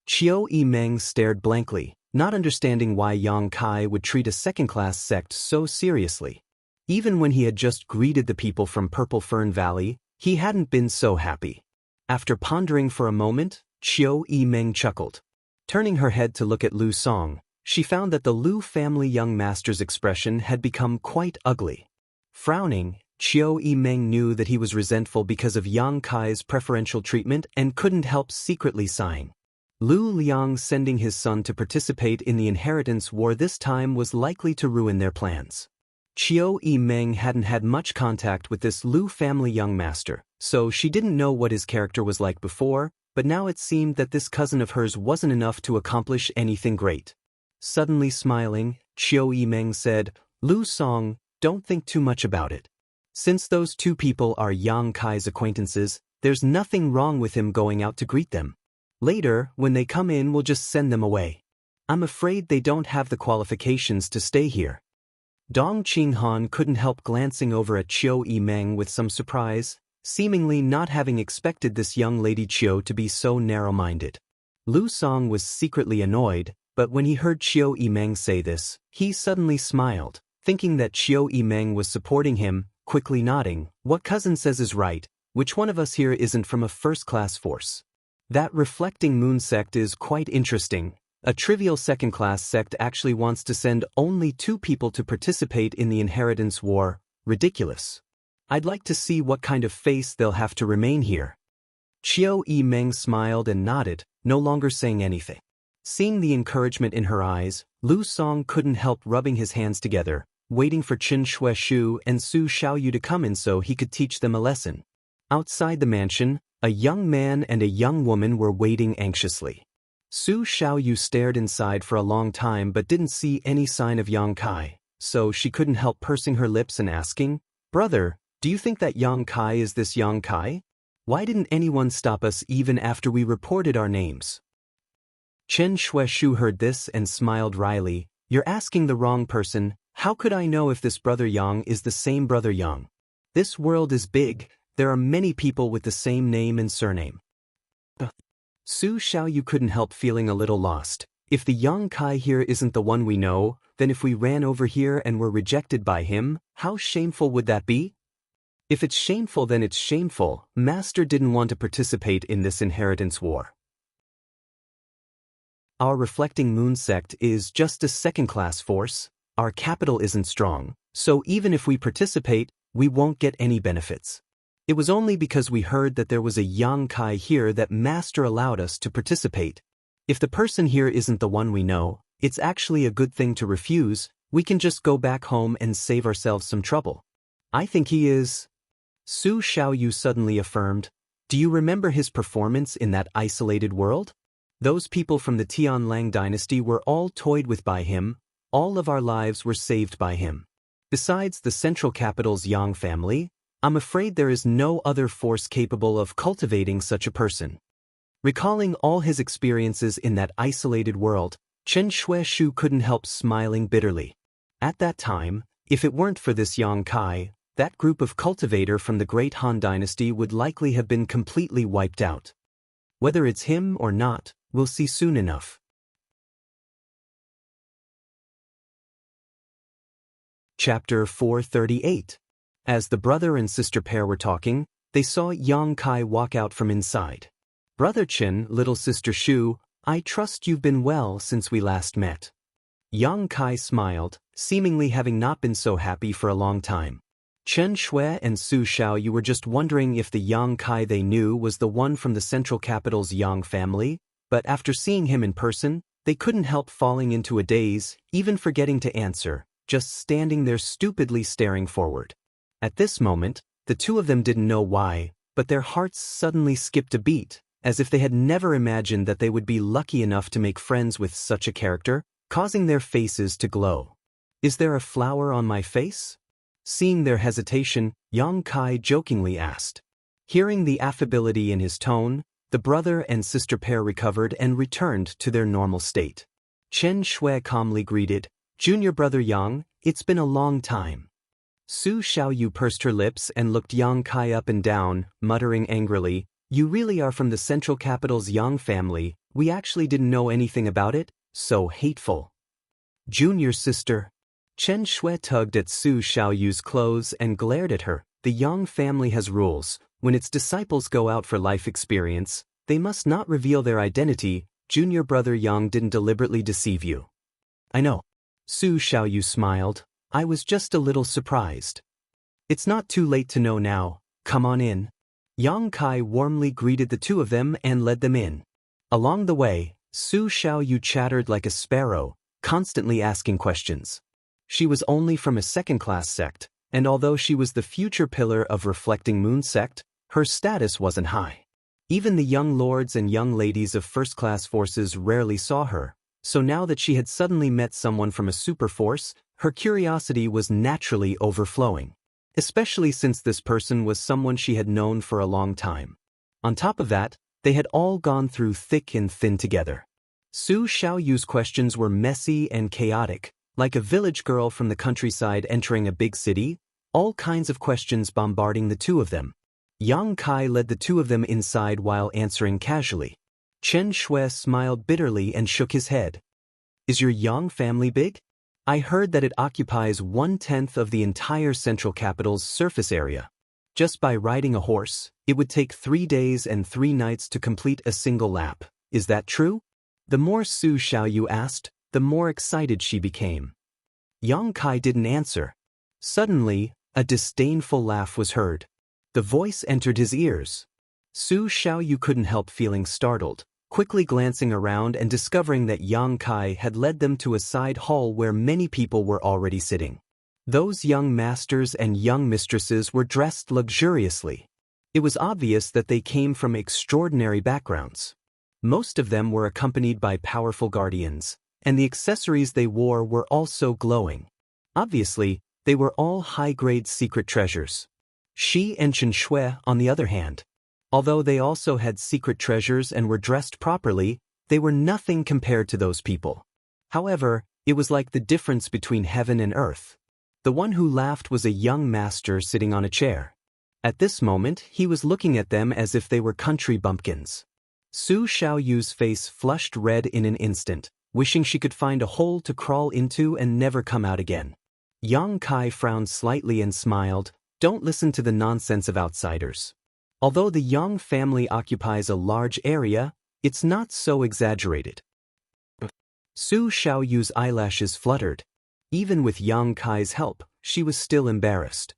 Qiu Yimeng stared blankly, not understanding why Yang Kai would treat a second-class sect so seriously. Even when he had just greeted the people from Purple Fern Valley, he hadn't been so happy. After pondering for a moment, Qiu Yimeng chuckled. Turning her head to look at Lu Song, she found that the Lu family young master's expression had become quite ugly. Frowning, Qiu Yimeng knew that he was resentful because of Yang Kai's preferential treatment and couldn't help secretly sighing. Lu Liang sending his son to participate in the inheritance war this time was likely to ruin their plans. Qiu Yimeng hadn't had much contact with this Lu family young master, so she didn't know what his character was like before, but now it seemed that this cousin of hers wasn't enough to accomplish anything great. Suddenly smiling, Qiu Yimeng said, Lu Song, don't think too much about it. Since those 2 people are Yang Kai's acquaintances, there's nothing wrong with him going out to greet them. Later, when they come in, we'll just send them away. I'm afraid they don't have the qualifications to stay here. Dong Qinghan couldn't help glancing over at Qiu Yimeng with some surprise, seemingly not having expected this young lady Qiu to be so narrow-minded. Lu Song was secretly annoyed, but when he heard Qiu Yimeng say this, he suddenly smiled, thinking that Qiu Yimeng was supporting him, quickly nodding. What cousin says is right, which one of us here isn't from a first-class force? That reflecting moon sect is quite interesting. A trivial second-class sect actually wants to send only 2 people to participate in the inheritance war. Ridiculous. I'd like to see what kind of face they'll have to remain here. Qiu Yimeng smiled and nodded, no longer saying anything. Seeing the encouragement in her eyes, Lu Song couldn't help rubbing his hands together, waiting for Chen Shueshu and Su Xiaoyu to come in so he could teach them a lesson. Outside the mansion, a young man and a young woman were waiting anxiously. Su Xiaoyu stared inside for a long time but didn't see any sign of Yang Kai, so she couldn't help pursing her lips and asking, Brother, do you think that Yang Kai is this Yang Kai? Why didn't anyone stop us even after we reported our names? Chen Shueshu heard this and smiled wryly. You're asking the wrong person. How could I know if this brother Yang is the same brother Yang? This world is big. There are many people with the same name and surname. Su Xiaoyu couldn't help feeling a little lost. If the Yang Kai here isn't the one we know, then if we ran over here and were rejected by him, how shameful would that be? If it's shameful, then it's shameful. Master didn't want to participate in this inheritance war. Our reflecting moon sect is just a second-class force. Our capital isn't strong, so even if we participate, we won't get any benefits. It was only because we heard that there was a Yang Kai here that Master allowed us to participate. If the person here isn't the one we know, it's actually a good thing to refuse. We can just go back home and save ourselves some trouble. I think he is. Su Xiaoyu suddenly affirmed. Do you remember his performance in that isolated world? Those people from the Tianlang dynasty were all toyed with by him. All of our lives were saved by him. Besides the central capital's Yang family, I'm afraid there is no other force capable of cultivating such a person. Recalling all his experiences in that isolated world, Chen Shueishu couldn't help smiling bitterly. At that time, if it weren't for this Yang Kai, that group of cultivator from the Great Han Dynasty would likely have been completely wiped out. Whether it's him or not, we'll see soon enough. Chapter 438. As the brother and sister pair were talking, they saw Yang Kai walk out from inside. Brother Chen, little sister Shu, I trust you've been well since we last met. Yang Kai smiled, seemingly having not been so happy for a long time. Chen Shui and Su Xiaoyu were just wondering if the Yang Kai they knew was the one from the central capital's Yang family, but after seeing him in person, they couldn't help falling into a daze, even forgetting to answer, just standing there stupidly staring forward. At this moment, the two of them didn't know why, but their hearts suddenly skipped a beat, as if they had never imagined that they would be lucky enough to make friends with such a character, causing their faces to glow. Is there a flower on my face? Seeing their hesitation, Yang Kai jokingly asked. Hearing the affability in his tone, the brother and sister pair recovered and returned to their normal state. Chen Shui calmly greeted, Junior brother Yang, it's been a long time. Su Xiaoyu pursed her lips and looked Yang Kai up and down, muttering angrily, You really are from the central capital's Yang family, we actually didn't know anything about it, so hateful. Junior sister. Chen Shui tugged at Su Xiaoyu's clothes and glared at her. The Yang family has rules. When its disciples go out for life experience, they must not reveal their identity. Junior brother Yang didn't deliberately deceive you. I know. Su Xiaoyu smiled. I was just a little surprised. It's not too late to know now. Come on in. Yang Kai warmly greeted the two of them and led them in. Along the way, Su Xiaoyu chattered like a sparrow, constantly asking questions. She was only from a second-class sect, and although she was the future pillar of Reflecting Moon sect, her status wasn't high. Even the young lords and young ladies of first-class forces rarely saw her, so now that she had suddenly met someone from a super force, her curiosity was naturally overflowing, especially since this person was someone she had known for a long time. On top of that, they had all gone through thick and thin together. Su Xiaoyu's questions were messy and chaotic, like a village girl from the countryside entering a big city, all kinds of questions bombarding the two of them. Yang Kai led the two of them inside while answering casually. Chen Shui smiled bitterly and shook his head. Is your Yang family big? I heard that it occupies 1/10 of the entire central capital's surface area. Just by riding a horse, it would take 3 days and 3 nights to complete a single lap. Is that true? The more Su Xiaoyu asked, the more excited she became. Yang Kai didn't answer. Suddenly, a disdainful laugh was heard. The voice entered his ears. Su Xiaoyu couldn't help feeling startled, quickly glancing around and discovering that Yang Kai had led them to a side hall where many people were already sitting. Those young masters and young mistresses were dressed luxuriously. It was obvious that they came from extraordinary backgrounds. Most of them were accompanied by powerful guardians, and the accessories they wore were also glowing. Obviously, they were all high-grade secret treasures. Shi and Chen Shui, on the other hand, although they also had secret treasures and were dressed properly, they were nothing compared to those people. However, it was like the difference between heaven and earth. The one who laughed was a young master sitting on a chair. At this moment, he was looking at them as if they were country bumpkins. Su Xiaoyu's face flushed red in an instant, wishing she could find a hole to crawl into and never come out again. Yang Kai frowned slightly and smiled. Don't listen to the nonsense of outsiders. Although the Yang family occupies a large area, it's not so exaggerated. Su Xiaoyu's eyelashes fluttered. Even with Yang Kai's help, she was still embarrassed.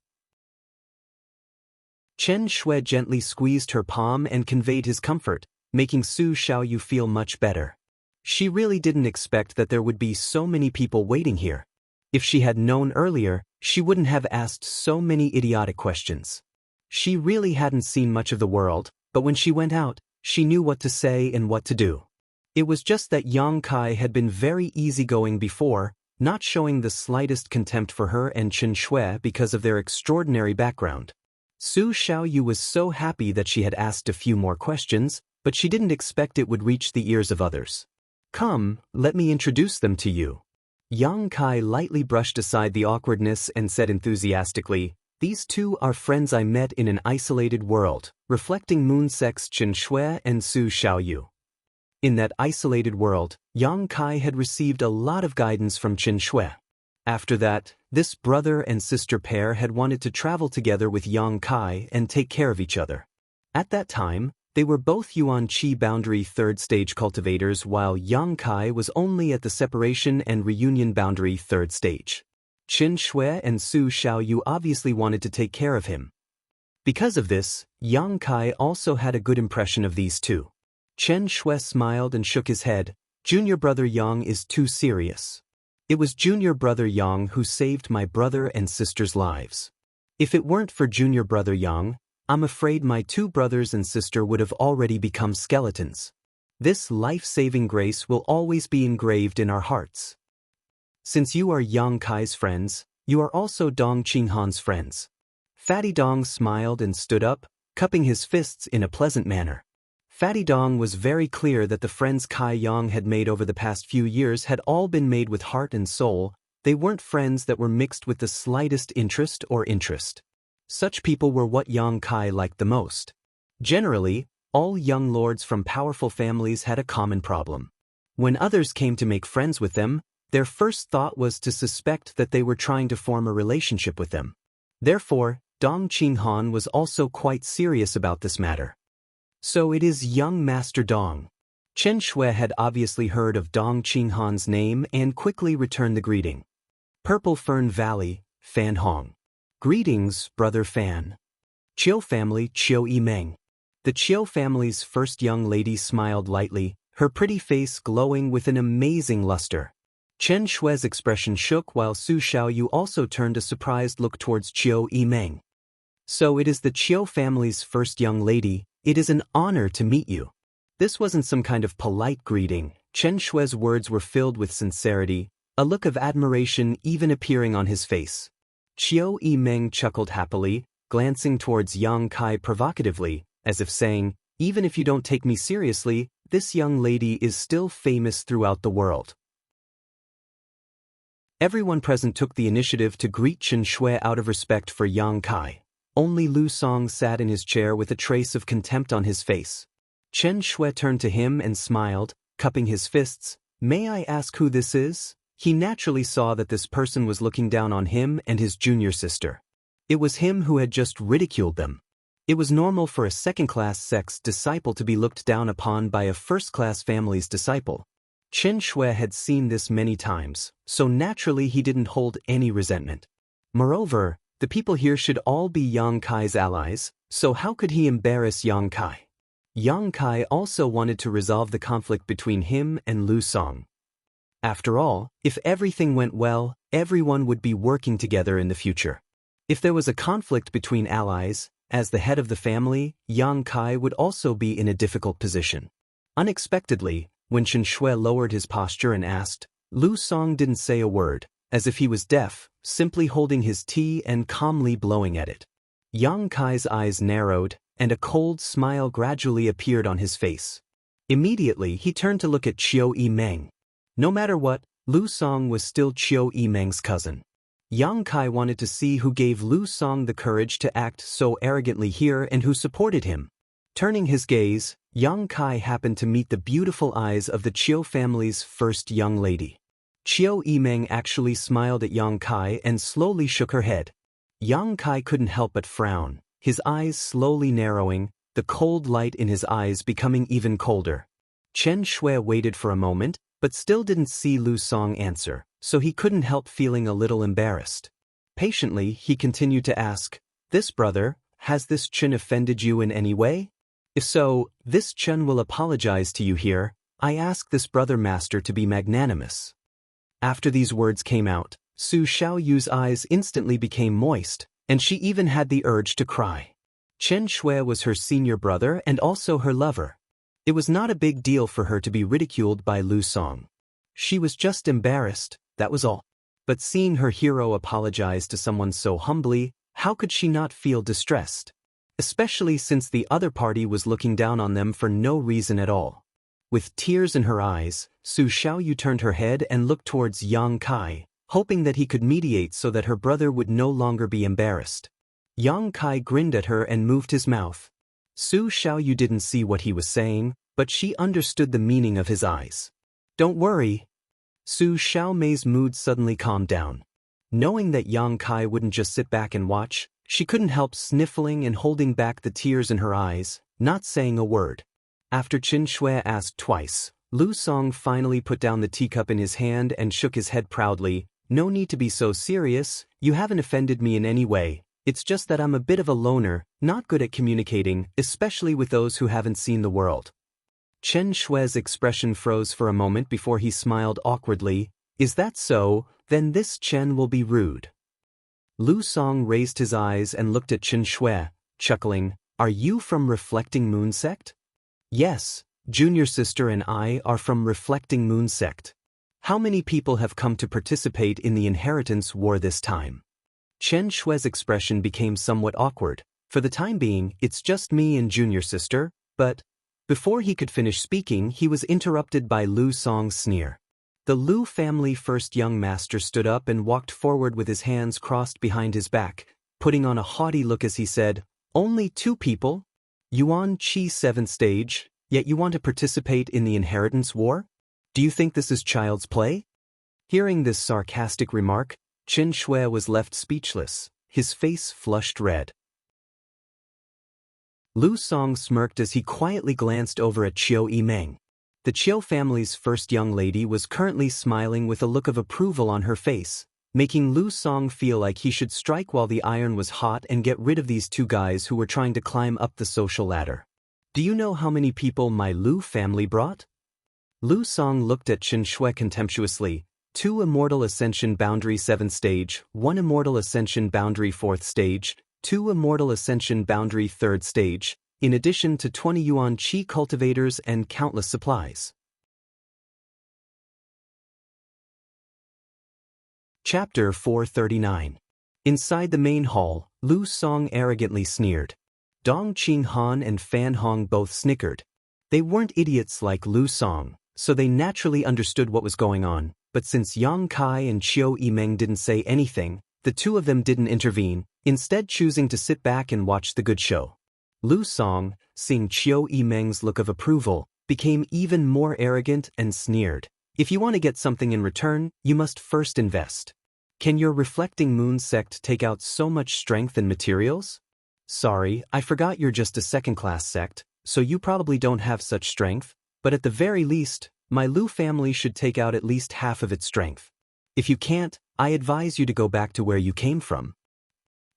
Chen Shui gently squeezed her palm and conveyed his comfort, making Su Xiaoyu feel much better. She really didn't expect that there would be so many people waiting here. If she had known earlier, she wouldn't have asked so many idiotic questions. She really hadn't seen much of the world, but when she went out, she knew what to say and what to do. It was just that Yang Kai had been very easygoing before, not showing the slightest contempt for her and Chen Shui because of their extraordinary background. Su Xiaoyu was so happy that she had asked a few more questions, but she didn't expect it would reach the ears of others. Come, let me introduce them to you. Yang Kai lightly brushed aside the awkwardness and said enthusiastically, "These two are friends I met in an isolated world," reflecting moonsects Chen Shui and Su Xiaoyu. In that isolated world, Yang Kai had received a lot of guidance from Chen Shui. After that, this brother and sister pair had wanted to travel together with Yang Kai and take care of each other. At that time, they were both Yuan Qi boundary third stage cultivators, while Yang Kai was only at the separation and reunion boundary third stage. Chen Shui and Su Xiaoyu obviously wanted to take care of him. Because of this, Yang Kai also had a good impression of these two. Chen Shui smiled and shook his head. Junior brother Yang is too serious. It was junior brother Yang who saved my brother and sister's lives. If it weren't for junior brother Yang, I'm afraid my two brothers and sister would have already become skeletons. This life-saving grace will always be engraved in our hearts. Since you are Yang Kai's friends, you are also Dong Qinghan's friends. Fatty Dong smiled and stood up, cupping his fists in a pleasant manner. Fatty Dong was very clear that the friends Kai Yang had made over the past few years had all been made with heart and soul. They weren't friends that were mixed with the slightest interest or interest. Such people were what Yang Kai liked the most. Generally, all young lords from powerful families had a common problem. When others came to make friends with them, their first thought was to suspect that they were trying to form a relationship with them. Therefore, Dong Qinghan was also quite serious about this matter. So it is young Master Dong. Chen Shui had obviously heard of Dong Qinghan's name and quickly returned the greeting. Purple Fern Valley, Fan Hong. Greetings, Brother Fan. Chiu family, Chiu Yimeng. The Chiu family's first young lady smiled lightly, her pretty face glowing with an amazing luster. Chen Shui's expression shook while Su Xiaoyu also turned a surprised look towards Chiu Yimeng. So it is the Chiu family's first young lady. It is an honor to meet you. This wasn't some kind of polite greeting. Chen Shui's words were filled with sincerity, a look of admiration even appearing on his face. Chiu Yimeng chuckled happily, glancing towards Yang Kai provocatively, as if saying, "Even if you don't take me seriously, this young lady is still famous throughout the world." Everyone present took the initiative to greet Chen Shui out of respect for Yang Kai. Only Lu Song sat in his chair with a trace of contempt on his face. Chen Shui turned to him and smiled, cupping his fists. "May I ask who this is?" He naturally saw that this person was looking down on him and his junior sister. It was him who had just ridiculed them. It was normal for a second-class sect's disciple to be looked down upon by a first-class family's disciple. Chen Shui had seen this many times, so naturally he didn't hold any resentment. Moreover, the people here should all be Yang Kai's allies, so how could he embarrass Yang Kai? Yang Kai also wanted to resolve the conflict between him and Lu Song. After all, if everything went well, everyone would be working together in the future. If there was a conflict between allies, as the head of the family, Yang Kai would also be in a difficult position. Unexpectedly, when Chen Shui lowered his posture and asked, Lu Song didn't say a word, as if he was deaf, simply holding his tea and calmly blowing at it. Yang Kai's eyes narrowed, and a cold smile gradually appeared on his face. Immediately he turned to look at Chiu Yimeng. No matter what, Lu Song was still Chiu Yimeng's cousin. Yang Kai wanted to see who gave Lu Song the courage to act so arrogantly here and who supported him. Turning his gaze, Yang Kai happened to meet the beautiful eyes of the Chiu family's first young lady. Chiu Yimeng actually smiled at Yang Kai and slowly shook her head. Yang Kai couldn't help but frown, his eyes slowly narrowing, the cold light in his eyes becoming even colder. Chen Shui waited for a moment, but still didn't see Lu Song answer, so he couldn't help feeling a little embarrassed. Patiently, he continued to ask, "This brother, has this Chen offended you in any way? If so, this Chen will apologize to you here. I ask this brother master to be magnanimous." After these words came out, Su Xiaoyu's eyes instantly became moist, and she even had the urge to cry. Chen Shui was her senior brother and also her lover. It was not a big deal for her to be ridiculed by Lu Song. She was just embarrassed, that was all. But seeing her hero apologize to someone so humbly, how could she not feel distressed? Especially since the other party was looking down on them for no reason at all. With tears in her eyes, Su Xiaoyu turned her head and looked towards Yang Kai, hoping that he could mediate so that her brother would no longer be embarrassed. Yang Kai grinned at her and moved his mouth. Su Xiaoyu didn't see what he was saying, but she understood the meaning of his eyes. Don't worry. Su Xiaomei's mood suddenly calmed down. Knowing that Yang Kai wouldn't just sit back and watch, she couldn't help sniffling and holding back the tears in her eyes, not saying a word. After Qin Shui asked twice, Lu Song finally put down the teacup in his hand and shook his head proudly. No need to be so serious, you haven't offended me in any way. It's just that I'm a bit of a loner, not good at communicating, especially with those who haven't seen the world. Chen Shui's expression froze for a moment before he smiled awkwardly. Is that so? Then this Chen will be rude. Lu Song raised his eyes and looked at Chen Shui, chuckling. Are you from Reflecting Moon Sect? Yes, junior sister and I are from Reflecting Moon Sect. How many people have come to participate in the inheritance war this time? Chen Shui's expression became somewhat awkward. For the time being, it's just me and junior sister, but... Before he could finish speaking, he was interrupted by Lu Song's sneer. The Lu family first young master stood up and walked forward with his hands crossed behind his back, putting on a haughty look as he said, Only 2 people? Yuan Qi 7th stage, yet you want to participate in the inheritance war? Do you think this is child's play? Hearing this sarcastic remark, Qin Shui was left speechless, his face flushed red. Lu Song smirked as he quietly glanced over at Qiu Yimeng. The Qiu family's first young lady was currently smiling with a look of approval on her face, making Lu Song feel like he should strike while the iron was hot and get rid of these 2 guys who were trying to climb up the social ladder. Do you know how many people my Lu family brought? Lu Song looked at Qin Shui contemptuously. 2 Immortal Ascension Boundary 7th stage, 1 Immortal Ascension Boundary 4th stage, 2 Immortal Ascension Boundary 3rd stage, in addition to 20 Yuan Qi cultivators and countless supplies. Chapter 439. Inside the main hall, Lu Song arrogantly sneered. Dong Qinghan and Fan Hong both snickered. They weren't idiots like Lu Song, so they naturally understood what was going on, but since Yang Kai and Qiu Yimeng didn't say anything, the 2 of them didn't intervene, instead choosing to sit back and watch the good show. Lu Song, seeing Qiu Yimeng's look of approval, became even more arrogant and sneered. If you want to get something in return, you must first invest. Can your Reflecting Moon sect take out so much strength and materials? Sorry, I forgot you're just a second-class sect, so you probably don't have such strength, but at the very least, my Lu family should take out at least half of its strength. If you can't, I advise you to go back to where you came from.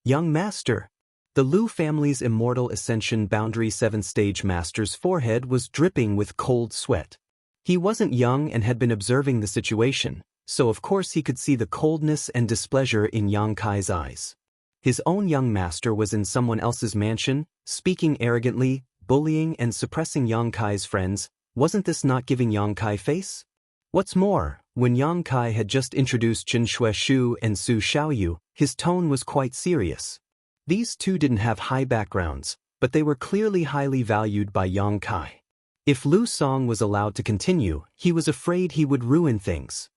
Young master. The Lu family's Immortal Ascension Boundary 7th stage master's forehead was dripping with cold sweat. He wasn't young and had been observing the situation, so of course he could see the coldness and displeasure in Yang Kai's eyes. His own young master was in someone else's mansion, speaking arrogantly, bullying and suppressing Yang Kai's friends. Wasn't this not giving Yang Kai face? What's more, when Yang Kai had just introduced Qin Shui Shu and Su Xiaoyu, his tone was quite serious. These 2 didn't have high backgrounds, but they were clearly highly valued by Yang Kai. If Lu Song was allowed to continue, he was afraid he would ruin things.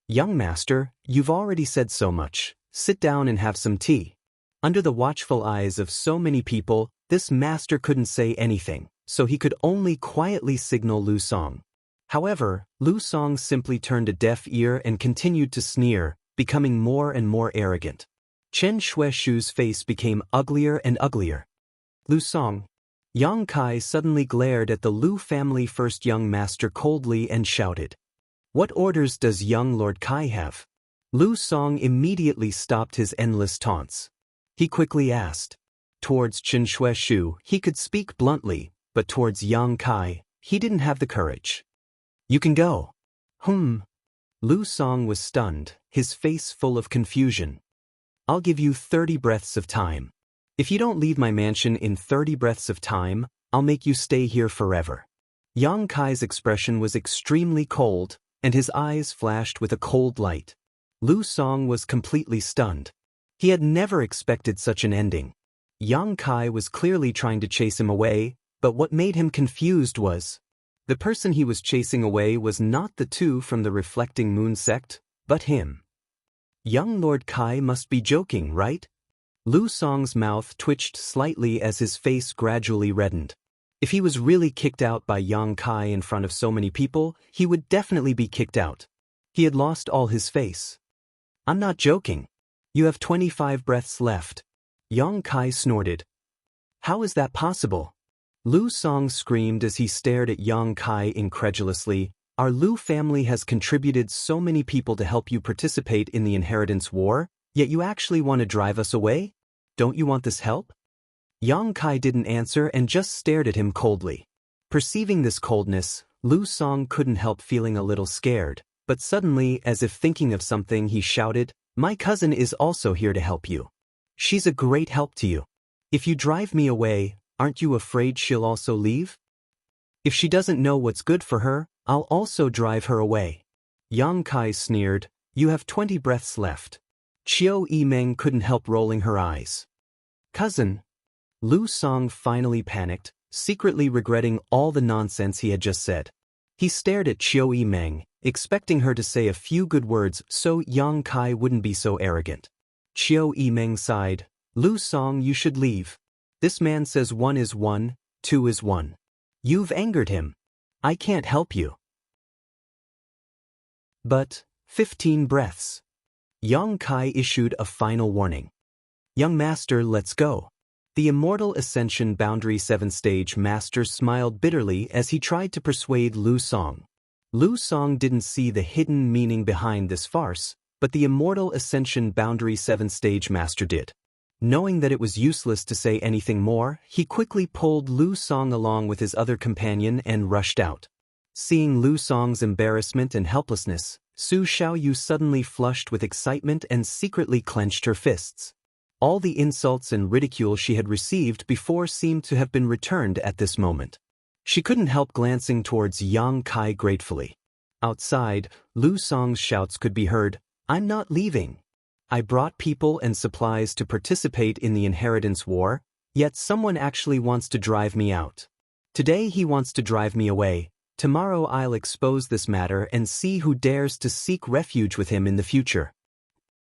Young master, you've already said so much. Sit down and have some tea. Under the watchful eyes of so many people, this master couldn't say anything, so he could only quietly signal Lu Song. However, Lu Song simply turned a deaf ear and continued to sneer, becoming more and more arrogant. Chen Shui Shu's face became uglier and uglier. Lu Song. Yang Kai suddenly glared at the Lu family first young master coldly and shouted. What orders does young Lord Kai have? Lu Song immediately stopped his endless taunts. He quickly asked. Towards Qin Shui Shu, he could speak bluntly, but towards Yang Kai, he didn't have the courage. You can go. Lu Song was stunned, his face full of confusion. I'll give you 30 breaths of time. If you don't leave my mansion in 30 breaths of time, I'll make you stay here forever. Yang Kai's expression was extremely cold, and his eyes flashed with a cold light. Lu Song was completely stunned. He had never expected such an ending. Yang Kai was clearly trying to chase him away, but what made him confused was the person he was chasing away was not the two from the Reflecting Moon sect, but him. Young Lord Kai must be joking, right? Lu Song's mouth twitched slightly as his face gradually reddened. If he was really kicked out by Yang Kai in front of so many people, he would definitely be kicked out. He had lost all his face. I'm not joking. You have 25 breaths left. Yang Kai snorted. How is that possible? Lu Song screamed as he stared at Yang Kai incredulously. Our Lu family has contributed so many people to help you participate in the inheritance war, yet you actually want to drive us away? Don't you want this help? Yang Kai didn't answer and just stared at him coldly. Perceiving this coldness, Lu Song couldn't help feeling a little scared, but suddenly, as if thinking of something, he shouted, My cousin is also here to help you. She's a great help to you. If you drive me away, aren't you afraid she'll also leave? If she doesn't know what's good for her, I'll also drive her away. Yang Kai sneered, You have 20 breaths left. Chiu Yimeng couldn't help rolling her eyes. Cousin. Lu Song finally panicked, secretly regretting all the nonsense he had just said. He stared at Chiu Yimeng, expecting her to say a few good words so Yang Kai wouldn't be so arrogant. Chiu Yimeng sighed, Lu Song, you should leave. This man says 1 is 1, 2 is 1. You've angered him. I can't help you. But, 15 breaths. Yang Kai issued a final warning. Young master, let's go. The Immortal Ascension Boundary 7 Stage Master smiled bitterly as he tried to persuade Lu Song. Lu Song didn't see the hidden meaning behind this farce, but the Immortal Ascension Boundary 7 Stage Master did. Knowing that it was useless to say anything more, he quickly pulled Lu Song along with his other companion and rushed out. Seeing Lu Song's embarrassment and helplessness, Su Xiaoyu suddenly flushed with excitement and secretly clenched her fists. All the insults and ridicule she had received before seemed to have been returned at this moment. She couldn't help glancing towards Yang Kai gratefully. Outside, Lu Song's shouts could be heard, I'm not leaving. I brought people and supplies to participate in the inheritance war, yet someone actually wants to drive me out. Today he wants to drive me away. Tomorrow I'll expose this matter and see who dares to seek refuge with him in the future.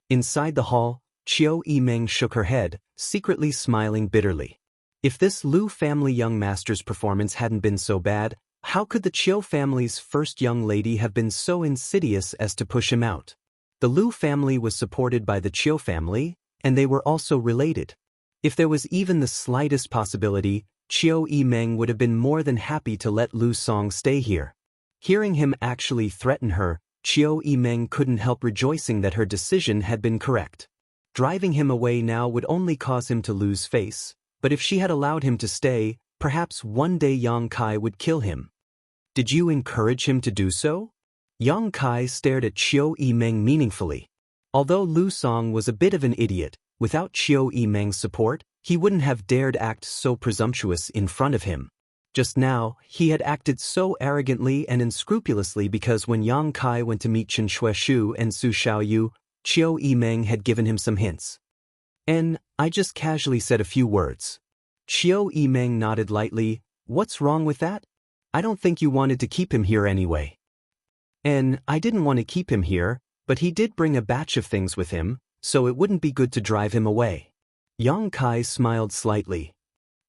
Inside the hall, Chiu Yimeng shook her head, secretly smiling bitterly. If this Lu family young master's performance hadn't been so bad, how could the Chiu family's first young lady have been so insidious as to push him out? The Lu family was supported by the Chiu family, and they were also related. If there was even the slightest possibility, Chiu Yimeng would have been more than happy to let Lu Song stay here. Hearing him actually threaten her, Chiu Yimeng couldn't help rejoicing that her decision had been correct. Driving him away now would only cause him to lose face, but if she had allowed him to stay, perhaps one day Yang Kai would kill him. Did you encourage him to do so? Yang Kai stared at Chiu Yimeng meaningfully. Although Lu Song was a bit of an idiot, without Chiu Yimeng's support, he wouldn't have dared act so presumptuous in front of him. Just now, he had acted so arrogantly and unscrupulously because when Yang Kai went to meet Chen Shueshu and Su Xiaoyu, Chiu Yimeng had given him some hints. And I just casually said a few words. Chiu Yimeng nodded lightly. What's wrong with that? I don't think you wanted to keep him here anyway. And I didn't want to keep him here, but he did bring a batch of things with him, so it wouldn't be good to drive him away. Yang Kai smiled slightly.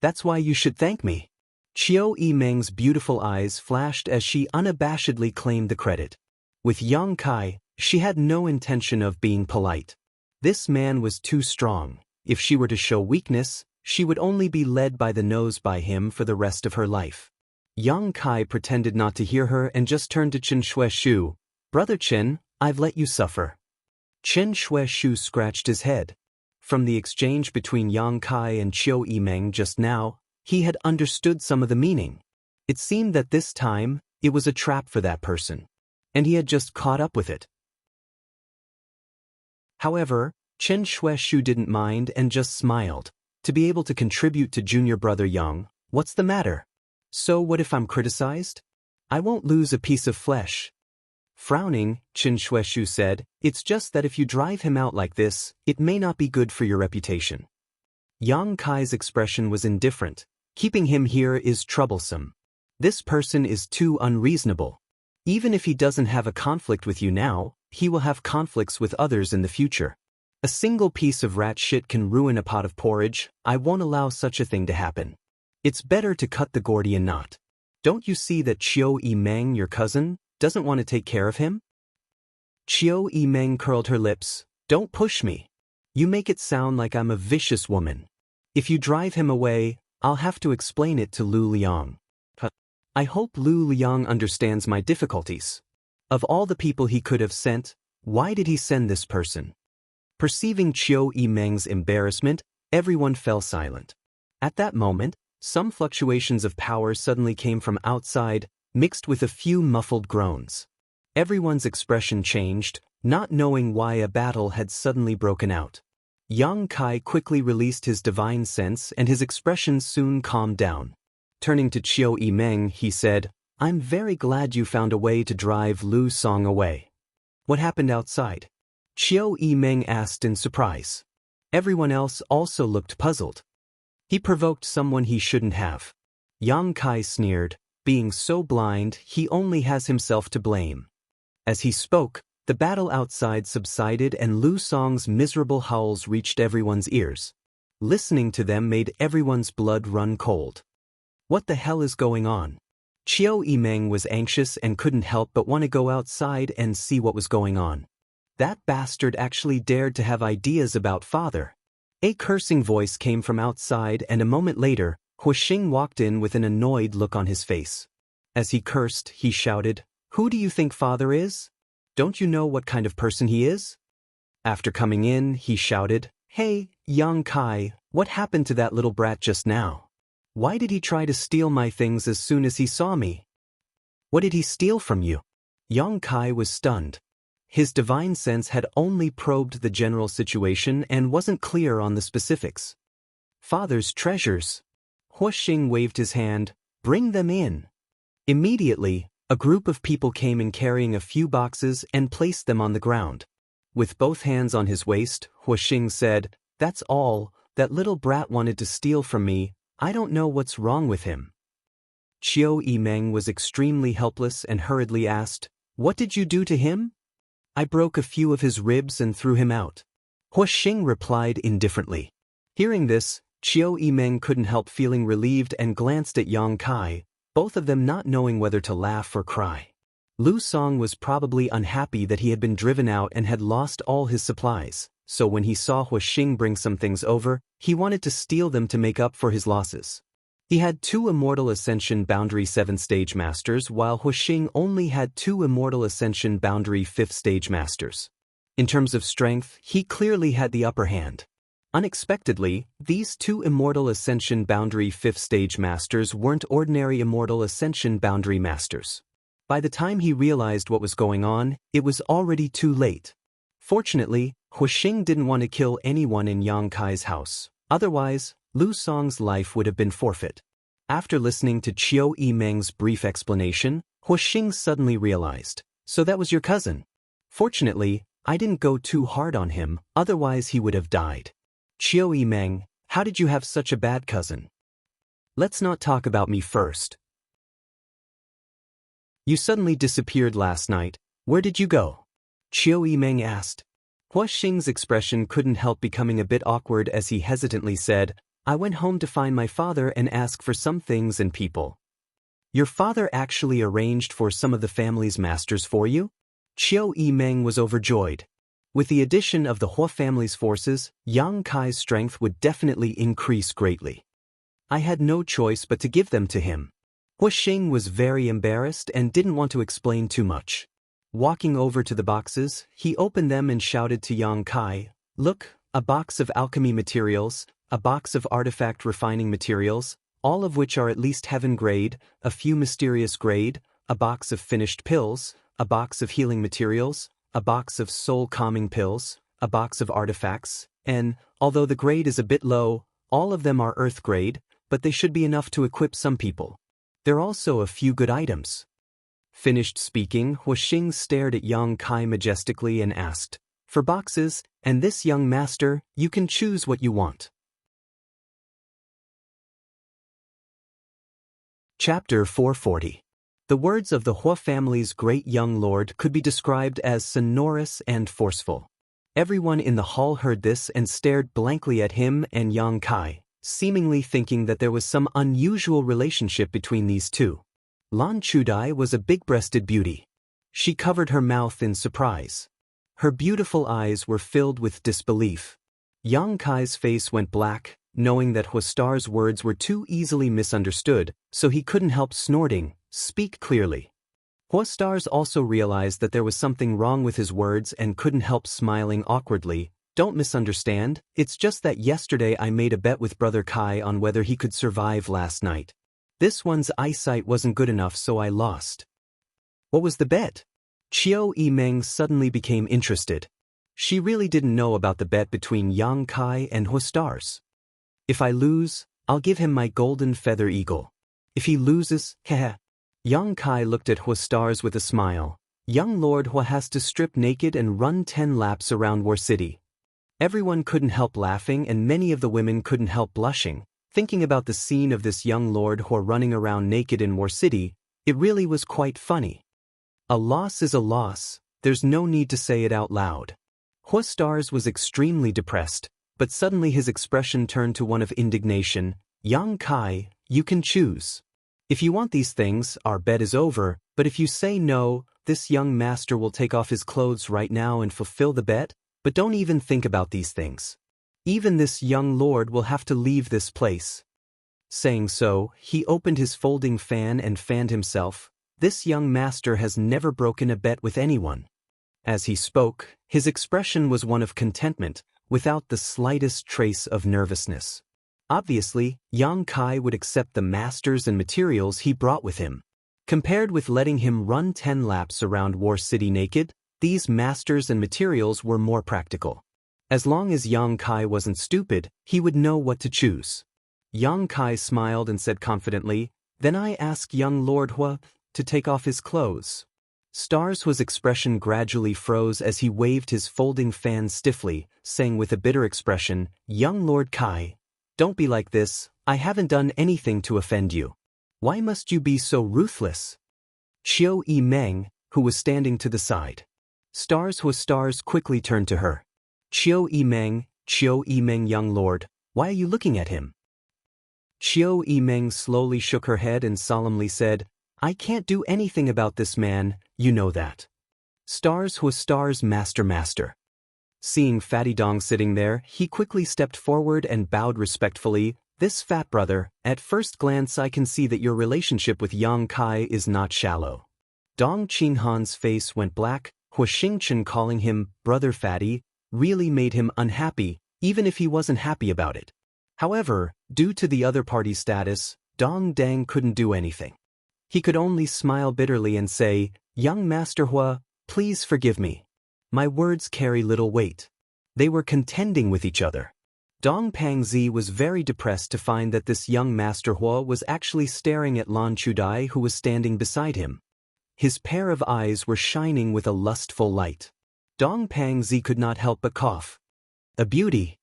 That's why you should thank me. Chiu Yimeng's beautiful eyes flashed as she unabashedly claimed the credit. With Yang Kai, she had no intention of being polite. This man was too strong. If she were to show weakness, she would only be led by the nose by him for the rest of her life. Yang Kai pretended not to hear her and just turned to Chen Shueshu. Brother Chen, I've let you suffer. Chen Shueshu scratched his head. From the exchange between Yang Kai and Chiu Yimeng just now, he had understood some of the meaning. It seemed that this time, it was a trap for that person. And he had just caught up with it. However, Chen Shueshu didn't mind and just smiled. To be able to contribute to junior brother Yang, what's the matter? So what if I'm criticized? I won't lose a piece of flesh. Frowning, Chen Shueshu said, "It's just that if you drive him out like this, it may not be good for your reputation." Yang Kai's expression was indifferent. "Keeping him here is troublesome. This person is too unreasonable. Even if he doesn't have a conflict with you now, he will have conflicts with others in the future. A single piece of rat shit can ruin a pot of porridge. I won't allow such a thing to happen. It's better to cut the Gordian knot. Don't you see that Chiu Yimeng, your cousin, doesn't want to take care of him?" Chiu Yimeng curled her lips. "Don't push me. You make it sound like I'm a vicious woman. If you drive him away, I'll have to explain it to Lu Liang. I hope Lu Liang understands my difficulties. Of all the people he could have sent, why did he send this person?" Perceiving Chiu Yimeng's embarrassment, everyone fell silent. At that moment, some fluctuations of power suddenly came from outside, mixed with a few muffled groans. Everyone's expression changed, not knowing why a battle had suddenly broken out. Yang Kai quickly released his divine sense and his expression soon calmed down. Turning to Chiu Yimeng, he said, "I'm very glad you found a way to drive Lu Song away." "What happened outside?" Chiu Yimeng asked in surprise. Everyone else also looked puzzled. "He provoked someone he shouldn't have." Yang Kai sneered, "Being so blind, he only has himself to blame." As he spoke, the battle outside subsided and Lu Song's miserable howls reached everyone's ears. Listening to them made everyone's blood run cold. What the hell is going on? Chiu Yimeng was anxious and couldn't help but want to go outside and see what was going on. That bastard actually dared to have ideas about father. A cursing voice came from outside and a moment later, Huixing walked in with an annoyed look on his face. As he cursed, he shouted, "Who do you think father is? Don't you know what kind of person he is?" After coming in, he shouted, "Hey, Yang Kai, what happened to that little brat just now? Why did he try to steal my things as soon as he saw me? What did he steal from you?" Yang Kai was stunned. His divine sense had only probed the general situation and wasn't clear on the specifics. "Father's treasures." Huixing waved his hand, "Bring them in." Immediately, a group of people came in carrying a few boxes and placed them on the ground. With both hands on his waist, Huixing said, "That's all. That little brat wanted to steal from me. I don't know what's wrong with him." Chiu Yimeng was extremely helpless and hurriedly asked, "What did you do to him?" "I broke a few of his ribs and threw him out," Huixing replied indifferently. Hearing this, Chiu Yimeng couldn't help feeling relieved and glanced at Yang Kai, both of them not knowing whether to laugh or cry. Lu Song was probably unhappy that he had been driven out and had lost all his supplies, so when he saw Huixing bring some things over, he wanted to steal them to make up for his losses. He had 2 Immortal Ascension Boundary 7th Stage Masters while Huixing only had 2 Immortal Ascension Boundary 5th Stage Masters. In terms of strength, he clearly had the upper hand. Unexpectedly, these 2 Immortal Ascension Boundary 5th Stage Masters weren't ordinary Immortal Ascension Boundary Masters. By the time he realized what was going on, it was already too late. Fortunately, Huixing didn't want to kill anyone in Yang Kai's house. Otherwise, Lu Song's life would have been forfeit. After listening to Chiu Yimeng's brief explanation, Huixing suddenly realized, "So that was your cousin. Fortunately, I didn't go too hard on him, otherwise he would have died." "Chiu Yimeng, how did you have such a bad cousin?" "Let's not talk about me first. You suddenly disappeared last night. Where did you go?" Chiu Yimeng asked. Huixing's expression couldn't help becoming a bit awkward as he hesitantly said, "I went home to find my father and ask for some things and people." "Your father actually arranged for some of the family's masters for you?" Chiu Yimeng was overjoyed. With the addition of the Hua family's forces, Yang Kai's strength would definitely increase greatly. "I had no choice but to give them to him." Huixing was very embarrassed and didn't want to explain too much. Walking over to the boxes, he opened them and shouted to Yang Kai, "Look, a box of alchemy materials, a box of artifact refining materials, all of which are at least heaven grade, a few mysterious grade, a box of finished pills, a box of healing materials, a box of soul calming pills, a box of artifacts, and, although the grade is a bit low, all of them are earth grade, but they should be enough to equip some people. There are also a few good items." Finished speaking, Huixing stared at young Kai majestically and asked, "For boxes, and this young master, you can choose what you want." Chapter 440. The words of the Hua family's great young lord could be described as sonorous and forceful. Everyone in the hall heard this and stared blankly at him and Yang Kai, seemingly thinking that there was some unusual relationship between these two. Lan Chudai was a big-breasted beauty. She covered her mouth in surprise. Her beautiful eyes were filled with disbelief. Yang Kai's face went black, knowing that Huastar's words were too easily misunderstood, so he couldn't help snorting, "Speak clearly." Huastars also realized that there was something wrong with his words and couldn't help smiling awkwardly. "Don't misunderstand, it's just that yesterday I made a bet with Brother Kai on whether he could survive last night. This one's eyesight wasn't good enough, so I lost." "What was the bet?" Chiao Yimeng suddenly became interested. She really didn't know about the bet between Yang Kai and Huastars. "If I lose, I'll give him my golden feather eagle. If he loses, heh." Yang Kai looked at Huastars with a smile. "Young Lord Hua has to strip naked and run 10 laps around War City." Everyone couldn't help laughing and many of the women couldn't help blushing. Thinking about the scene of this young Lord Hua running around naked in War City, it really was quite funny. A loss is a loss, there's no need to say it out loud. Huastars was extremely depressed, but suddenly his expression turned to one of indignation. "Yang Kai, you can choose. If you want these things, our bet is over, but if you say no, this young master will take off his clothes right now and fulfill the bet, but don't even think about these things. Even this young lord will have to leave this place." Saying so, he opened his folding fan and fanned himself. This young master has never broken a bet with anyone. As he spoke, his expression was one of contentment, without the slightest trace of nervousness. Obviously, Yang Kai would accept the masters and materials he brought with him. Compared with letting him run 10 laps around War City naked, these masters and materials were more practical. As long as Yang Kai wasn't stupid, he would know what to choose. Yang Kai smiled and said confidently, "Then I ask young Lord Hua to take off his clothes." Stars Hua's expression gradually froze as he waved his folding fan stiffly, saying with a bitter expression, "Young Lord Kai, don't be like this, I haven't done anything to offend you. Why must you be so ruthless?" Chiao Yimeng, who was standing to the side. Stars quickly turned to her. Chiao Yimeng, young lord, why are you looking at him?" Chiao Yimeng slowly shook her head and solemnly said, "I can't do anything about this man, you know that." Stars master. Seeing Fatty Dong sitting there, he quickly stepped forward and bowed respectfully. "This fat brother, at first glance I can see that your relationship with Yang Kai is not shallow." Dong Qinghan's face went black. Huixingchen calling him Brother Fatty really made him unhappy, even if he wasn't happy about it. However, due to the other party's status, Dong Dang couldn't do anything. He could only smile bitterly and say, "Young Master Hua, please forgive me. My words carry little weight." They were contending with each other. Dong Pangzi was very depressed to find that this young Master Hua was actually staring at Lan Chudai, who was standing beside him. His pair of eyes were shining with a lustful light. Dong Pangzi could not help but cough. "A beauty."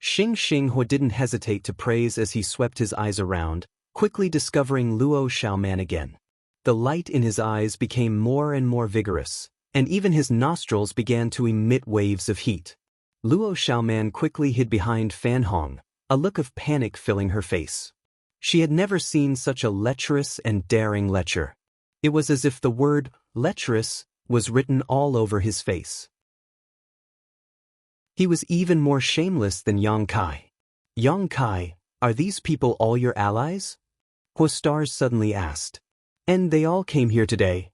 Xing Hua didn't hesitate to praise as he swept his eyes around, quickly discovering Luo Xiaoman again. The light in his eyes became more and more vigorous, and even his nostrils began to emit waves of heat. Luo Xiaoman quickly hid behind Fan Hong, a look of panic filling her face. She had never seen such a lecherous and daring lecher. It was as if the word lecherous was written all over his face. He was even more shameless than Yang Kai. "Yang Kai, are these people all your allies?" Huastars suddenly asked. "And they all came here today?"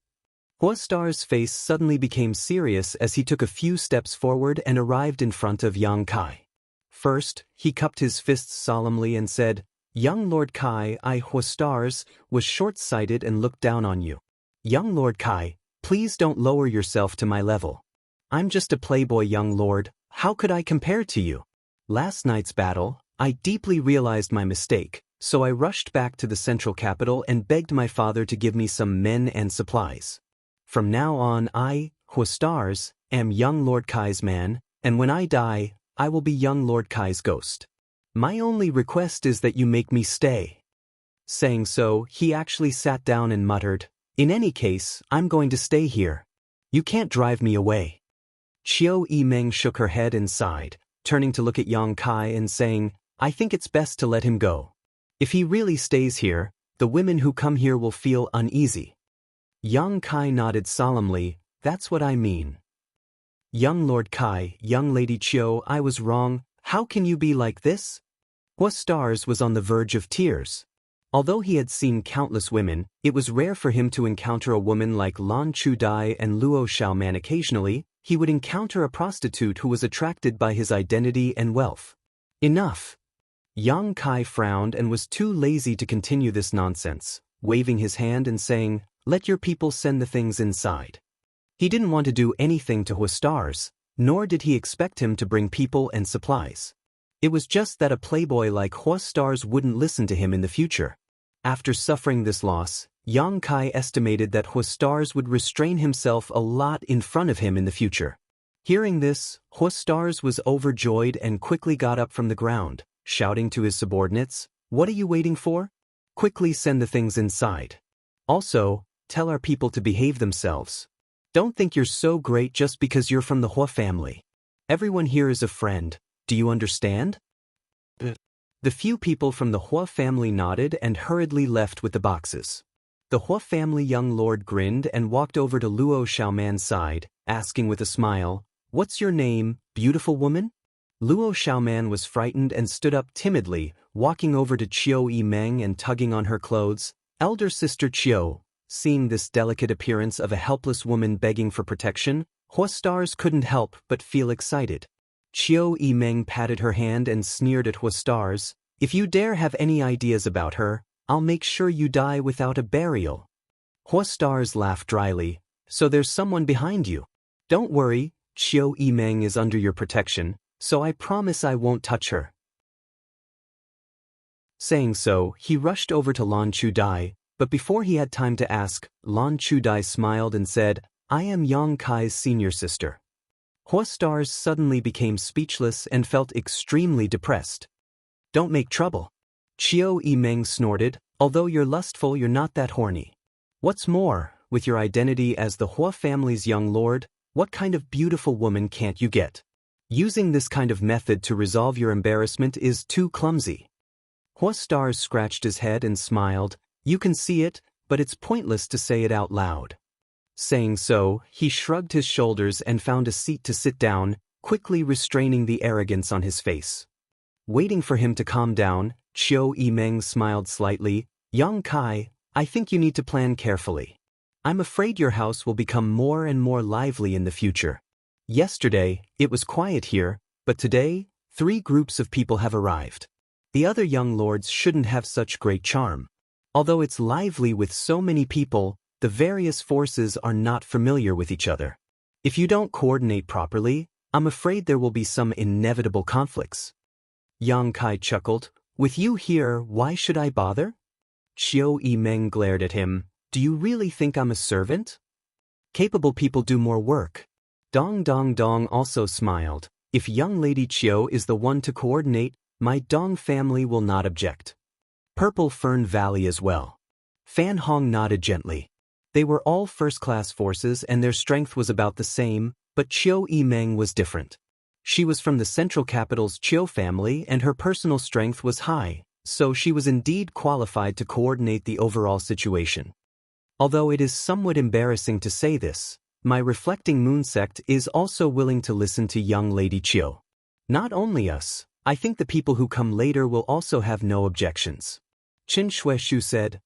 Huastar's face suddenly became serious as he took a few steps forward and arrived in front of Yang Kai. First, he cupped his fists solemnly and said, "Young Lord Kai, I, Huastars, was short-sighted and looked down on you. Young Lord Kai, please don't lower yourself to my level. I'm just a playboy young lord, how could I compare to you? Last night's battle, I deeply realized my mistake, so I rushed back to the central capital and begged my father to give me some men and supplies. From now on I, Huastars, am young Lord Kai's man, and when I die, I will be young Lord Kai's ghost. My only request is that you make me stay. Saying so, he actually sat down and muttered, "In any case, I'm going to stay here. You can't drive me away." Chiu Yimeng shook her head and sighed, turning to look at Yang Kai and saying, "I think it's best to let him go. If he really stays here, the women who come here will feel uneasy." Yang Kai nodded solemnly, "That's what I mean." "Young Lord Kai, young Lady Chiu, I was wrong. How can you be like this?" Huastars was on the verge of tears. Although he had seen countless women, it was rare for him to encounter a woman like Lan Chudai and Luo Xiaoman. Occasionally, he would encounter a prostitute who was attracted by his identity and wealth. Enough. Yang Kai frowned and was too lazy to continue this nonsense, waving his hand and saying, "Let your people send the things inside." He didn't want to do anything to Huastars, nor did he expect him to bring people and supplies. It was just that a playboy like Huastars wouldn't listen to him in the future. After suffering this loss, Yang Kai estimated that Huastars would restrain himself a lot in front of him in the future. Hearing this, Huastars was overjoyed and quickly got up from the ground, shouting to his subordinates, "What are you waiting for? Quickly send the things inside. Also, tell our people to behave themselves. Don't think you're so great just because you're from the Hua family. Everyone here is a friend, do you understand?" The few people from the Hua family nodded and hurriedly left with the boxes. The Hua family young lord grinned and walked over to Luo Xiaoman's side, asking with a smile, "What's your name, beautiful woman?" Luo Xiaoman was frightened and stood up timidly, walking over to Chiu Yimeng and tugging on her clothes. Elder sister Chiu, seeing this delicate appearance of a helpless woman begging for protection, Huastars couldn't help but feel excited. Chiu Yimeng patted her hand and sneered at Huastars, "If you dare have any ideas about her, I'll make sure you die without a burial." Huastars laughed dryly, "So there's someone behind you. Don't worry, Chiu Yimeng is under your protection, so I promise I won't touch her." Saying so, he rushed over to Lan Chudai, but before he had time to ask, Lan Chudai smiled and said, "I am Yang Kai's senior sister." Huastars suddenly became speechless and felt extremely depressed. "Don't make trouble." Chiu Yimeng snorted, "Although you're lustful, you're not that horny. What's more, with your identity as the Hua family's young lord, what kind of beautiful woman can't you get? Using this kind of method to resolve your embarrassment is too clumsy." Huastars scratched his head and smiled, "You can see it, but it's pointless to say it out loud." Saying so, he shrugged his shoulders and found a seat to sit down, quickly restraining the arrogance on his face. Waiting for him to calm down, Chiu Yimeng smiled slightly, "Yang Kai, I think you need to plan carefully. I'm afraid your house will become more and more lively in the future. Yesterday, it was quiet here, but today, 3 groups of people have arrived. The other young lords shouldn't have such great charm. Although it's lively with so many people, the various forces are not familiar with each other. If you don't coordinate properly, I'm afraid there will be some inevitable conflicts." Yang Kai chuckled, "With you here, why should I bother?" Chiu Yimeng glared at him, "Do you really think I'm a servant? Capable people do more work." Dong Dong Dong also smiled, "If young Lady Chiu is the one to coordinate, my Dong family will not object. Purple Fern Valley as well." Fan Hong nodded gently. They were all first-class forces and their strength was about the same, but Chiu Yimeng was different. She was from the central capital's Chiu family and her personal strength was high, so she was indeed qualified to coordinate the overall situation. Although it is somewhat embarrassing to say this, my reflecting moon sect is also willing to listen to young Lady Chiu. Not only us, I think the people who come later will also have no objections. Qin Shueshu said.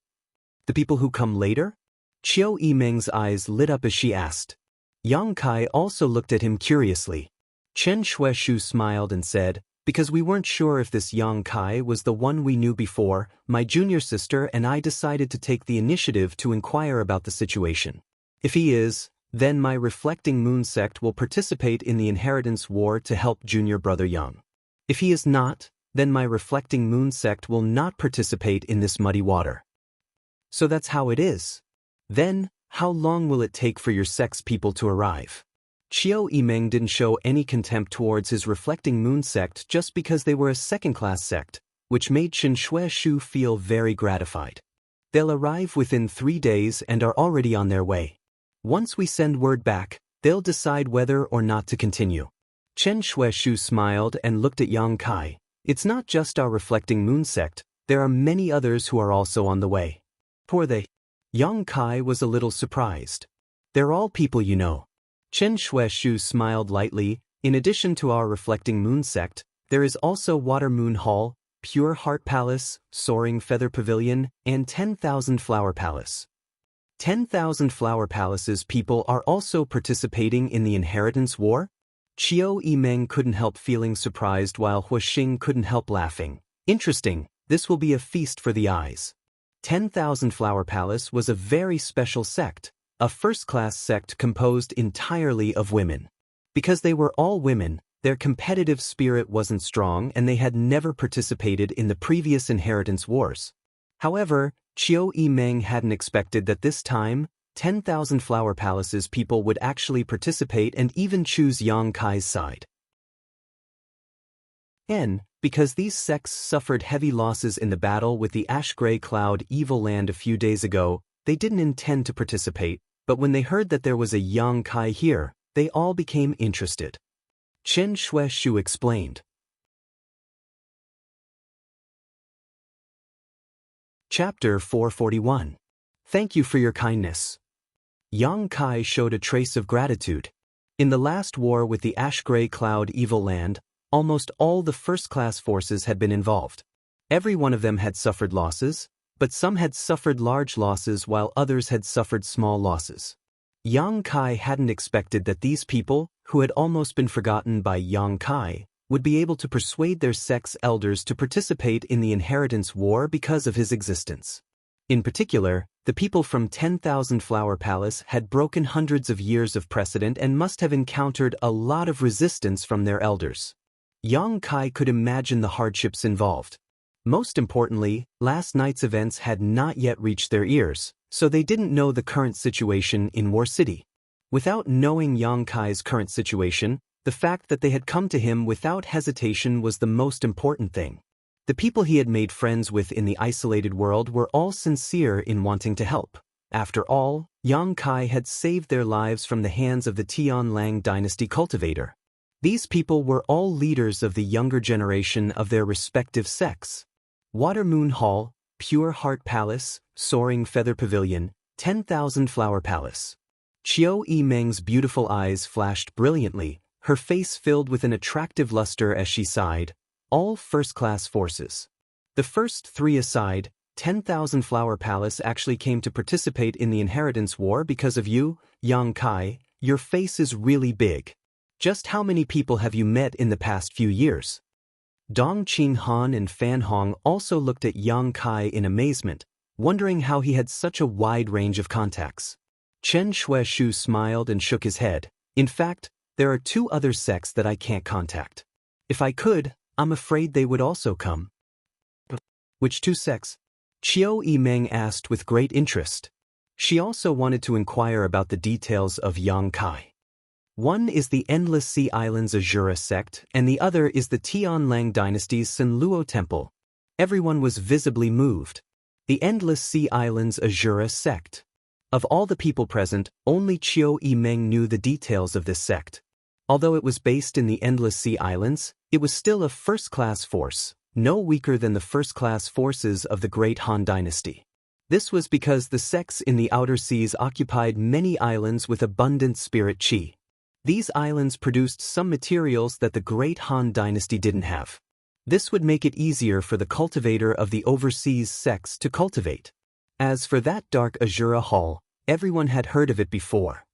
"The people who come later?" Chiu Yimeng's eyes lit up as she asked. Yang Kai also looked at him curiously. Chen Shueshu smiled and said, "Because we weren't sure if this Yang Kai was the one we knew before, my junior sister and I decided to take the initiative to inquire about the situation. If he is, then my reflecting moon sect will participate in the inheritance war to help junior brother Yang. If he is not, then my reflecting moon sect will not participate in this muddy water. So that's how it is. Then, how long will it take for your sect's people to arrive? Qiu Yimeng didn't show any contempt towards his reflecting moon sect just because they were a second-class sect, which made Qin Shueshu feel very gratified. They'll arrive within 3 days and are already on their way. Once we send word back, they'll decide whether or not to continue. Chen Shueshu smiled and looked at Yang Kai. It's not just our reflecting moon sect, there are many others who are also on the way. Who are they? Yang Kai was a little surprised. They're all people you know. Chen Shueshu smiled lightly. In addition to our reflecting moon sect, there is also Water Moon Hall, Pure Heart Palace, Soaring Feather Pavilion, and 10,000 Flower Palace. 10,000 Flower Palace's people are also participating in the Inheritance War? Qiu Yimeng couldn't help feeling surprised while Huixing couldn't help laughing. Interesting, this will be a feast for the eyes. 10,000 Flower Palace was a very special sect, a first-class sect composed entirely of women. Because they were all women, their competitive spirit wasn't strong and they had never participated in the previous Inheritance Wars. However, Qiu Yimeng hadn't expected that this time, 10,000 Flower Palace's people would actually participate and even choose Yang Kai's side. Because these sects suffered heavy losses in the battle with the Ash-Gray Cloud Evil Land a few days ago, they didn't intend to participate, but when they heard that there was a Yang Kai here, they all became interested. Chen Shueshu explained. Chapter 441. Thank you for your kindness. Yang Kai showed a trace of gratitude. In the last war with the Ash-Gray Cloud Evil Land, almost all the first-class forces had been involved. Every one of them had suffered losses, but some had suffered large losses while others had suffered small losses. Yang Kai hadn't expected that these people, who had almost been forgotten by Yang Kai, would be able to persuade their sect's elders to participate in the Inheritance War because of his existence. In particular, the people from 10,000 Flower Palace had broken hundreds of years of precedent and must have encountered a lot of resistance from their elders. Yang Kai could imagine the hardships involved. Most importantly, last night's events had not yet reached their ears, so they didn't know the current situation in War City. Without knowing Yang Kai's current situation, the fact that they had come to him without hesitation was the most important thing. The people he had made friends with in the isolated world were all sincere in wanting to help. After all, Yang Kai had saved their lives from the hands of the Tianlang dynasty cultivator. These people were all leaders of the younger generation of their respective sects. Water Moon Hall, Pure Heart Palace, Soaring Feather Pavilion, 10,000 Flower Palace. Qiu Yimeng's beautiful eyes flashed brilliantly, her face filled with an attractive luster as she sighed. All first-class forces. The first 3 aside, 10,000 Flower Palace actually came to participate in the Inheritance War because of you, Yang Kai. Your face is really big. Just how many people have you met in the past few years? Dong Qinghan and Fan Hong also looked at Yang Kai in amazement, wondering how he had such a wide range of contacts. Chen Shueshu smiled and shook his head. In fact, there are 2 other sects that I can't contact. If I could, I'm afraid they would also come. Which 2 sects? Qiu Yimeng asked with great interest. She also wanted to inquire about the details of Yang Kai. One is the Endless Sea Islands Azura sect, and the other is the Tianlang dynasty's Senluo temple. Everyone was visibly moved. The Endless Sea Islands Azura sect. Of all the people present, only Qiu Yimeng knew the details of this sect. Although it was based in the Endless Sea Islands, it was still a first-class force, no weaker than the first-class forces of the Great Han Dynasty. This was because the sects in the outer seas occupied many islands with abundant spirit qi. These islands produced some materials that the Great Han Dynasty didn't have. This would make it easier for the cultivator of the overseas sects to cultivate. As for that Dark Azura Hall, everyone had heard of it before.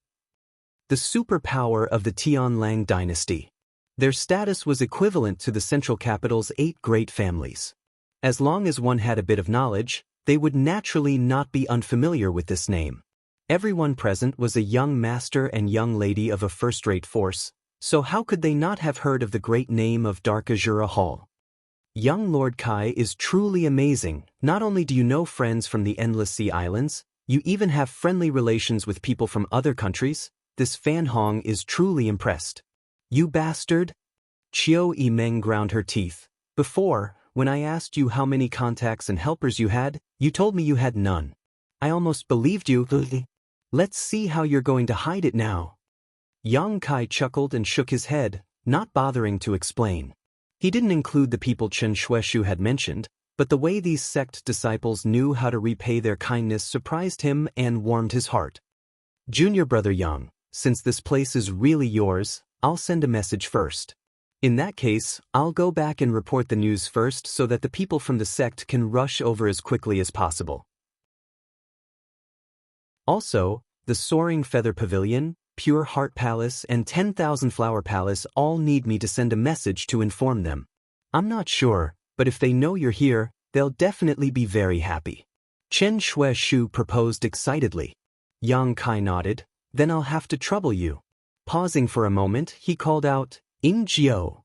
The superpower of the Tianlang dynasty. Their status was equivalent to the central capital's 8 great families. As long as one had a bit of knowledge, they would naturally not be unfamiliar with this name. Everyone present was a young master and young lady of a first-rate force, so how could they not have heard of the great name of Dark Azura Hall? Young Lord Kai is truly amazing. Not only do you know friends from the Endless Sea Islands, you even have friendly relations with people from other countries. This Fan Hong is truly impressed. You bastard! Chiao Yi-meng ground her teeth. Before, when I asked you how many contacts and helpers you had, you told me you had none. I almost believed you. Let's see how you're going to hide it now. Yang Kai chuckled and shook his head, not bothering to explain. He didn't include the people Chen Shueshu had mentioned, but the way these sect disciples knew how to repay their kindness surprised him and warmed his heart. Junior brother Yang, since this place is really yours, I'll send a message first. In that case, I'll go back and report the news first so that the people from the sect can rush over as quickly as possible. Also, the Soaring Feather Pavilion, Pure Heart Palace and 10,000 Flower Palace all need me to send a message to inform them. I'm not sure, but if they know you're here, they'll definitely be very happy. Chen Shueshu proposed excitedly. Yang Kai nodded, then I'll have to trouble you. Pausing for a moment, he called out, Ingjiu.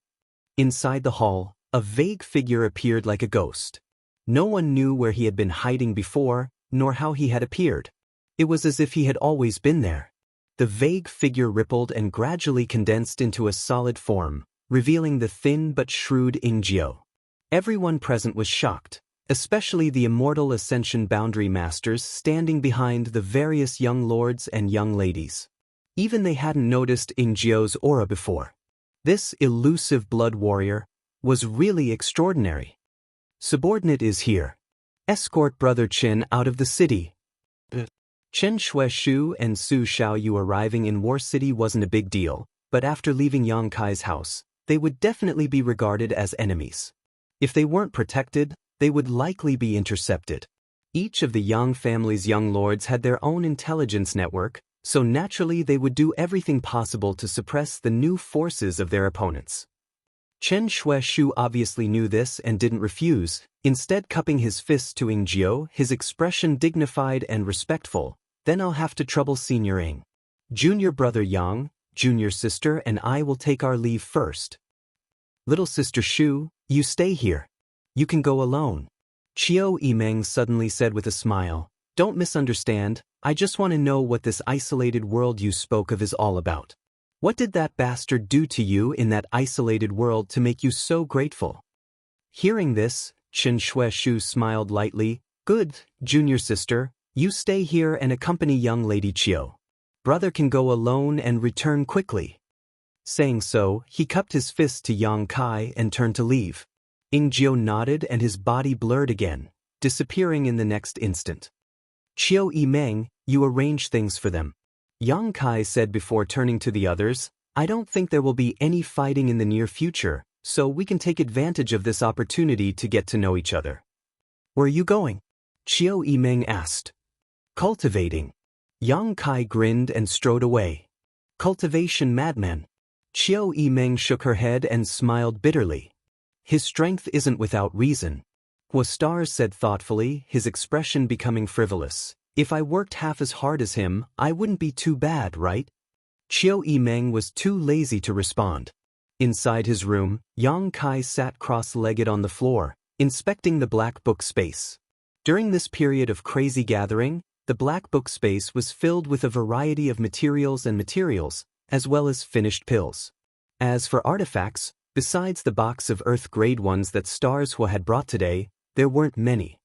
Inside the hall, a vague figure appeared like a ghost. No one knew where he had been hiding before, nor how he had appeared. It was as if he had always been there. The vague figure rippled and gradually condensed into a solid form, revealing the thin but shrewd Ingjiu. Everyone present was shocked, especially the immortal Ascension Boundary Masters standing behind the various young lords and young ladies. Even they hadn't noticed Ingjiu's aura before. This elusive blood warrior was really extraordinary. Subordinate is here. Escort Brother Chen out of the city. Chen Shueshu and Su Xiaoyu arriving in War City wasn't a big deal, but after leaving Yang Kai's house, they would definitely be regarded as enemies. If they weren't protected, they would likely be intercepted. Each of the Yang family's young lords had their own intelligence network, so naturally they would do everything possible to suppress the new forces of their opponents. Chen Shueshu obviously knew this and didn't refuse, instead cupping his fists to Ingjiu, his expression dignified and respectful. Then I'll have to trouble Senior Ing. Junior brother Yang, junior sister and I will take our leave first. Little sister Shu, you stay here. You can go alone. Chiao Yi-meng suddenly said with a smile, don't misunderstand, I just want to know what this isolated world you spoke of is all about. What did that bastard do to you in that isolated world to make you so grateful? Hearing this, Chen Shueshu smiled lightly, good, junior sister, you stay here and accompany young lady Chiao. Brother can go alone and return quickly. Saying so, he cupped his fist to Yang Kai and turned to leave. Ingjiu nodded and his body blurred again, disappearing in the next instant. Chiao Yi-meng, you arrange things for them. Yang Kai said before turning to the others, I don't think there will be any fighting in the near future, so we can take advantage of this opportunity to get to know each other. Where are you going? Chiao Yi-meng asked. Cultivating. Yang Kai grinned and strode away. Cultivation madman. Chiao Yi-meng shook her head and smiled bitterly. His strength isn't without reason. Hua Stars said thoughtfully, his expression becoming frivolous. If I worked half as hard as him, I wouldn't be too bad, right? Chiao Yi-meng was too lazy to respond. Inside his room, Yang Kai sat cross-legged on the floor, inspecting the black book space. During this period of crazy gathering, the black book space was filled with a variety of materials, as well as finished pills. As for artifacts, besides the box of Earth-grade ones that Stars Hua had brought today, there weren't many.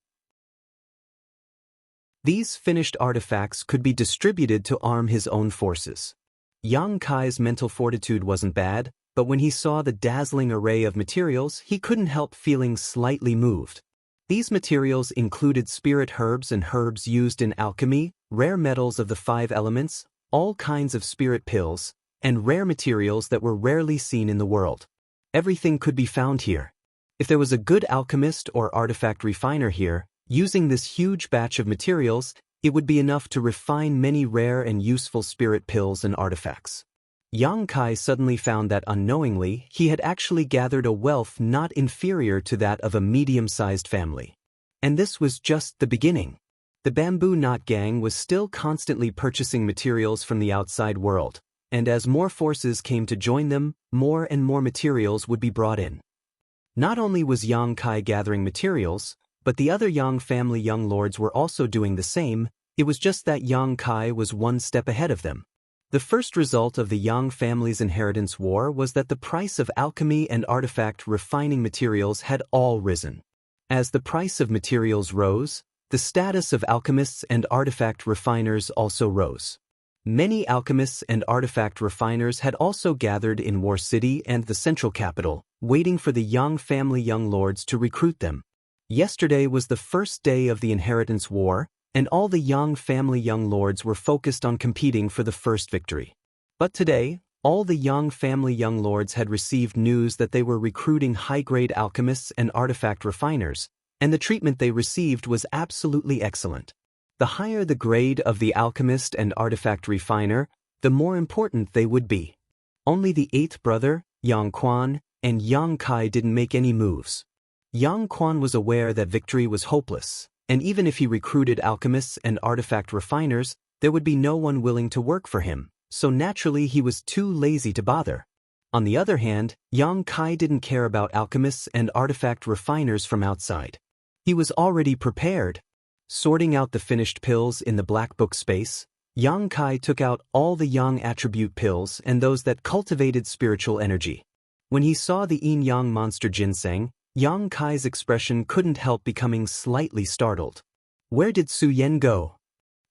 These finished artifacts could be distributed to arm his own forces. Yang Kai's mental fortitude wasn't bad, but when he saw the dazzling array of materials, he couldn't help feeling slightly moved. These materials included spirit herbs and herbs used in alchemy, rare metals of the 5 elements, all kinds of spirit pills, and rare materials that were rarely seen in the world. Everything could be found here. If there was a good alchemist or artifact refiner here, using this huge batch of materials, it would be enough to refine many rare and useful spirit pills and artifacts. Yang Kai suddenly found that unknowingly, he had actually gathered a wealth not inferior to that of a medium-sized family. And this was just the beginning. The Bamboo Knot Gang was still constantly purchasing materials from the outside world, and as more forces came to join them, more and more materials would be brought in. Not only was Yang Kai gathering materials, but the other Yang family young lords were also doing the same. It was just that Yang Kai was one step ahead of them. The first result of the Yang family's inheritance war was that the price of alchemy and artifact refining materials had all risen. As the price of materials rose, the status of alchemists and artifact refiners also rose. Many alchemists and artifact refiners had also gathered in War City and the central capital, waiting for the Yang family young lords to recruit them. Yesterday was the first day of the inheritance war, and all the Yang family young lords were focused on competing for the first victory. But today, all the Yang family young lords had received news that they were recruiting high-grade alchemists and artifact refiners, and the treatment they received was absolutely excellent. The higher the grade of the alchemist and artifact refiner, the more important they would be. Only the eighth brother, Yang Quan, and Yang Kai didn't make any moves. Yang Quan was aware that victory was hopeless, and even if he recruited alchemists and artifact refiners, there would be no one willing to work for him, so naturally he was too lazy to bother. On the other hand, Yang Kai didn't care about alchemists and artifact refiners from outside. He was already prepared. Sorting out the finished pills in the black book space, Yang Kai took out all the Yang attribute pills and those that cultivated spiritual energy. When he saw the yin-yang monster ginseng, Yang Kai's expression couldn't help becoming slightly startled. Where did Su Yen go?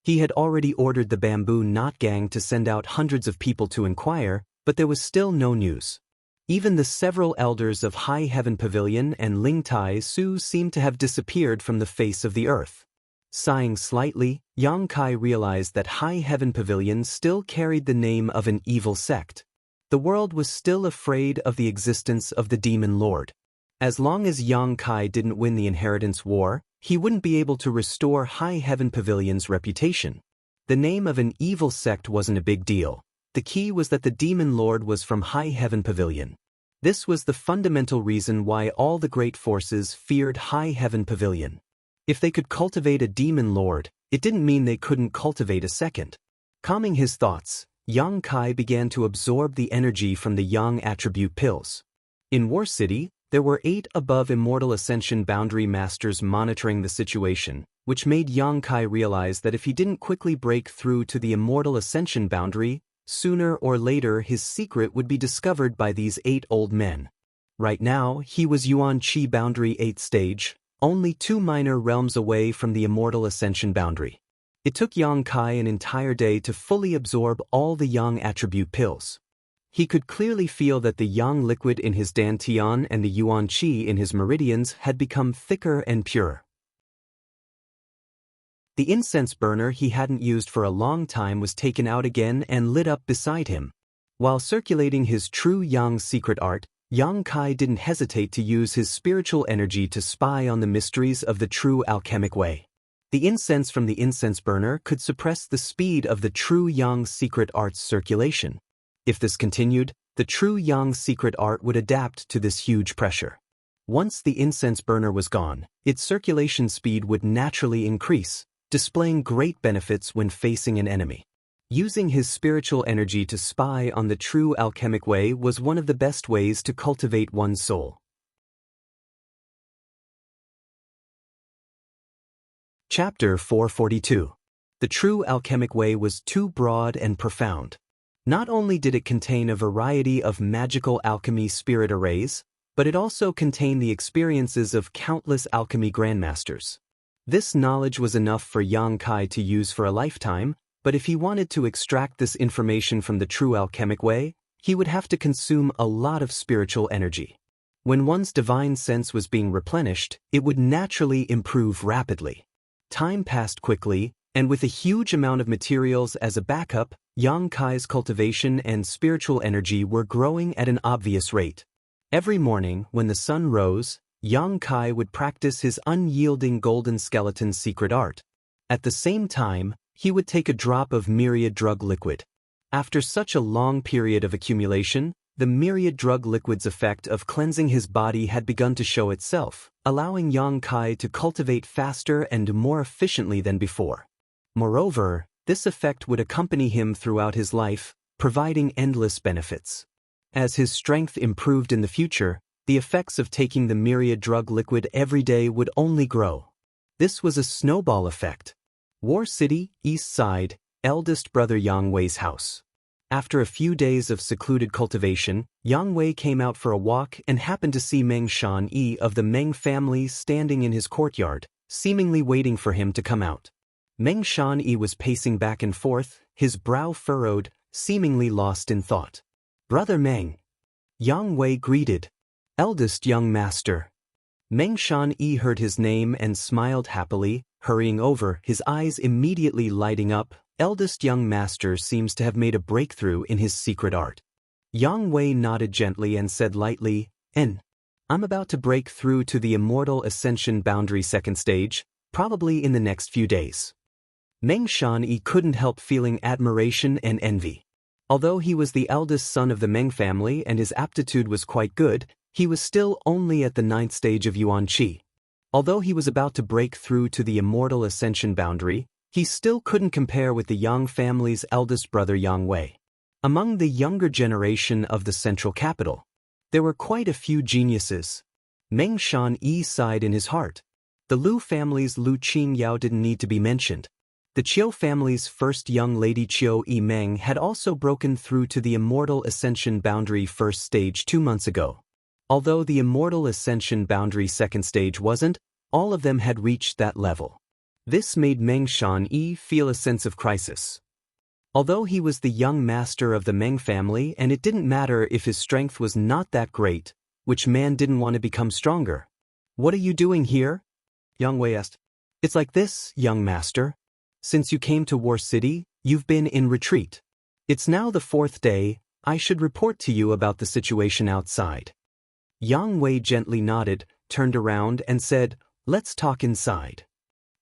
He had already ordered the bamboo knot gang to send out hundreds of people to inquire, but there was still no news. Even the several elders of High Heaven Pavilion and Ling Tai Su seemed to have disappeared from the face of the earth. Sighing slightly, Yang Kai realized that High Heaven Pavilion still carried the name of an evil sect. The world was still afraid of the existence of the Demon Lord. As long as Yang Kai didn't win the inheritance war, he wouldn't be able to restore High Heaven Pavilion's reputation. The name of an evil sect wasn't a big deal. The key was that the Demon Lord was from High Heaven Pavilion. This was the fundamental reason why all the great forces feared High Heaven Pavilion. If they could cultivate a Demon Lord, it didn't mean they couldn't cultivate a second. Calming his thoughts, Yang Kai began to absorb the energy from the Yang attribute pills. In War City, there were 8 above Immortal Ascension boundary masters monitoring the situation, which made Yang Kai realize that if he didn't quickly break through to the Immortal Ascension boundary, sooner or later his secret would be discovered by these 8 old men. Right now, he was Yuan Qi boundary 8th stage, only 2 minor realms away from the Immortal Ascension boundary. It took Yang Kai an entire day to fully absorb all the Yang attribute pills. He could clearly feel that the Yang liquid in his dantian and the Yuan Qi in his meridians had become thicker and purer. The incense burner he hadn't used for a long time was taken out again and lit up beside him. While circulating his true Yang secret art, Yang Kai didn't hesitate to use his spiritual energy to spy on the mysteries of the true alchemic way. The incense from the incense burner could suppress the speed of the true Yang secret art's circulation. If this continued, the true Yang secret art would adapt to this huge pressure. Once the incense burner was gone, its circulation speed would naturally increase, displaying great benefits when facing an enemy. Using his spiritual energy to spy on the true alchemic way was one of the best ways to cultivate one's soul. Chapter 442. The true alchemic way was too broad and profound. Not only did it contain a variety of magical alchemy spirit arrays, but it also contained the experiences of countless alchemy grandmasters. This knowledge was enough for Yang Kai to use for a lifetime, but if he wanted to extract this information from the true alchemic way, he would have to consume a lot of spiritual energy. When one's divine sense was being replenished, it would naturally improve rapidly. Time passed quickly, and with a huge amount of materials as a backup, Yang Kai's cultivation and spiritual energy were growing at an obvious rate. Every morning, when the sun rose, Yang Kai would practice his unyielding golden skeleton secret art. At the same time, he would take a drop of myriad drug liquid. After such a long period of accumulation, the myriad drug liquid's effect of cleansing his body had begun to show itself, allowing Yang Kai to cultivate faster and more efficiently than before. Moreover, this effect would accompany him throughout his life, providing endless benefits. As his strength improved in the future, The effects of taking the myriad drug liquid every day would only grow. This was a snowball effect. War City, East Side, eldest brother Yang Wei's house. After a few days of secluded cultivation, Yang Wei came out for a walk and happened to see Meng Shan-yi of the Meng family standing in his courtyard, seemingly waiting for him to come out. Meng Shan-yi was pacing back and forth, his brow furrowed, seemingly lost in thought. "Brother Meng." Yang Wei greeted. "Eldest young master." Meng Shan-yi heard his name and smiled happily, hurrying over, his eyes immediately lighting up. Eldest young master seems to have made a breakthrough in his secret art. Yang Wei nodded gently and said lightly, I'm about to break through to the immortal ascension boundary second stage, probably in the next few days." Meng Shan-yi couldn't help feeling admiration and envy. Although he was the eldest son of the Meng family and his aptitude was quite good, he was still only at the 9th stage of Yuan Qi. Although he was about to break through to the immortal ascension boundary, he still couldn't compare with the Yang family's eldest brother Yang Wei. Among the younger generation of the central capital, there were quite a few geniuses. Meng Shan-yi sighed in his heart. The Liu family's Liu Qingyao didn't need to be mentioned. The Qiu family's first young lady Qiu Yimeng had also broken through to the immortal ascension boundary first stage 2 months ago. Although the immortal ascension boundary second stage wasn't, all of them had reached that level. This made Meng Shan-yi feel a sense of crisis. Although he was the young master of the Meng family and it didn't matter if his strength was not that great, which man didn't want to become stronger? "What are you doing here?" Yang Wei asked. "It's like this, young master. Since you came to War City, you've been in retreat. It's now the 4th day, I should report to you about the situation outside." Yang Wei gently nodded, turned around and said, "Let's talk inside."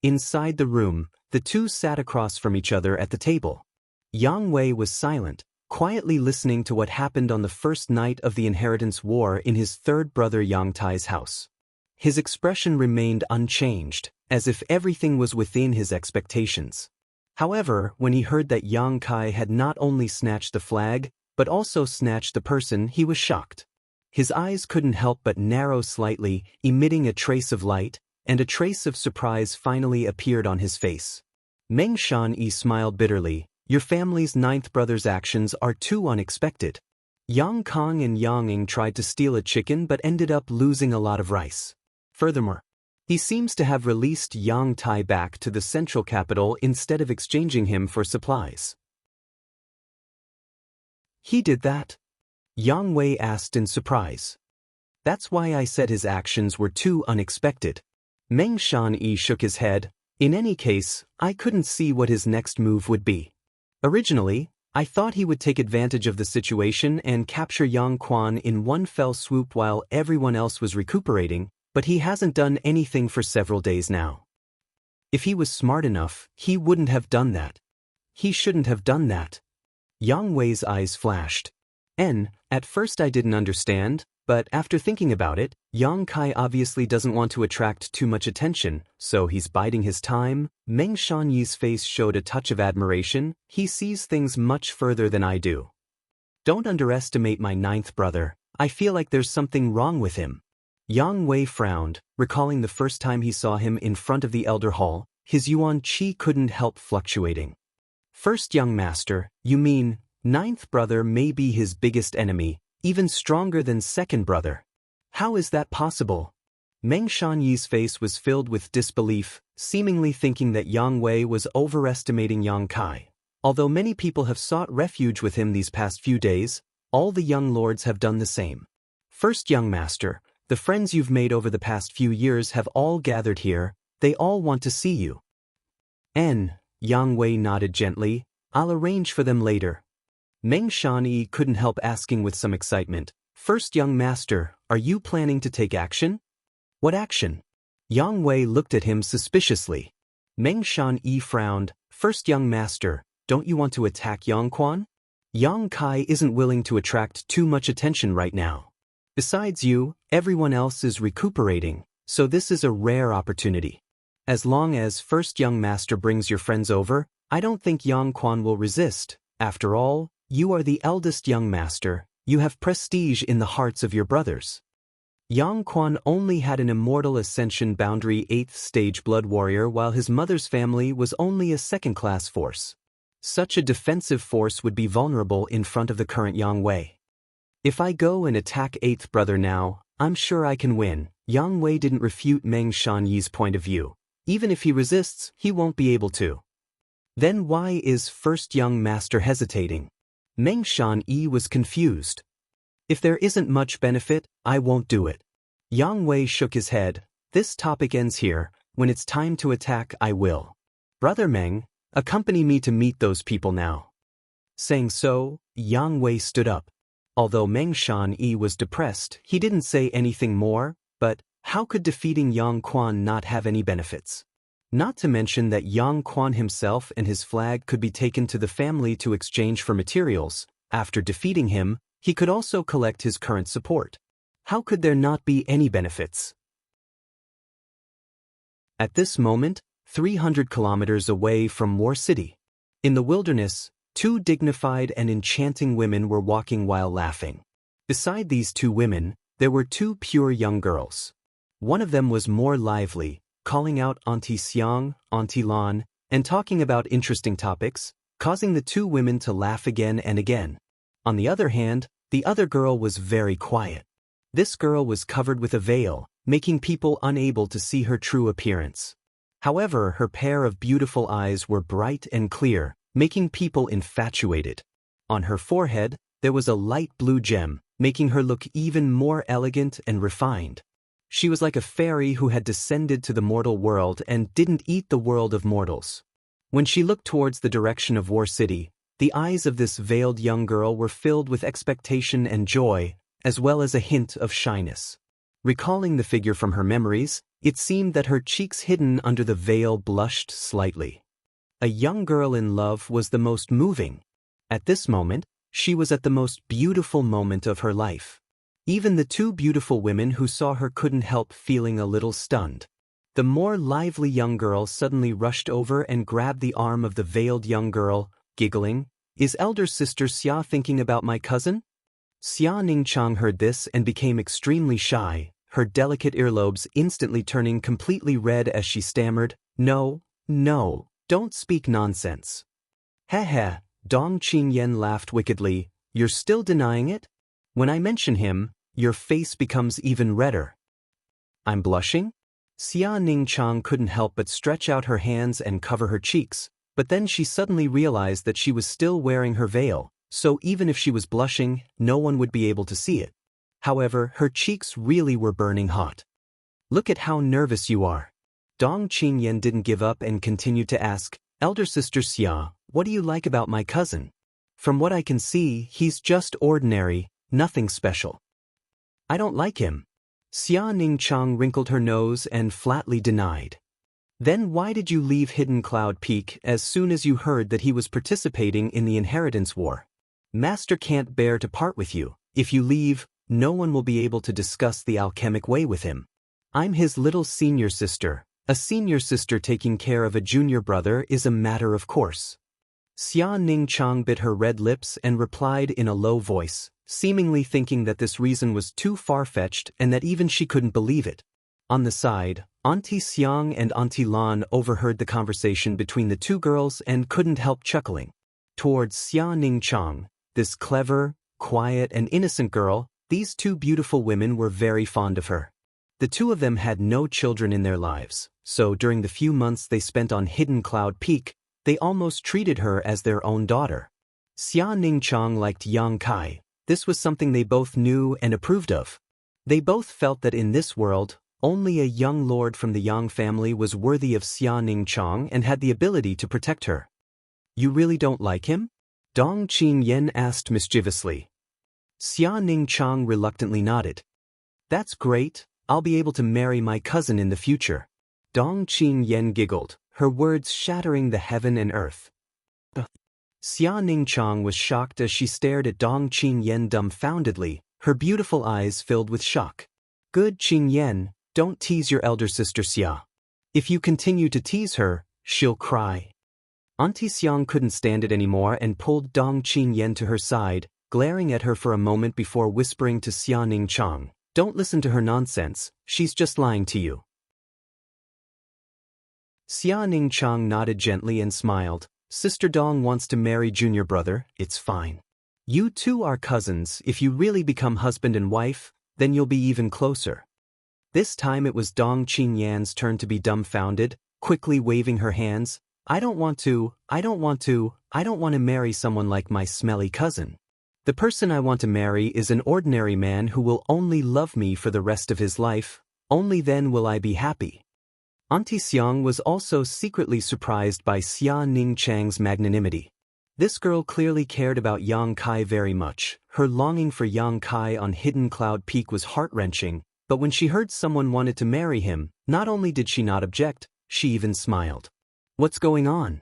Inside the room, the two sat across from each other at the table. Yang Wei was silent, quietly listening to what happened on the first night of the inheritance war in his third brother Yang Tai's house. His expression remained unchanged, as if everything was within his expectations. However, when he heard that Yang Kai had not only snatched the flag, but also snatched the person, he was shocked. His eyes couldn't help but narrow slightly, emitting a trace of light, and a trace of surprise finally appeared on his face. Meng Shan-yi smiled bitterly. "Your family's 9th brother's actions are too unexpected. Yang Kong and Yang Ing tried to steal a chicken but ended up losing a lot of rice. Furthermore, he seems to have released Yang Tai back to the central capital instead of exchanging him for supplies." "He did that?" Yang Wei asked in surprise. "That's why I said his actions were too unexpected." Meng Shan-yi shook his head. "In any case, I couldn't see what his next move would be. Originally, I thought he would take advantage of the situation and capture Yang Quan in one fell swoop while everyone else was recuperating, but he hasn't done anything for several days now. If he was smart enough, he wouldn't have done that. He shouldn't have done that." Yang Wei's eyes flashed. At first I didn't understand, but after thinking about it, Yang Kai obviously doesn't want to attract too much attention, so he's biding his time." Meng Shan-yi's face showed a touch of admiration. "He sees things much further than I do. Don't underestimate my 9th brother. I feel like there's something wrong with him." Yang Wei frowned, recalling the first time he saw him in front of the Elder Hall. His Yuan Qi couldn't help fluctuating. "First young master, you mean 9th brother may be his biggest enemy, even stronger than 2nd brother? How is that possible?" Meng Shan-yi's face was filled with disbelief, seemingly thinking that Yang Wei was overestimating Yang Kai. Although many people have sought refuge with him these past few days, all the young lords have done the same. "First young master, the friends you've made over the past few years have all gathered here. They all want to see you." Yang Wei nodded gently. "I'll arrange for them later." Meng Shan-yi couldn't help asking with some excitement, "First young master, are you planning to take action?" "What action?" Yang Wei looked at him suspiciously. Meng Shan-yi frowned. "First young master, don't you want to attack Yang Quan? Yang Kai isn't willing to attract too much attention right now. Besides you, everyone else is recuperating, so this is a rare opportunity. As long as first young master brings your friends over, I don't think Yang Quan will resist. After all, you are the eldest young master, you have prestige in the hearts of your brothers." Yang Quan only had an immortal ascension boundary 8th stage blood warrior while his mother's family was only a second-class force. Such a defensive force would be vulnerable in front of the current Yang Wei. If I go and attack 8th brother now, I'm sure I can win. Yang Wei didn't refute Meng Shanyi's point of view. Even if he resists, he won't be able to. Then why is first young master hesitating? Meng Shanyi was confused. If there isn't much benefit, I won't do it. Yang Wei shook his head. This topic ends here. When it's time to attack, I will. Brother Meng, accompany me to meet those people now. Saying so, Yang Wei stood up. Although Meng Shanyi was depressed, he didn't say anything more, but how could defeating Yang Quan not have any benefits? Not to mention that Yang Quan himself and his flag could be taken to the family to exchange for materials. After defeating him, he could also collect his current support. How could there not be any benefits? At this moment, 300 kilometers away from War City, in the wilderness, 2 dignified and enchanting women were walking while laughing. Beside these 2 women, there were 2 pure young girls. One of them was more lively, calling out Auntie Xiang, Auntie Lan, and talking about interesting topics, causing the 2 women to laugh again and again. On the other hand, the other girl was very quiet. This girl was covered with a veil, making people unable to see her true appearance. However, her pair of beautiful eyes were bright and clear, making people infatuated. On her forehead, there was a light blue gem, making her look even more elegant and refined. She was like a fairy who had descended to the mortal world and didn't eat the world of mortals. When she looked towards the direction of War City, the eyes of this veiled young girl were filled with expectation and joy, as well as a hint of shyness. Recalling the figure from her memories, it seemed that her cheeks hidden under the veil blushed slightly. A young girl in love was the most moving. At this moment, she was at the most beautiful moment of her life. Even the 2 beautiful women who saw her couldn't help feeling a little stunned. The more lively young girl suddenly rushed over and grabbed the arm of the veiled young girl, giggling, "Is elder sister Xia thinking about my cousin?" Xia Ningchang heard this and became extremely shy, her delicate earlobes instantly turning completely red as she stammered, "No, no, don't speak nonsense." "Heh." Dong Qingyan laughed wickedly, "You're still denying it? When I mention him, your face becomes even redder." "I'm blushing?" Xia Ningchang couldn't help but stretch out her hands and cover her cheeks, but then she suddenly realized that she was still wearing her veil, so even if she was blushing, no one would be able to see it. However, her cheeks really were burning hot. "Look at how nervous you are." Dong Qingyan didn't give up and continued to ask, "Elder sister Xia, what do you like about my cousin? From what I can see, he's just ordinary, nothing special." "I don't like him." Xia Ningchang wrinkled her nose and flatly denied. "Then why did you leave Hidden Cloud Peak as soon as you heard that he was participating in the inheritance war? Master can't bear to part with you. If you leave, no one will be able to discuss the alchemic way with him. I'm his little senior sister. A senior sister taking care of a junior brother is a matter of course." Xia Ningchang bit her red lips and replied in a low voice, seemingly thinking that this reason was too far-fetched and that even she couldn't believe it. On the side, Auntie Xiang and Auntie Lan overheard the conversation between the 2 girls and couldn't help chuckling. Towards Xia Ningchang, this clever, quiet and innocent girl, these 2 beautiful women were very fond of her. The 2 of them had no children in their lives, so during the few months they spent on Hidden Cloud Peak, they almost treated her as their own daughter. Xia Ningchang liked Yang Kai. This was something they both knew and approved of. They both felt that in this world, only a young lord from the Yang family was worthy of Xia Ningchang and had the ability to protect her. "You really don't like him?" Dong Qingyan asked mischievously. Xia Ningchang reluctantly nodded. "That's great, I'll be able to marry my cousin in the future." Dong Qingyan giggled, her words shattering the heaven and earth. Xia Ningchang was shocked as she stared at Dong Qingyan dumbfoundedly, her beautiful eyes filled with shock. "Good Qingyan, don't tease your elder sister Xia. If you continue to tease her, she'll cry." Auntie Xiang couldn't stand it anymore and pulled Dong Qingyan to her side, glaring at her for a moment before whispering to Xia Ningchang, Don't listen to her nonsense, she's just lying to you. Xia Ningchang nodded gently and smiled. Sister Dong wants to marry junior brother, it's fine. You two are cousins. If you really become husband and wife, then you'll be even closer. This time it was Dong Qingyan's turn to be dumbfounded, quickly waving her hands. I don't want to marry someone like my smelly cousin. The person I want to marry is an ordinary man who will only love me for the rest of his life. Only then will I be happy. Auntie Xiang was also secretly surprised by Xia Ningchang's magnanimity. This girl clearly cared about Yang Kai very much. Her longing for Yang Kai on Hidden Cloud Peak was heart-wrenching, but when she heard someone wanted to marry him, not only did she not object, she even smiled. What's going on?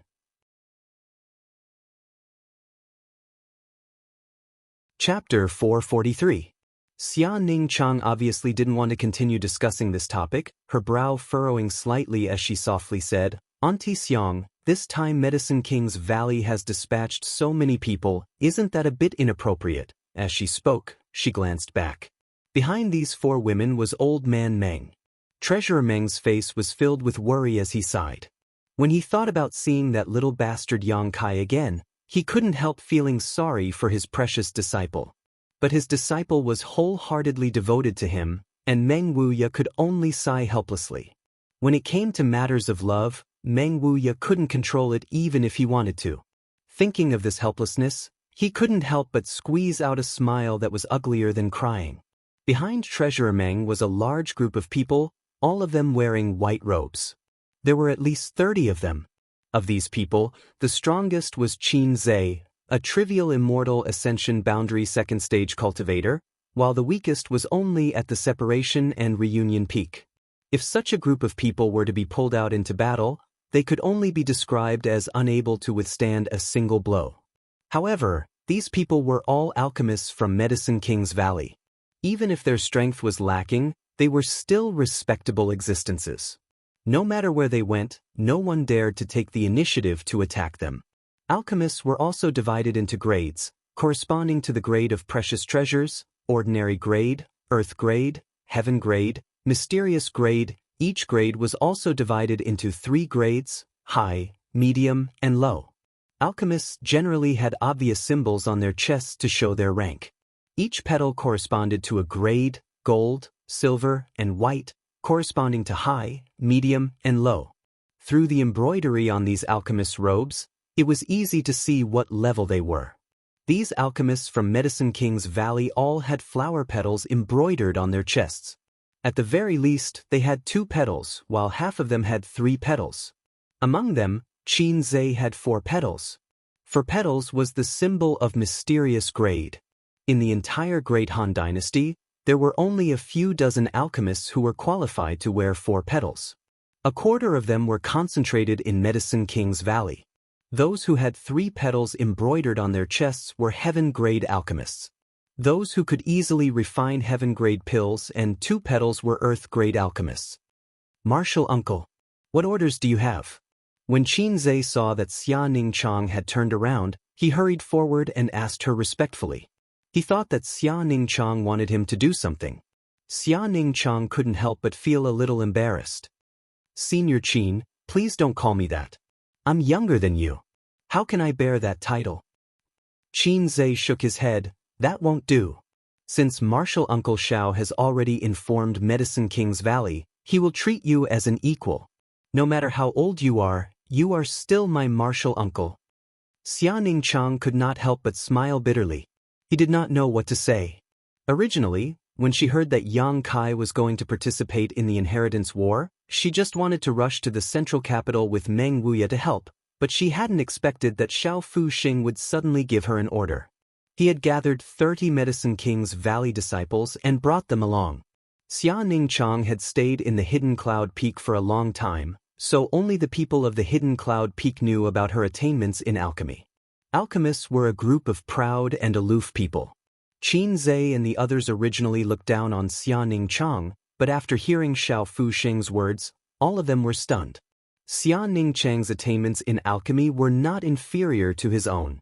Chapter 443. Xia Ningchang obviously didn't want to continue discussing this topic, her brow furrowing slightly as she softly said, Auntie Xiang, this time Medicine King's Valley has dispatched so many people, isn't that a bit inappropriate? As she spoke, she glanced back. Behind these four women was Old Man Meng. Treasurer Meng's face was filled with worry as he sighed. When he thought about seeing that little bastard Yang Kai again, he couldn't help feeling sorry for his precious disciple. But his disciple was wholeheartedly devoted to him, and Meng Wuya could only sigh helplessly. When it came to matters of love, Meng Wuya couldn't control it even if he wanted to. Thinking of this helplessness, he couldn't help but squeeze out a smile that was uglier than crying. Behind Treasurer Meng was a large group of people, all of them wearing white robes. There were at least 30 of them. Of these people, the strongest was Qin Zhe, a trivial immortal ascension boundary second stage cultivator, while the weakest was only at the separation and reunion peak. If such a group of people were to be pulled out into battle, they could only be described as unable to withstand a single blow. However, these people were all alchemists from Medicine King's Valley. Even if their strength was lacking, they were still respectable existences. No matter where they went, no one dared to take the initiative to attack them. Alchemists were also divided into grades, corresponding to the grade of precious treasures, ordinary grade, earth grade, heaven grade, mysterious grade. Each grade was also divided into 3 grades, high, medium, and low. Alchemists generally had obvious symbols on their chests to show their rank. Each petal corresponded to a grade, gold, silver, and white, corresponding to high, medium, and low. Through the embroidery on these alchemists' robes, it was easy to see what level they were. These alchemists from Medicine King's Valley all had flower petals embroidered on their chests. At the very least, they had 2 petals, while half of them had 3 petals. Among them, Qin Zhe had 4 petals. 4 petals was the symbol of mysterious grade. In the entire Great Han Dynasty, there were only a few dozen alchemists who were qualified to wear 4 petals. A quarter of them were concentrated in Medicine King's Valley. Those who had 3 petals embroidered on their chests were heaven-grade alchemists. Those who could easily refine heaven-grade pills and 2 petals were earth-grade alchemists. Martial uncle, what orders do you have? When Qin Zhe saw that Xia Ningchang had turned around, he hurried forward and asked her respectfully. He thought that Xia Ningchang wanted him to do something. Xia Ningchang couldn't help but feel a little embarrassed. Senior Qin, please don't call me that. I'm younger than you. How can I bear that title? Qin Zhe shook his head. That won't do. Since Martial Uncle Shao has already informed Medicine King's Valley, he will treat you as an equal. No matter how old you are still my martial uncle. Xia Ningchang could not help but smile bitterly. He did not know what to say. Originally, when she heard that Yang Kai was going to participate in the Inheritance War, she just wanted to rush to the central capital with Meng Wuya to help, but she hadn't expected that Xiao Fuxing would suddenly give her an order. He had gathered 30 Medicine King's Valley disciples and brought them along. Xia Ningchang had stayed in the Hidden Cloud Peak for a long time, so only the people of the Hidden Cloud Peak knew about her attainments in alchemy. Alchemists were a group of proud and aloof people. Qin Zhe and the others originally looked down on Xia Ningchang, but after hearing Xiao Fuxing's words, all of them were stunned. Xia Ningchang's attainments in alchemy were not inferior to his own.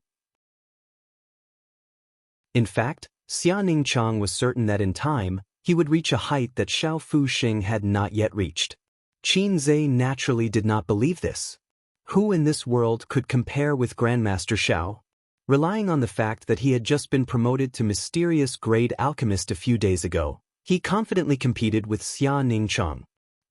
In fact, Xia Ningchang was certain that in time, he would reach a height that Xiao Fuxing had not yet reached. Qin Zhe naturally did not believe this. Who in this world could compare with Grandmaster Xiao? Relying on the fact that he had just been promoted to mysterious grade alchemist a few days ago, he confidently competed with Xia Ningchang.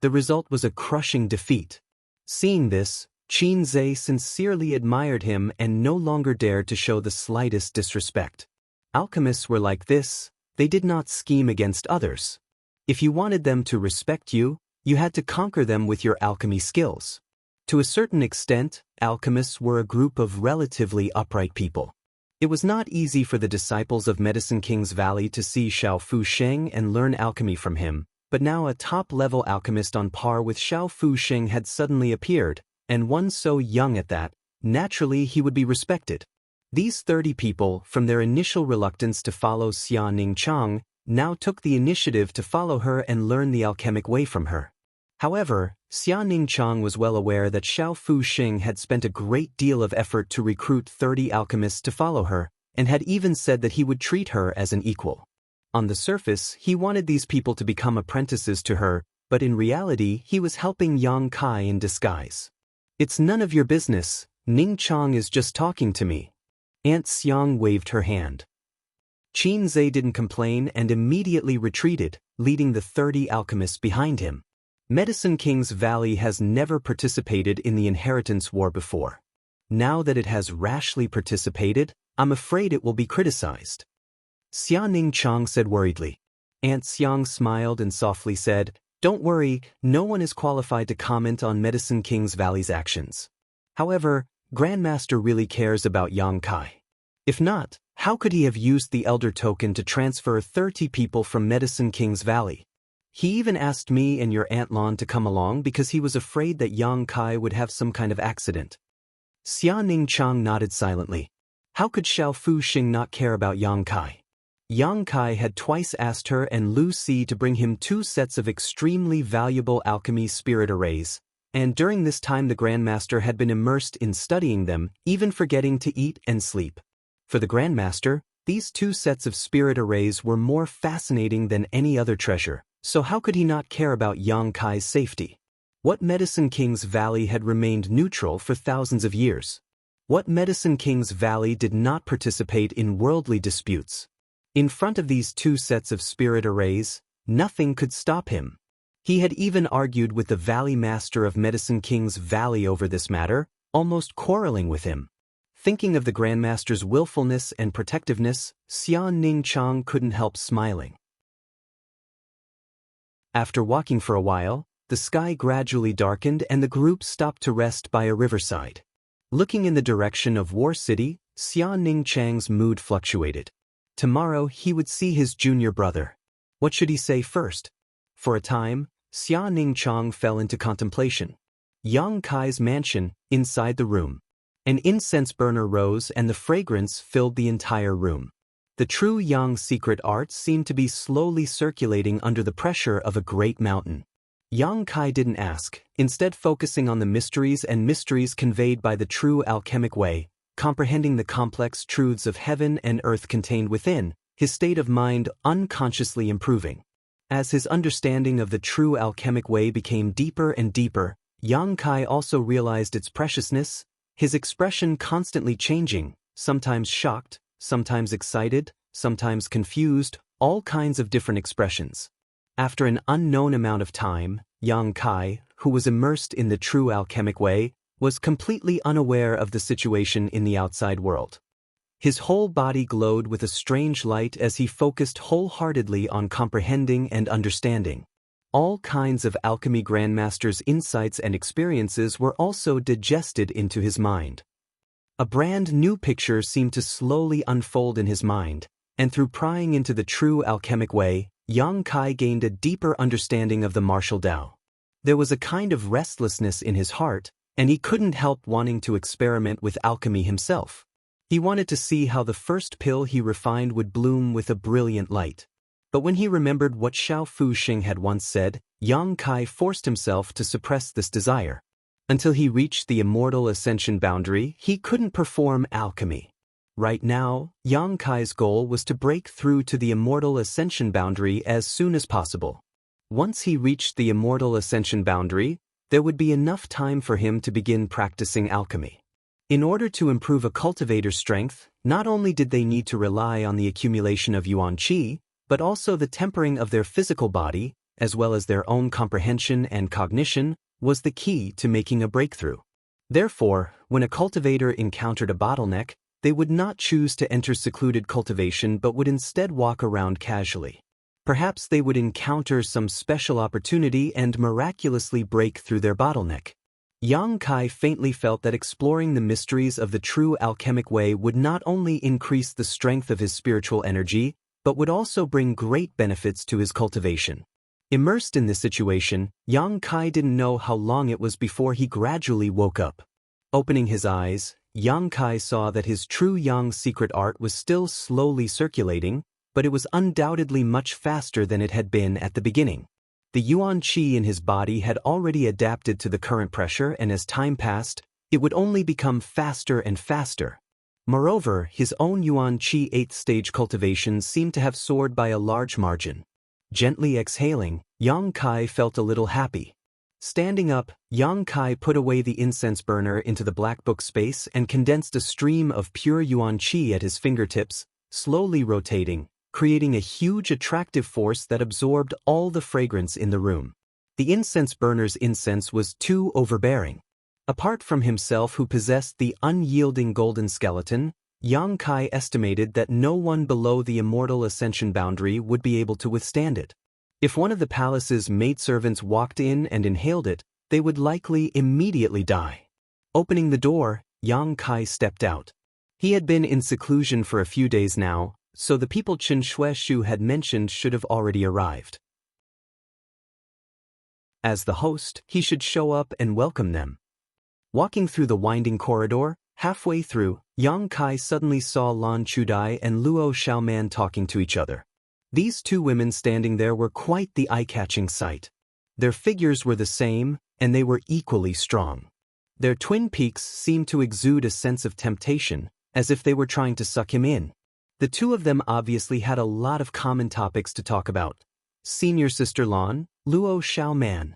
The result was a crushing defeat. Seeing this, Qin Zhe sincerely admired him and no longer dared to show the slightest disrespect. Alchemists were like this, they did not scheme against others. If you wanted them to respect you, you had to conquer them with your alchemy skills. To a certain extent, alchemists were a group of relatively upright people. It was not easy for the disciples of Medicine King's Valley to see Xiao Fuxing and learn alchemy from him, but now a top-level alchemist on par with Xiao Fuxing had suddenly appeared, and one so young at that, naturally he would be respected. These 30 people, from their initial reluctance to follow Xia Ningchang, now took the initiative to follow her and learn the alchemic way from her. However, Xia Ningchang was well aware that Xiao Fuxing had spent a great deal of effort to recruit 30 alchemists to follow her, and had even said that he would treat her as an equal. On the surface, he wanted these people to become apprentices to her, but in reality he was helping Yang Kai in disguise. "It's none of your business, Ningchang is just talking to me." Aunt Xiang waved her hand. Qin Zhe didn't complain and immediately retreated, leading the 30 alchemists behind him. Medicine King's Valley has never participated in the inheritance war before. Now that it has rashly participated, I'm afraid it will be criticized. Xia Ningchang said worriedly. Aunt Xiang smiled and softly said, "Don't worry, no one is qualified to comment on Medicine King's Valley's actions. However, Grandmaster really cares about Yang Kai. If not, how could he have used the Elder Token to transfer 30 people from Medicine King's Valley? He even asked me and your Aunt Lan to come along because he was afraid that Yang Kai would have some kind of accident." Xia Ningchang nodded silently. How could Xiao Fuxing not care about Yang Kai? Yang Kai had twice asked her and Lu Si to bring him 2 sets of extremely valuable alchemy spirit arrays, and during this time the Grandmaster had been immersed in studying them, even forgetting to eat and sleep. For the Grandmaster, these 2 sets of spirit arrays were more fascinating than any other treasure. So how could he not care about Yang Kai's safety? What Medicine King's Valley had remained neutral for thousands of years? What Medicine King's Valley did not participate in worldly disputes? In front of these 2 sets of spirit arrays, nothing could stop him. He had even argued with the Valley Master of Medicine King's Valley over this matter, almost quarreling with him. Thinking of the Grandmaster's willfulness and protectiveness, Xia Ningchang couldn't help smiling. After walking for a while, the sky gradually darkened and the group stopped to rest by a riverside. Looking in the direction of War City, Xia Ningchang's mood fluctuated. Tomorrow he would see his junior brother. What should he say first? For a time, Xia Ningchang fell into contemplation. Yang Kai's mansion, inside the room. An incense burner rose and the fragrance filled the entire room. The true Yang secret art seemed to be slowly circulating under the pressure of a great mountain. Yang Kai didn't ask, instead focusing on the mysteries conveyed by the true alchemic way, comprehending the complex truths of heaven and earth contained within, his state of mind unconsciously improving. As his understanding of the true alchemic way became deeper and deeper, Yang Kai also realized its preciousness, his expression constantly changing, sometimes shocked, sometimes excited, sometimes confused, all kinds of different expressions. After an unknown amount of time, Yang Kai, who was immersed in the true alchemic way, was completely unaware of the situation in the outside world. His whole body glowed with a strange light as he focused wholeheartedly on comprehending and understanding. All kinds of alchemy grandmasters' insights and experiences were also digested into his mind. A brand new picture seemed to slowly unfold in his mind, and through prying into the true alchemic way, Yang Kai gained a deeper understanding of the martial Tao. There was a kind of restlessness in his heart, and he couldn't help wanting to experiment with alchemy himself. He wanted to see how the first pill he refined would bloom with a brilliant light. But when he remembered what Xiao Fuxing had once said, Yang Kai forced himself to suppress this desire. Until he reached the immortal ascension boundary, he couldn't perform alchemy. Right now, Yang Kai's goal was to break through to the immortal ascension boundary as soon as possible. Once he reached the immortal ascension boundary, there would be enough time for him to begin practicing alchemy. In order to improve a cultivator's strength, not only did they need to rely on the accumulation of yuan qi, but also the tempering of their physical body, as well as their own comprehension and cognition, was the key to making a breakthrough. Therefore, when a cultivator encountered a bottleneck, they would not choose to enter secluded cultivation but would instead walk around casually. Perhaps they would encounter some special opportunity and miraculously break through their bottleneck. Yang Kai faintly felt that exploring the mysteries of the true alchemic way would not only increase the strength of his spiritual energy, but would also bring great benefits to his cultivation. Immersed in this situation, Yang Kai didn't know how long it was before he gradually woke up. Opening his eyes, Yang Kai saw that his true Yang secret art was still slowly circulating, but it was undoubtedly much faster than it had been at the beginning. The yuan qi in his body had already adapted to the current pressure, and as time passed, it would only become faster and faster. Moreover, his own yuan qi 8th stage cultivation seemed to have soared by a large margin. Gently exhaling, Yang Kai felt a little happy. Standing up, Yang Kai put away the incense burner into the black book space and condensed a stream of pure yuan qi at his fingertips, slowly rotating, creating a huge attractive force that absorbed all the fragrance in the room. The incense burner's incense was too overbearing. Apart from himself, who possessed the unyielding golden skeleton, Yang Kai estimated that no one below the immortal ascension boundary would be able to withstand it. If one of the palace's maidservants walked in and inhaled it, they would likely immediately die. Opening the door, Yang Kai stepped out. He had been in seclusion for a few days now, so the people Chen Shueshu had mentioned should have already arrived. As the host, he should show up and welcome them. Walking through the winding corridor, halfway through, Yang Kai suddenly saw Lan Chudai and Luo Xiaoman talking to each other. These two women standing there were quite the eye-catching sight. Their figures were the same, and they were equally strong. Their twin peaks seemed to exude a sense of temptation, as if they were trying to suck him in. The two of them obviously had a lot of common topics to talk about. Senior Sister Lan, Luo Xiaoman.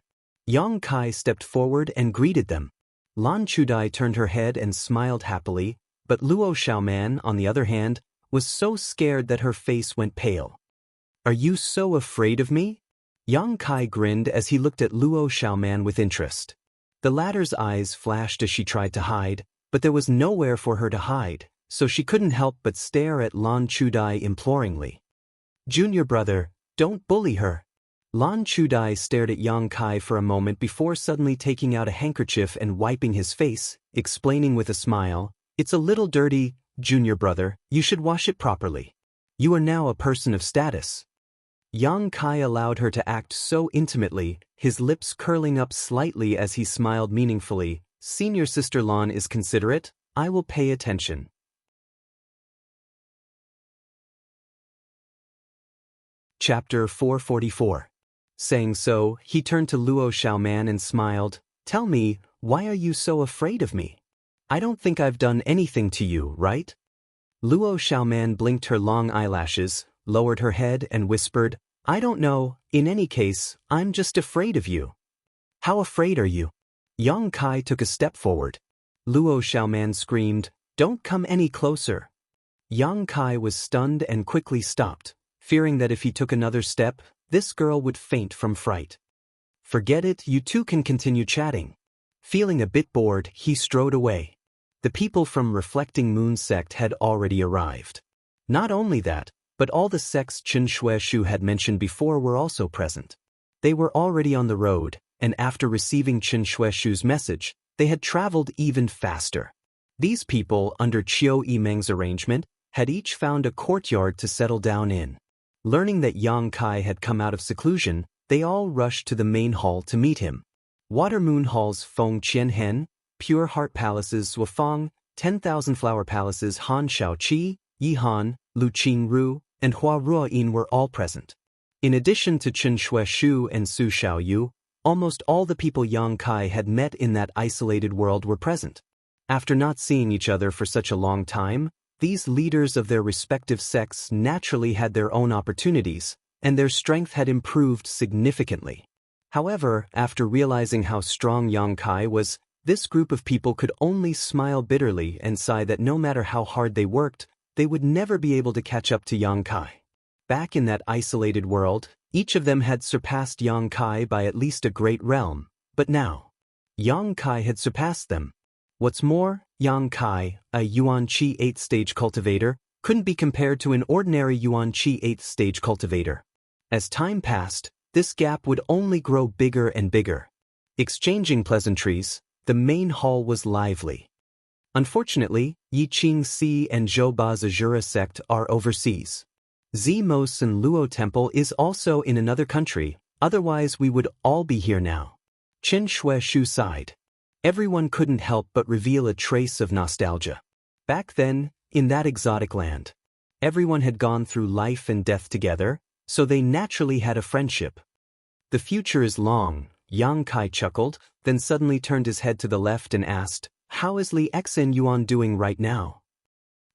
Yang Kai stepped forward and greeted them. Lan Chudai turned her head and smiled happily, but Luo Xiaoman, on the other hand, was so scared that her face went pale. "Are you so afraid of me?" Yang Kai grinned as he looked at Luo Xiaoman with interest. The latter's eyes flashed as she tried to hide, but there was nowhere for her to hide, so she couldn't help but stare at Lan Chudai imploringly. "Junior brother, don't bully her." Lan Chudai stared at Yang Kai for a moment before suddenly taking out a handkerchief and wiping his face, explaining with a smile, "It's a little dirty, junior brother, you should wash it properly. You are now a person of status." Yang Kai allowed her to act so intimately, his lips curling up slightly as he smiled meaningfully. "Senior Sister Lan is considerate, I will pay attention." Chapter 444. Saying so, he turned to Luo Xiaoman and smiled. "Tell me, why are you so afraid of me? I don't think I've done anything to you, right?" Luo Xiaoman blinked her long eyelashes, lowered her head and whispered, "I don't know, in any case, I'm just afraid of you." "How afraid are you?" Yang Kai took a step forward. Luo Xiaoman screamed, "Don't come any closer." Yang Kai was stunned and quickly stopped, fearing that if he took another step, this girl would faint from fright. "Forget it, you two can continue chatting." Feeling a bit bored, he strode away. The people from Reflecting Moon sect had already arrived. Not only that, but all the sects Chen Shueshu had mentioned before were also present. They were already on the road, and after receiving Chen Shueshu's message, they had traveled even faster. These people, under Qiu Yimeng's arrangement, had each found a courtyard to settle down in. Learning that Yang Kai had come out of seclusion, they all rushed to the main hall to meet him. Water Moon Hall's Feng Qianhen, Pure Heart Palace's Suifang, 10,000 Flower Palace's Han Shaoqi, Yihan, Lu Qingru, and Hua Ruoyin were all present. In addition to Chen Shueshu and Su Xiaoyu, almost all the people Yang Kai had met in that isolated world were present. After not seeing each other for such a long time, These leaders of their respective sects naturally had their own opportunities, and their strength had improved significantly. However, after realizing how strong Yang Kai was, this group of people could only smile bitterly and sigh that no matter how hard they worked, they would never be able to catch up to Yang Kai. Back in that isolated world, each of them had surpassed Yang Kai by at least a great realm, but now, Yang Kai had surpassed them. What's more, Yang Kai, a Yuan Qi 8th stage cultivator, couldn't be compared to an ordinary Yuan Qi 8th stage cultivator. As time passed, this gap would only grow bigger and bigger. Exchanging pleasantries, the main hall was lively. Unfortunately, Yi Qing Si and Zhou Ba Zhura sect are overseas. Zimo Sun Luo Temple is also in another country, otherwise we would all be here now. Chen Shui sighed. Everyone couldn't help but reveal a trace of nostalgia. Back then, in that exotic land, everyone had gone through life and death together, so they naturally had a friendship. The future is long, Yang Kai chuckled, then suddenly turned his head to the left and asked, "How is Li Xen Yuan doing right now?"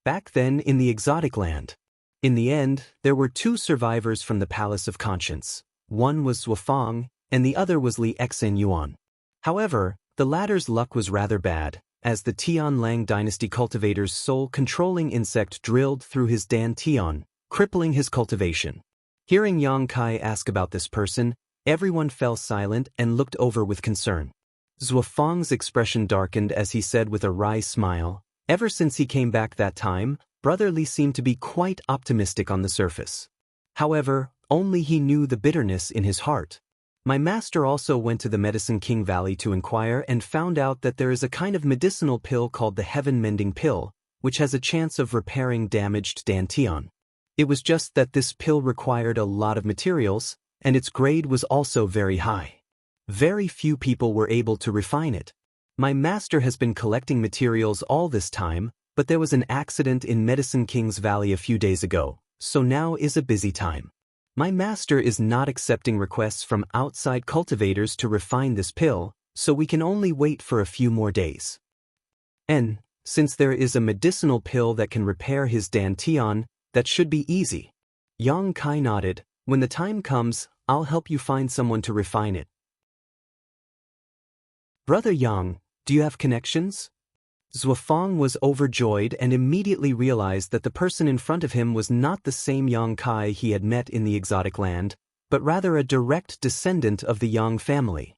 Back then in the exotic land. In the end, there were two survivors from the Palace of Conscience. One was Zuofang, and the other was Li Xen Yuan. However, the latter's luck was rather bad, as the Tianlang dynasty cultivator's soul-controlling insect drilled through his dantian, crippling his cultivation. Hearing Yang Kai ask about this person, everyone fell silent and looked over with concern. Zuofang's expression darkened as he said with a wry smile, "Ever since he came back that time, Brother Li seemed to be quite optimistic on the surface. However, only he knew the bitterness in his heart. My master also went to the Medicine King Valley to inquire and found out that there is a kind of medicinal pill called the Heaven Mending Pill, which has a chance of repairing damaged dantian. It was just that this pill required a lot of materials, and its grade was also very high. Very few people were able to refine it. My master has been collecting materials all this time, but there was an accident in Medicine King's Valley a few days ago, so now is a busy time. My master is not accepting requests from outside cultivators to refine this pill, so we can only wait for a few more days. And, since there is a medicinal pill that can repair his dantian, that should be easy." Yang Kai nodded. "When the time comes, I'll help you find someone to refine it." "Brother Yang, do you have connections?" Zuofang was overjoyed and immediately realized that the person in front of him was not the same Yang Kai he had met in the exotic land, but rather a direct descendant of the Yang family.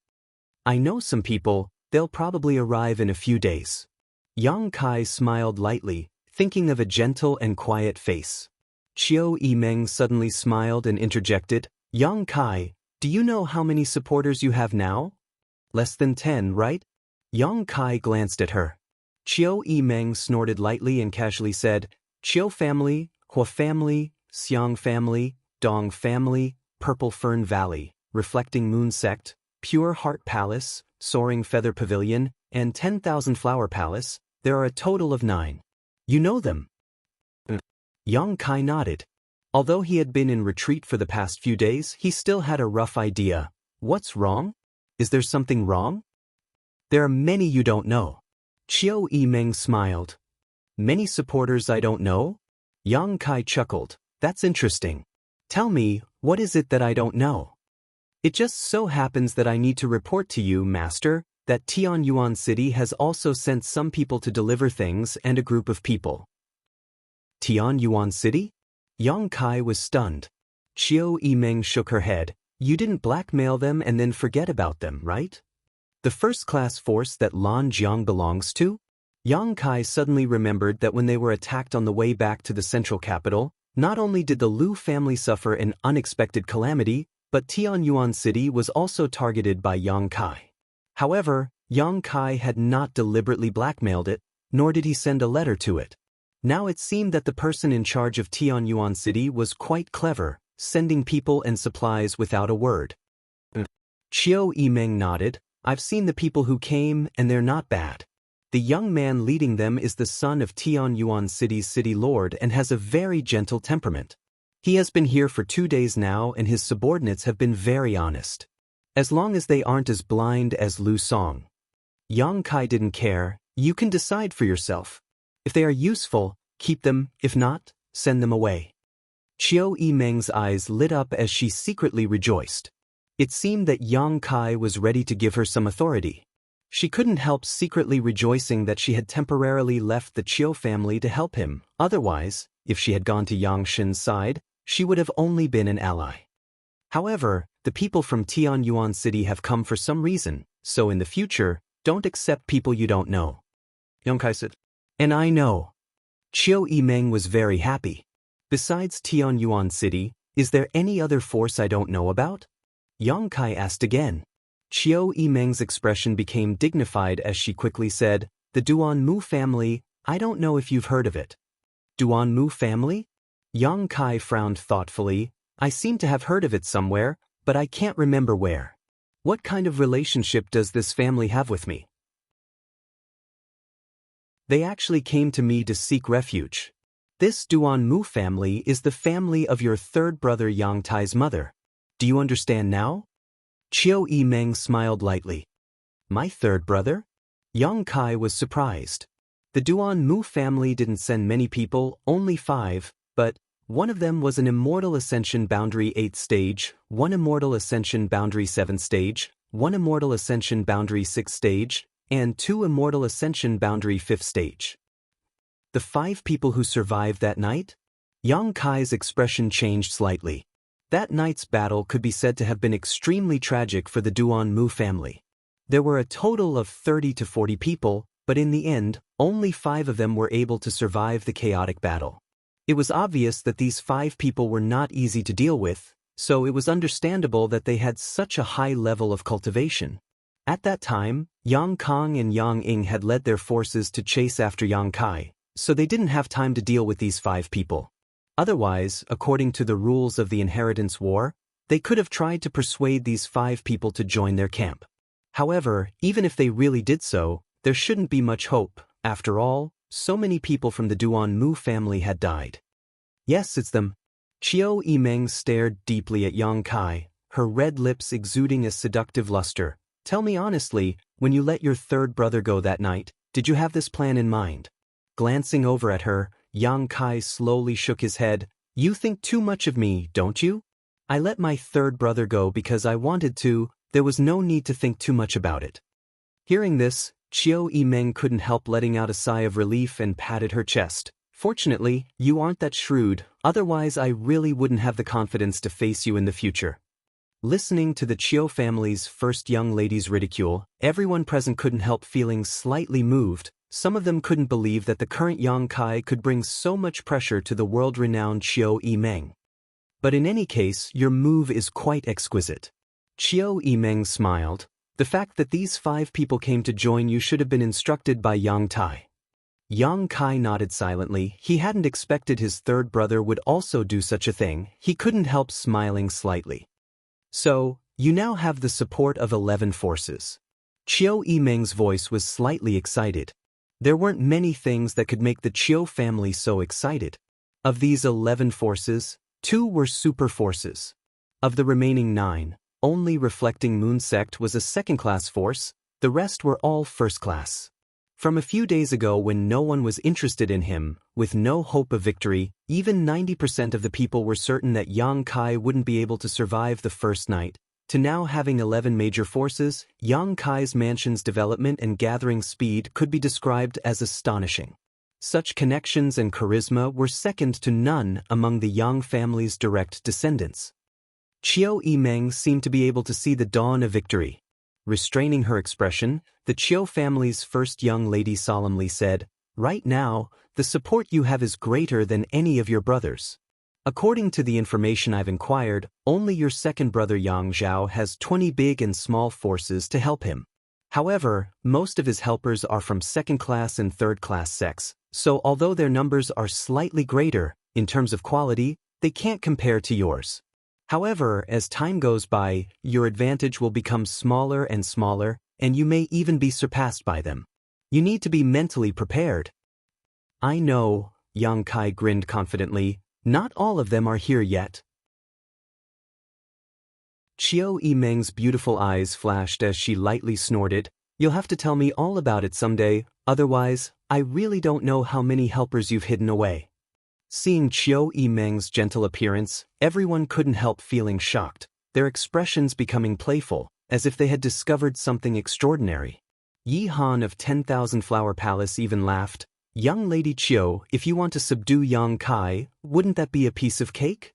"I know some people, they'll probably arrive in a few days." Yang Kai smiled lightly, thinking of a gentle and quiet face. Qiu Yimeng suddenly smiled and interjected, "Yang Kai, do you know how many supporters you have now?" "Less than 10, right?" Yang Kai glanced at her. Qiu Yimeng snorted lightly and casually said, "Qiu family, Hua family, Xiang family, Dong family, Purple Fern Valley, Reflecting Moon Sect, Pure Heart Palace, Soaring Feather Pavilion, and 10,000 Flower Palace. There are a total of 9. You know them?" Yang Kai nodded. Although he had been in retreat for the past few days, he still had a rough idea. "What's wrong? Is there something wrong?" "There are many you don't know." Qiu Yimeng smiled. "Many supporters I don't know?" Yang Kai chuckled. "That's interesting. Tell me, what is it that I don't know?" "It just so happens that I need to report to you, Master, that Tianyuan City has also sent some people to deliver things and a group of people." "Tianyuan City?" Yang Kai was stunned. Qiu Yimeng shook her head. "You didn't blackmail them and then forget about them, right? The first-class force that Lan Jiang belongs to?" Yang Kai suddenly remembered that when they were attacked on the way back to the central capital, not only did the Lu family suffer an unexpected calamity, but Tianyuan City was also targeted by Yang Kai. However, Yang Kai had not deliberately blackmailed it, nor did he send a letter to it. Now it seemed that the person in charge of Tianyuan City was quite clever, sending people and supplies without a word. Qiu Yimeng nodded. "I've seen the people who came, and they're not bad. The young man leading them is the son of Tianyuan City's city lord and has a very gentle temperament. He has been here for 2 days now and his subordinates have been very honest. As long as they aren't as blind as Lu Song." Yang Kai didn't care. "You can decide for yourself. If they are useful, Keep them, if not, send them away. Chiao Yimeng's eyes lit up as she secretly rejoiced. It seemed that Yang Kai was ready to give her some authority. She couldn't help secretly rejoicing that she had temporarily left the Chiao family to help him. Otherwise, if she had gone to Yang Shin's side, she would have only been an ally. However, the people from Tianyuan City have come for some reason, so in the future, don't accept people you don't know. Yang Kai said. And I know. Chiao Yimeng was very happy. Besides Tianyuan City, is there any other force I don't know about? Yang Kai asked again. Chiao Yimeng's expression became dignified as she quickly said, the Duan Mu family, I don't know if you've heard of it. Duan Mu family? Yang Kai frowned thoughtfully. I seem to have heard of it somewhere, but I can't remember where. What kind of relationship does this family have with me? They actually came to me to seek refuge. This Duan Mu family is the family of your third brother Yang Tai's mother. Do you understand now? Chiao Yimeng smiled lightly. My third brother? Yang Kai was surprised. The Duan Mu family didn't send many people, only 5, but one of them was an Immortal Ascension Boundary 8th stage, one Immortal Ascension Boundary 7th stage, one Immortal Ascension Boundary 6th stage, and 2 Immortal Ascension Boundary 5th stage. The 5 people who survived that night? Yang Kai's expression changed slightly. That night's battle could be said to have been extremely tragic for the Duan Mu family. There were a total of 30 to 40 people, but in the end, only 5 of them were able to survive the chaotic battle. It was obvious that these 5 people were not easy to deal with, so it was understandable that they had such a high level of cultivation. At that time, Yang Kong and Yang Ying had led their forces to chase after Yang Kai, so they didn't have time to deal with these 5 people. Otherwise, according to the rules of the Inheritance War, they could have tried to persuade these 5 people to join their camp. However, even if they really did so, there shouldn't be much hope. After all, so many people from the Duan Mu family had died. Yes, it's them. Chiao Yimeng stared deeply at Yang Kai, her red lips exuding a seductive luster. Tell me honestly, when you let your third brother go that night, did you have this plan in mind? Glancing over at her, Yang Kai slowly shook his head. You think too much of me, don't you? I let my third brother go because I wanted to, there was no need to think too much about it. Hearing this, Chiao Yimeng couldn't help letting out a sigh of relief and patted her chest. Fortunately, you aren't that shrewd, otherwise I really wouldn't have the confidence to face you in the future. Listening to the Chiao family's first young lady's ridicule, everyone present couldn't help feeling slightly moved. Some of them couldn't believe that the current Yang Kai could bring so much pressure to the world-renowned Chiao Yimeng. But in any case, your move is quite exquisite. Chiao Yimeng smiled. The fact that these 5 people came to join you should have been instructed by Yang Tai. Yang Kai nodded silently. He hadn't expected his third brother would also do such a thing. He couldn't help smiling slightly. So, you now have the support of 11 forces. Chiao Yimeng's voice was slightly excited. There weren't many things that could make the Chiao family so excited. Of these 11 forces, 2 were super forces. Of the remaining 9, only Reflecting Moon Sect was a second-class force, the rest were all first-class. From a few days ago when no one was interested in him, with no hope of victory, even 90% of the people were certain that Yang Kai wouldn't be able to survive the first night, to now having 11 major forces, Yang Kai's mansion's development and gathering speed could be described as astonishing. Such connections and charisma were second to none among the Yang family's direct descendants. Chiao Yimeng seemed to be able to see the dawn of victory. Restraining her expression, the Chiao family's first young lady solemnly said, Right now, the support you have is greater than any of your brothers. According to the information I've inquired, only your second brother Yang Zhao has 20 big and small forces to help him. However, most of his helpers are from second-class and third-class sects, so although their numbers are slightly greater, in terms of quality, they can't compare to yours. However, as time goes by, your advantage will become smaller and smaller, and you may even be surpassed by them. You need to be mentally prepared. I know, Yang Kai grinned confidently. Not all of them are here yet. Chiao Yimeng's beautiful eyes flashed as she lightly snorted. You'll have to tell me all about it someday, Otherwise, I really don't know how many helpers you've hidden away. Seeing Chiu Yimeng's gentle appearance, everyone couldn't help feeling shocked, their expressions becoming playful, as if they had discovered something extraordinary. Yi Han of 10,000 Flower Palace even laughed. Young Lady Chiu, if you want to subdue Yang Kai, wouldn't that be a piece of cake?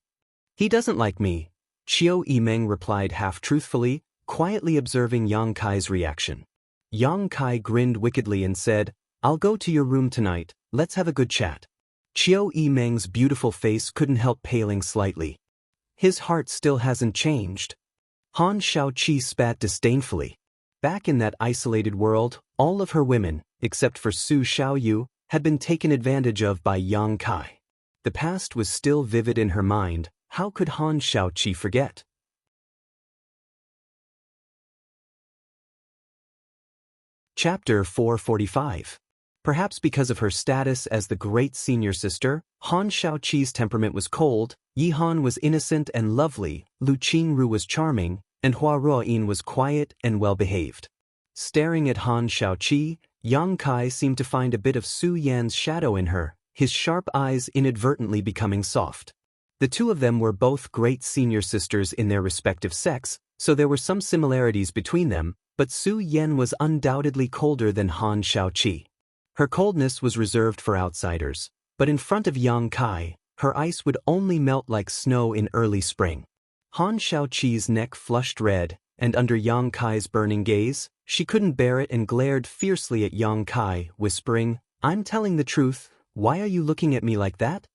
He doesn't like me, Chiu Yimeng replied half-truthfully, quietly observing Yang Kai's reaction. Yang Kai grinned wickedly and said, I'll go to your room tonight, let's have a good chat. Chiu Yimeng's beautiful face couldn't help paling slightly. His heart still hasn't changed. Han Shaoqi spat disdainfully. Back in that isolated world, all of her women, except for Su Xiaoyu, had been taken advantage of by Yang Kai. The past was still vivid in her mind. How could Han Shaoqi forget? Chapter 445. Perhaps because of her status as the great senior sister, Han Shaoqi's temperament was cold, Yi Han was innocent and lovely, Lu Qingru was charming, and Hua Ruoyin was quiet and well-behaved. Staring at Han Shaoqi, Yang Kai seemed to find a bit of Su Yan's shadow in her, his sharp eyes inadvertently becoming soft. The two of them were both great senior sisters in their respective sex, so there were some similarities between them, but Su Yan was undoubtedly colder than Han Shaoqi. Her coldness was reserved for outsiders, but in front of Yang Kai, her ice would only melt like snow in early spring. Han Shaoqi's neck flushed red, and under Yang Kai's burning gaze, she couldn't bear it and glared fiercely at Yang Kai, whispering, I'm telling the truth, why are you looking at me like that?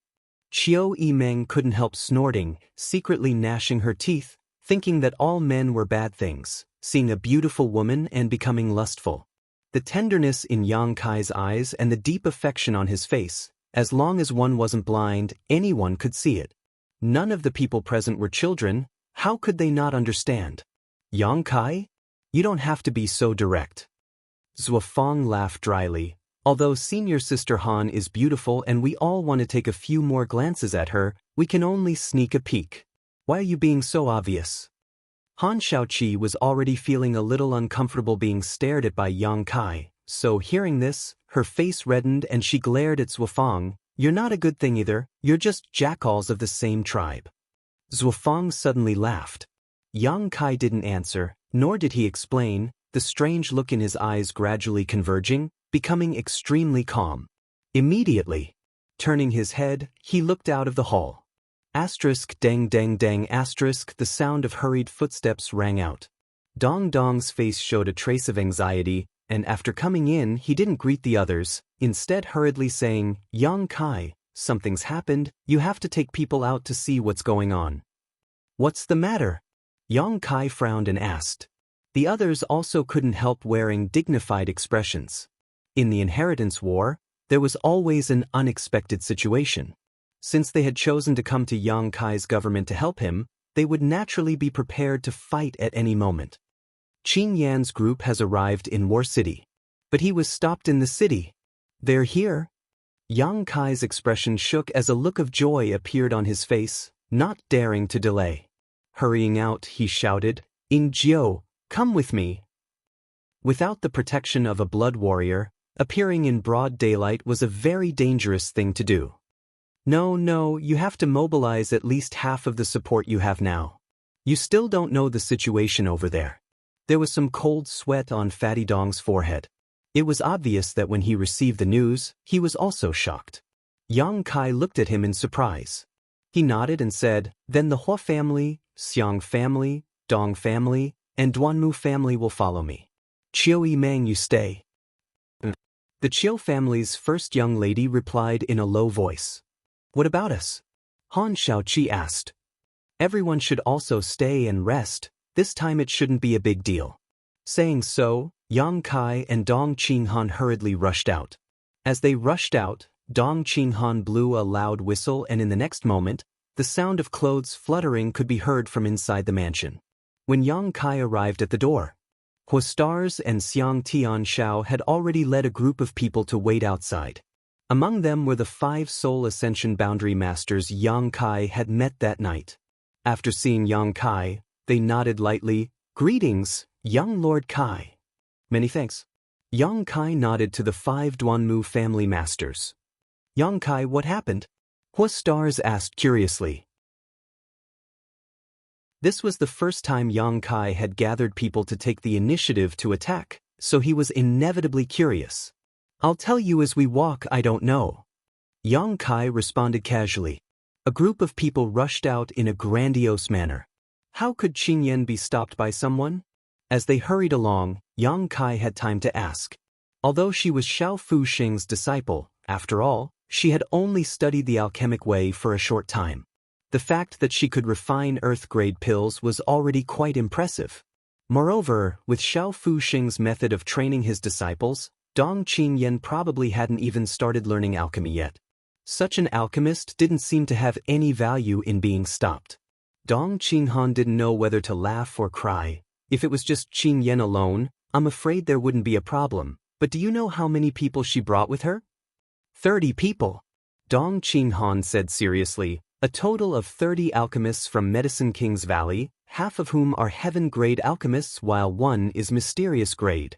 Chiu Yimeng couldn't help snorting, secretly gnashing her teeth, thinking that all men were bad things, seeing a beautiful woman and becoming lustful. The tenderness in Yang Kai's eyes and the deep affection on his face, as long as one wasn't blind, anyone could see it. None of the people present were children, how could they not understand? Yang Kai? You don't have to be so direct. Zuofeng laughed dryly. Although senior sister Han is beautiful and we all want to take a few more glances at her, we can only sneak a peek. Why are you being so obvious? Han Shaoqi was already feeling a little uncomfortable being stared at by Yang Kai, so hearing this, her face reddened and she glared at Zuofeng. You're not a good thing either, you're just jackals of the same tribe. Zuofeng suddenly laughed. Yang Kai didn't answer, nor did he explain, the strange look in his eyes gradually converging, becoming extremely calm. Immediately, turning his head, he looked out of the hall. Asterisk dang dang dang asterisk the sound of hurried footsteps rang out. Dong Dong's face showed a trace of anxiety, and after coming in he didn't greet the others, instead hurriedly saying, Yang Kai, something's happened, you have to take people out to see what's going on. What's the matter? Yang Kai frowned and asked. The others also couldn't help wearing dignified expressions. In the inheritance war, there was always an unexpected situation. Since they had chosen to come to Yang Kai's government to help him, they would naturally be prepared to fight at any moment. Qin Yan's group has arrived in War City. But he was stopped in the city. They're here? Yang Kai's expression shook as a look of joy appeared on his face, not daring to delay. Hurrying out, he shouted, In Jiu, come with me. Without the protection of a blood warrior, appearing in broad daylight was a very dangerous thing to do. No, you have to mobilize at least half of the support you have now. You still don't know the situation over there. There was some cold sweat on Fatty Dong's forehead. It was obvious that when he received the news, he was also shocked. Yang Kai looked at him in surprise. He nodded and said, Then the Hua family, Xiang family, Dong family, and Duanmu family will follow me. Chiu Yimeng, you stay. The Chiu family's first young lady replied in a low voice. What about us? Han Shaoqi asked. Everyone should also stay and rest, this time it shouldn't be a big deal. Saying so, Yang Kai and Dong Qinghan hurriedly rushed out. As they rushed out, Dong Qinghan blew a loud whistle and in the next moment, the sound of clothes fluttering could be heard from inside the mansion. When Yang Kai arrived at the door, Huastars and Xiang Tianshao had already led a group of people to wait outside. Among them were the 5 Soul Ascension Boundary Masters Yang Kai had met that night. After seeing Yang Kai, they nodded lightly. Greetings, young Lord Kai. Many thanks. Yang Kai nodded to the 5 Duanmu family masters. Yang Kai, what happened? Hua Stars asked curiously. This was the first time Yang Kai had gathered people to take the initiative to attack, so he was inevitably curious. I'll tell you as we walk, I don't know. Yang Kai responded casually. A group of people rushed out in a grandiose manner. How could Qing Yan be stopped by someone? As they hurried along, Yang Kai had time to ask. Although she was Xiao Fu Xing's disciple, after all, she had only studied the alchemic way for a short time. The fact that she could refine earth-grade pills was already quite impressive. Moreover, with Xiao Fu Xing's method of training his disciples, Dong Qingyan probably hadn't even started learning alchemy yet. Such an alchemist didn't seem to have any value in being stopped. Dong Qinghan didn't know whether to laugh or cry. If it was just Qingyan alone, I'm afraid there wouldn't be a problem. But do you know how many people she brought with her? 30 people. Dong Qinghan said seriously. A total of 30 alchemists from Medicine King's Valley, half of whom are heaven-grade alchemists while one is mysterious grade.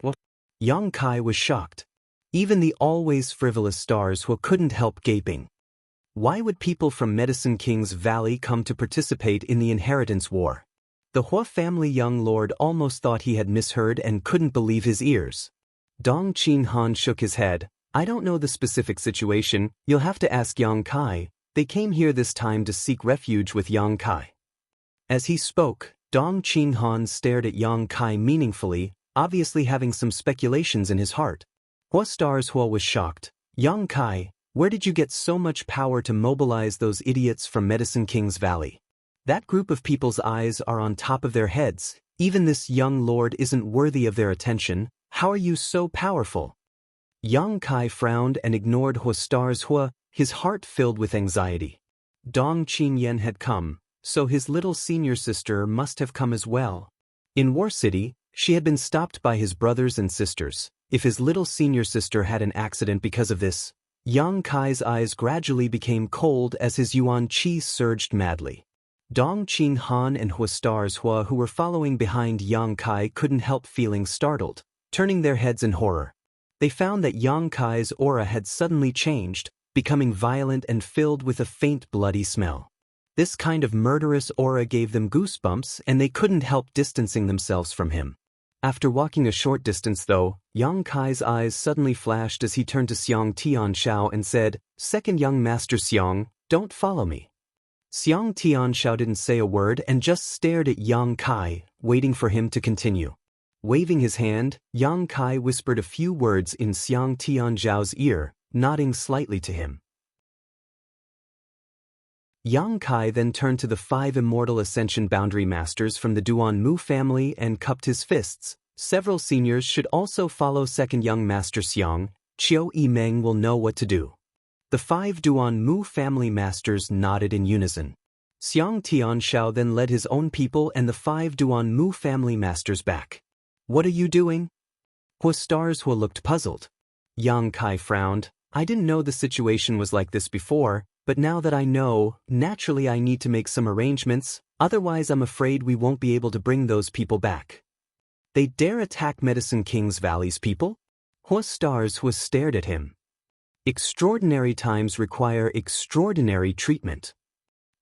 What? Yang Kai was shocked. Even the always frivolous Stars Hua couldn't help gaping. Why would people from Medicine King's Valley come to participate in the inheritance war? The Hua family young lord almost thought he had misheard and couldn't believe his ears. Dong Qinghan shook his head. I don't know the specific situation, you'll have to ask Yang Kai. They came here this time to seek refuge with Yang Kai. As he spoke, Dong Qinghan stared at Yang Kai meaningfully, obviously having some speculations in his heart. Hua Stars Hua was shocked. Yang Kai, where did you get so much power to mobilize those idiots from Medicine King's Valley? That group of people's eyes are on top of their heads. Even this young lord isn't worthy of their attention. How are you so powerful? Yang Kai frowned and ignored Hua Stars Hua, his heart filled with anxiety. Dong Qingyan had come, so his little senior sister must have come as well. In War City, she had been stopped by his brothers and sisters. If his little senior sister had an accident because of this, Yang Kai's eyes gradually became cold as his yuan qi surged madly. Dong Qinghan and Hua Stars Hua, who were following behind Yang Kai, couldn't help feeling startled, turning their heads in horror. They found that Yang Kai's aura had suddenly changed, becoming violent and filled with a faint bloody smell. This kind of murderous aura gave them goosebumps and they couldn't help distancing themselves from him. After walking a short distance though, Yang Kai's eyes suddenly flashed as he turned to Xiang Tianshao and said, Second young master Xiang, don't follow me. Xiang Tianshao didn't say a word and just stared at Yang Kai, waiting for him to continue. Waving his hand, Yang Kai whispered a few words in Xiang Tianshao's ear, nodding slightly to him. Yang Kai then turned to the 5 immortal Ascension Boundary Masters from the Duanmu family and cupped his fists. Several seniors should also follow second young master Xiang. Qiu Yimeng will know what to do. The 5 Duanmu family masters nodded in unison. Xiang Tianshao then led his own people and the 5 Duanmu family masters back. What are you doing? Hua Stars Hua looked puzzled. Yang Kai frowned. I didn't know the situation was like this before, but now that I know, naturally I need to make some arrangements, otherwise I'm afraid we won't be able to bring those people back. They dare attack Medicine King's Valley's people? Hua Stars Hua stared at him. Extraordinary times require extraordinary treatment.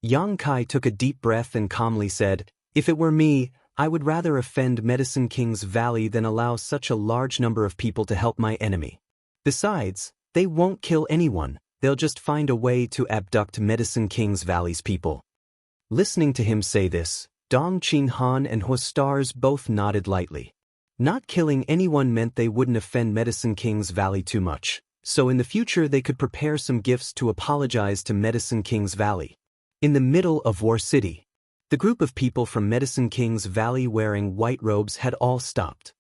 Yang Kai took a deep breath and calmly said, If it were me, I would rather offend Medicine King's Valley than allow such a large number of people to help my enemy. Besides, they won't kill anyone, they'll just find a way to abduct Medicine King's Valley's people. Listening to him say this, Dong Qinghan and Hua Stars both nodded lightly. Not killing anyone meant they wouldn't offend Medicine King's Valley too much, so in the future they could prepare some gifts to apologize to Medicine King's Valley. In the middle of War City, the group of people from Medicine King's Valley wearing white robes had all stopped.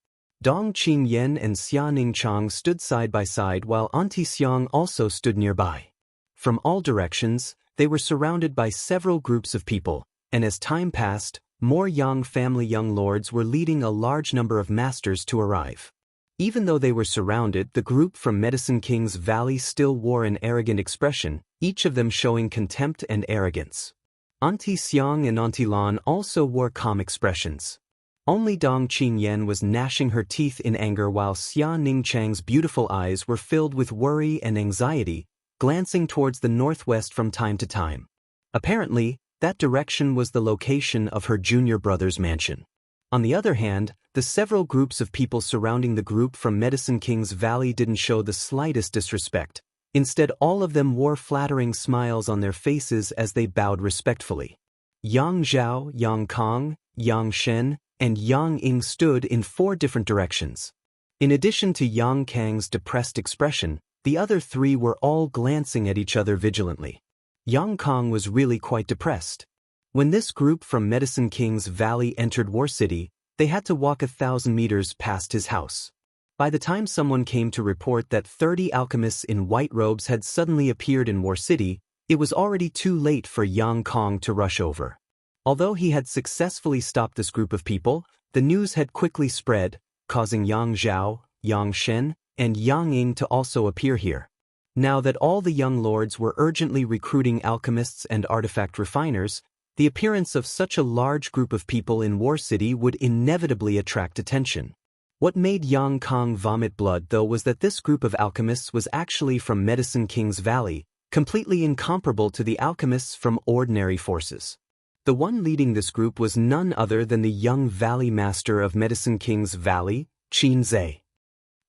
Dong Qingyan and Xia Ningchang stood side by side while Auntie Xiang also stood nearby. From all directions, they were surrounded by several groups of people, and as time passed, more Yang family young lords were leading a large number of masters to arrive. Even though they were surrounded, the group from Medicine King's Valley still wore an arrogant expression, each of them showing contempt and arrogance. Auntie Xiang and Auntie Lan also wore calm expressions. Only Dong Qingyan was gnashing her teeth in anger while Xia Ningchang's beautiful eyes were filled with worry and anxiety, glancing towards the northwest from time to time. Apparently, that direction was the location of her junior brother's mansion. On the other hand, the several groups of people surrounding the group from Medicine King's Valley didn't show the slightest disrespect. Instead, all of them wore flattering smiles on their faces as they bowed respectfully. Yang Zhao, Yang Kong, Yang Shen, and Yang Ying stood in 4 different directions. In addition to Yang Kang's depressed expression, the other 3 were all glancing at each other vigilantly. Yang Kong was really quite depressed. When this group from Medicine King's Valley entered War City, they had to walk 1,000 meters past his house. By the time someone came to report that 30 alchemists in white robes had suddenly appeared in War City, it was already too late for Yang Kong to rush over. Although he had successfully stopped this group of people, the news had quickly spread, causing Yang Zhao, Yang Shen, and Yang Ying to also appear here. Now that all the young lords were urgently recruiting alchemists and artifact refiners, the appearance of such a large group of people in War City would inevitably attract attention. What made Yang Kong vomit blood, though, was that this group of alchemists was actually from Medicine King's Valley, completely incomparable to the alchemists from ordinary forces. The one leading this group was none other than the young Valley Master of Medicine King's Valley, Qin Zhe.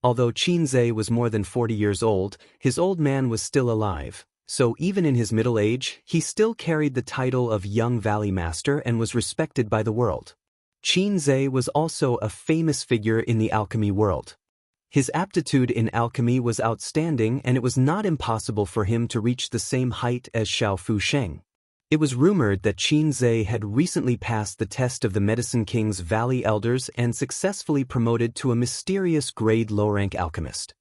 Although Qin Zhe was more than 40 years old, his old man was still alive, so even in his middle age, he still carried the title of Young Valley Master and was respected by the world. Qin Zhe was also a famous figure in the alchemy world. His aptitude in alchemy was outstanding, and it was not impossible for him to reach the same height as Xiao Fusheng. It was rumored that Qin Zhe had recently passed the test of the Medicine King's Valley Elders and successfully promoted to a mysterious grade low-rank alchemist.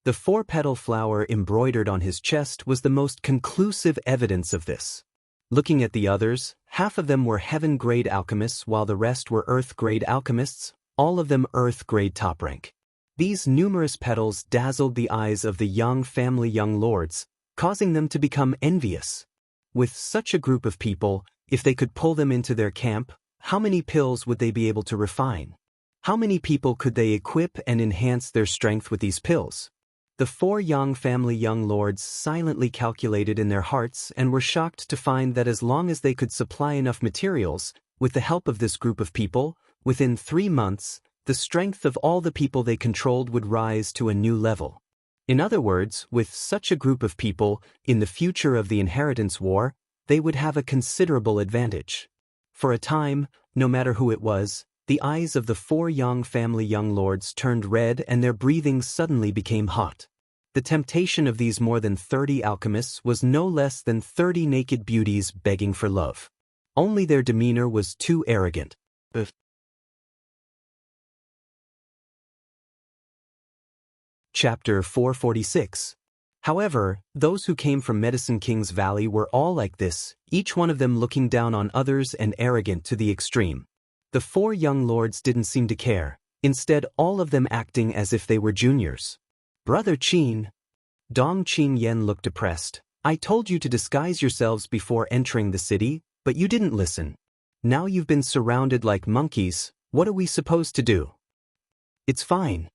The 4-petal flower embroidered on his chest was the most conclusive evidence of this. Looking at the others, half of them were heaven-grade alchemists while the rest were earth-grade alchemists, all of them earth-grade top rank. These numerous petals dazzled the eyes of the Yang family young lords, causing them to become envious. With such a group of people, if they could pull them into their camp, how many pills would they be able to refine? How many people could they equip and enhance their strength with these pills? The 4 Yang family young lords silently calculated in their hearts and were shocked to find that as long as they could supply enough materials, with the help of this group of people, within 3 months, the strength of all the people they controlled would rise to a new level. In other words, with such a group of people, in the future of the inheritance war, they would have a considerable advantage. For a time, no matter who it was, the eyes of the 4 Yang family young lords turned red and their breathing suddenly became hot. The temptation of these more than 30 alchemists was no less than 30 naked beauties begging for love. Only their demeanor was too arrogant. Chapter 446. However, those who came from Medicine King's Valley were all like this, each one of them looking down on others and arrogant to the extreme. The 4 young lords didn't seem to care, instead all of them acting as if they were juniors. Brother Qin. Dong Qingyan looked depressed. I told you to disguise yourselves before entering the city, but you didn't listen. Now you've been surrounded like monkeys, what are we supposed to do? It's fine.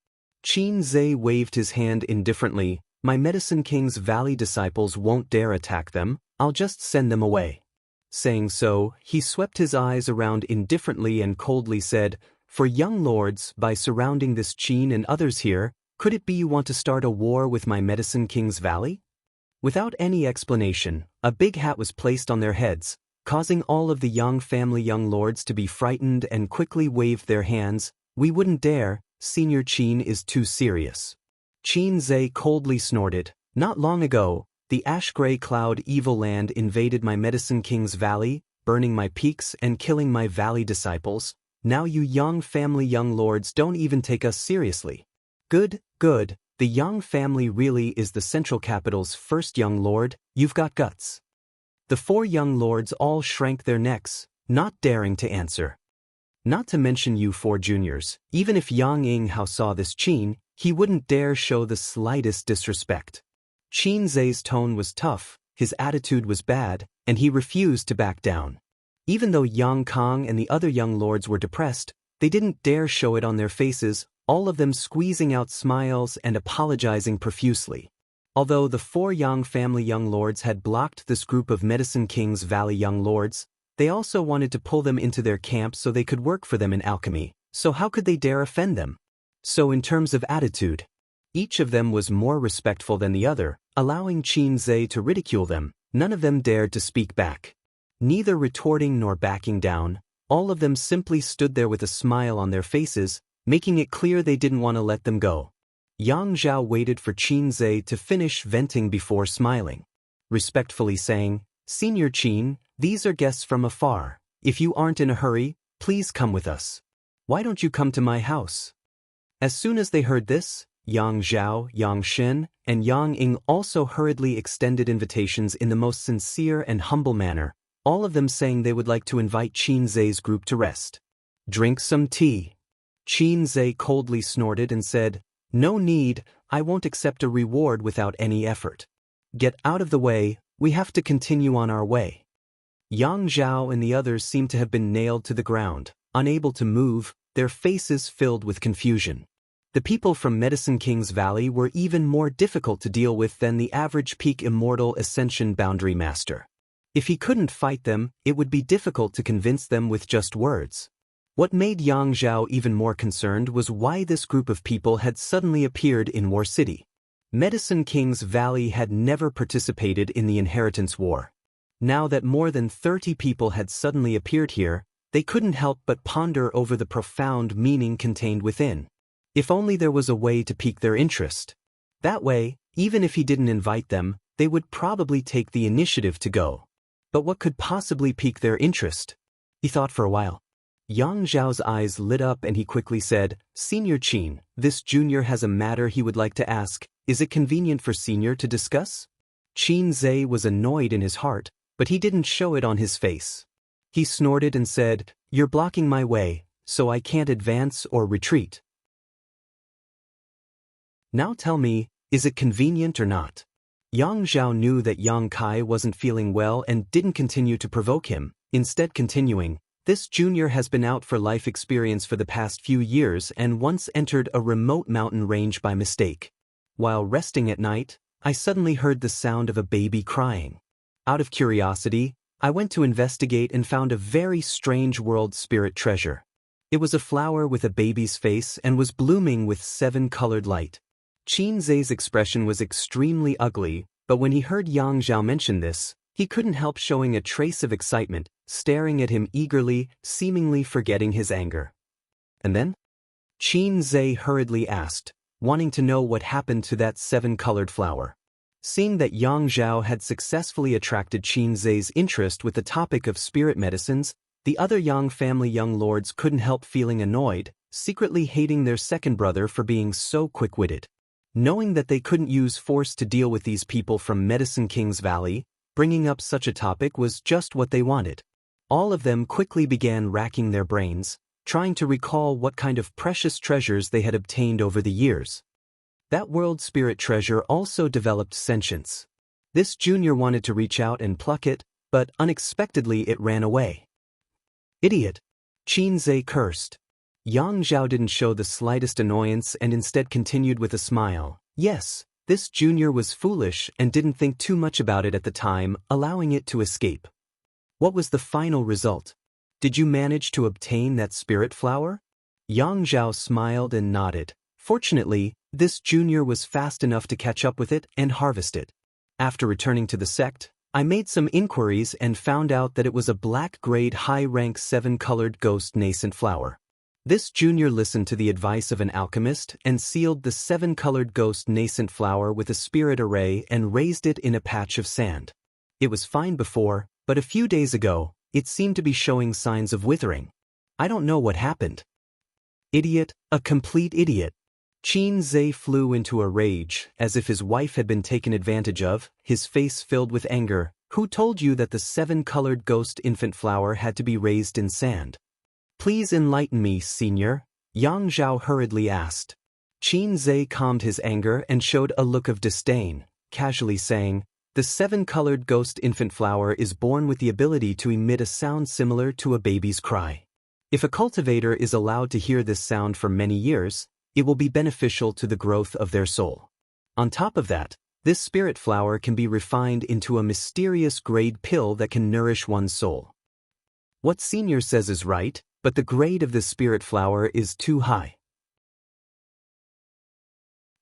Qin Zhe waved his hand indifferently. My Medicine King's Valley disciples won't dare attack them, I'll just send them away. Saying so, he swept his eyes around indifferently and coldly said, For young lords, by surrounding this Qin and others here, could it be you want to start a war with my Medicine King's Valley? Without any explanation, a big hat was placed on their heads, causing all of the Yang family young lords to be frightened and quickly waved their hands. We wouldn't dare. Senior Qin is too serious. Qin Zhe coldly snorted. Not long ago, the ash-gray cloud evil land invaded my Medicine King's Valley, burning my peaks and killing my valley disciples. Now you Yang family young lords don't even take us seriously. Good, good, the Yang family really is the central capital's first young lord, you've got guts. The 4 young lords all shrank their necks, not daring to answer. Not to mention you 4 juniors, even if Yang Yinghao saw this Qin, he wouldn't dare show the slightest disrespect. Qin Zhe's tone was tough, his attitude was bad, and he refused to back down. Even though Yang Kong and the other young lords were depressed, they didn't dare show it on their faces, all of them squeezing out smiles and apologizing profusely. Although the 4 Yang family young lords had blocked this group of Medicine King's Valley young lords, they also wanted to pull them into their camp so they could work for them in alchemy, so how could they dare offend them? So in terms of attitude, each of them was more respectful than the other, allowing Qin Zhe to ridicule them. None of them dared to speak back. Neither retorting nor backing down, all of them simply stood there with a smile on their faces, making it clear they didn't want to let them go. Yang Zhao waited for Qin Zhe to finish venting before smiling, respectfully saying, "Senior Qin, these are guests from afar. If you aren't in a hurry, please come with us. Why don't you come to my house?" As soon as they heard this, Yang Zhao, Yang Shen, and Yang Ying also hurriedly extended invitations in the most sincere and humble manner, all of them saying they would like to invite Qin Zhe's group to rest. "Drink some tea." Qin Zhe coldly snorted and said, "No need, I won't accept a reward without any effort. Get out of the way, we have to continue on our way." Yang Zhao and the others seemed to have been nailed to the ground, unable to move, their faces filled with confusion. The people from Medicine King's Valley were even more difficult to deal with than the average peak immortal ascension boundary master. If he couldn't fight them, it would be difficult to convince them with just words. What made Yang Zhao even more concerned was why this group of people had suddenly appeared in War City. Medicine King's Valley had never participated in the Inheritance War. Now that more than 30 people had suddenly appeared here, they couldn't help but ponder over the profound meaning contained within. If only there was a way to pique their interest. That way, even if he didn't invite them, they would probably take the initiative to go. But what could possibly pique their interest? He thought for a while. Yang Zhao's eyes lit up and he quickly said, "Senior Qin, this junior has a matter he would like to ask. Is it convenient for Senior to discuss?" Qin Zhe was annoyed in his heart, but he didn't show it on his face. He snorted and said, "You're blocking my way, so I can't advance or retreat. Now tell me, is it convenient or not?" Yang Zhao knew that Yang Kai wasn't feeling well and didn't continue to provoke him, instead continuing, "This junior has been out for life experience for the past few years and once entered a remote mountain range by mistake. While resting at night, I suddenly heard the sound of a baby crying. Out of curiosity, I went to investigate and found a very strange world spirit treasure. It was a flower with a baby's face and was blooming with 7-colored light." Qin Zhe's expression was extremely ugly, but when he heard Yang Zhao mention this, he couldn't help showing a trace of excitement, staring at him eagerly, seemingly forgetting his anger. "And then?" Qin Zhe hurriedly asked, wanting to know what happened to that 7-colored flower. Seeing that Yang Zhao had successfully attracted Qin Zhe's interest with the topic of spirit medicines, the other Yang family young lords couldn't help feeling annoyed, secretly hating their second brother for being so quick-witted. Knowing that they couldn't use force to deal with these people from Medicine King's Valley, bringing up such a topic was just what they wanted. All of them quickly began racking their brains, trying to recall what kind of precious treasures they had obtained over the years. That world spirit treasure also developed sentience. This junior wanted to reach out and pluck it, but unexpectedly it ran away. "Idiot!" Qin Zhe cursed. Yang Zhao didn't show the slightest annoyance and instead continued with a smile. Yes, this junior was foolish and didn't think too much about it at the time, allowing it to escape. What was the final result? Did you manage to obtain that spirit flower? Yang Zhao smiled and nodded. Fortunately, this junior was fast enough to catch up with it and harvest it. After returning to the sect, I made some inquiries and found out that it was a black-grade high-rank 7-colored ghost nascent flower. This junior listened to the advice of an alchemist and sealed the 7-colored ghost nascent flower with a spirit array and raised it in a patch of sand. It was fine before, but a few days ago, it seemed to be showing signs of withering. I don't know what happened. Idiot, a complete idiot. Qin Zhe flew into a rage, as if his wife had been taken advantage of, his face filled with anger. Who told you that the 7-colored ghost infant flower had to be raised in sand? Please enlighten me, Senior, Yang Zhao hurriedly asked. Qin Zhe calmed his anger and showed a look of disdain, casually saying, The 7-colored ghost infant flower is born with the ability to emit a sound similar to a baby's cry. If a cultivator is allowed to hear this sound for many years, it will be beneficial to the growth of their soul. On top of that, this spirit flower can be refined into a mysterious grade pill that can nourish one's soul. What Senior says is right, but the grade of this spirit flower is too high.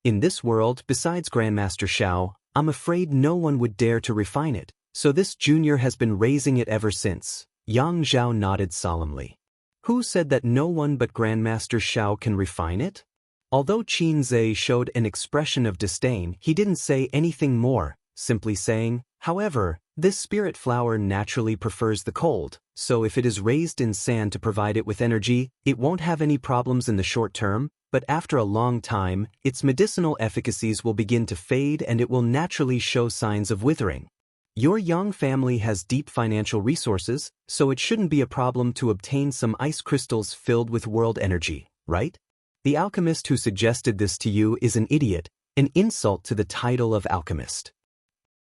In this world, besides Grandmaster Xiao, I'm afraid no one would dare to refine it, so this junior has been raising it ever since. Yang Zhao nodded solemnly. Who said that no one but Grandmaster Xiao can refine it? Although Qin Zhe showed an expression of disdain, he didn't say anything more, simply saying, however, this spirit flower naturally prefers the cold, so if it is raised in sand to provide it with energy, it won't have any problems in the short term, but after a long time, its medicinal efficacies will begin to fade and it will naturally show signs of withering. Your Yang family has deep financial resources, so it shouldn't be a problem to obtain some ice crystals filled with world energy, right? The alchemist who suggested this to you is an idiot, an insult to the title of alchemist.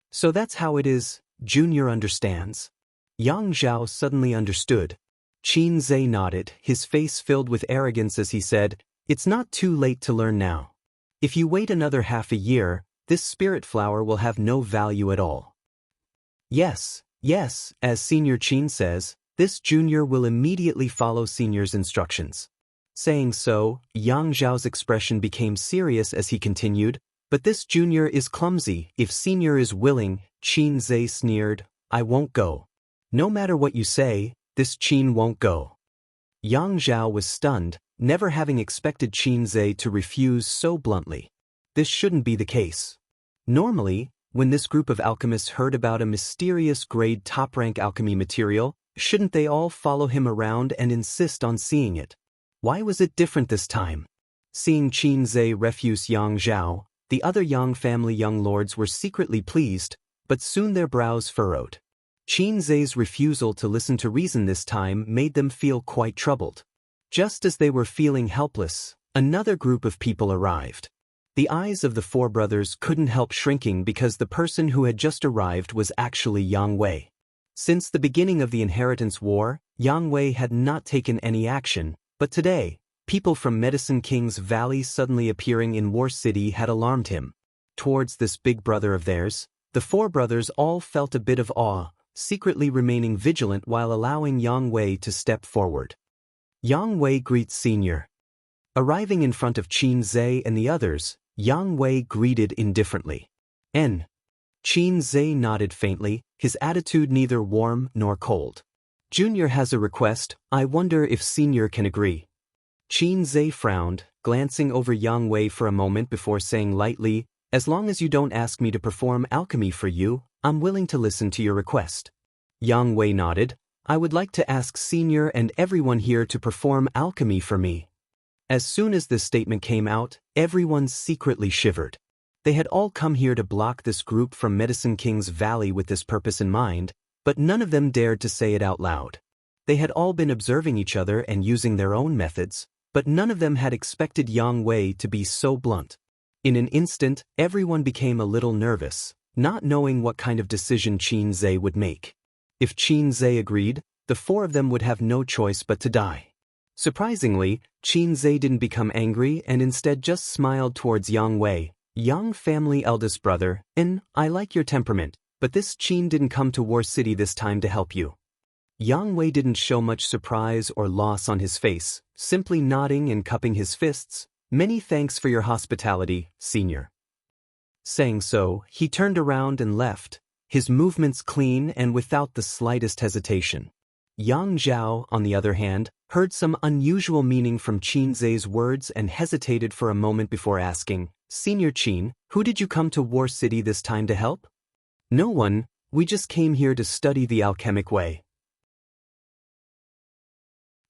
So that's how it is, Junior understands. Yang Zhao suddenly understood. Qin Zhe nodded, his face filled with arrogance as he said, it's not too late to learn now. If you wait another half a year, this spirit flower will have no value at all. Yes, as Senior Qin says, this junior will immediately follow Senior's instructions. Saying so, Yang Zhao's expression became serious as he continued, but this junior is clumsy. If Senior is willing, Qin Zhe sneered, I won't go. No matter what you say, this Qin won't go. Yang Zhao was stunned, never having expected Qin Zhe to refuse so bluntly. This shouldn't be the case. Normally, when this group of alchemists heard about a mysterious grade top-rank alchemy material, shouldn't they all follow him around and insist on seeing it? Why was it different this time? Seeing Qin Zhe refuse Yang Zhao, the other Yang family young lords were secretly pleased, but soon their brows furrowed. Qin Zhe's refusal to listen to reason this time made them feel quite troubled. Just as they were feeling helpless, another group of people arrived. The eyes of the four brothers couldn't help shrinking because the person who had just arrived was actually Yang Wei. Since the beginning of the Inheritance War, Yang Wei had not taken any action, but today, people from Medicine King's Valley suddenly appearing in War City had alarmed him. Towards this big brother of theirs, the four brothers all felt a bit of awe, secretly remaining vigilant while allowing Yang Wei to step forward. Yang Wei greets Senior. Arriving in front of Qin Zhe and the others, Yang Wei greeted indifferently. N. Qin Zhe nodded faintly, his attitude neither warm nor cold. Junior has a request, I wonder if Senior can agree. Qin Zhe frowned, glancing over Yang Wei for a moment before saying lightly, as long as you don't ask me to perform alchemy for you, I'm willing to listen to your request. Yang Wei nodded, I would like to ask Senior and everyone here to perform alchemy for me. As soon as this statement came out, everyone secretly shivered. They had all come here to block this group from Medicine King's Valley with this purpose in mind, but none of them dared to say it out loud. They had all been observing each other and using their own methods, but none of them had expected Yang Wei to be so blunt. In an instant, everyone became a little nervous, not knowing what kind of decision Qin Zhe would make. If Qin Zhe agreed, the four of them would have no choice but to die. Surprisingly, Qin Zhe didn't become angry and instead just smiled towards Yang Wei, Yang family eldest brother, I like your temperament, but this Qin didn't come to War City this time to help you. Yang Wei didn't show much surprise or loss on his face, simply nodding and cupping his fists, many thanks for your hospitality, Senior. Saying so, he turned around and left, his movements clean and without the slightest hesitation. Yang Zhao, on the other hand, heard some unusual meaning from Qin Zhe's words and hesitated for a moment before asking, Senior Qin, who did you come to War City this time to help? No one, we just came here to study the alchemic way.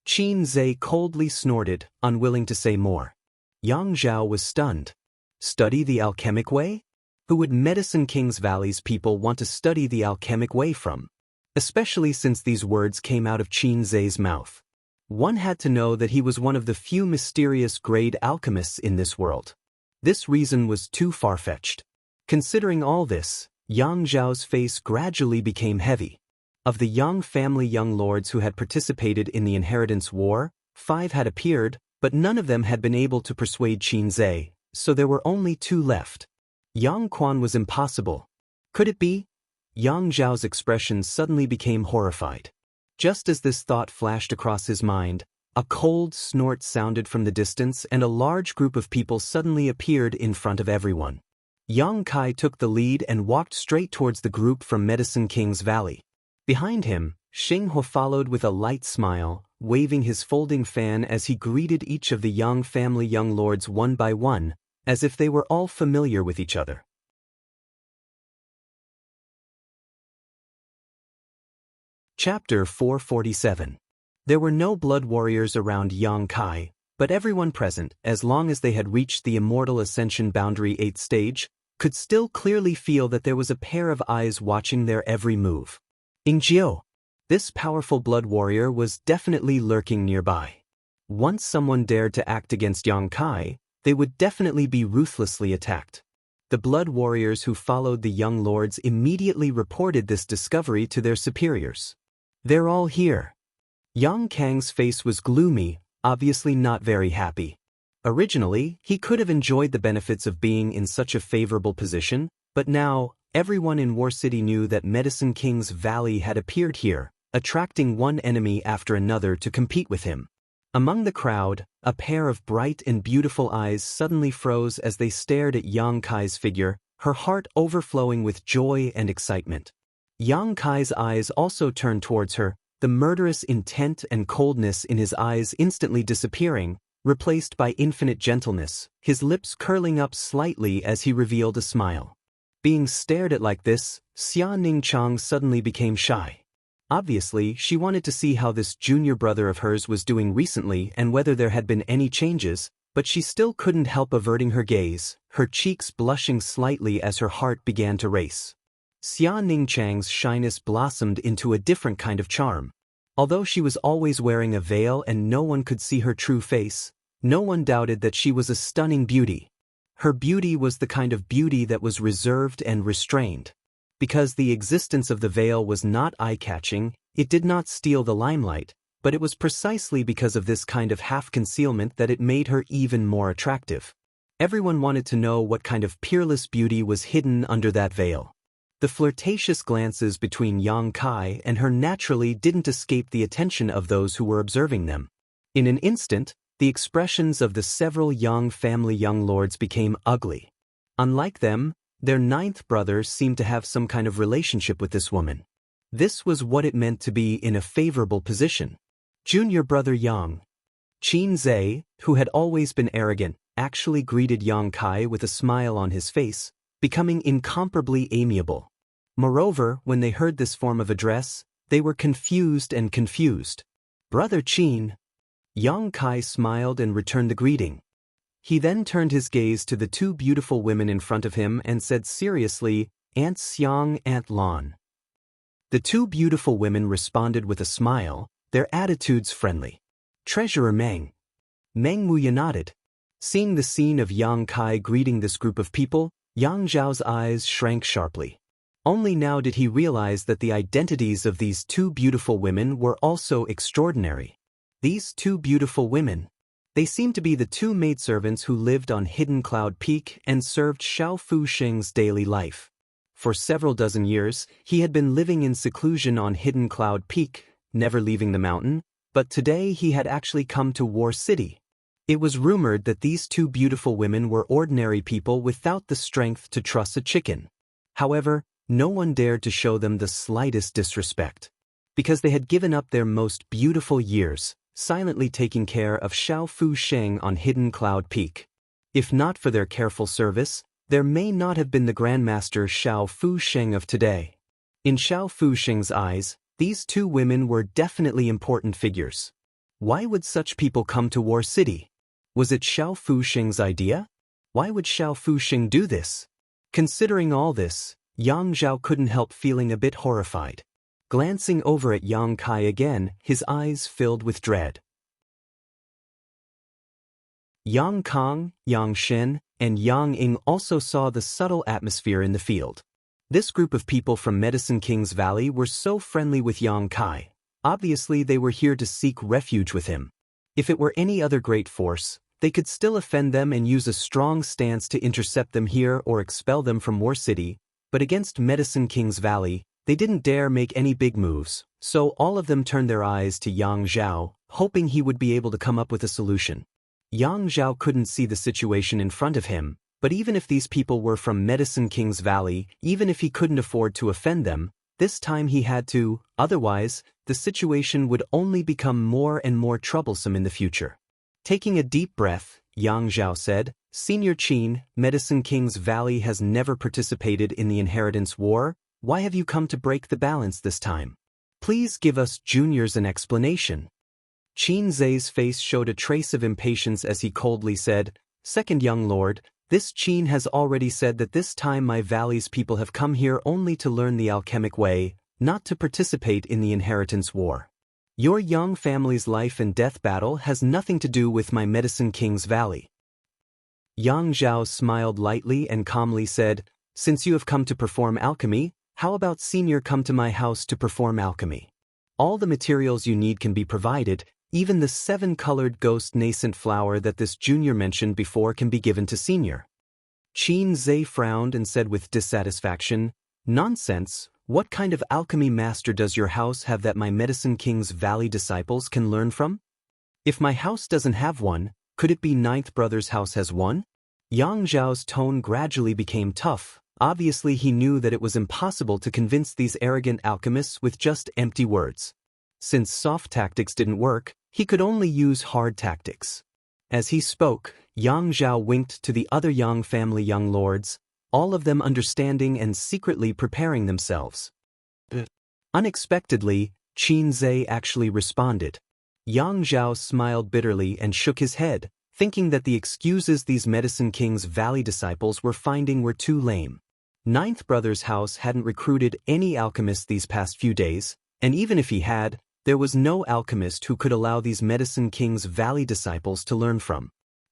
Qin Zhe coldly snorted, unwilling to say more. Yang Zhao was stunned. Study the alchemic way? Who would Medicine King's Valley's people want to study the alchemic way from? Especially since these words came out of Qin Zhe's mouth. One had to know that he was one of the few mysterious grade alchemists in this world. This reason was too far-fetched. Considering all this, Yang Zhao's face gradually became heavy. Of the Yang family young lords who had participated in the inheritance war, 5 had appeared, but none of them had been able to persuade Qin Zhe, so there were only 2 left. Yang Quan was impossible. Could it be? Yang Zhao's expression suddenly became horrified. Just as this thought flashed across his mind, a cold snort sounded from the distance and a large group of people suddenly appeared in front of everyone. Yang Kai took the lead and walked straight towards the group from Medicine King's Valley. Behind him, Xing He followed with a light smile, waving his folding fan as he greeted each of the Yang family young lords one by one, as if they were all familiar with each other. Chapter 447. There were no blood warriors around Yang Kai, but everyone present, as long as they had reached the Immortal Ascension Boundary 8th stage, could still clearly feel that there was a pair of eyes watching their every move. Ingjiu. This powerful blood warrior was definitely lurking nearby. Once someone dared to act against Yang Kai, they would definitely be ruthlessly attacked. The blood warriors who followed the young lords immediately reported this discovery to their superiors. They're all here. Yang Kang's face was gloomy, obviously not very happy. Originally, he could have enjoyed the benefits of being in such a favorable position, but now, everyone in War City knew that Medicine King's Valley had appeared here, attracting one enemy after another to compete with him. Among the crowd, a pair of bright and beautiful eyes suddenly froze as they stared at Yang Kai's figure, her heart overflowing with joy and excitement. Yang Kai's eyes also turned towards her, the murderous intent and coldness in his eyes instantly disappearing, replaced by infinite gentleness, his lips curling up slightly as he revealed a smile. Being stared at like this, Xia Ningchang suddenly became shy. Obviously, she wanted to see how this junior brother of hers was doing recently and whether there had been any changes, but she still couldn't help averting her gaze, her cheeks blushing slightly as her heart began to race. Xia Ningchang's shyness blossomed into a different kind of charm. Although she was always wearing a veil and no one could see her true face, no one doubted that she was a stunning beauty. Her beauty was the kind of beauty that was reserved and restrained. Because the existence of the veil was not eye-catching, it did not steal the limelight, but it was precisely because of this kind of half-concealment that it made her even more attractive. Everyone wanted to know what kind of peerless beauty was hidden under that veil. The flirtatious glances between Yang Kai and her naturally didn't escape the attention of those who were observing them. In an instant, the expressions of the several Yang family young lords became ugly. Unlike them, their 9th brothers seemed to have some kind of relationship with this woman. This was what it meant to be in a favorable position. Junior brother Yang. Qin Zhe, who had always been arrogant, actually greeted Yang Kai with a smile on his face, becoming incomparably amiable. Moreover, when they heard this form of address, they were confused. Brother Qin. Yang Kai smiled and returned the greeting. He then turned his gaze to the 2 beautiful women in front of him and said seriously, Aunt Xiang, Aunt Lan. The 2 beautiful women responded with a smile, their attitudes friendly. Treasurer Meng. Meng Wuya nodded. Seeing the scene of Yang Kai greeting this group of people, Yang Zhao's eyes shrank sharply. Only now did he realize that the identities of these 2 beautiful women were also extraordinary. These 2 beautiful women. They seemed to be the 2 maidservants who lived on Hidden Cloud Peak and served Xiao Fusheng's daily life. For several dozen years, he had been living in seclusion on Hidden Cloud Peak, never leaving the mountain, but today he had actually come to War City. It was rumored that these 2 beautiful women were ordinary people without the strength to truss a chicken. However, no one dared to show them the slightest disrespect. Because they had given up their most beautiful years, silently taking care of Xiao Fusheng on Hidden Cloud Peak. If not for their careful service, there may not have been the Grandmaster Xiao Fusheng of today. In Xiao Fusheng's eyes, these 2 women were definitely important figures. Why would such people come to War City? Was it Xiao Fusheng's idea? Why would Xiao Fusheng do this? Considering all this, Yang Zhao couldn't help feeling a bit horrified. Glancing over at Yang Kai again, his eyes filled with dread. Yang Kang, Yang Shen, and Yang Ying also saw the subtle atmosphere in the field. This group of people from Medicine King's Valley were so friendly with Yang Kai. Obviously they were here to seek refuge with him. If it were any other great force, they could still offend them and use a strong stance to intercept them here or expel them from War City, but against Medicine King's Valley, they didn't dare make any big moves, so all of them turned their eyes to Yang Zhao, hoping he would be able to come up with a solution. Yang Zhao couldn't see the situation in front of him, but even if these people were from Medicine King's Valley, even if he couldn't afford to offend them, this time he had to, otherwise, the situation would only become more and more troublesome in the future. Taking a deep breath, Yang Zhao said, "Senior Qin, Medicine King's Valley has never participated in the Inheritance War. Why have you come to break the balance this time? Please give us juniors an explanation." Qin Zai's face showed a trace of impatience as he coldly said, "Second young lord, this Qin has already said that this time my valley's people have come here only to learn the alchemic way, not to participate in the Inheritance War. Your young family's life and death battle has nothing to do with my Medicine King's Valley." Yang Zhao smiled lightly and calmly said, "Since you have come to perform alchemy, how about senior come to my house to perform alchemy? All the materials you need can be provided, even the 7-colored ghost nascent flower that this junior mentioned before can be given to senior." Qin Zai frowned and said with dissatisfaction, "Nonsense, what kind of alchemy master does your house have that my Medicine King's Valley disciples can learn from? If my house doesn't have one, could it be Ninth Brother's house has one?" Yang Zhao's tone gradually became tough. Obviously he knew that it was impossible to convince these arrogant alchemists with just empty words. Since soft tactics didn't work, he could only use hard tactics. As he spoke, Yang Zhao winked to the other Yang family young lords, all of them understanding and secretly preparing themselves. Unexpectedly, Qin Zai actually responded. Yang Zhao smiled bitterly and shook his head, thinking that the excuses these Medicine King's Valley disciples were finding were too lame. Ninth Brother's house hadn't recruited any alchemists these past few days, and even if he had, there was no alchemist who could allow these Medicine King's Valley disciples to learn from.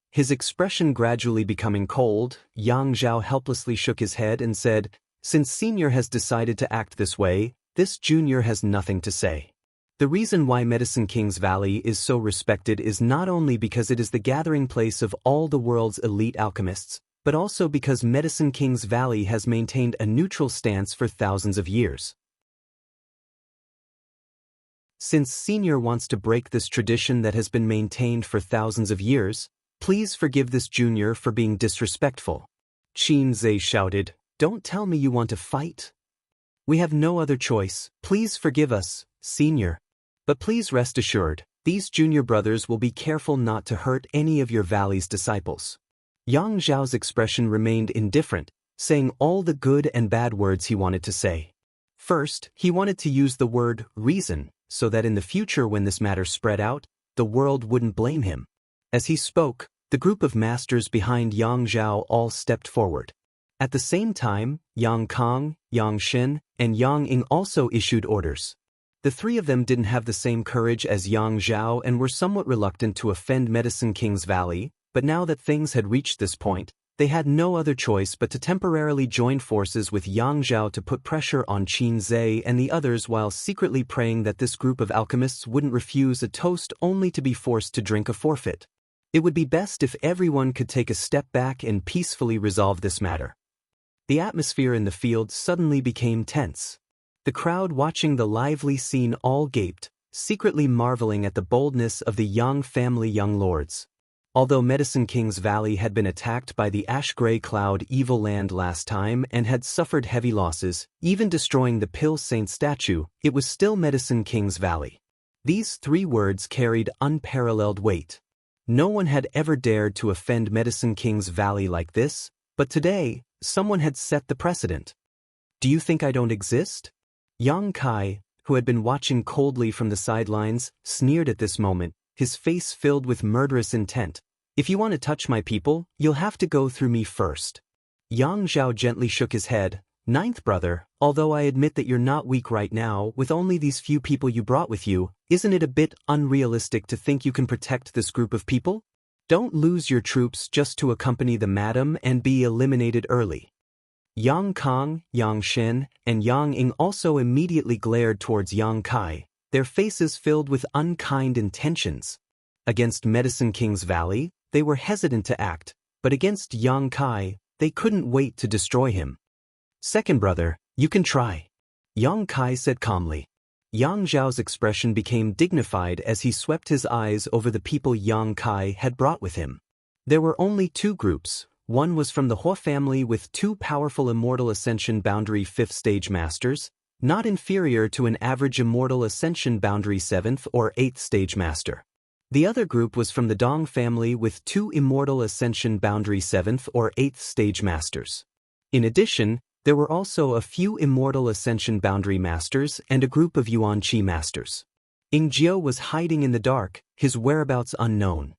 His expression gradually becoming cold, Yang Zhao helplessly shook his head and said, "Since senior has decided to act this way, this junior has nothing to say. The reason why Medicine King's Valley is so respected is not only because it is the gathering place of all the world's elite alchemists, but also because Medicine King's Valley has maintained a neutral stance for thousands of years. Since senior wants to break this tradition that has been maintained for thousands of years, please forgive this junior for being disrespectful." Qin Zai shouted, "Don't tell me you want to fight. We have no other choice. Please forgive us, senior. But please rest assured, these junior brothers will be careful not to hurt any of your valley's disciples." Yang Zhao's expression remained indifferent, saying all the good and bad words he wanted to say. First, he wanted to use the word reason, so that in the future when this matter spread out, the world wouldn't blame him. As he spoke, the group of masters behind Yang Zhao all stepped forward. At the same time, Yang Kong, Yang Shen, and Yang Ying also issued orders. The three of them didn't have the same courage as Yang Zhao and were somewhat reluctant to offend Medicine King's Valley, but now that things had reached this point, they had no other choice but to temporarily join forces with Yang Zhao to put pressure on Qin Zai and the others while secretly praying that this group of alchemists wouldn't refuse a toast only to be forced to drink a forfeit. It would be best if everyone could take a step back and peacefully resolve this matter. The atmosphere in the field suddenly became tense. The crowd watching the lively scene all gaped, secretly marveling at the boldness of the Yang family young lords. Although Medicine King's Valley had been attacked by the Ash-Gray Cloud Evil Land last time and had suffered heavy losses, even destroying the Pill Saint statue, it was still Medicine King's Valley. These three words carried unparalleled weight. No one had ever dared to offend Medicine King's Valley like this, but today, someone had set the precedent. "Do you think I don't exist?" Yang Kai, who had been watching coldly from the sidelines, sneered at this moment, his face filled with murderous intent. "If you want to touch my people, you'll have to go through me first." Yang Zhao gently shook his head. "Ninth brother, although I admit that you're not weak right now, with only these few people you brought with you, isn't it a bit unrealistic to think you can protect this group of people? Don't lose your troops just to accompany the madam and be eliminated early." Yang Kong, Yang Shen, and Yang Ying also immediately glared towards Yang Kai, their faces filled with unkind intentions. Against Medicine King's Valley, they were hesitant to act, but against Yang Kai, they couldn't wait to destroy him. "Second brother, you can try," Yang Kai said calmly. Yang Zhao's expression became dignified as he swept his eyes over the people Yang Kai had brought with him. There were only two groups. One was from the Hua family with two powerful Immortal Ascension Boundary 5th Stage Masters, not inferior to an average Immortal Ascension Boundary 7th or 8th Stage Master. The other group was from the Dong family with two Immortal Ascension Boundary 7th or 8th Stage Masters. In addition, there were also a few Immortal Ascension Boundary Masters and a group of Yuan Qi Masters. Ying Jiao was hiding in the dark, his whereabouts unknown.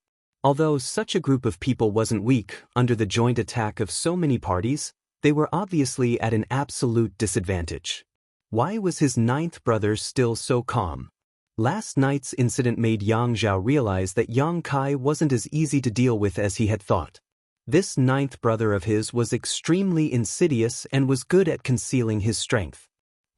Although such a group of people wasn't weak under the joint attack of so many parties, they were obviously at an absolute disadvantage. Why was his ninth brother still so calm? Last night's incident made Yang Zhao realize that Yang Kai wasn't as easy to deal with as he had thought. This ninth brother of his was extremely insidious and was good at concealing his strength.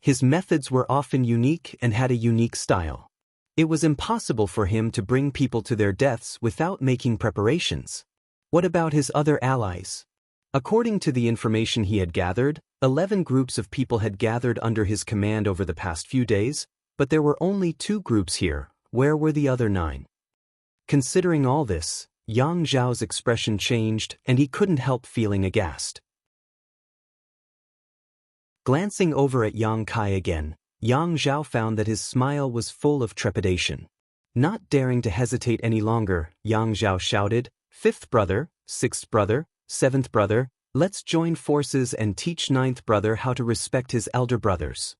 His methods were often unique and had a unique style. It was impossible for him to bring people to their deaths without making preparations. What about his other allies? According to the information he had gathered, 11 groups of people had gathered under his command over the past few days, but there were only 2 groups here. Where were the other 9? Considering all this, Yang Zhao's expression changed and he couldn't help feeling aghast. Glancing over at Yang Kai again, Yang Zhao found that his smile was full of trepidation. Not daring to hesitate any longer, Yang Zhao shouted, "Fifth brother, sixth brother, seventh brother, let's join forces and teach ninth brother how to respect his elder brothers.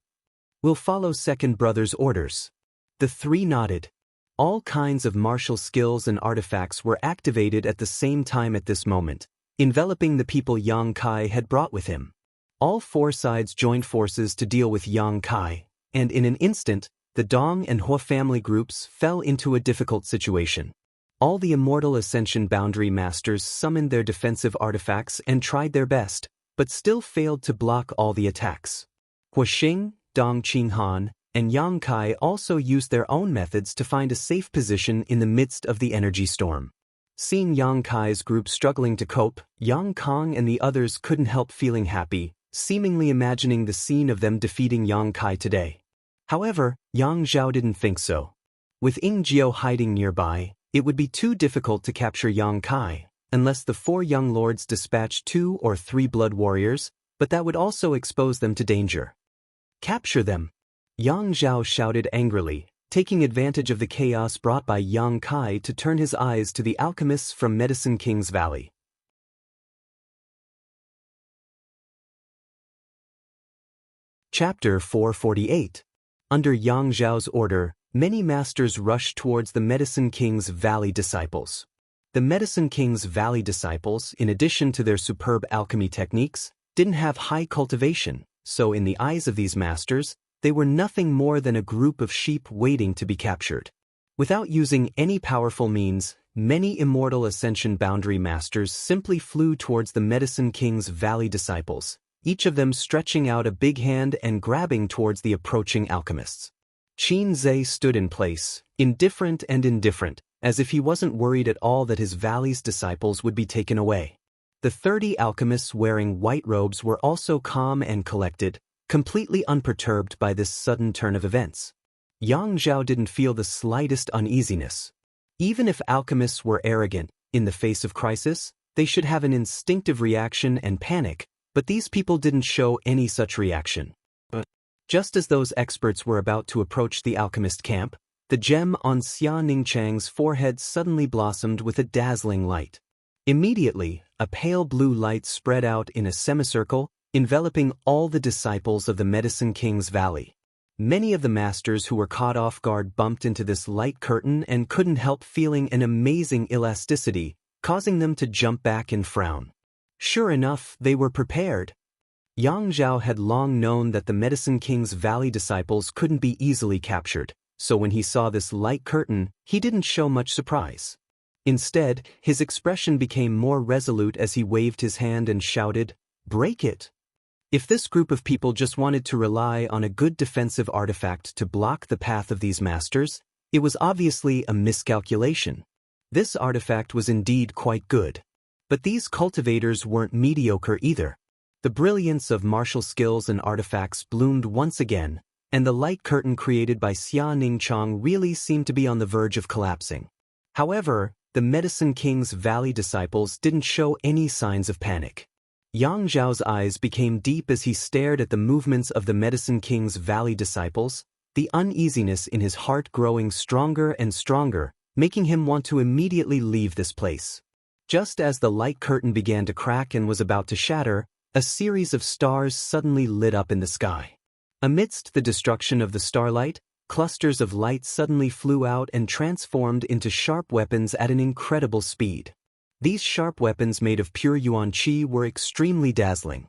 We'll follow second brother's orders." The 3 nodded. All kinds of martial skills and artifacts were activated at the same time at this moment, enveloping the people Yang Kai had brought with him. All 4 sides joined forces to deal with Yang Kai, and in an instant, the Dong and Hua family groups fell into a difficult situation. All the Immortal Ascension Boundary Masters summoned their defensive artifacts and tried their best, but still failed to block all the attacks. Hua Xing, Dong Qinghan, and Yang Kai also used their own methods to find a safe position in the midst of the energy storm. Seeing Yang Kai's group struggling to cope, Yang Kong and the others couldn't help feeling happy, seemingly imagining the scene of them defeating Yang Kai today. However, Yang Zhao didn't think so. With Ying Jiao hiding nearby, it would be too difficult to capture Yang Kai, unless the 4 young lords dispatched 2 or 3 blood warriors, but that would also expose them to danger. "Capture them!" Yang Zhao shouted angrily, taking advantage of the chaos brought by Yang Kai to turn his eyes to the alchemists from Medicine King's Valley. Chapter 448. Under Yang Zhao's order, many masters rushed towards the Medicine King's Valley disciples. The Medicine King's Valley disciples, in addition to their superb alchemy techniques, didn't have high cultivation, so in the eyes of these masters, they were nothing more than a group of sheep waiting to be captured. Without using any powerful means, many Immortal Ascension Boundary Masters simply flew towards the Medicine King's Valley disciples, each of them stretching out a big hand and grabbing towards the approaching alchemists. Qin Zhe stood in place, indifferent, as if he wasn't worried at all that his valley's disciples would be taken away. The 30 alchemists wearing white robes were also calm and collected, completely unperturbed by this sudden turn of events. Yang Zhao didn't feel the slightest uneasiness. Even if alchemists were arrogant, in the face of crisis, they should have an instinctive reaction and panic, but these people didn't show any such reaction. Just as those experts were about to approach the alchemist camp, the gem on Xia Ningchang's forehead suddenly blossomed with a dazzling light. Immediately, a pale blue light spread out in a semicircle, enveloping all the disciples of the Medicine King's Valley. Many of the masters who were caught off guard bumped into this light curtain and couldn't help feeling an amazing elasticity, causing them to jump back and frown. Sure enough, they were prepared. Yang Zhao had long known that the Medicine King's Valley disciples couldn't be easily captured, so when he saw this light curtain, he didn't show much surprise. Instead, his expression became more resolute as he waved his hand and shouted, "Break it!" If this group of people just wanted to rely on a good defensive artifact to block the path of these masters, it was obviously a miscalculation. This artifact was indeed quite good. But these cultivators weren't mediocre either. The brilliance of martial skills and artifacts bloomed once again, and the light curtain created by Xia Ningchang really seemed to be on the verge of collapsing. However, the Medicine King's Valley disciples didn't show any signs of panic. Yang Zhao's eyes became deep as he stared at the movements of the Medicine King's Valley disciples, the uneasiness in his heart growing stronger and stronger, making him want to immediately leave this place. Just as the light curtain began to crack and was about to shatter, a series of stars suddenly lit up in the sky. Amidst the destruction of the starlight, clusters of light suddenly flew out and transformed into sharp weapons at an incredible speed. These sharp weapons made of pure yuan qi were extremely dazzling.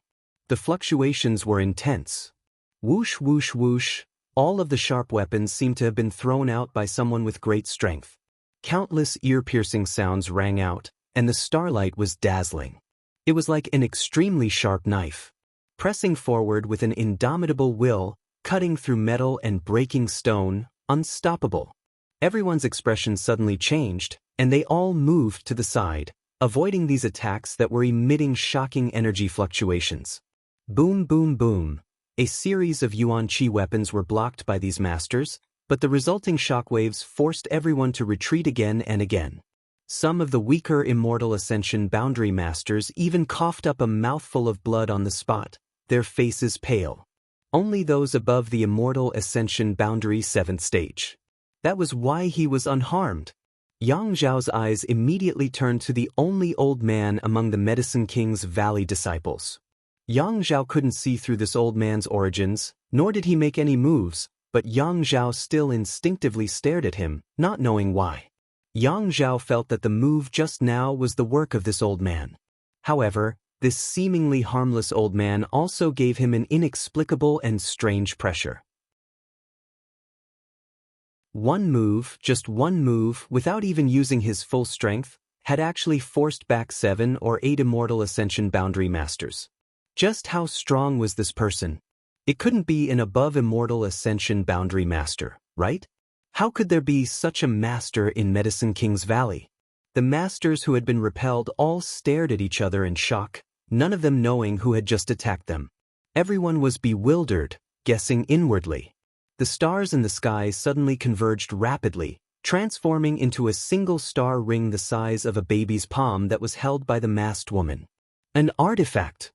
The fluctuations were intense. Whoosh, whoosh, whoosh, all of the sharp weapons seemed to have been thrown out by someone with great strength. Countless ear-piercing sounds rang out, and the starlight was dazzling. It was like an extremely sharp knife. Pressing forward with an indomitable will, cutting through metal and breaking stone, unstoppable. Everyone's expression suddenly changed, and they all moved to the side, avoiding these attacks that were emitting shocking energy fluctuations. Boom, boom, boom. A series of yuan qi weapons were blocked by these masters, but the resulting shockwaves forced everyone to retreat again and again. Some of the weaker Immortal Ascension Boundary Masters even coughed up a mouthful of blood on the spot, their faces pale. Only those above the Immortal Ascension Boundary 7th stage. That was why he was unharmed. Yang Zhao's eyes immediately turned to the only old man among the Medicine King's Valley disciples. Yang Zhao couldn't see through this old man's origins, nor did he make any moves, but Yang Zhao still instinctively stared at him, not knowing why. Yang Zhao felt that the move just now was the work of this old man. However, this seemingly harmless old man also gave him an inexplicable and strange pressure. One move, just one move, without even using his full strength, had actually forced back 7 or 8 Immortal Ascension Boundary Masters. Just how strong was this person? It couldn't be an above Immortal Ascension Boundary Master, right? How could there be such a master in Medicine King's Valley? The masters who had been repelled all stared at each other in shock, none of them knowing who had just attacked them. Everyone was bewildered, guessing inwardly. The stars in the sky suddenly converged rapidly, transforming into a single star ring the size of a baby's palm that was held by the masked woman. An artifact!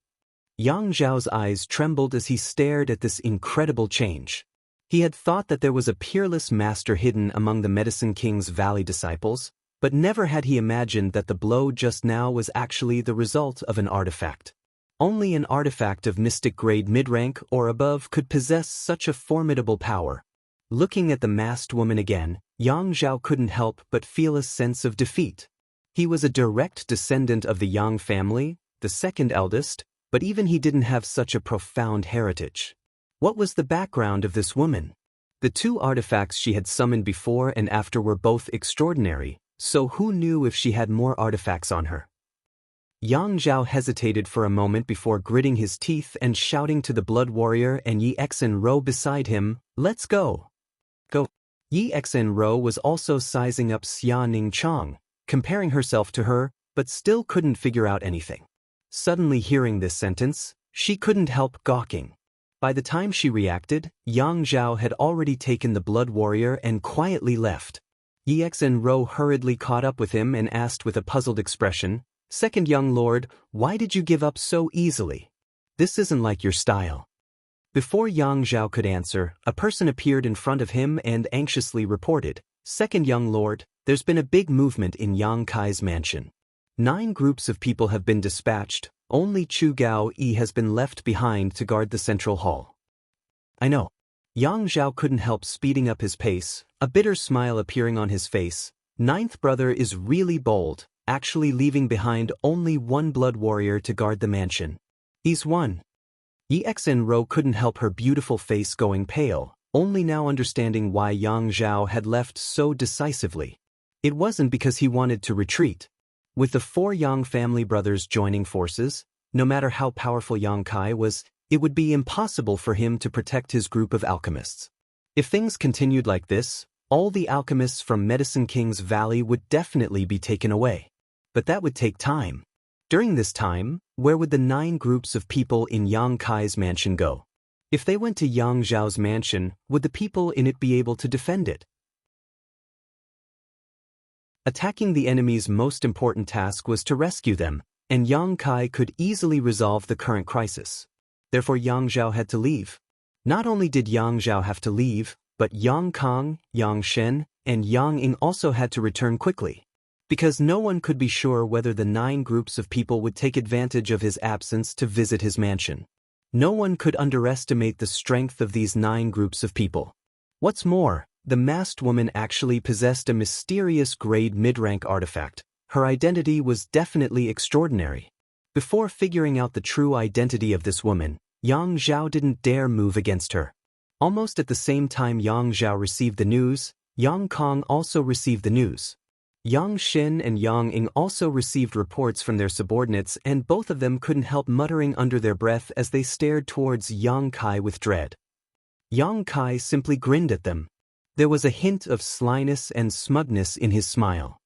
Yang Zhao's eyes trembled as he stared at this incredible change. He had thought that there was a peerless master hidden among the Medicine King's Valley disciples, but never had he imagined that the blow just now was actually the result of an artifact. Only an artifact of mystic grade mid-rank or above could possess such a formidable power. Looking at the masked woman again, Yang Zhao couldn't help but feel a sense of defeat. He was a direct descendant of the Yang family, the second eldest, but even he didn't have such a profound heritage. What was the background of this woman? The 2 artifacts she had summoned before and after were both extraordinary, so who knew if she had more artifacts on her? Yang Zhao hesitated for a moment before gritting his teeth and shouting to the Blood Warrior and Yi Xinro beside him, "Let's go!" Go! Yi Xinro was also sizing up Xia Ningchang, comparing herself to her, but still couldn't figure out anything. Suddenly hearing this sentence, she couldn't help gawking. By the time she reacted, Yang Zhao had already taken the Blood Warrior and quietly left. Yi Xinro hurriedly caught up with him and asked with a puzzled expression, "Second young lord, why did you give up so easily? This isn't like your style." Before Yang Zhao could answer, a person appeared in front of him and anxiously reported, "Second young lord, there's been a big movement in Yang Kai's mansion. 9 groups of people have been dispatched, only Chu Gao Yi has been left behind to guard the central hall." "I know." Yang Zhao couldn't help speeding up his pace, a bitter smile appearing on his face. "Ninth brother is really bold, actually leaving behind only 1 blood warrior to guard the mansion. He's one." Yi Xinro couldn't help her beautiful face going pale, only now understanding why Yang Zhao had left so decisively. It wasn't because he wanted to retreat. With the 4 Yang family brothers joining forces, no matter how powerful Yang Kai was, it would be impossible for him to protect his group of alchemists. If things continued like this, all the alchemists from Medicine King's Valley would definitely be taken away. But that would take time. During this time, where would the 9 groups of people in Yang Kai's mansion go? If they went to Yang Zhao's mansion, would the people in it be able to defend it? Attacking the enemy's most important task was to rescue them, and Yang Kai could easily resolve the current crisis. Therefore Yang Zhao had to leave. Not only did Yang Zhao have to leave, but Yang Kong, Yang Shen, and Yang Ying also had to return quickly. Because no one could be sure whether the 9 groups of people would take advantage of his absence to visit his mansion. No one could underestimate the strength of these 9 groups of people. What's more, the masked woman actually possessed a mysterious grade mid-rank artifact. Her identity was definitely extraordinary. Before figuring out the true identity of this woman, Yang Zhao didn't dare move against her. Almost at the same time Yang Zhao received the news, Yang Kong also received the news. Yang Shen and Yang Ying also received reports from their subordinates, and both of them couldn't help muttering under their breath as they stared towards Yang Kai with dread. Yang Kai simply grinned at them. There was a hint of slyness and smugness in his smile.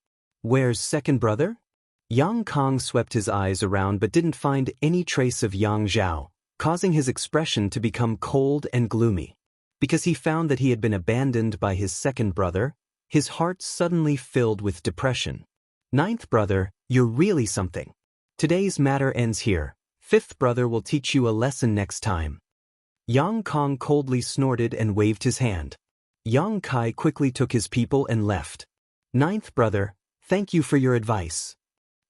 Where's second brother? Yang Kong swept his eyes around but didn't find any trace of Yang Zhao, causing his expression to become cold and gloomy. Because he found that he had been abandoned by his second brother, his heart suddenly filled with depression. 9th brother, you're really something. Today's matter ends here. 5th brother will teach you a lesson next time. Yang Kong coldly snorted and waved his hand. Yang Kai quickly took his people and left. 9th brother, thank you for your advice.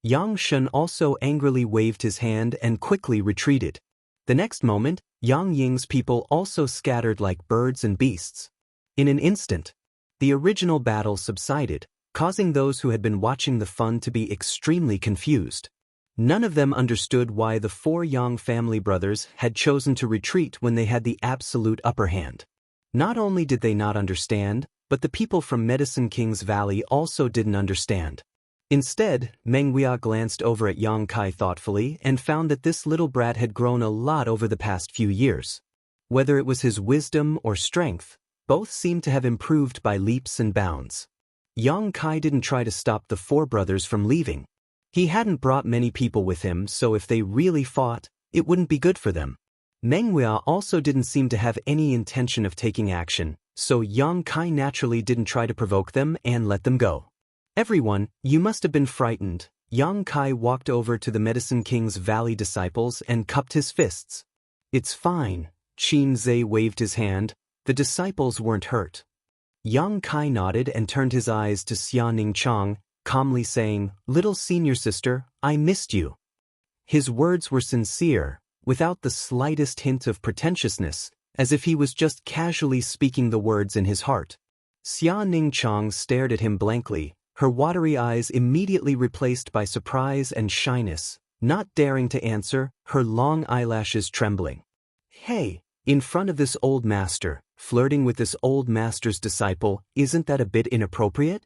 Yang Shen also angrily waved his hand and quickly retreated. The next moment, Yang Ying's people also scattered like birds and beasts. In an instant, the original battle subsided, causing those who had been watching the fun to be extremely confused. None of them understood why the 4 Yang family brothers had chosen to retreat when they had the absolute upper hand. Not only did they not understand, but the people from Medicine King's Valley also didn't understand. Instead, Meng Huia glanced over at Yang Kai thoughtfully and found that this little brat had grown a lot over the past few years. Whether it was his wisdom or strength, both seemed to have improved by leaps and bounds. Yang Kai didn't try to stop the 4 brothers from leaving. He hadn't brought many people with him, so if they really fought, it wouldn't be good for them. Meng Huia also didn't seem to have any intention of taking action, so Yang Kai naturally didn't try to provoke them and let them go. Everyone, you must have been frightened. Yang Kai walked over to the Medicine King's Valley disciples and cupped his fists. It's fine. Qin Zhe waved his hand. The disciples weren't hurt. Yang Kai nodded and turned his eyes to Xia Ningchang, calmly saying, "Little senior sister, I missed you." His words were sincere, without the slightest hint of pretentiousness, as if he was just casually speaking the words in his heart. Xia Ningchang stared at him blankly, her watery eyes immediately replaced by surprise and shyness, not daring to answer, her long eyelashes trembling. Hey, in front of this old master, flirting with this old master's disciple, isn't that a bit inappropriate?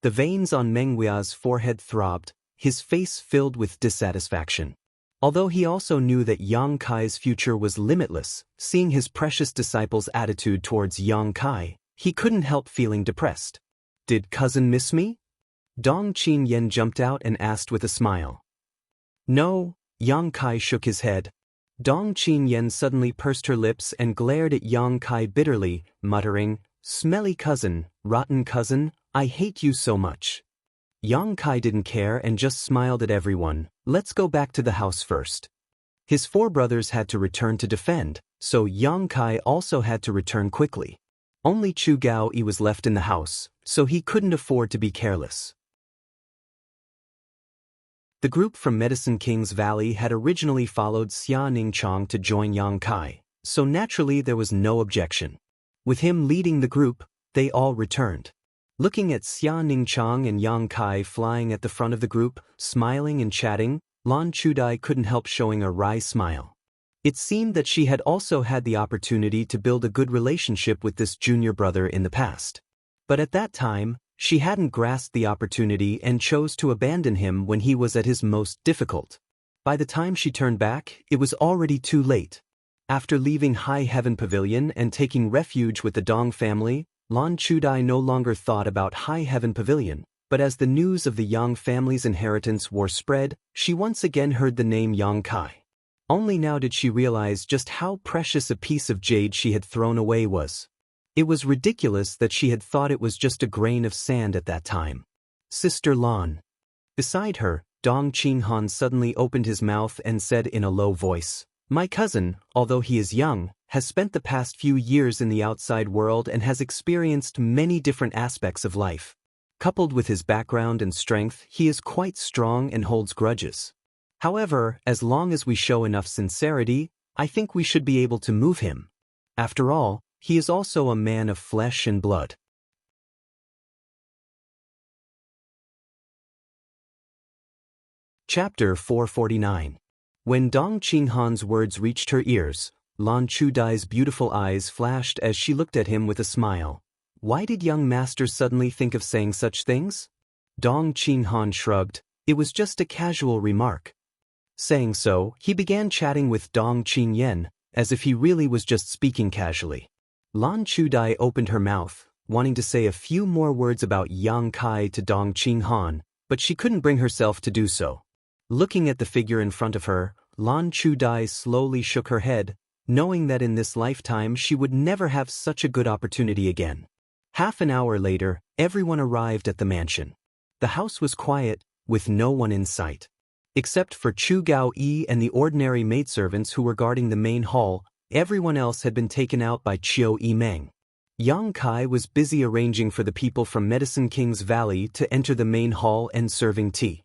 The veins on Meng Huia's forehead throbbed, his face filled with dissatisfaction. Although he also knew that Yang Kai's future was limitless, seeing his precious disciple's attitude towards Yang Kai, he couldn't help feeling depressed. Did cousin miss me? Dong Qinyan jumped out and asked with a smile. No, Yang Kai shook his head. Dong Qinyan suddenly pursed her lips and glared at Yang Kai bitterly, muttering, "Smelly cousin, rotten cousin, I hate you so much." Yang Kai didn't care and just smiled at everyone. Let's go back to the house first. His 4 brothers had to return to defend, so Yang Kai also had to return quickly. Only Chu Gaoyi was left in the house, so he couldn't afford to be careless. The group from Medicine King's Valley had originally followed Xia Ningchang to join Yang Kai, so naturally there was no objection. With him leading the group, they all returned. Looking at Xia Ningchang and Yang Kai flying at the front of the group, smiling and chatting, Lan Chudai couldn't help showing a wry smile. It seemed that she had also had the opportunity to build a good relationship with this junior brother in the past. But at that time, she hadn't grasped the opportunity and chose to abandon him when he was at his most difficult. By the time she turned back, it was already too late. After leaving High Heaven Pavilion and taking refuge with the Dong family, Lan Chudai no longer thought about High Heaven Pavilion, but as the news of the Yang family's inheritance war spread, she once again heard the name Yang Kai. Only now did she realize just how precious a piece of jade she had thrown away was. It was ridiculous that she had thought it was just a grain of sand at that time. Sister Lan. Beside her, Dong Qinghan suddenly opened his mouth and said in a low voice, "My cousin, although he is young, has spent the past few years in the outside world and has experienced many different aspects of life. Coupled with his background and strength, he is quite strong and holds grudges. However, as long as we show enough sincerity, I think we should be able to move him. After all, he is also a man of flesh and blood." Chapter 449. When Dong Qinghan's words reached her ears, Lan Chudai's beautiful eyes flashed as she looked at him with a smile. Why did young master suddenly think of saying such things? Dong Qinghan shrugged. It was just a casual remark. Saying so, he began chatting with Dong Qingyan, as if he really was just speaking casually. Lan Chudai opened her mouth, wanting to say a few more words about Yang Kai to Dong Qinghan, but she couldn't bring herself to do so. Looking at the figure in front of her, Lan Chudai slowly shook her head, knowing that in this lifetime she would never have such a good opportunity again. Half an hour later, everyone arrived at the mansion. The house was quiet, with no one in sight. Except for Chu Gao Yi and the ordinary maidservants who were guarding the main hall, everyone else had been taken out by Chiu Yimeng. Yang Kai was busy arranging for the people from Medicine King's Valley to enter the main hall and serving tea.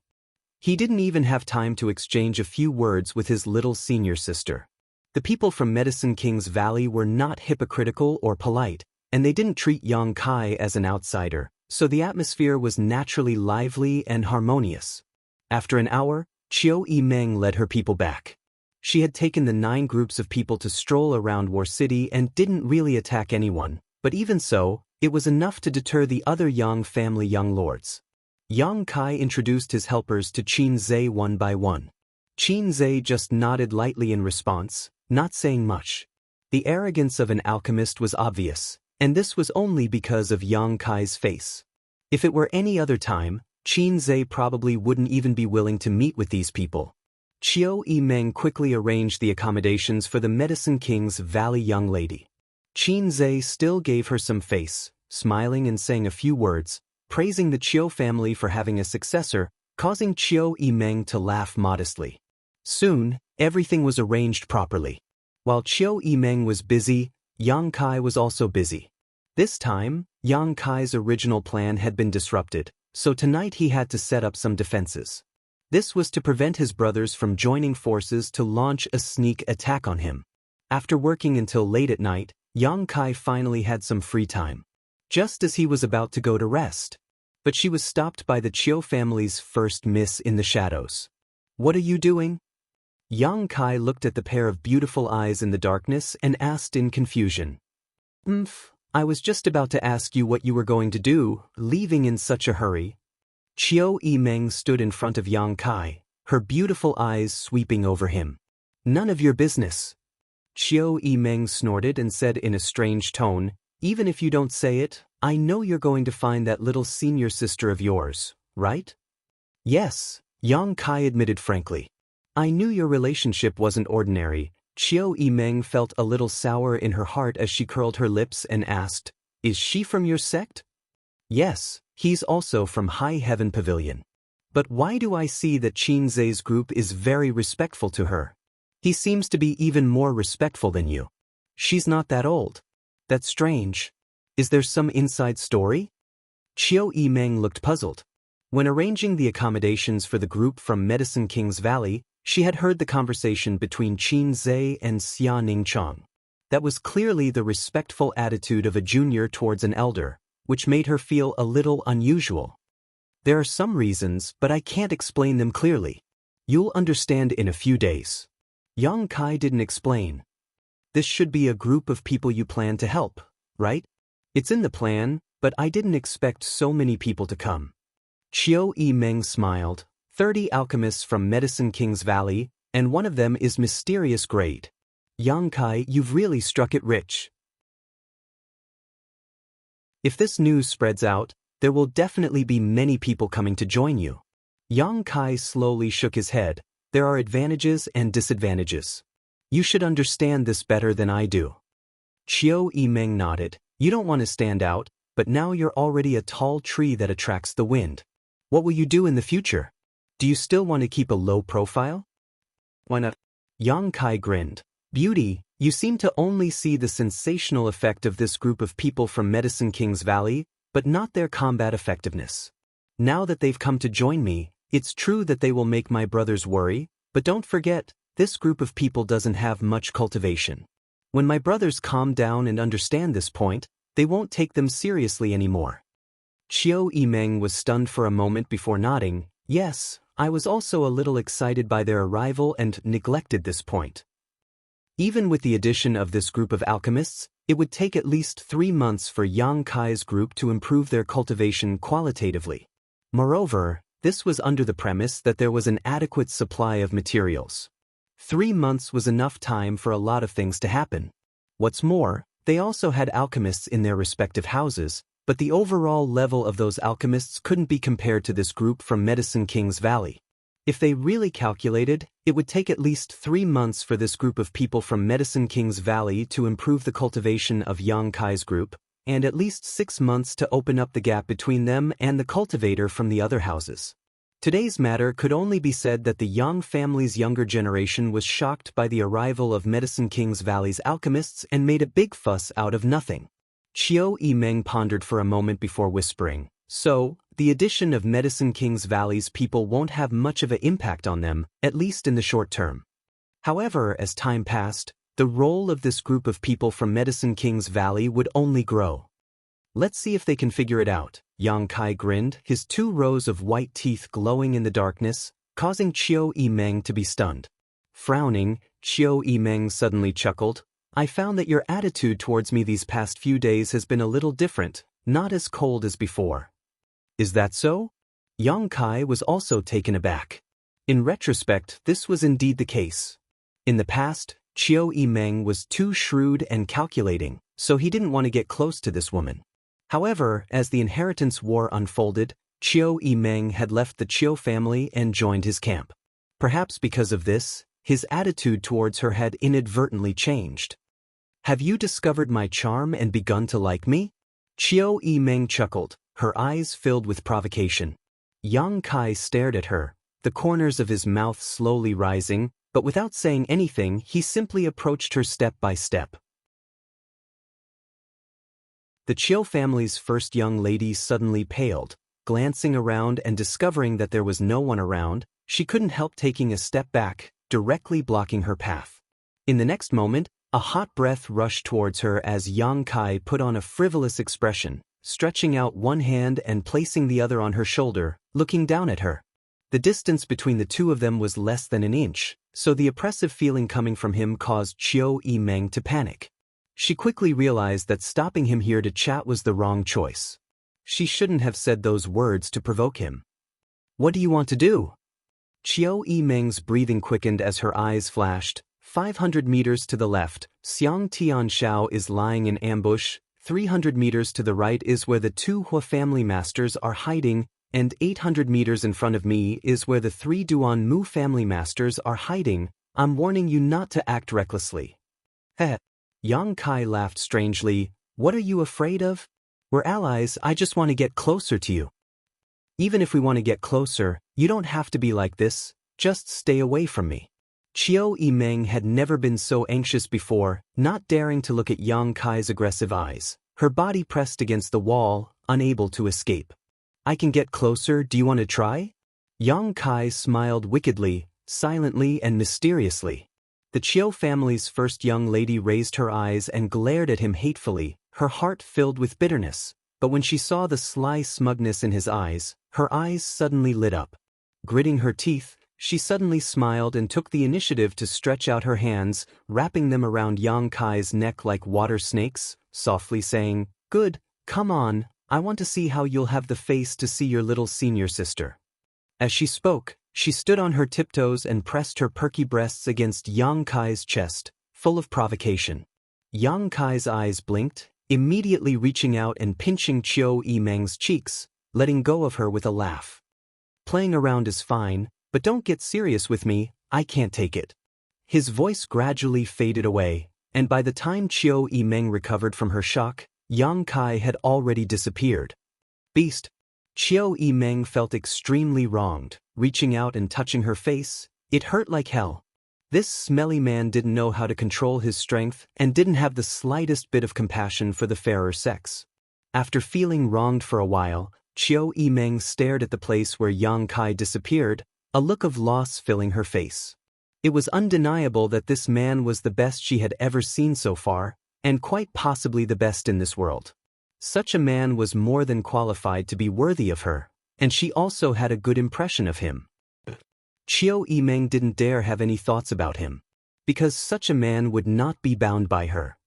He didn't even have time to exchange a few words with his little senior sister. The people from Medicine King's Valley were not hypocritical or polite, and they didn't treat Yang Kai as an outsider, so the atmosphere was naturally lively and harmonious. After an hour, Chiu Yimeng led her people back. She had taken the 9 groups of people to stroll around War City and didn't really attack anyone, but even so, it was enough to deter the other Yang family young lords. Yang Kai introduced his helpers to Qin Zhe one by one. Qin Zhe just nodded lightly in response, not saying much. The arrogance of an alchemist was obvious, and this was only because of Yang Kai's face. If it were any other time, Qin Zhe probably wouldn't even be willing to meet with these people. Chiu Yimeng quickly arranged the accommodations for the Medicine King's Valley young lady. Qin Zhe still gave her some face, smiling and saying a few words, praising the Chiu family for having a successor, causing Chiu Yimeng to laugh modestly. Soon, everything was arranged properly. While Chiu Yimeng was busy, Yang Kai was also busy. This time, Yang Kai's original plan had been disrupted, so tonight he had to set up some defenses. This was to prevent his brothers from joining forces to launch a sneak attack on him. After working until late at night, Yang Kai finally had some free time. Just as he was about to go to rest. But she was stopped by the Chiu family's first miss in the shadows. "What are you doing?" Yang Kai looked at the pair of beautiful eyes in the darkness and asked in confusion. I was just about to ask you what you were going to do, leaving in such a hurry." Chiu Yimeng stood in front of Yang Kai, her beautiful eyes sweeping over him. "None of your business." Chiu Yimeng snorted and said in a strange tone, "Even if you don't say it, I know you're going to find that little senior sister of yours, right?" "Yes," Yang Kai admitted frankly. "I knew your relationship wasn't ordinary." Chiu Yimeng felt a little sour in her heart as she curled her lips and asked, "Is she from your sect?" "Yes, he's also from High Heaven Pavilion. But why do I see that Qin Zhe's group is very respectful to her? He seems to be even more respectful than you. She's not that old." "That's strange. Is there some inside story?" Chiu Yimeng looked puzzled. When arranging the accommodations for the group from Medicine King's Valley, she had heard the conversation between Qin Zhe and Xia Ningchang. That was clearly the respectful attitude of a junior towards an elder, which made her feel a little unusual. "There are some reasons, but I can't explain them clearly. You'll understand in a few days." Yang Kai didn't explain. "This should be a group of people you plan to help, right?" "It's in the plan, but I didn't expect so many people to come." Chiu Yimeng smiled. 30 alchemists from Medicine King's Valley, and one of them is mysterious grade. Yang Kai, you've really struck it rich. If this news spreads out, there will definitely be many people coming to join you. Yang Kai slowly shook his head. There are advantages and disadvantages. You should understand this better than I do. Chiu Yimeng nodded. You don't want to stand out, but now you're already a tall tree that attracts the wind. What will you do in the future? Do you still want to keep a low profile? Why not? Yang Kai grinned. Beauty, you seem to only see the sensational effect of this group of people from Medicine King's Valley, but not their combat effectiveness. Now that they've come to join me, it's true that they will make my brothers worry, but don't forget, this group of people doesn't have much cultivation. When my brothers calm down and understand this point, they won't take them seriously anymore. Chiu Yimeng was stunned for a moment before nodding. Yes, I was also a little excited by their arrival and neglected this point. Even with the addition of this group of alchemists, it would take at least 3 months for Yang Kai's group to improve their cultivation qualitatively. Moreover, this was under the premise that there was an adequate supply of materials. 3 months was enough time for a lot of things to happen. What's more, they also had alchemists in their respective houses, but the overall level of those alchemists couldn't be compared to this group from Medicine King's Valley. If they really calculated, it would take at least 3 months for this group of people from Medicine King's Valley to improve the cultivation of Yang Kai's group, and at least 6 months to open up the gap between them and the cultivator from the other houses. Today's matter could only be said that the Yang family's younger generation was shocked by the arrival of Medicine King's Valley's alchemists and made a big fuss out of nothing. Chiu Yimeng pondered for a moment before whispering, so, the addition of Medicine King's Valley's people won't have much of an impact on them, at least in the short term. However, as time passed, the role of this group of people from Medicine King's Valley would only grow. Let's see if they can figure it out. Yang Kai grinned, his 2 rows of white teeth glowing in the darkness, causing Chiu Yimeng to be stunned. Frowning, Chiu Yimeng suddenly chuckled. I found that your attitude towards me these past few days has been a little different, not as cold as before. Is that so? Yang Kai was also taken aback. In retrospect, this was indeed the case. In the past, Chiu Yimeng was too shrewd and calculating, so he didn't want to get close to this woman. However, as the inheritance war unfolded, Chiu Yimeng had left the Chiu family and joined his camp. Perhaps because of this, his attitude towards her had inadvertently changed. Have you discovered my charm and begun to like me? Chiu Yimeng chuckled, her eyes filled with provocation. Yang Kai stared at her, the corners of his mouth slowly rising, but without saying anything, he simply approached her step by step. The Chiu family's first young lady suddenly paled, glancing around and discovering that there was no one around, she couldn't help taking a step back, directly blocking her path. In the next moment, a hot breath rushed towards her as Yang Kai put on a frivolous expression, stretching out one hand and placing the other on her shoulder, looking down at her. The distance between the two of them was less than an inch, so the oppressive feeling coming from him caused Chiu Yimeng to panic. She quickly realized that stopping him here to chat was the wrong choice. She shouldn't have said those words to provoke him. What do you want to do? Chiu Yimeng's breathing quickened as her eyes flashed. 500 meters to the left, Xiang Tianshao is lying in ambush. 300 meters to the right is where the 2 Hua family masters are hiding, and 800 meters in front of me is where the 3 Duan Mu family masters are hiding. I'm warning you not to act recklessly. Heh. Yang Kai laughed strangely. What are you afraid of? We're allies, I just want to get closer to you. Even if we want to get closer, you don't have to be like this, just stay away from me. Chiu Yimeng had never been so anxious before, not daring to look at Yang Kai's aggressive eyes. Her body pressed against the wall, unable to escape. I can get closer, do you want to try? Yang Kai smiled wickedly, silently and mysteriously. The Chiu family's first young lady raised her eyes and glared at him hatefully, her heart filled with bitterness. But when she saw the sly smugness in his eyes, her eyes suddenly lit up. Gritting her teeth, she suddenly smiled and took the initiative to stretch out her hands, wrapping them around Yang Kai's neck like water snakes, softly saying, "Good, come on, I want to see how you'll have the face to see your little senior sister." As she spoke, she stood on her tiptoes and pressed her perky breasts against Yang Kai's chest, full of provocation. Yang Kai's eyes blinked, immediately reaching out and pinching Qiu Yimeng's cheeks, letting go of her with a laugh. Playing around is fine, but don't get serious with me, I can't take it. His voice gradually faded away, and by the time Qiu Yimeng recovered from her shock, Yang Kai had already disappeared. Beast. Qiu Yimeng felt extremely wronged, reaching out and touching her face. It hurt like hell. This smelly man didn't know how to control his strength and didn't have the slightest bit of compassion for the fairer sex. After feeling wronged for a while, Qiu Yimeng stared at the place where Yang Kai disappeared, a look of loss filling her face. It was undeniable that this man was the best she had ever seen so far, and quite possibly the best in this world. Such a man was more than qualified to be worthy of her, and she also had a good impression of him. Qiu Yimeng didn't dare have any thoughts about him, because such a man would not be bound by her.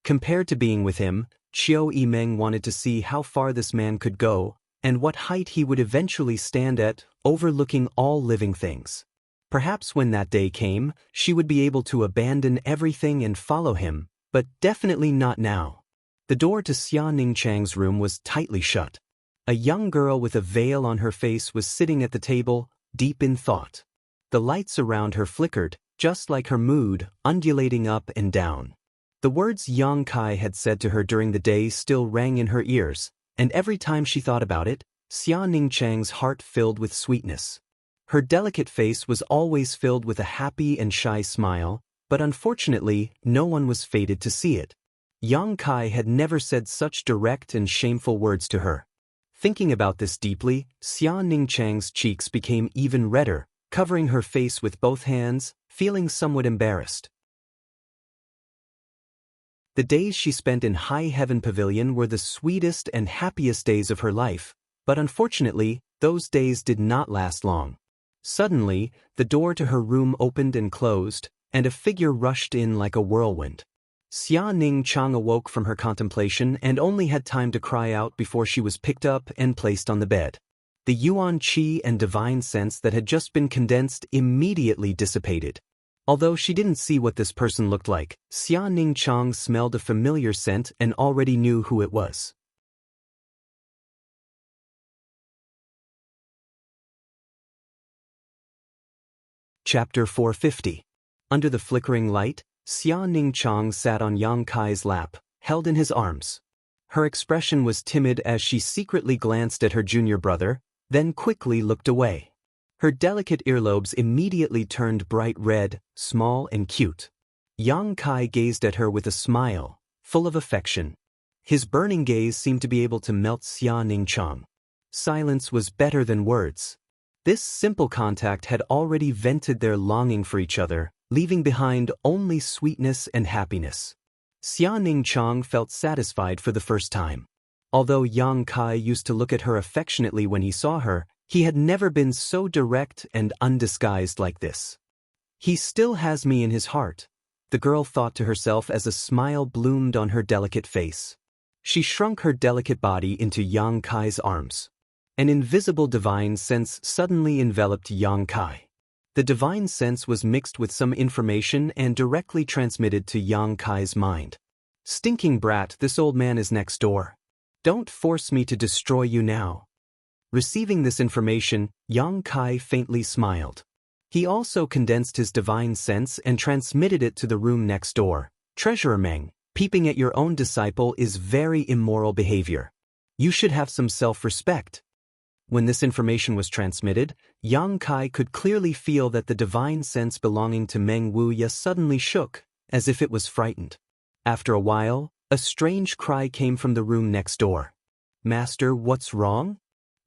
Compared to being with him, Qiu Yimeng wanted to see how far this man could go, and what height he would eventually stand at, overlooking all living things. Perhaps when that day came, she would be able to abandon everything and follow him, but definitely not now. The door to Xia Ningchang's room was tightly shut. A young girl with a veil on her face was sitting at the table, deep in thought. The lights around her flickered, just like her mood, undulating up and down. The words Yang Kai had said to her during the day still rang in her ears, and every time she thought about it, Xia Ningchang's heart filled with sweetness. Her delicate face was always filled with a happy and shy smile, but unfortunately, no one was fated to see it. Yang Kai had never said such direct and shameful words to her. Thinking about this deeply, Xia Ningchang's cheeks became even redder, covering her face with both hands, feeling somewhat embarrassed. The days she spent in High Heaven Pavilion were the sweetest and happiest days of her life, but unfortunately, those days did not last long. Suddenly, the door to her room opened and closed, and a figure rushed in like a whirlwind. Xia Ningchang awoke from her contemplation and only had time to cry out before she was picked up and placed on the bed. The yuan qi and divine sense that had just been condensed immediately dissipated. Although she didn't see what this person looked like, Xia Ningchang smelled a familiar scent and already knew who it was. Chapter 450. Under the flickering light, Xia Ningchang sat on Yang Kai's lap, held in his arms. Her expression was timid as she secretly glanced at her junior brother, then quickly looked away. Her delicate earlobes immediately turned bright red, small and cute. Yang Kai gazed at her with a smile, full of affection. His burning gaze seemed to be able to melt Xia Ningchang. Silence was better than words. This simple contact had already vented their longing for each other, leaving behind only sweetness and happiness. Xia Ningchang felt satisfied for the first time. Although Yang Kai used to look at her affectionately when he saw her, he had never been so direct and undisguised like this. He still has me in his heart, the girl thought to herself as a smile bloomed on her delicate face. She shrunk her delicate body into Yang Kai's arms. An invisible divine sense suddenly enveloped Yang Kai. The divine sense was mixed with some information and directly transmitted to Yang Kai's mind. Stinking brat, this old man is next door. Don't force me to destroy you now. Receiving this information, Yang Kai faintly smiled. He also condensed his divine sense and transmitted it to the room next door. Treasurer Meng, peeping at your own disciple is very immoral behavior. You should have some self-respect. When this information was transmitted, Yang Kai could clearly feel that the divine sense belonging to Meng Wuya suddenly shook, as if it was frightened. After a while, a strange cry came from the room next door. Master, what's wrong?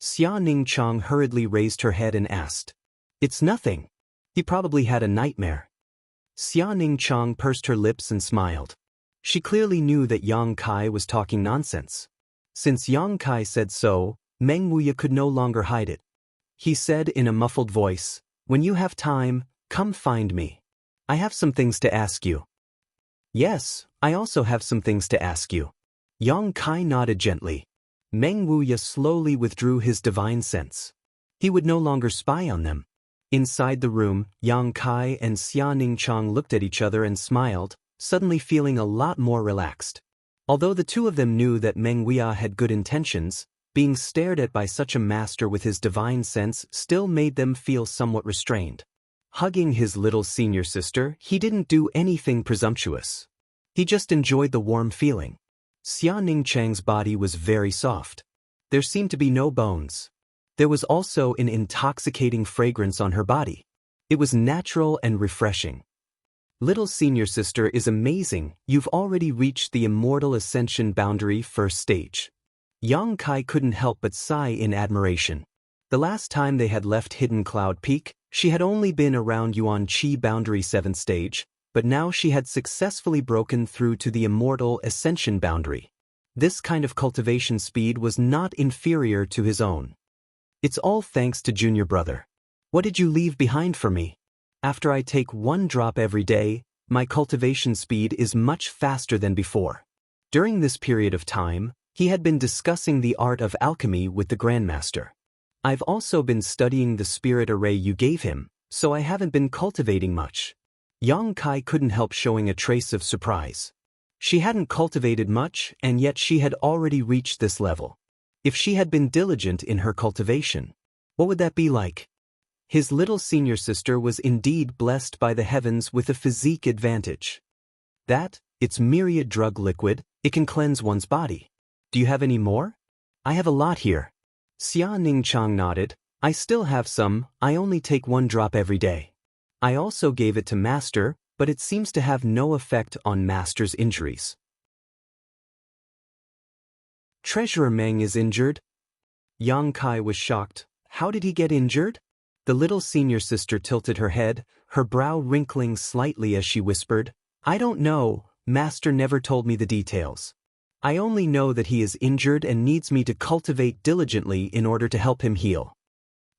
Xia Ningchang hurriedly raised her head and asked. It's nothing. He probably had a nightmare. Xia Ningchang pursed her lips and smiled. She clearly knew that Yang Kai was talking nonsense. Since Yang Kai said so, Meng Wuya could no longer hide it. He said in a muffled voice, when you have time, come find me. I have some things to ask you. Yes, I also have some things to ask you. Yang Kai nodded gently. Meng Wuya slowly withdrew his divine sense. He would no longer spy on them. Inside the room, Yang Kai and Xia Ningchang looked at each other and smiled, suddenly feeling a lot more relaxed. Although the two of them knew that Meng Huiya had good intentions, being stared at by such a master with his divine sense still made them feel somewhat restrained. Hugging his little senior sister, he didn't do anything presumptuous. He just enjoyed the warm feeling. Xia Ningchang's body was very soft. There seemed to be no bones. There was also an intoxicating fragrance on her body. It was natural and refreshing. Little senior sister is amazing, you've already reached the immortal ascension boundary first stage. Yang Kai couldn't help but sigh in admiration. The last time they had left Hidden Cloud Peak, she had only been around Yuan Qi boundary 7th stage, but now she had successfully broken through to the immortal ascension boundary. This kind of cultivation speed was not inferior to his own. It's all thanks to junior brother. What did you leave behind for me? After I take 1 drop every day, my cultivation speed is much faster than before. During this period of time, he had been discussing the art of alchemy with the Grandmaster. I've also been studying the spirit array you gave him, so I haven't been cultivating much. Yang Kai couldn't help showing a trace of surprise. She hadn't cultivated much, and yet she had already reached this level. If she had been diligent in her cultivation, what would that be like? His little senior sister was indeed blessed by the heavens with a physique advantage. It's myriad drug liquid, it can cleanse one's body. Do you have any more? I have a lot here. Xia Ningchang nodded. I still have some, I only take 1 drop every day. I also gave it to Master, but it seems to have no effect on Master's injuries. Treasurer Meng is injured? Yang Kai was shocked. How did he get injured? The little senior sister tilted her head, her brow wrinkling slightly as she whispered, I don't know, Master never told me the details. I only know that he is injured and needs me to cultivate diligently in order to help him heal.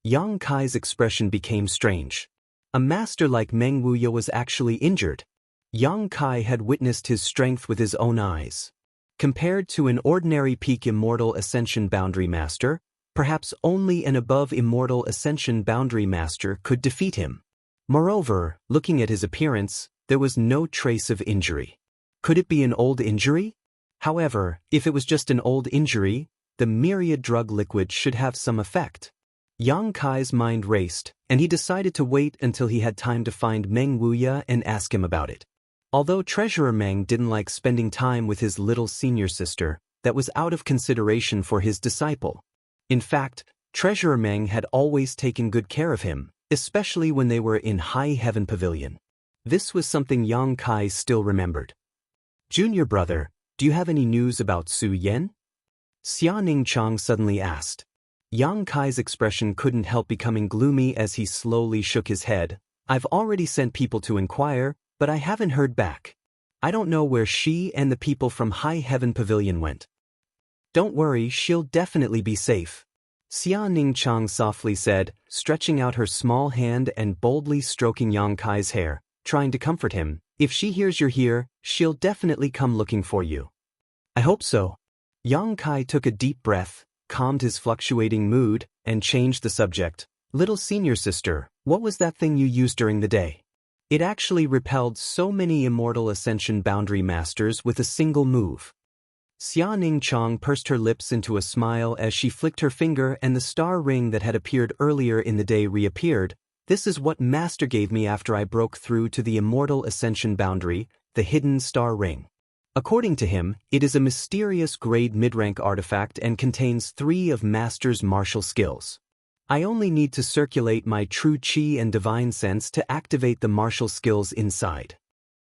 Yang Kai's expression became strange. A master like Meng Huiya was actually injured. Yang Kai had witnessed his strength with his own eyes. Compared to an ordinary peak immortal ascension boundary master, perhaps only an above immortal ascension boundary master could defeat him. Moreover, looking at his appearance, there was no trace of injury. Could it be an old injury? However, if it was just an old injury, the myriad drug liquid should have some effect. Yang Kai's mind raced, and he decided to wait until he had time to find Meng Huiya and ask him about it. Although Treasurer Meng didn't like spending time with his little senior sister, that was out of consideration for his disciple. In fact, Treasurer Meng had always taken good care of him, especially when they were in High Heaven Pavilion. This was something Yang Kai still remembered. Junior brother, do you have any news about Su Yan? Xia Ningchang suddenly asked. Yang Kai's expression couldn't help becoming gloomy as he slowly shook his head. I've already sent people to inquire, but I haven't heard back. I don't know where she and the people from High Heaven Pavilion went. Don't worry, she'll definitely be safe. Xia Ningchang softly said, stretching out her small hand and boldly stroking Yang Kai's hair, trying to comfort him. If she hears you're here, she'll definitely come looking for you. I hope so. Yang Kai took a deep breath, calmed his fluctuating mood, and changed the subject. Little senior sister, what was that thing you used during the day? It actually repelled so many immortal ascension boundary masters with a single move. Xia Ningchang pursed her lips into a smile as she flicked her finger and the star ring that had appeared earlier in the day reappeared. This is what Master gave me after I broke through to the immortal ascension boundary, the hidden star ring. According to him, it is a mysterious grade mid-rank artifact and contains 3 of Master's martial skills. I only need to circulate my true Qi and divine sense to activate the martial skills inside.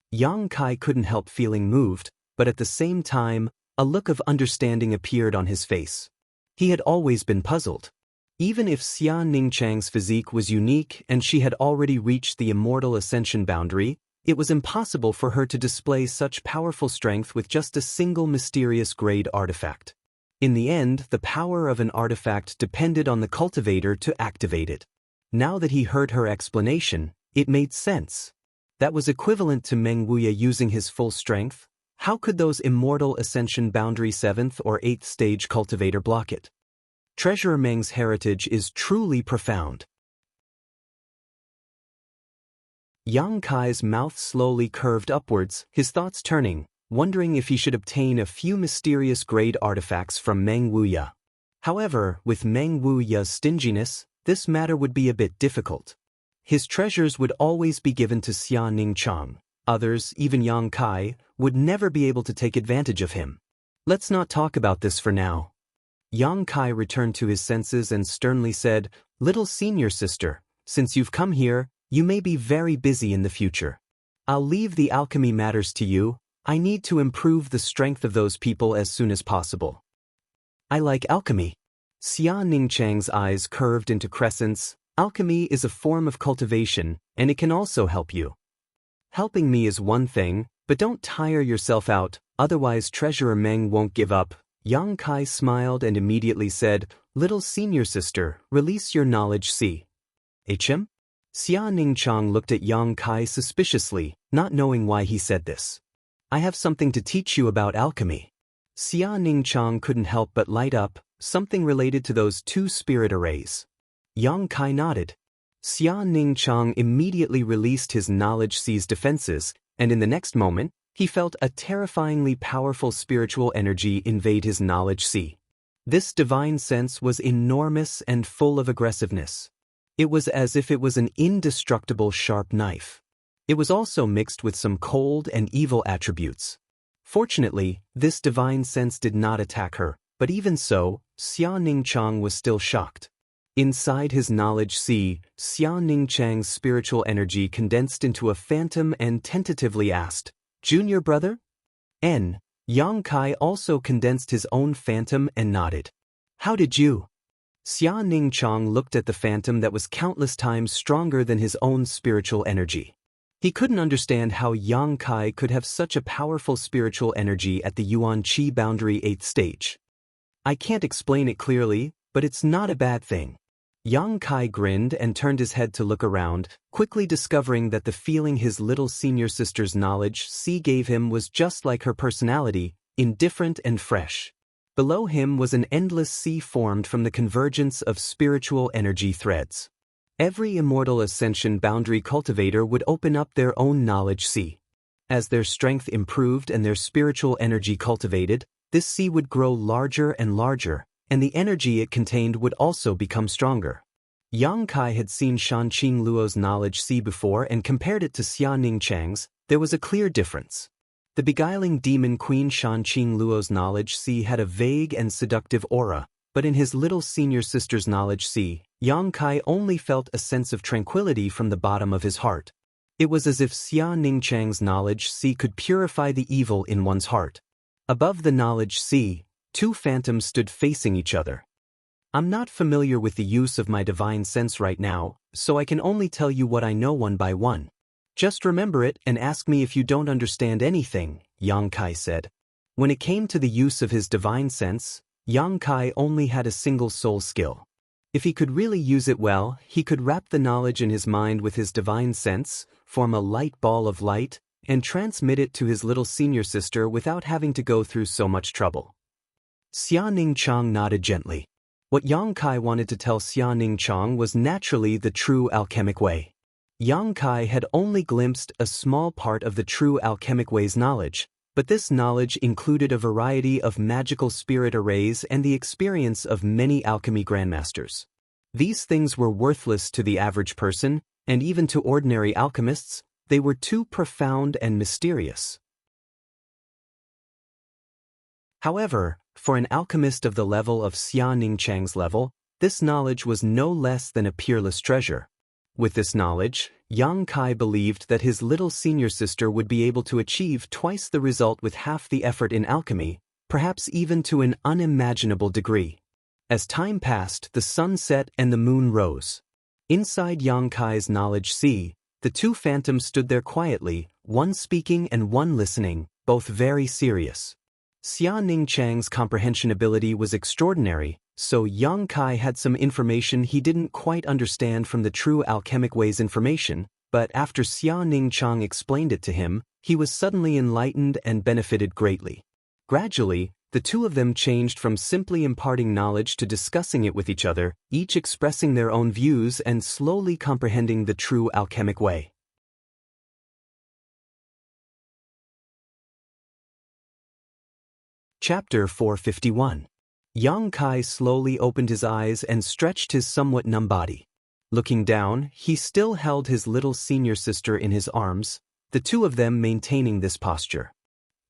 Yang Kai couldn't help feeling moved, but at the same time, a look of understanding appeared on his face. He had always been puzzled. Even if Xia Ningchang's physique was unique and she had already reached the immortal ascension boundary, it was impossible for her to display such powerful strength with just a single mysterious grade artifact. In the end, the power of an artifact depended on the cultivator to activate it. Now that he heard her explanation, it made sense. That was equivalent to Meng Huiya using his full strength. How could those immortal ascension boundary 7th or 8th stage cultivator block it? Treasurer Meng's heritage is truly profound. Yang Kai's mouth slowly curved upwards, his thoughts turning, wondering if he should obtain a few mysterious grade artifacts from Meng Wuya. However, with Meng Wuya's stinginess, this matter would be a bit difficult. His treasures would always be given to Xia Ningchang. Others, even Yang Kai, would never be able to take advantage of him. Let's not talk about this for now. Yang Kai returned to his senses and sternly said, "Little senior sister, since you've come here, you may be very busy in the future. I'll leave the alchemy matters to you. I need to improve the strength of those people as soon as possible." "I like alchemy." Xia Ningchang's eyes curved into crescents. "Alchemy is a form of cultivation, and it can also help you. Helping me is one thing, but don't tire yourself out, otherwise Treasurer Meng won't give up." Yang Kai smiled and immediately said, "Little senior sister, release your knowledge. See." "HM?" Xia Ningchang looked at Yang Kai suspiciously, not knowing why he said this. "I have something to teach you about alchemy." Xia Ningchang couldn't help but light up, something related to those two spirit arrays. Yang Kai nodded. Xia Ningchang immediately released his knowledge sea's defenses, and in the next moment, he felt a terrifyingly powerful spiritual energy invade his knowledge sea. This divine sense was enormous and full of aggressiveness. It was as if it was an indestructible sharp knife. It was also mixed with some cold and evil attributes. Fortunately, this divine sense did not attack her, but even so, Xia Ningchang was still shocked. Inside his knowledge sea, Xia Ningchang's spiritual energy condensed into a phantom and tentatively asked, "Junior brother?" Yang Kai also condensed his own phantom and nodded. "How did you?" Xia Ningchang looked at the phantom that was countless times stronger than his own spiritual energy. He couldn't understand how Yang Kai could have such a powerful spiritual energy at the Yuan Qi boundary 8th stage. "I can't explain it clearly, but it's not a bad thing." Yang Kai grinned and turned his head to look around, quickly discovering that the feeling his little senior sister's knowledge sea gave him was just like her personality, indifferent and fresh. Below him was an endless sea formed from the convergence of spiritual energy threads. Every immortal ascension boundary cultivator would open up their own knowledge sea. As their strength improved and their spiritual energy cultivated, this sea would grow larger and larger, and the energy it contained would also become stronger. Yang Kai had seen Shanqing Luo's knowledge sea before and compared it to Xia Ningchang's. There was a clear difference. The beguiling demon queen Shanqing Luo's knowledge sea had a vague and seductive aura, but in his little senior sister's knowledge sea, Yang Kai only felt a sense of tranquility from the bottom of his heart. It was as if Xia Ningchang's knowledge sea could purify the evil in one's heart. Above the knowledge sea, two phantoms stood facing each other. "I'm not familiar with the use of my divine sense right now, so I can only tell you what I know one by one. Just remember it and ask me if you don't understand anything," Yang Kai said. When it came to the use of his divine sense, Yang Kai only had a single soul skill. If he could really use it well, he could wrap the knowledge in his mind with his divine sense, form a light ball of light, and transmit it to his little senior sister without having to go through so much trouble. Xia Ningchang nodded gently. What Yang Kai wanted to tell Xia Ningchang was naturally the true alchemic way. Yang Kai had only glimpsed a small part of the true alchemic way's knowledge, but this knowledge included a variety of magical spirit arrays and the experience of many alchemy grandmasters. These things were worthless to the average person, and even to ordinary alchemists, they were too profound and mysterious. However, for an alchemist of the level of Xia Ningchang's level, this knowledge was no less than a peerless treasure. With this knowledge, Yang Kai believed that his little senior sister would be able to achieve twice the result with half the effort in alchemy, perhaps even to an unimaginable degree. As time passed, the sun set and the moon rose. Inside Yang Kai's knowledge sea, the two phantoms stood there quietly, one speaking and one listening, both very serious. Xia Ningchang's comprehension ability was extraordinary, so Yang Kai had some information he didn't quite understand from the true alchemic way's information, but after Xia Ningchang explained it to him, he was suddenly enlightened and benefited greatly. Gradually, the two of them changed from simply imparting knowledge to discussing it with each other, each expressing their own views and slowly comprehending the true alchemic way. Chapter 451. Yang Kai slowly opened his eyes and stretched his somewhat numb body. Looking down, he still held his little senior sister in his arms, the two of them maintaining this posture.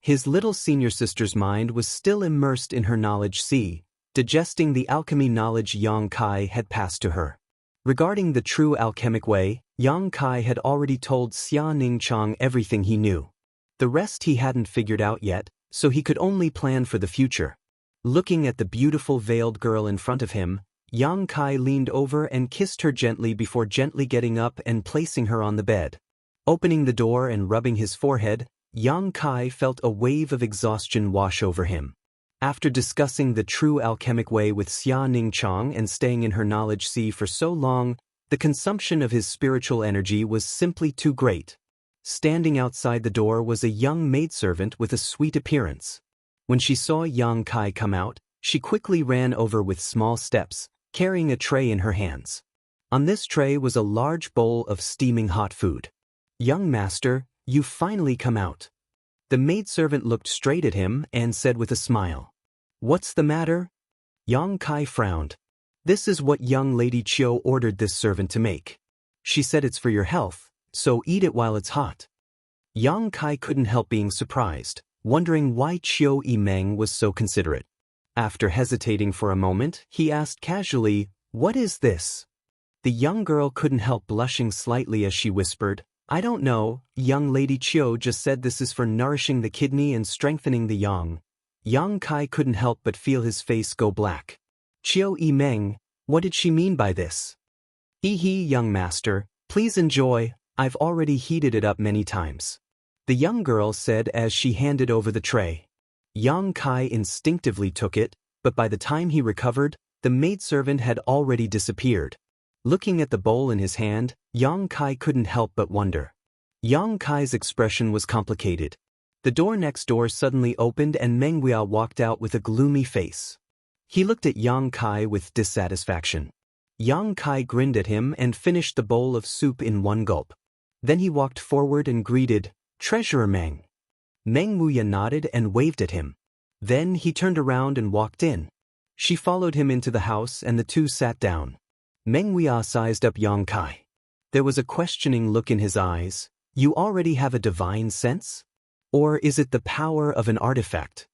His little senior sister's mind was still immersed in her knowledge sea, digesting the alchemy knowledge Yang Kai had passed to her. Regarding the true alchemic way, Yang Kai had already told Xia Ningchang everything he knew. The rest he hadn't figured out yet, so he could only plan for the future. Looking at the beautiful veiled girl in front of him, Yang Kai leaned over and kissed her gently before gently getting up and placing her on the bed. Opening the door and rubbing his forehead, Yang Kai felt a wave of exhaustion wash over him. After discussing the true alchemic way with Xia Ningchang and staying in her knowledge sea for so long, the consumption of his spiritual energy was simply too great. Standing outside the door was a young maidservant with a sweet appearance. When she saw Yang Kai come out, she quickly ran over with small steps, carrying a tray in her hands. On this tray was a large bowl of steaming hot food. "Young master, you've finally come out." The maidservant looked straight at him and said with a smile, "What's the matter?" Yang Kai frowned. "This is what young Lady Chiu ordered this servant to make. She said it's for your health, so eat it while it's hot." Yang Kai couldn't help being surprised, wondering why Chiu Yimeng was so considerate. After hesitating for a moment, he asked casually, "What is this?" The young girl couldn't help blushing slightly as she whispered, "I don't know, young Lady Chiu just said this is for nourishing the kidney and strengthening the yang." Yang Kai couldn't help but feel his face go black. "Chiu Yimeng, what did she mean by this?" "Hee, young master, please enjoy, I've already heated it up many times," the young girl said as she handed over the tray. Yang Kai instinctively took it, but by the time he recovered, the maidservant had already disappeared. Looking at the bowl in his hand, Yang Kai couldn't help but wonder. Yang Kai's expression was complicated. The door next door suddenly opened and Meng Huia walked out with a gloomy face. He looked at Yang Kai with dissatisfaction. Yang Kai grinned at him and finished the bowl of soup in one gulp. Then he walked forward and greeted, "Treasurer Meng." Meng Huia nodded and waved at him. Then he turned around and walked in. She followed him into the house and the two sat down. Meng Huia sized up Yang Kai. There was a questioning look in his eyes. "You already have a divine sense? Or is it the power of an artifact?"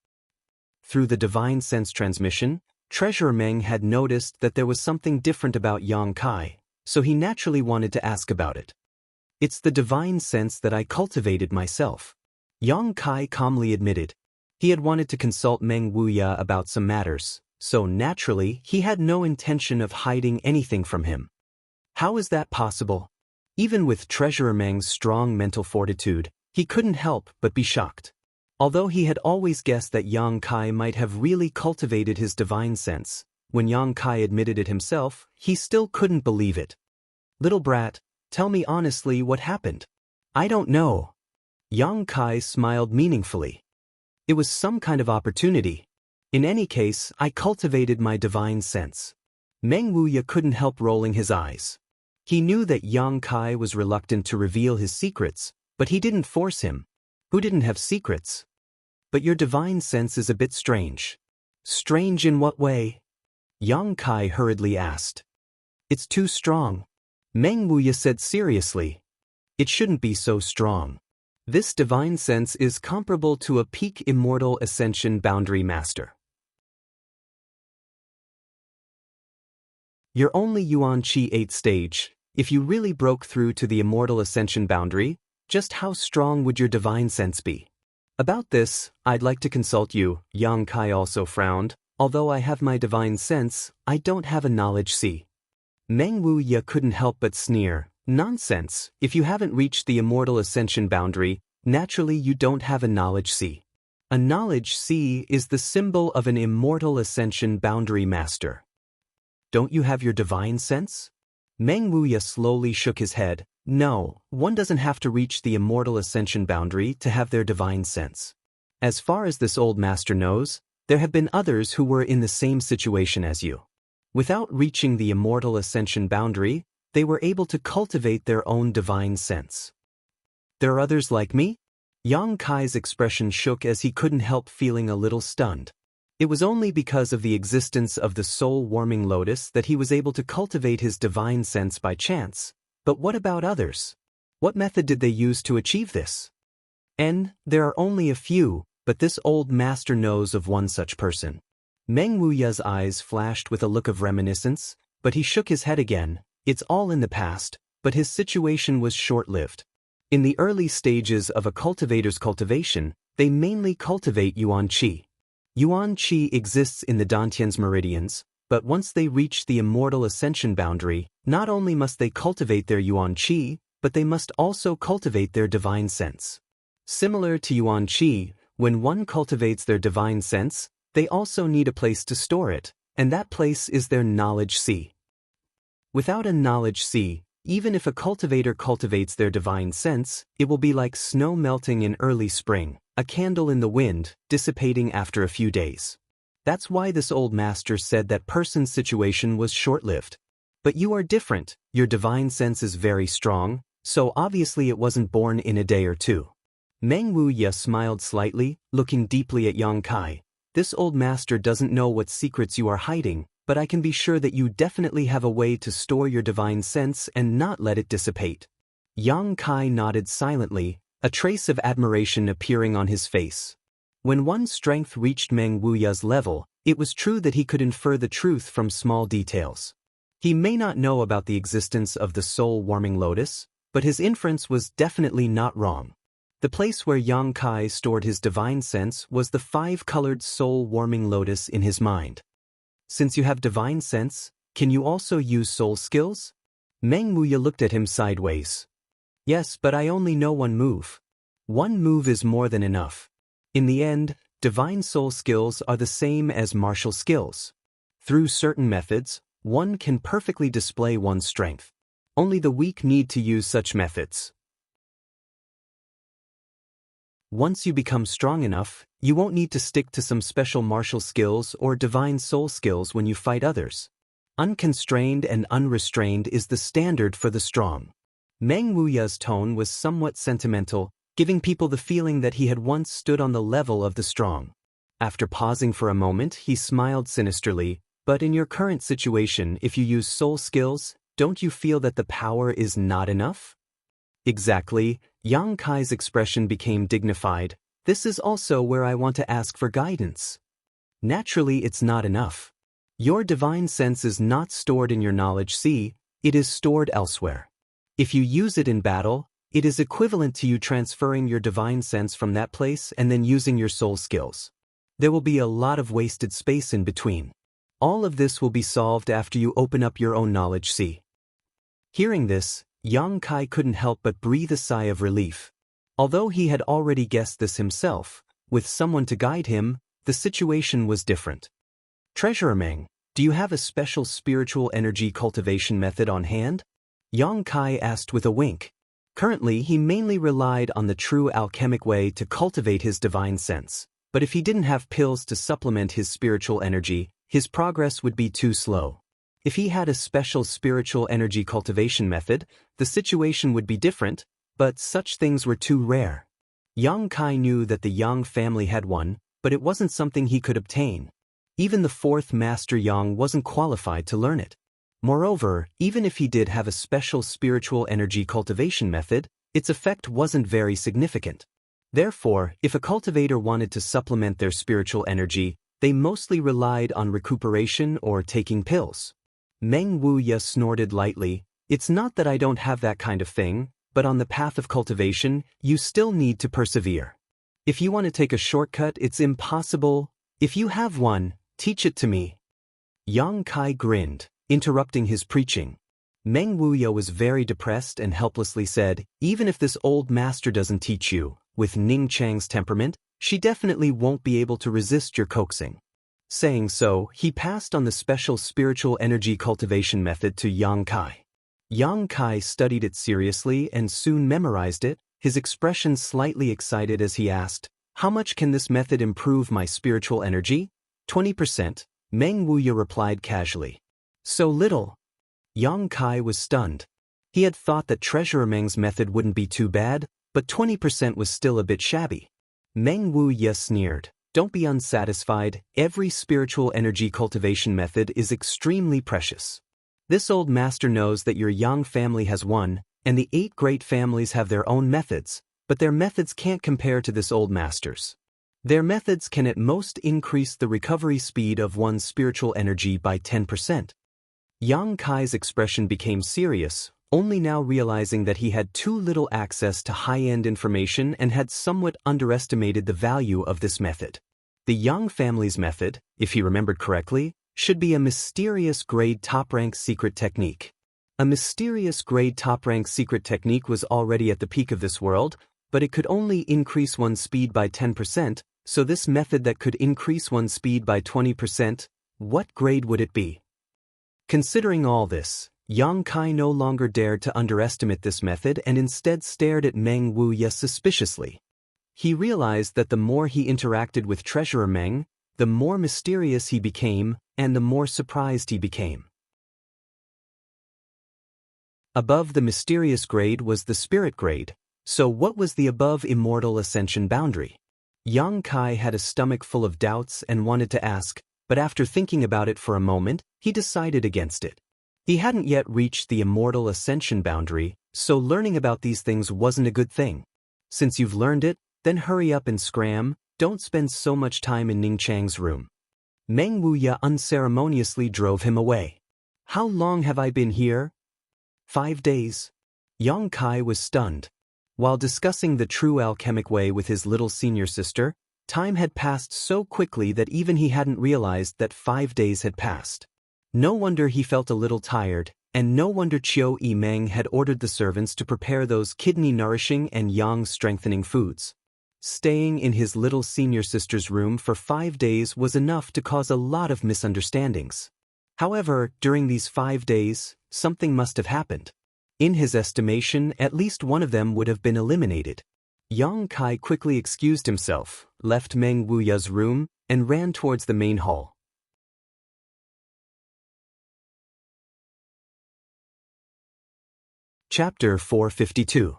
Through the divine sense transmission, Treasurer Meng had noticed that there was something different about Yang Kai, so he naturally wanted to ask about it. "It's the divine sense that I cultivated myself," Yang Kai calmly admitted. He had wanted to consult Meng Huia about some matters, so naturally he had no intention of hiding anything from him. How is that possible? Even with Treasurer Meng's strong mental fortitude, he couldn't help but be shocked. Although he had always guessed that Yang Kai might have really cultivated his divine sense, when Yang Kai admitted it himself, he still couldn't believe it. "Little brat, tell me honestly what happened." "I don't know." Yang Kai smiled meaningfully. "It was some kind of opportunity. In any case, I cultivated my divine sense." Meng Huia couldn't help rolling his eyes. He knew that Yang Kai was reluctant to reveal his secrets, but he didn't force him. Who didn't have secrets? "But your divine sense is a bit strange." "Strange in what way?" Yang Kai hurriedly asked. "It's too strong," Meng Huia said seriously. "It shouldn't be so strong. This divine sense is comparable to a peak immortal ascension boundary master. You're only Yuan Qi 8th stage. If you really broke through to the immortal ascension boundary, just how strong would your divine sense be?" "About this, I'd like to consult you," Yang Kai also frowned. "Although I have my divine sense, I don't have a knowledge sea." Meng Huia couldn't help but sneer. "Nonsense, if you haven't reached the immortal ascension boundary, naturally you don't have a knowledge sea. A knowledge sea is the symbol of an immortal ascension boundary master. Don't you have your divine sense?" Meng Huia slowly shook his head. "No, one doesn't have to reach the immortal ascension boundary to have their divine sense. As far as this old master knows, there have been others who were in the same situation as you. Without reaching the immortal ascension boundary, they were able to cultivate their own divine sense." "There are others like me?" Yang Kai's expression shook as he couldn't help feeling a little stunned. It was only because of the existence of the soul-warming lotus that he was able to cultivate his divine sense by chance. But what about others? What method did they use to achieve this? There are only a few, but this old master knows of one such person. Meng Wuya's eyes flashed with a look of reminiscence, but he shook his head again. It's all in the past, but his situation was short-lived. In the early stages of a cultivator's cultivation, they mainly cultivate Yuan Qi. Yuan Qi exists in the Dantian's meridians, but once they reach the immortal ascension boundary, not only must they cultivate their Yuan Qi, but they must also cultivate their divine sense. Similar to Yuan Qi, when one cultivates their divine sense, they also need a place to store it, and that place is their knowledge sea. Without a knowledge sea, even if a cultivator cultivates their divine sense, it will be like snow melting in early spring, a candle in the wind, dissipating after a few days. That's why this old master said that person's situation was short-lived. But you are different, your divine sense is very strong, so obviously it wasn't born in a day or two. Meng Wuya smiled slightly, looking deeply at Yang Kai. This old master doesn't know what secrets you are hiding, but I can be sure that you definitely have a way to store your divine sense and not let it dissipate. Yang Kai nodded silently, a trace of admiration appearing on his face. When one's strength reached Meng Wuya's level, it was true that he could infer the truth from small details. He may not know about the existence of the soul-warming lotus, but his inference was definitely not wrong. The place where Yang Kai stored his divine sense was the five-colored soul-warming lotus in his mind. Since you have divine sense, can you also use soul skills? Meng Wuya looked at him sideways. Yes, but I only know one move. One move is more than enough. In the end, divine soul skills are the same as martial skills. Through certain methods, one can perfectly display one's strength. Only the weak need to use such methods. Once you become strong enough, you won't need to stick to some special martial skills or divine soul skills when you fight others. Unconstrained and unrestrained is the standard for the strong. Meng Wuya's tone was somewhat sentimental, giving people the feeling that he had once stood on the level of the strong. After pausing for a moment, he smiled sinisterly, but in your current situation, if you use soul skills, don't you feel that the power is not enough? Exactly, Yang Kai's expression became dignified. This is also where I want to ask for guidance. Naturally, it's not enough. Your divine sense is not stored in your knowledge sea, it is stored elsewhere. If you use it in battle, it is equivalent to you transferring your divine sense from that place and then using your soul skills. There will be a lot of wasted space in between. All of this will be solved after you open up your own knowledge sea. Hearing this, Yang Kai couldn't help but breathe a sigh of relief. Although he had already guessed this himself, with someone to guide him, the situation was different. Treasurer Meng, do you have a special spiritual energy cultivation method on hand? Yang Kai asked with a wink. Currently, he mainly relied on the true alchemic way to cultivate his divine sense, but if he didn't have pills to supplement his spiritual energy, his progress would be too slow. If he had a special spiritual energy cultivation method, the situation would be different, but such things were too rare. Yang Kai knew that the Yang family had one, but it wasn't something he could obtain. Even the fourth Master Yang wasn't qualified to learn it. Moreover, even if he did have a special spiritual energy cultivation method, its effect wasn't very significant. Therefore, if a cultivator wanted to supplement their spiritual energy, they mostly relied on recuperation or taking pills. Meng Wuya snorted lightly. It's not that I don't have that kind of thing, but on the path of cultivation, you still need to persevere. If you want to take a shortcut, it's impossible. If you have one, teach it to me. Yang Kai grinned, interrupting his preaching. Meng Wuya was very depressed and helplessly said, even if this old master doesn't teach you, with Ning Chang's temperament, she definitely won't be able to resist your coaxing. Saying so, he passed on the special spiritual energy cultivation method to Yang Kai. Yang Kai studied it seriously and soon memorized it, his expression slightly excited as he asked, how much can this method improve my spiritual energy? 20%, Meng Wuya replied casually. So little. Yang Kai was stunned. He had thought that Treasurer Meng's method wouldn't be too bad, but 20% was still a bit shabby. Meng Wu Ye sneered. Don't be unsatisfied, every spiritual energy cultivation method is extremely precious. This old master knows that your Yang family has one, and the 8 great families have their own methods, but their methods can't compare to this old master's. Their methods can at most increase the recovery speed of one's spiritual energy by 10%. Yang Kai's expression became serious, only now realizing that he had too little access to high-end information and had somewhat underestimated the value of this method. The Yang family's method, if he remembered correctly, should be a mysterious grade top-rank secret technique. A mysterious grade top-rank secret technique was already at the peak of this world, but it could only increase one's speed by 10%, so this method that could increase one's speed by 20%, what grade would it be? Considering all this, Yang Kai no longer dared to underestimate this method and instead stared at Meng Wu Ye suspiciously. He realized that the more he interacted with Treasurer Meng, the more mysterious he became, and the more surprised he became. Above the mysterious grade was the spirit grade, so what was the above immortal ascension boundary? Yang Kai had a stomach full of doubts and wanted to ask, but after thinking about it for a moment, he decided against it. He hadn't yet reached the immortal ascension boundary, so learning about these things wasn't a good thing. Since you've learned it, then hurry up and scram, don't spend so much time in Ning Chang's room. Meng Wu Ye unceremoniously drove him away. How long have I been here? 5 days. Yang Kai was stunned. While discussing the true alchemic way with his little senior sister, time had passed so quickly that even he hadn't realized that 5 days had passed. No wonder he felt a little tired, and no wonder Chiu Meng had ordered the servants to prepare those kidney-nourishing and yang-strengthening foods. Staying in his little senior sister's room for 5 days was enough to cause a lot of misunderstandings. However, during these 5 days, something must have happened. In his estimation, at least one of them would have been eliminated. Yang Kai quickly excused himself, left Meng Wu Ye's room, and ran towards the main hall. Chapter 452.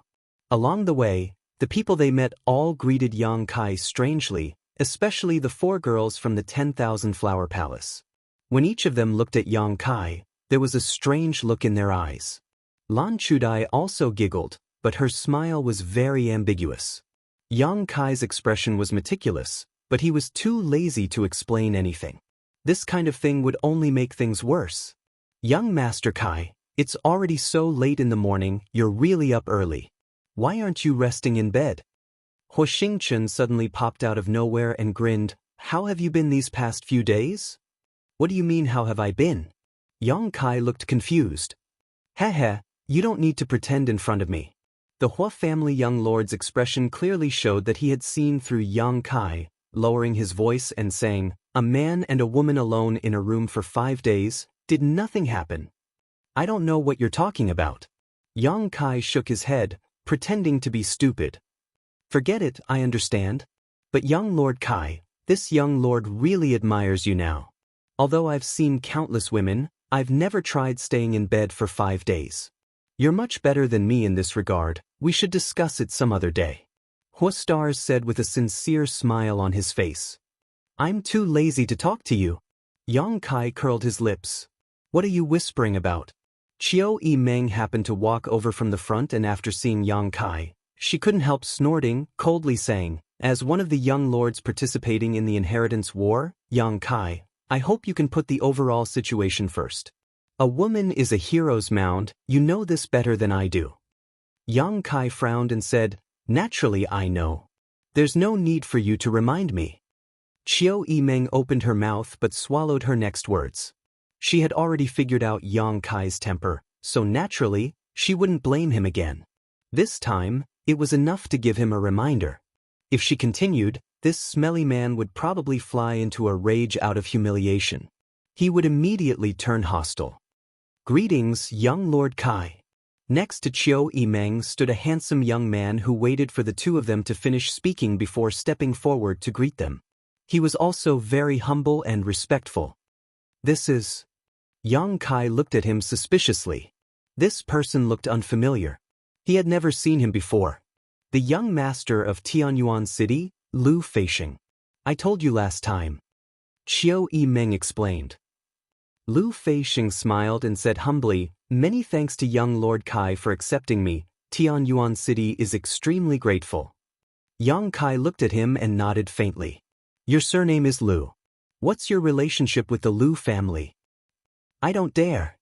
Along the way, the people they met all greeted Yang Kai strangely, especially the 4 girls from the 10,000 Flower Palace. When each of them looked at Yang Kai, there was a strange look in their eyes. Lan Chudai also giggled, but her smile was very ambiguous. Yang Kai's expression was meticulous, but he was too lazy to explain anything. This kind of thing would only make things worse. Young Master Kai, it's already so late in the morning, you're really up early. Why aren't you resting in bed? Huo Xingchen suddenly popped out of nowhere and grinned. How have you been these past few days? What do you mean, how have I been? Yang Kai looked confused. Heh, you don't need to pretend in front of me. The Huo family young lord's expression clearly showed that he had seen through Yang Kai, lowering his voice and saying, a man and a woman alone in a room for 5 days, did nothing happen? I don't know what you're talking about. Yang Kai shook his head, pretending to be stupid. Forget it, I understand. But young Lord Kai, this young lord really admires you now. Although I've seen countless women, I've never tried staying in bed for 5 days. You're much better than me in this regard, we should discuss it some other day. Huo Stars said with a sincere smile on his face. I'm too lazy to talk to you. Yang Kai curled his lips. What are you whispering about? Chiu Meng happened to walk over from the front, and after seeing Yang Kai, she couldn't help snorting, coldly saying, as one of the young lords participating in the inheritance war, Yang Kai, I hope you can put the overall situation first. A woman is a hero's mound, you know this better than I do. Yang Kai frowned and said, naturally I know. There's no need for you to remind me. Chiu Meng opened her mouth but swallowed her next words. She had already figured out Yang Kai's temper, so naturally, she wouldn't blame him again. This time, it was enough to give him a reminder. If she continued, this smelly man would probably fly into a rage out of humiliation. He would immediately turn hostile. Greetings, young Lord Kai. Next to Chiu Meng stood a handsome young man who waited for the two of them to finish speaking before stepping forward to greet them. He was also very humble and respectful. This is... Yang Kai looked at him suspiciously. This person looked unfamiliar. He had never seen him before. The young master of Tianyuan City, Lu Feisheng. I told you last time. Qiu Yimeng explained. Lu Feisheng smiled and said humbly, "Many thanks to young Lord Kai for accepting me. Tianyuan City is extremely grateful." Yang Kai looked at him and nodded faintly. "Your surname is Lu. What's your relationship with the Lu family?" "I don't dare."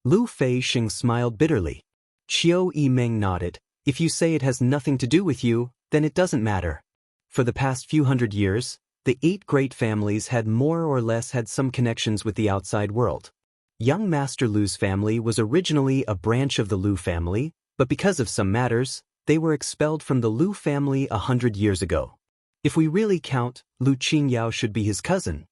Lu Feisheng smiled bitterly. Qiu Yimeng nodded. "If you say it has nothing to do with you, then it doesn't matter. For the past few hundred years, the 8 great families had more or less had some connections with the outside world. Young Master Lu's family was originally a branch of the Lu family, but because of some matters, they were expelled from the Lu family 100 years ago. If we really count, Lu Qingyao should be his cousin."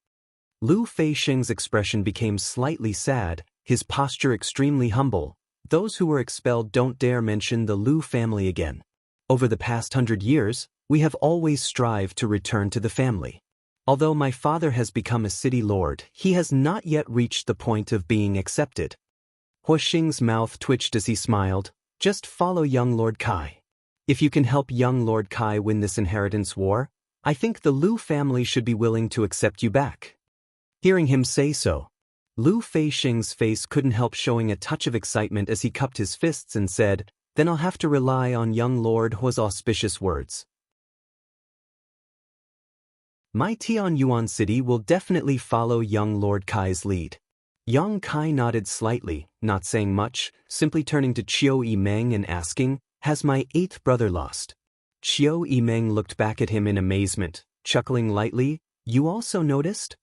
Lu Feisheng's expression became slightly sad, his posture extremely humble. "Those who were expelled don't dare mention the Lu family again. Over the past 100 years, we have always strived to return to the family. Although my father has become a city lord, he has not yet reached the point of being accepted." Huoxing's mouth twitched as he smiled. "Just follow young Lord Kai. If you can help young Lord Kai win this inheritance war, I think the Lu family should be willing to accept you back." Hearing him say so, Lu Feisheng's face couldn't help showing a touch of excitement as he cupped his fists and said, "Then I'll have to rely on young Lord Huo's auspicious words. My Tianyuan City will definitely follow young Lord Kai's lead." Yang Kai nodded slightly, not saying much, simply turning to Qiu Yimeng and asking, "Has my 8th brother lost?" Qiu Yimeng looked back at him in amazement, chuckling lightly. "You also noticed?"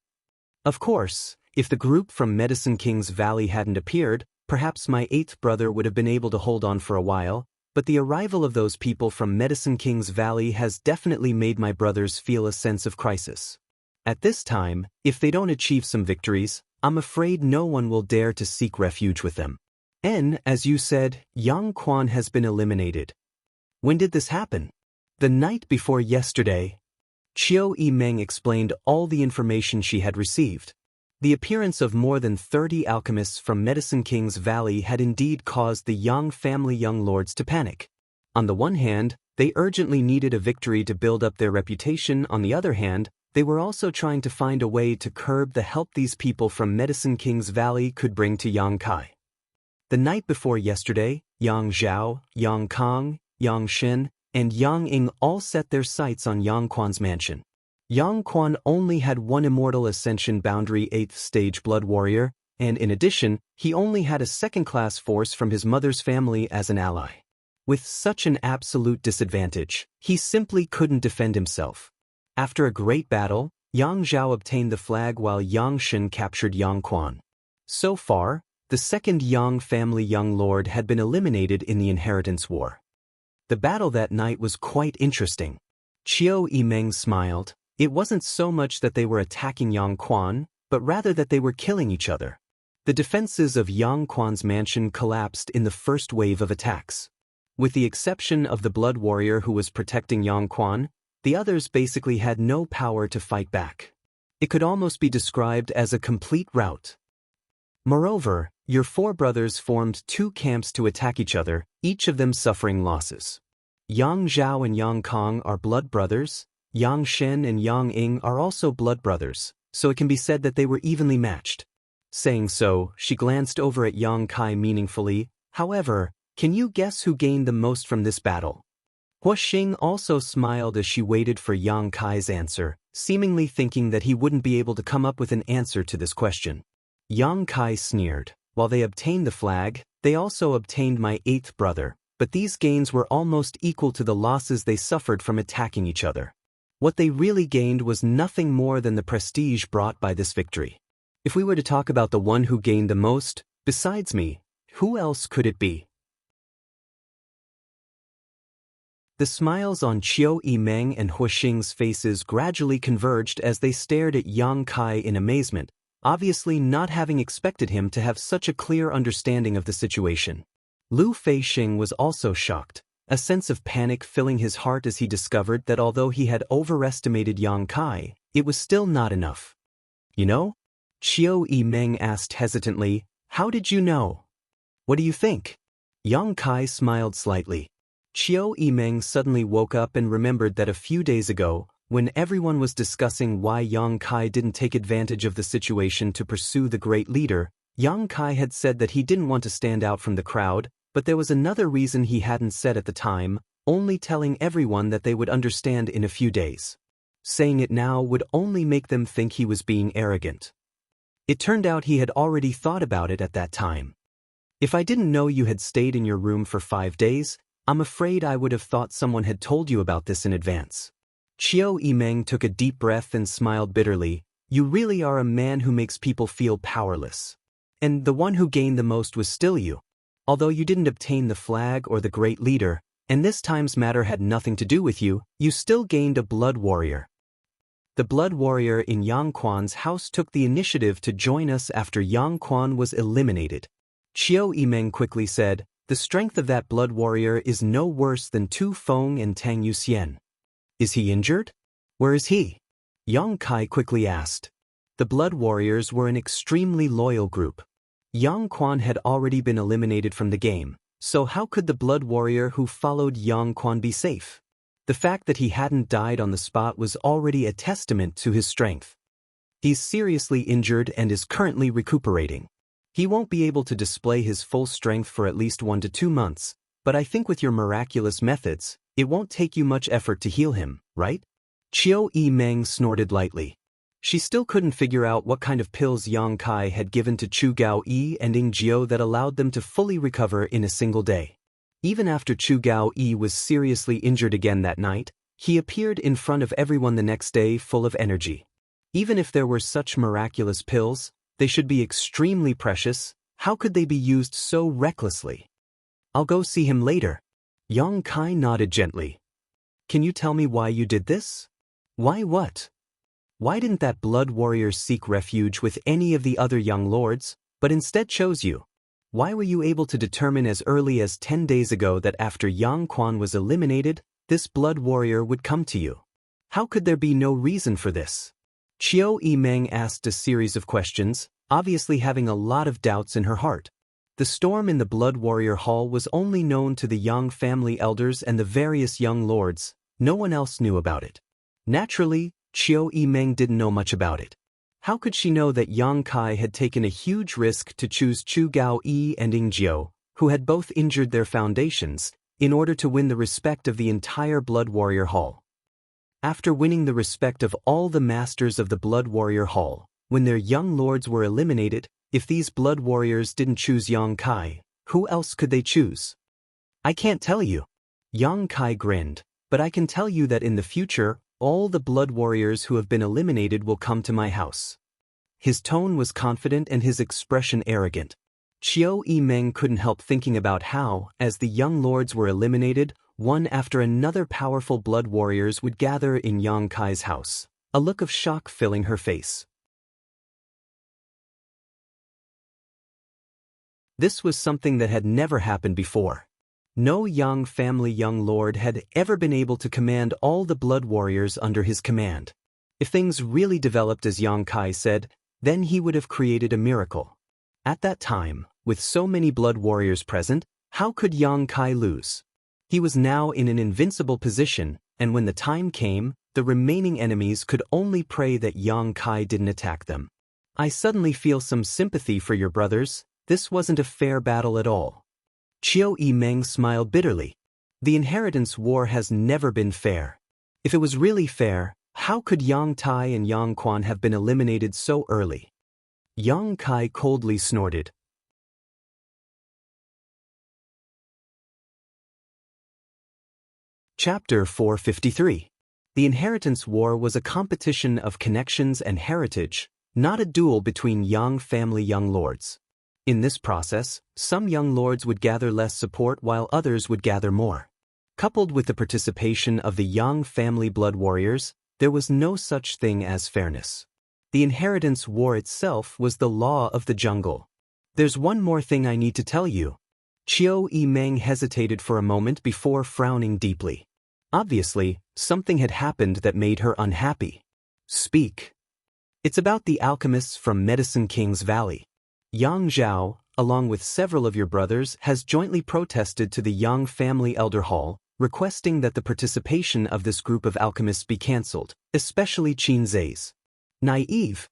"Of course, if the group from Medicine King's Valley hadn't appeared, perhaps my 8th brother would have been able to hold on for a while, but the arrival of those people from Medicine King's Valley has definitely made my brothers feel a sense of crisis. At this time, if they don't achieve some victories, I'm afraid no one will dare to seek refuge with them. And, as you said, Yang Quan has been eliminated." "When did this happen?" "The night before yesterday." Qiu Yimeng explained all the information she had received. The appearance of more than 30 alchemists from Medicine King's Valley had indeed caused the Yang family young lords to panic. On the one hand, they urgently needed a victory to build up their reputation. On the other hand, they were also trying to find a way to curb the help these people from Medicine King's Valley could bring to Yang Kai. The night before yesterday, Yang Zhao, Yang Kang, Yang Shen, and Yang Ying all set their sights on Yang Quan's mansion. Yang Quan only had one immortal ascension boundary 8th stage blood warrior, and in addition, he only had a second-class force from his mother's family as an ally. With such an absolute disadvantage, he simply couldn't defend himself. After a great battle, Yang Zhao obtained the flag while Yang Shen captured Yang Quan. So far, the second Yang family young lord had been eliminated in the inheritance war. The battle that night was quite interesting. Qiu Yimeng smiled. It wasn't so much that they were attacking Yang Quan, but rather that they were killing each other. The defenses of Yang Quan's mansion collapsed in the first wave of attacks. With the exception of the blood warrior who was protecting Yang Quan, the others basically had no power to fight back. It could almost be described as a complete rout. Moreover, your 4 brothers formed 2 camps to attack each other, each of them suffering losses. Yang Zhao and Yang Kang are blood brothers. Yang Shen and Yang Ying are also blood brothers, so it can be said that they were evenly matched. Saying so, she glanced over at Yang Kai meaningfully. "However, can you guess who gained the most from this battle?" Huoxing also smiled as she waited for Yang Kai's answer, seemingly thinking that he wouldn't be able to come up with an answer to this question. Yang Kai sneered. "While they obtained the flag, they also obtained my 8th brother, but these gains were almost equal to the losses they suffered from attacking each other. What they really gained was nothing more than the prestige brought by this victory. If we were to talk about the one who gained the most, besides me, who else could it be?" The smiles on Qiu Yimeng and Huoxing's faces gradually converged as they stared at Yang Kai in amazement, obviously not having expected him to have such a clear understanding of the situation. Lu Feisheng was also shocked, a sense of panic filling his heart as he discovered that although he had overestimated Yang Kai, it was still not enough. "You know?" Qiu Yimeng asked hesitantly. "How did you know?" "What do you think?" Yang Kai smiled slightly. Qiu Yimeng suddenly woke up and remembered that a few days ago, when everyone was discussing why Yang Kai didn't take advantage of the situation to pursue the great leader, Yang Kai had said that he didn't want to stand out from the crowd, but there was another reason he hadn't said at the time, only telling everyone that they would understand in a few days. Saying it now would only make them think he was being arrogant. It turned out he had already thought about it at that time. If I didn't know you had stayed in your room for 5 days, I'm afraid I would have thought someone had told you about this in advance. Qiu Yimeng took a deep breath and smiled bitterly. You really are a man who makes people feel powerless. And the one who gained the most was still you. Although you didn't obtain the flag or the great leader, and this time's matter had nothing to do with you, you still gained a blood warrior. The blood warrior in Yang Quan's house took the initiative to join us after Yang Quan was eliminated. Qiu Yimeng quickly said, the strength of that blood warrior is no worse than Tu Feng and Tang Yuxian. Is he injured? Where is he? Yang Kai quickly asked. The blood warriors were an extremely loyal group. Yang Quan had already been eliminated from the game, so how could the blood warrior who followed Yang Quan be safe? The fact that he hadn't died on the spot was already a testament to his strength. He's seriously injured and is currently recuperating. He won't be able to display his full strength for at least 1 to 2 months, but I think with your miraculous methods, it won't take you much effort to heal him, right? Qiu Yimeng snorted lightly. She still couldn't figure out what kind of pills Yang Kai had given to Chu Gao-yi and Ying Jiu that allowed them to fully recover in a single day. Even after Chu Gao-yi was seriously injured again that night, he appeared in front of everyone the next day full of energy. Even if there were such miraculous pills, they should be extremely precious. How could they be used so recklessly? I'll go see him later. Yang Kai nodded gently. Can you tell me why you did this? Why what? Why didn't that blood warrior seek refuge with any of the other young lords, but instead chose you? Why were you able to determine as early as 10 days ago that after Yang Quan was eliminated, this blood warrior would come to you? How could there be no reason for this? Qiu Yimeng asked a series of questions, obviously having a lot of doubts in her heart. The storm in the Blood Warrior Hall was only known to the Yang family elders and the various young lords. No one else knew about it. Naturally, Qiu Yimeng didn't know much about it. How could she know that Yang Kai had taken a huge risk to choose Chu Gao-yi and Ying Jiu, who had both injured their foundations, in order to win the respect of the entire Blood Warrior Hall? After winning the respect of all the masters of the Blood Warrior Hall, when their young lords were eliminated, if these blood warriors didn't choose Yang Kai, who else could they choose? I can't tell you. Yang Kai grinned, but I can tell you that in the future, all the blood warriors who have been eliminated will come to my house. His tone was confident and his expression arrogant. Qiu Yimeng couldn't help thinking about how, as the young lords were eliminated, one after another powerful blood warriors would gather in Yang Kai's house, a look of shock filling her face. This was something that had never happened before. No Yang family young lord had ever been able to command all the blood warriors under his command. If things really developed as Yang Kai said, then he would have created a miracle. At that time, with so many blood warriors present, how could Yang Kai lose? He was now in an invincible position, and when the time came, the remaining enemies could only pray that Yang Kai didn't attack them. I suddenly feel some sympathy for your brothers. This wasn't a fair battle at all. Qiu Yimeng smiled bitterly. The inheritance war has never been fair. If it was really fair, how could Yang Tai and Yang Quan have been eliminated so early? Yang Kai coldly snorted. Chapter 453. The inheritance war was a competition of connections and heritage, not a duel between Yang family young lords. In this process, some young lords would gather less support while others would gather more. Coupled with the participation of the Yang family blood warriors, there was no such thing as fairness. The inheritance war itself was the law of the jungle. There's one more thing I need to tell you. Qiu Yimeng hesitated for a moment before frowning deeply. Obviously, something had happened that made her unhappy. Speak. It's about the alchemists from Medicine King's Valley. Yang Zhao, along with several of your brothers, has jointly protested to the Yang family elder hall, requesting that the participation of this group of alchemists be cancelled, especially Qin Zai's. Naive.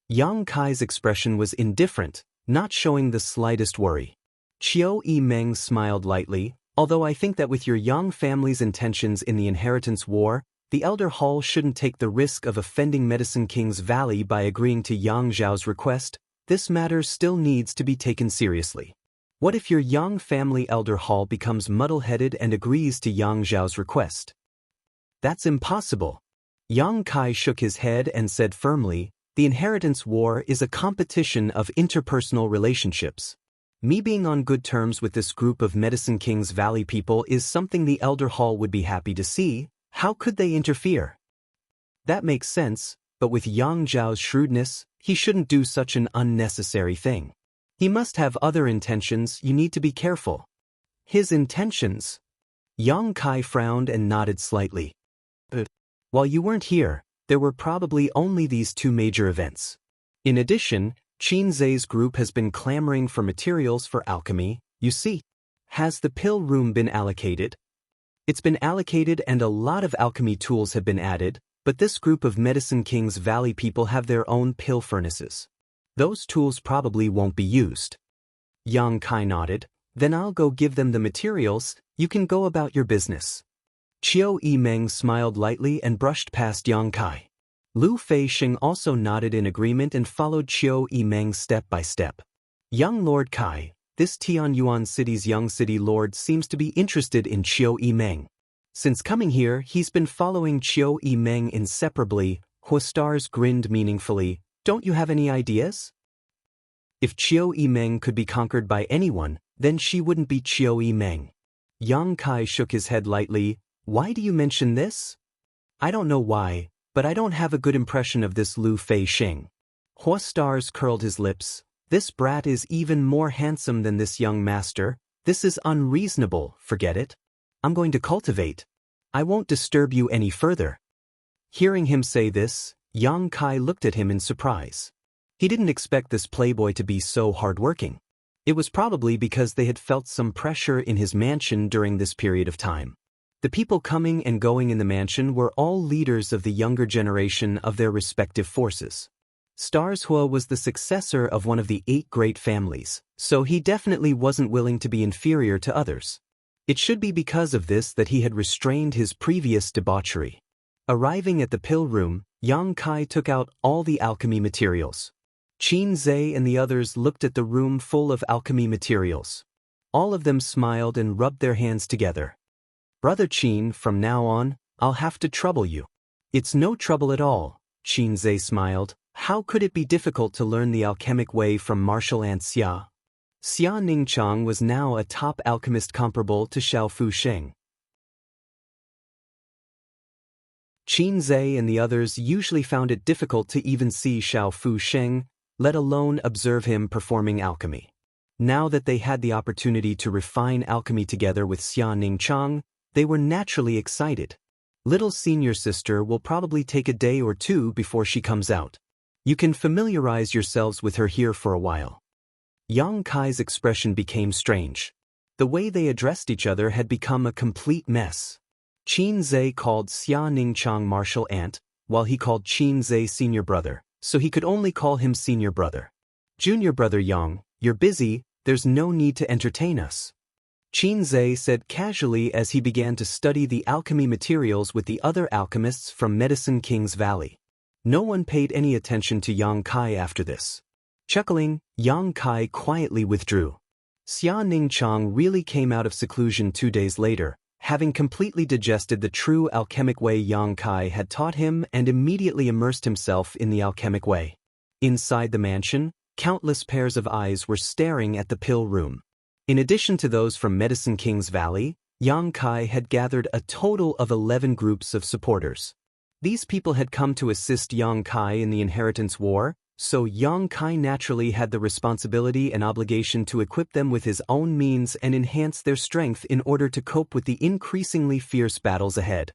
Yang Kai's expression was indifferent, not showing the slightest worry. Qiu Yimeng smiled lightly, although I think that with your Yang family's intentions in the inheritance war, the elder hall shouldn't take the risk of offending Medicine King's Valley by agreeing to Yang Zhao's request. This matter still needs to be taken seriously. What if your Yang family elder hall becomes muddle-headed and agrees to Yang Zhao's request? That's impossible. Yang Kai shook his head and said firmly, the inheritance war is a competition of interpersonal relationships. Me being on good terms with this group of Medicine King's Valley people is something the elder hall would be happy to see. How could they interfere? That makes sense, but with Yang Zhao's shrewdness, he shouldn't do such an unnecessary thing. He must have other intentions. You need to be careful. His intentions? Yang Kai frowned and nodded slightly. But while you weren't here, there were probably only these two major events. In addition, Qin Zai's group has been clamoring for materials for alchemy, you see. Has the pill room been allocated? It's been allocated and a lot of alchemy tools have been added, but this group of Medicine King's Valley people have their own pill furnaces. Those tools probably won't be used. Yang Kai nodded. Then I'll go give them the materials. You can go about your business. Qiu Yimeng smiled lightly and brushed past Yang Kai. Lu Feixing also nodded in agreement and followed Qiu Yimeng step by step. Young Lord Kai, this Tianyuan City's young city lord seems to be interested in Qiu Yimeng. Since coming here, he's been following Qiu Yimeng inseparably. Huastars grinned meaningfully. Don't you have any ideas? If Qiu Yimeng could be conquered by anyone, then she wouldn't be Qiu Yimeng. Yang Kai shook his head lightly. Why do you mention this? I don't know why, but I don't have a good impression of this Lu Feixing. Huastars curled his lips. This brat is even more handsome than this young master. This is unreasonable, forget it. I'm going to cultivate. I won't disturb you any further. Hearing him say this, Yang Kai looked at him in surprise. He didn't expect this playboy to be so hardworking. It was probably because they had felt some pressure in his mansion during this period of time. The people coming and going in the mansion were all leaders of the younger generation of their respective forces. Starshua was the successor of one of the 8 great families, so he definitely wasn't willing to be inferior to others. It should be because of this that he had restrained his previous debauchery. Arriving at the pill room, Yang Kai took out all the alchemy materials. Qin Zai and the others looked at the room full of alchemy materials. All of them smiled and rubbed their hands together. Brother Qin, from now on, I'll have to trouble you. It's no trouble at all, Qin Zai smiled. How could it be difficult to learn the alchemic way from martial ant Xia? Xia Ningchang was now a top alchemist comparable to Xiao Fu Sheng. Qin Zai and the others usually found it difficult to even see Xiao Fu Sheng, let alone observe him performing alchemy. Now that they had the opportunity to refine alchemy together with Xia Ningchang, they were naturally excited. Little senior sister will probably take a day or two before she comes out. You can familiarize yourselves with her here for a while. Yang Kai's expression became strange. The way they addressed each other had become a complete mess. Qin Zai called Xia Ningchang martial aunt, while he called Qin Zai senior brother, so he could only call him senior brother. Junior brother Yang, you're busy, there's no need to entertain us. Qin Zai said casually as he began to study the alchemy materials with the other alchemists from Medicine King's Valley. No one paid any attention to Yang Kai after this. Chuckling, Yang Kai quietly withdrew. Xia Ningchang really came out of seclusion 2 days later, having completely digested the true alchemic way Yang Kai had taught him and immediately immersed himself in the alchemic way. Inside the mansion, countless pairs of eyes were staring at the pill room. In addition to those from Medicine King's Valley, Yang Kai had gathered a total of 11 groups of supporters. These people had come to assist Yang Kai in the inheritance war, so Yang Kai naturally had the responsibility and obligation to equip them with his own means and enhance their strength in order to cope with the increasingly fierce battles ahead.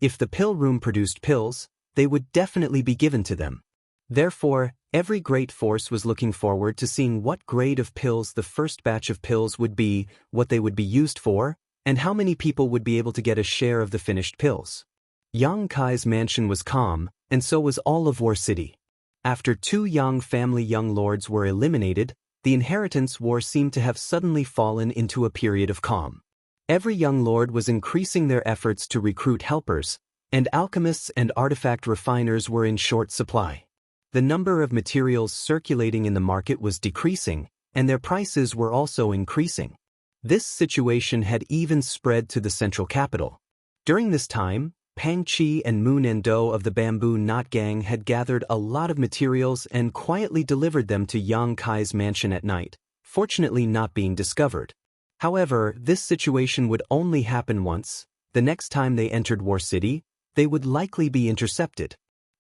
If the pill room produced pills, they would definitely be given to them. Therefore, Every great force was looking forward to seeing what grade of pills the first batch of pills would be, what they would be used for, and how many people would be able to get a share of the finished pills. Yang Kai's mansion was calm, and so was all of War City. After two Yang family young lords were eliminated, the inheritance war seemed to have suddenly fallen into a period of calm. Every young lord was increasing their efforts to recruit helpers, and alchemists and artifact refiners were in short supply. The number of materials circulating in the market was decreasing, and their prices were also increasing. This situation had even spread to the central capital. During this time, Pang Chi and Moon Endo of the Bamboo Knot Gang had gathered a lot of materials and quietly delivered them to Yang Kai's mansion at night, fortunately not being discovered. However, this situation would only happen once. The next time they entered War City, they would likely be intercepted.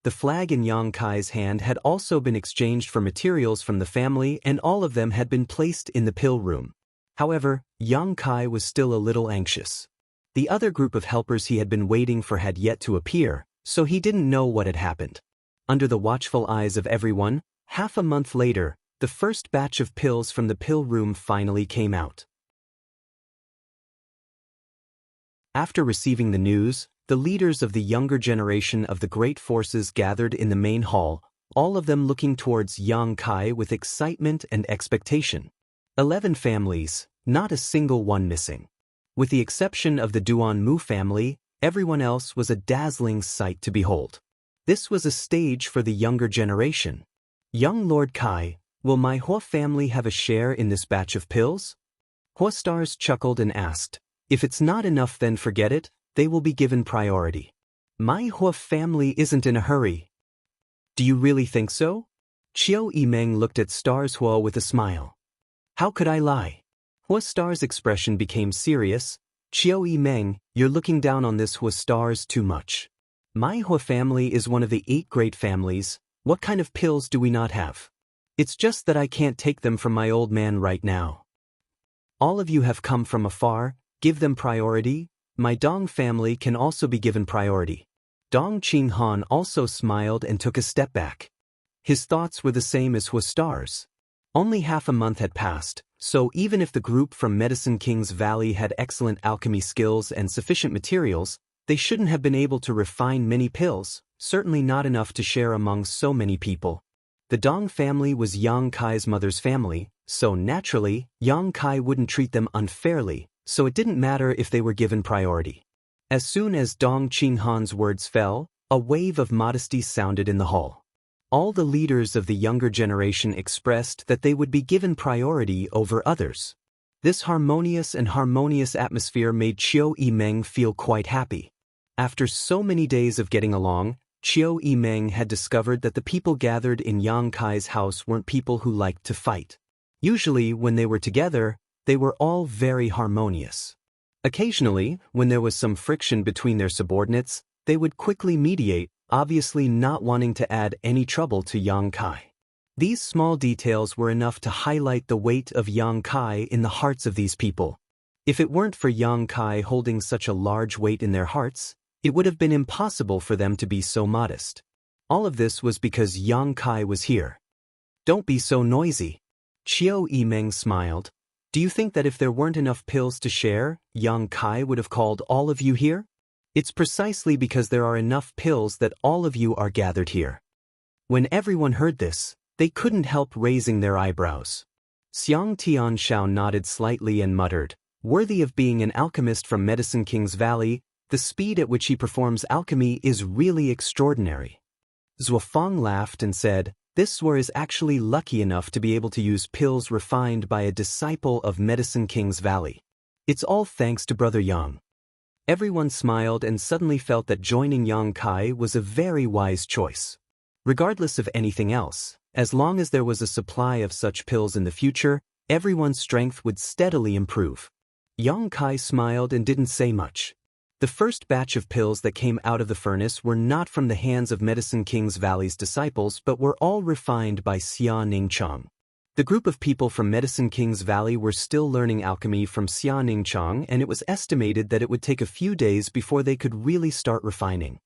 The flag in Yang Kai's hand had also been exchanged for materials from the family, and all of them had been placed in the pill room. However, Yang Kai was still a little anxious. The other group of helpers he had been waiting for had yet to appear, so he didn't know what had happened. Under the watchful eyes of everyone, half a month later, the first batch of pills from the pill room finally came out. After receiving the news, the leaders of the younger generation of the great forces gathered in the main hall, all of them looking towards Yang Kai with excitement and expectation. 11 families, not a single one missing. With the exception of the Duan Mu family, everyone else was a dazzling sight to behold. This was a stage for the younger generation. Young Lord Kai, will my Hua family have a share in this batch of pills? Hua Stars chuckled and asked, if it's not enough then forget it, they will be given priority. My Hua family isn't in a hurry. Do you really think so? Chiao Yimeng looked at Stars Hua with a smile. How could I lie? Hua Star's expression became serious. Chiao Yimeng, you're looking down on this Hua Stars too much. My Hua family is one of the 8 great families. What kind of pills do we not have? It's just that I can't take them from my old man right now. All of you have come from afar, give them priority. My Dong family can also be given priority. Dong Qing Han also smiled and took a step back. His thoughts were the same as Hua Star's. Only half a month had passed, so even if the group from Medicine King's Valley had excellent alchemy skills and sufficient materials, they shouldn't have been able to refine many pills, certainly not enough to share among so many people. The Dong family was Yang Kai's mother's family, so naturally, Yang Kai wouldn't treat them unfairly, so it didn't matter if they were given priority. As soon as Dong Qing Han's words fell, a wave of modesty sounded in the hall. All the leaders of the younger generation expressed that they would be given priority over others. This harmonious atmosphere made Chiao Yimeng feel quite happy. After so many days of getting along, Chiao Yimeng had discovered that the people gathered in Yang Kai's house weren't people who liked to fight. Usually, when they were together, they were all very harmonious. Occasionally, when there was some friction between their subordinates, they would quickly mediate, obviously not wanting to add any trouble to Yang Kai. These small details were enough to highlight the weight of Yang Kai in the hearts of these people. If it weren't for Yang Kai holding such a large weight in their hearts, it would have been impossible for them to be so modest. All of this was because Yang Kai was here. Don't be so noisy. Chiao Yimeng smiled. Do you think that if there weren't enough pills to share, Yang Kai would have called all of you here? It's precisely because there are enough pills that all of you are gathered here. When everyone heard this, they couldn't help raising their eyebrows. Xiang Tianshao nodded slightly and muttered, worthy of being an alchemist from Medicine King's Valley, the speed at which he performs alchemy is really extraordinary. Zuofeng laughed and said, this Suor is actually lucky enough to be able to use pills refined by a disciple of Medicine King's Valley. It's all thanks to Brother Yang. Everyone smiled and suddenly felt that joining Yang Kai was a very wise choice. Regardless of anything else, as long as there was a supply of such pills in the future, everyone's strength would steadily improve. Yang Kai smiled and didn't say much. The first batch of pills that came out of the furnace were not from the hands of Medicine King's Valley's disciples but were all refined by Xia Ningchang. The group of people from Medicine King's Valley were still learning alchemy from Xia Ningchang, and it was estimated that it would take a few days before they could really start refining.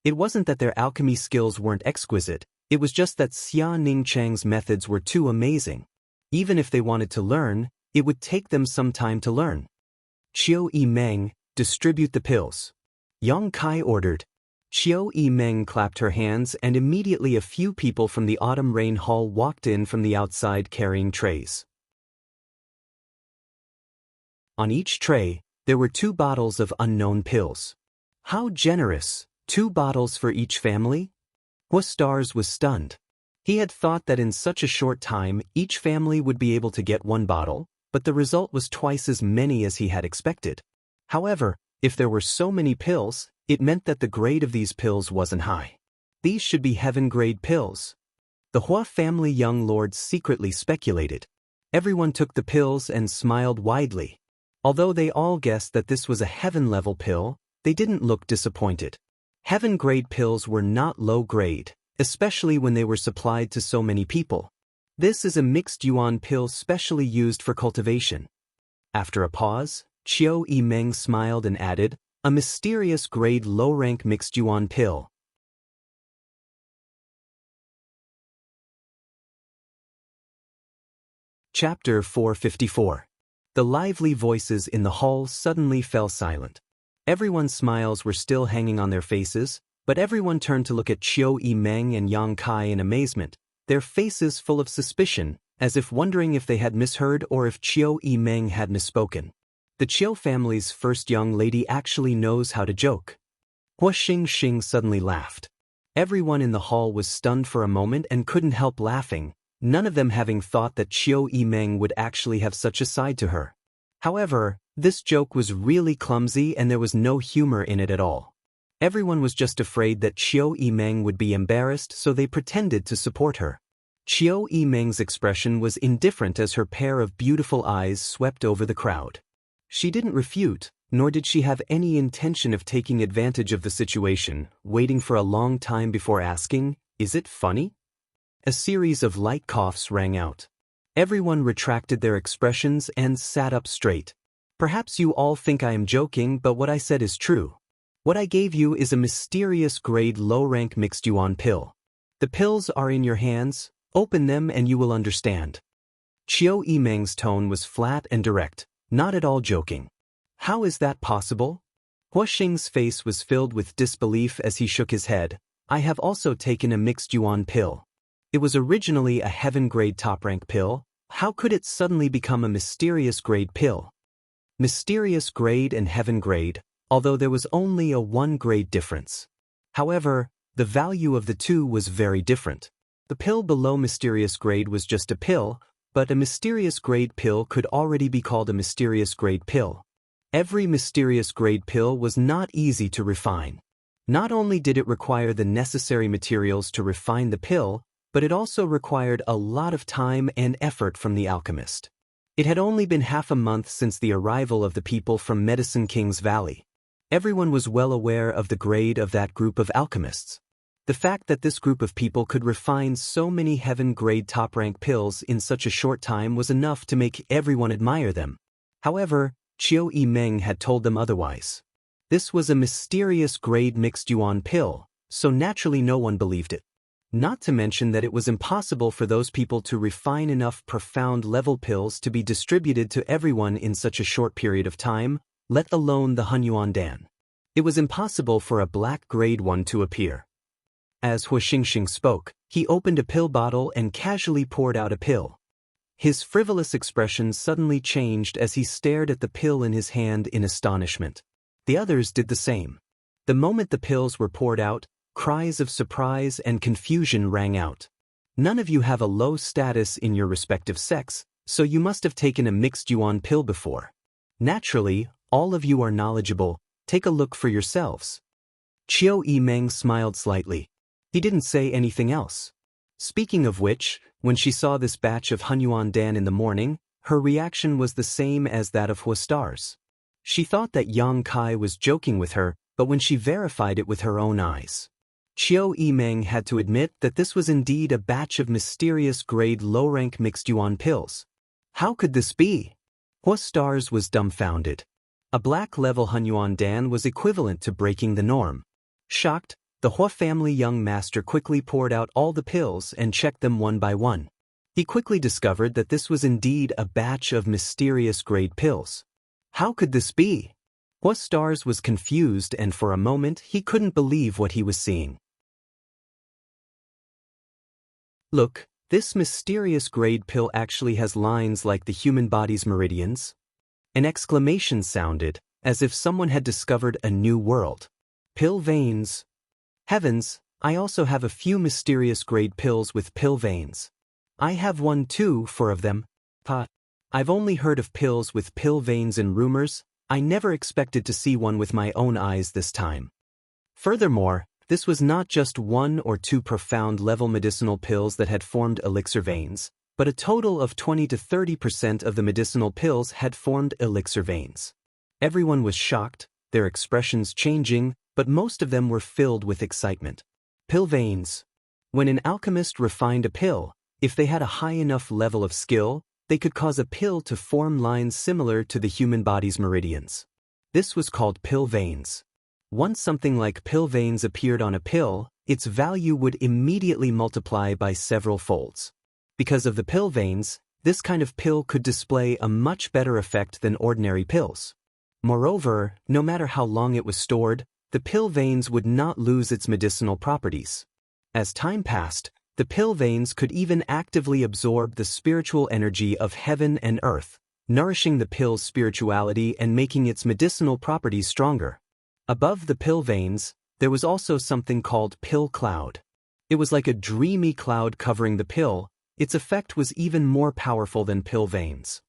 It wasn't that their alchemy skills weren't exquisite, It was just that Xia Ningchang's methods were too amazing. Even if they wanted to learn, it would take them some time to learn. Qiu Yimeng, distribute the pills. Yang Kai ordered. Qiu Yimeng clapped her hands and immediately a few people from the autumn rain hall walked in from the outside carrying trays. On each tray, there were 2 bottles of unknown pills. How generous, 2 bottles for each family? Stars was stunned. He had thought that in such a short time each family would be able to get 1 bottle, but the result was twice as many as he had expected. However, if there were so many pills, it meant that the grade of these pills wasn't high. These should be heaven-grade pills. The Hua family young lords secretly speculated. Everyone took the pills and smiled widely. Although they all guessed that this was a heaven-level pill, they didn't look disappointed. Heaven-grade pills were not low-grade, especially when they were supplied to so many people. This is a mixed yuan pill specially used for cultivation. After a pause, Qiu Yimeng smiled and added, a mysterious grade low-rank mixed yuan pill. Chapter 454. The lively voices in the hall suddenly fell silent. Everyone's smiles were still hanging on their faces, but everyone turned to look at Qiu Yimeng and Yang Kai in amazement, their faces full of suspicion, as if wondering if they had misheard or if Qiu Yimeng had misspoken. The Qiu family's first young lady actually knows how to joke. Hua Xing suddenly laughed. Everyone in the hall was stunned for a moment and couldn't help laughing, none of them having thought that Qiu Yimeng would actually have such a side to her. However, this joke was really clumsy and there was no humor in it at all. Everyone was just afraid that Qiu Yimeng would be embarrassed, so they pretended to support her. Qiu Yimeng's expression was indifferent as her pair of beautiful eyes swept over the crowd. She didn't refute, nor did she have any intention of taking advantage of the situation, waiting for a long time before asking, "Is it funny?" A series of light coughs rang out. Everyone retracted their expressions and sat up straight. Perhaps you all think I am joking, but what I said is true. What I gave you is a mysterious grade low-rank mixed yuan pill. The pills are in your hands, open them and you will understand. Qiu Yimeng's tone was flat and direct, not at all joking. How is that possible? Hua Xing's face was filled with disbelief as he shook his head. I have also taken a mixed yuan pill. It was originally a heaven-grade top-rank pill. How could it suddenly become a mysterious grade pill? Mysterious grade and heaven grade, although there was only a 1-grade difference. However, the value of the two was very different. The pill below mysterious grade was just a pill, but a mysterious grade pill could already be called a mysterious grade pill. Every mysterious grade pill was not easy to refine. Not only did it require the necessary materials to refine the pill, but it also required a lot of time and effort from the alchemist. It had only been half a month since the arrival of the people from Medicine King's Valley. Everyone was well aware of the grade of that group of alchemists. The fact that this group of people could refine so many heaven-grade top-rank pills in such a short time was enough to make everyone admire them. However, Qiu Yimeng had told them otherwise. This was a mysterious grade mixed yuan pill, so naturally no one believed it. Not to mention that it was impossible for those people to refine enough profound level pills to be distributed to everyone in such a short period of time, let alone the Hunyuan Dan. It was impossible for a black grade one to appear. As Hua Xingxing spoke, he opened a pill bottle and casually poured out a pill. His frivolous expression suddenly changed as he stared at the pill in his hand in astonishment. The others did the same. The moment the pills were poured out, cries of surprise and confusion rang out. None of you have a low status in your respective sex, so you must have taken a mixed yuan pill before. Naturally, all of you are knowledgeable, take a look for yourselves. Qiu Yimeng smiled slightly. He didn't say anything else. Speaking of which, when she saw this batch of Hunyuan Dan in the morning, her reaction was the same as that of Hua Stars. She thought that Yang Kai was joking with her, but when she verified it with her own eyes, Qiu Yimeng had to admit that this was indeed a batch of mysterious grade low-rank mixed yuan pills. How could this be? Hua Stars was dumbfounded. A black-level Hunyuan Dan was equivalent to breaking the norm. Shocked, The Hua family young master quickly poured out all the pills and checked them one by one. He quickly discovered that this was indeed a batch of mysterious grade pills. How could this be? Hua Stars was confused, and for a moment he couldn't believe what he was seeing. Look, this mysterious grade pill actually has lines like the human body's meridians. An exclamation sounded, as if someone had discovered a new world. Pill veins. Heavens, I also have a few mysterious grade pills with pill veins. I have one too, 4 of them. I've only heard of pills with pill veins in rumors. I never expected to see one with my own eyes this time. Furthermore, this was not just 1 or 2 profound-level medicinal pills that had formed elixir veins, but a total of 20 to 30% of the medicinal pills had formed elixir veins. Everyone was shocked, their expressions changing, but most of them were filled with excitement. Pill veins. When an alchemist refined a pill, if they had a high enough level of skill, they could cause a pill to form lines similar to the human body's meridians. This was called pill veins. Once something like pill veins appeared on a pill, its value would immediately multiply by several folds. Because of the pill veins, this kind of pill could display a much better effect than ordinary pills. Moreover, no matter how long it was stored, the pill veins would not lose its medicinal properties. As time passed, the pill veins could even actively absorb the spiritual energy of heaven and earth, nourishing the pill's spirituality and making its medicinal properties stronger. Above the pill veins, there was also something called pill cloud. It was like a dreamy cloud covering the pill. Its effect was even more powerful than pill veins.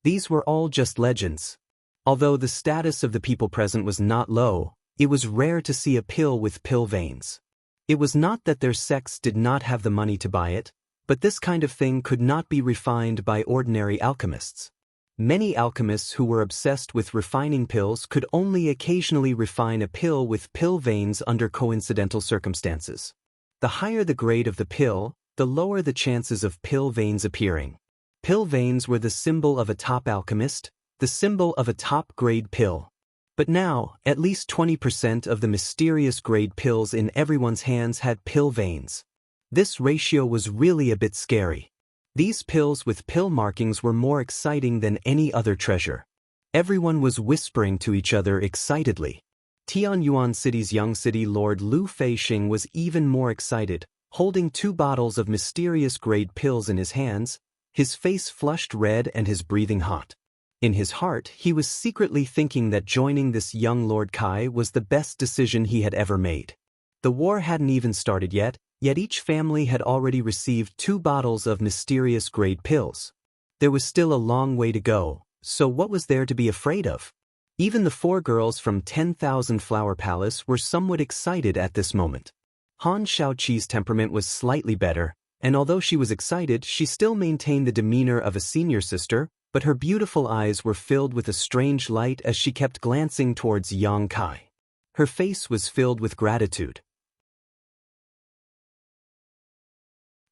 These were all just legends. Although the status of the people present was not low, it was rare to see a pill with pill veins. It was not that their sects did not have the money to buy it, but this kind of thing could not be refined by ordinary alchemists. Many alchemists who were obsessed with refining pills could only occasionally refine a pill with pill veins under coincidental circumstances. The higher the grade of the pill, the lower the chances of pill veins appearing. Pill veins were the symbol of a top alchemist, the symbol of a top-grade pill. But now, at least 20% of the mysterious grade pills in everyone's hands had pill veins. This ratio was really a bit scary. These pills with pill markings were more exciting than any other treasure. Everyone was whispering to each other excitedly. Tianyuan City's young city lord Lu Feixing was even more excited, holding 2 bottles of mysterious grade pills in his hands, his face flushed red and his breathing hot. In his heart, he was secretly thinking that joining this young Lord Kai was the best decision he had ever made. The war hadn't even started yet each family had already received 2 bottles of mysterious grade pills. There was still a long way to go, so what was there to be afraid of? Even the 4 girls from 10,000 Flower Palace were somewhat excited at this moment. Han Shaoqi's temperament was slightly better, and although she was excited, she still maintained the demeanor of a senior sister, but her beautiful eyes were filled with a strange light as she kept glancing towards Yang Kai. Her face was filled with gratitude.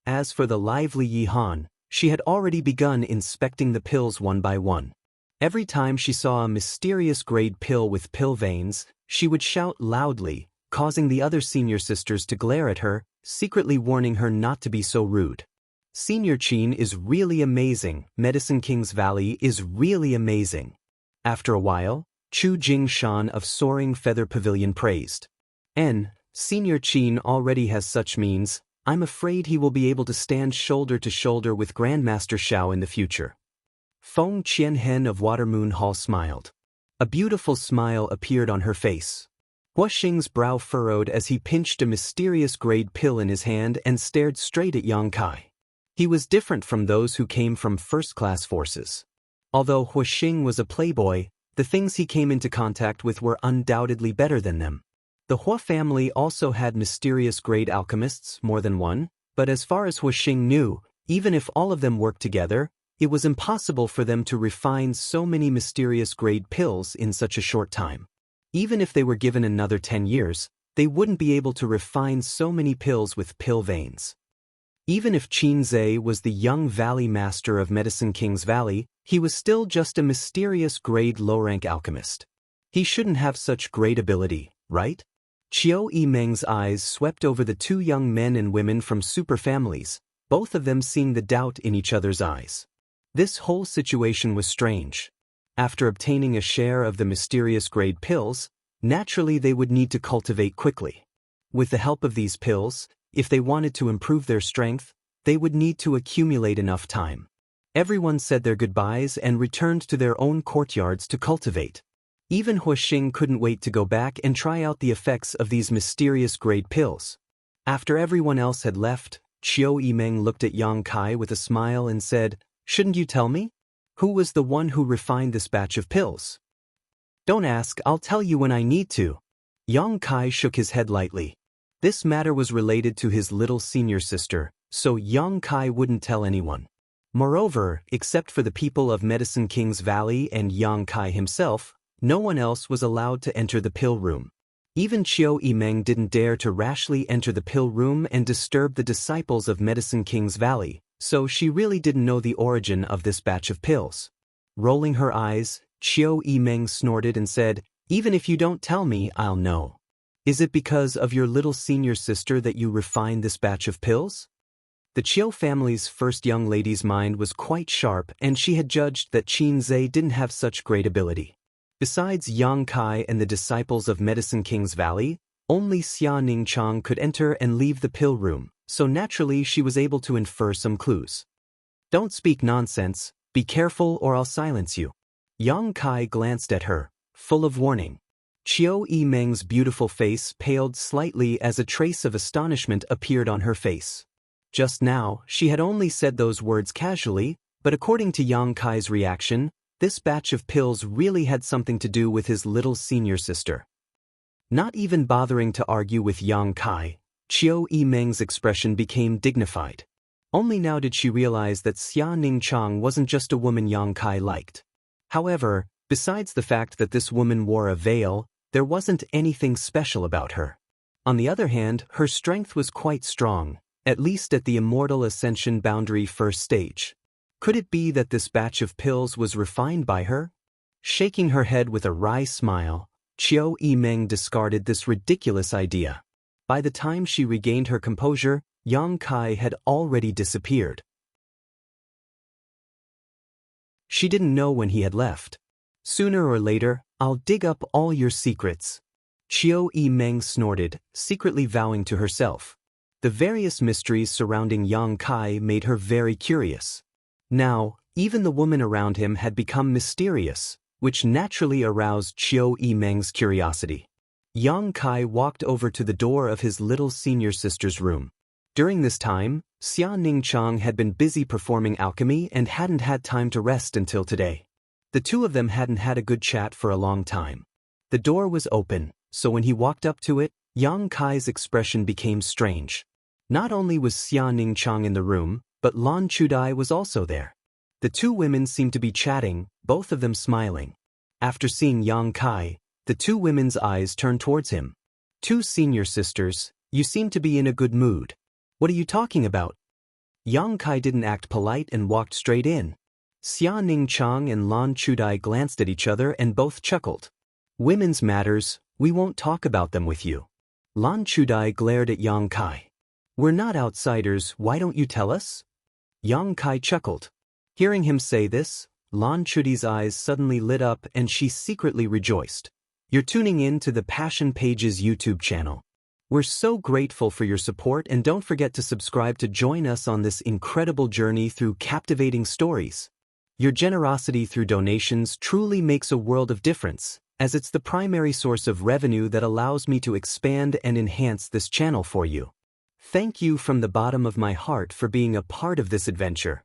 As for the lively Yi Han, she had already begun inspecting the pills one by one. Every time she saw a mysterious grade pill with pill veins, she would shout loudly, causing the other senior sisters to glare at her, secretly warning her not to be so rude. Senior Qin is really amazing. Medicine King's Valley is really amazing. After a while, Chu Jingshan of Soaring Feather Pavilion praised. Senior Qin already has such means. I'm afraid he will be able to stand shoulder to shoulder with Grandmaster Xiao in the future. Feng Qianhen of Watermoon Hall smiled. A beautiful smile appeared on her face. Hua Xing's brow furrowed as he pinched a mysterious grade pill in his hand and stared straight at Yang Kai. He was different from those who came from first-class forces. Although Hua Xing was a playboy, the things he came into contact with were undoubtedly better than them. The Hua family also had mysterious grade alchemists, more than one, but as far as Hua Xing knew, even if all of them worked together, it was impossible for them to refine so many mysterious grade pills in such a short time. Even if they were given another 10 years, they wouldn't be able to refine so many pills with pill veins. Even if Qin Zhe was the young valley master of Medicine King's Valley, he was still just a mysterious grade low-rank alchemist. He shouldn't have such great ability, right? Chiao Meng's eyes swept over the two young men and women from super families, both of them seeing the doubt in each other's eyes. This whole situation was strange. After obtaining a share of the mysterious grade pills, naturally they would need to cultivate quickly. With the help of these pills, if they wanted to improve their strength, they would need to accumulate enough time. Everyone said their goodbyes and returned to their own courtyards to cultivate. Even Huixing couldn't wait to go back and try out the effects of these mysterious grade pills. After everyone else had left, Chiao Meng looked at Yang Kai with a smile and said, "Shouldn't you tell me? Who was the one who refined this batch of pills?" "Don't ask, I'll tell you when I need to." Yang Kai shook his head lightly. This matter was related to his little senior sister, so Yang Kai wouldn't tell anyone. Moreover, except for the people of Medicine King's Valley and Yang Kai himself, no one else was allowed to enter the pill room. Even Chiao Meng didn't dare to rashly enter the pill room and disturb the disciples of Medicine King's Valley, so she really didn't know the origin of this batch of pills. Rolling her eyes, Chiao Meng snorted and said, "Even if you don't tell me, I'll know. Is it because of your little senior sister that you refined this batch of pills?" The Chiao family's first young lady's mind was quite sharp, and she had judged that Qin Zhe didn't have such great ability. Besides Yang Kai and the disciples of Medicine King's Valley, only Xia Ningchang could enter and leave the pill room, so naturally she was able to infer some clues. "Don't speak nonsense, be careful or I'll silence you." Yang Kai glanced at her, full of warning. Chiao Meng's beautiful face paled slightly as a trace of astonishment appeared on her face. Just now, she had only said those words casually, but according to Yang Kai's reaction, this batch of pills really had something to do with his little senior sister. Not even bothering to argue with Yang Kai, Chiao Meng's expression became dignified. Only now did she realize that Xia Ningchang wasn't just a woman Yang Kai liked. However, besides the fact that this woman wore a veil, there wasn't anything special about her. On the other hand, her strength was quite strong, at least at the Immortal Ascension Boundary first stage. Could it be that this batch of pills was refined by her? Shaking her head with a wry smile, Chiao Meng discarded this ridiculous idea. By the time she regained her composure, Yang Kai had already disappeared. She didn't know when he had left. "Sooner or later, I'll dig up all your secrets." Chiao Meng snorted, secretly vowing to herself. The various mysteries surrounding Yang Kai made her very curious. Now, even the woman around him had become mysterious, which naturally aroused Chiao Meng's curiosity. Yang Kai walked over to the door of his little senior sister's room. During this time, Xia Ningchang had been busy performing alchemy and hadn't had time to rest until today. The two of them hadn't had a good chat for a long time. The door was open, so when he walked up to it, Yang Kai's expression became strange. Not only was Xia Ningchang in the room, but Lan Chudai was also there. The two women seemed to be chatting, both of them smiling. After seeing Yang Kai, the two women's eyes turned towards him. "Two senior sisters, you seem to be in a good mood. What are you talking about?" Yang Kai didn't act polite and walked straight in. Xia Ningchang and Lan Chudai glanced at each other and both chuckled. "Women's matters, we won't talk about them with you." Lan Chudai glared at Yang Kai. "We're not outsiders, why don't you tell us?" Yang Kai chuckled. Hearing him say this, Lan Chudai's eyes suddenly lit up and she secretly rejoiced. "You're tuning in to the Passion Pages YouTube channel. We're so grateful for your support, and don't forget to subscribe to join us on this incredible journey through captivating stories. Your generosity through donations truly makes a world of difference, as it's the primary source of revenue that allows me to expand and enhance this channel for you. Thank you from the bottom of my heart for being a part of this adventure."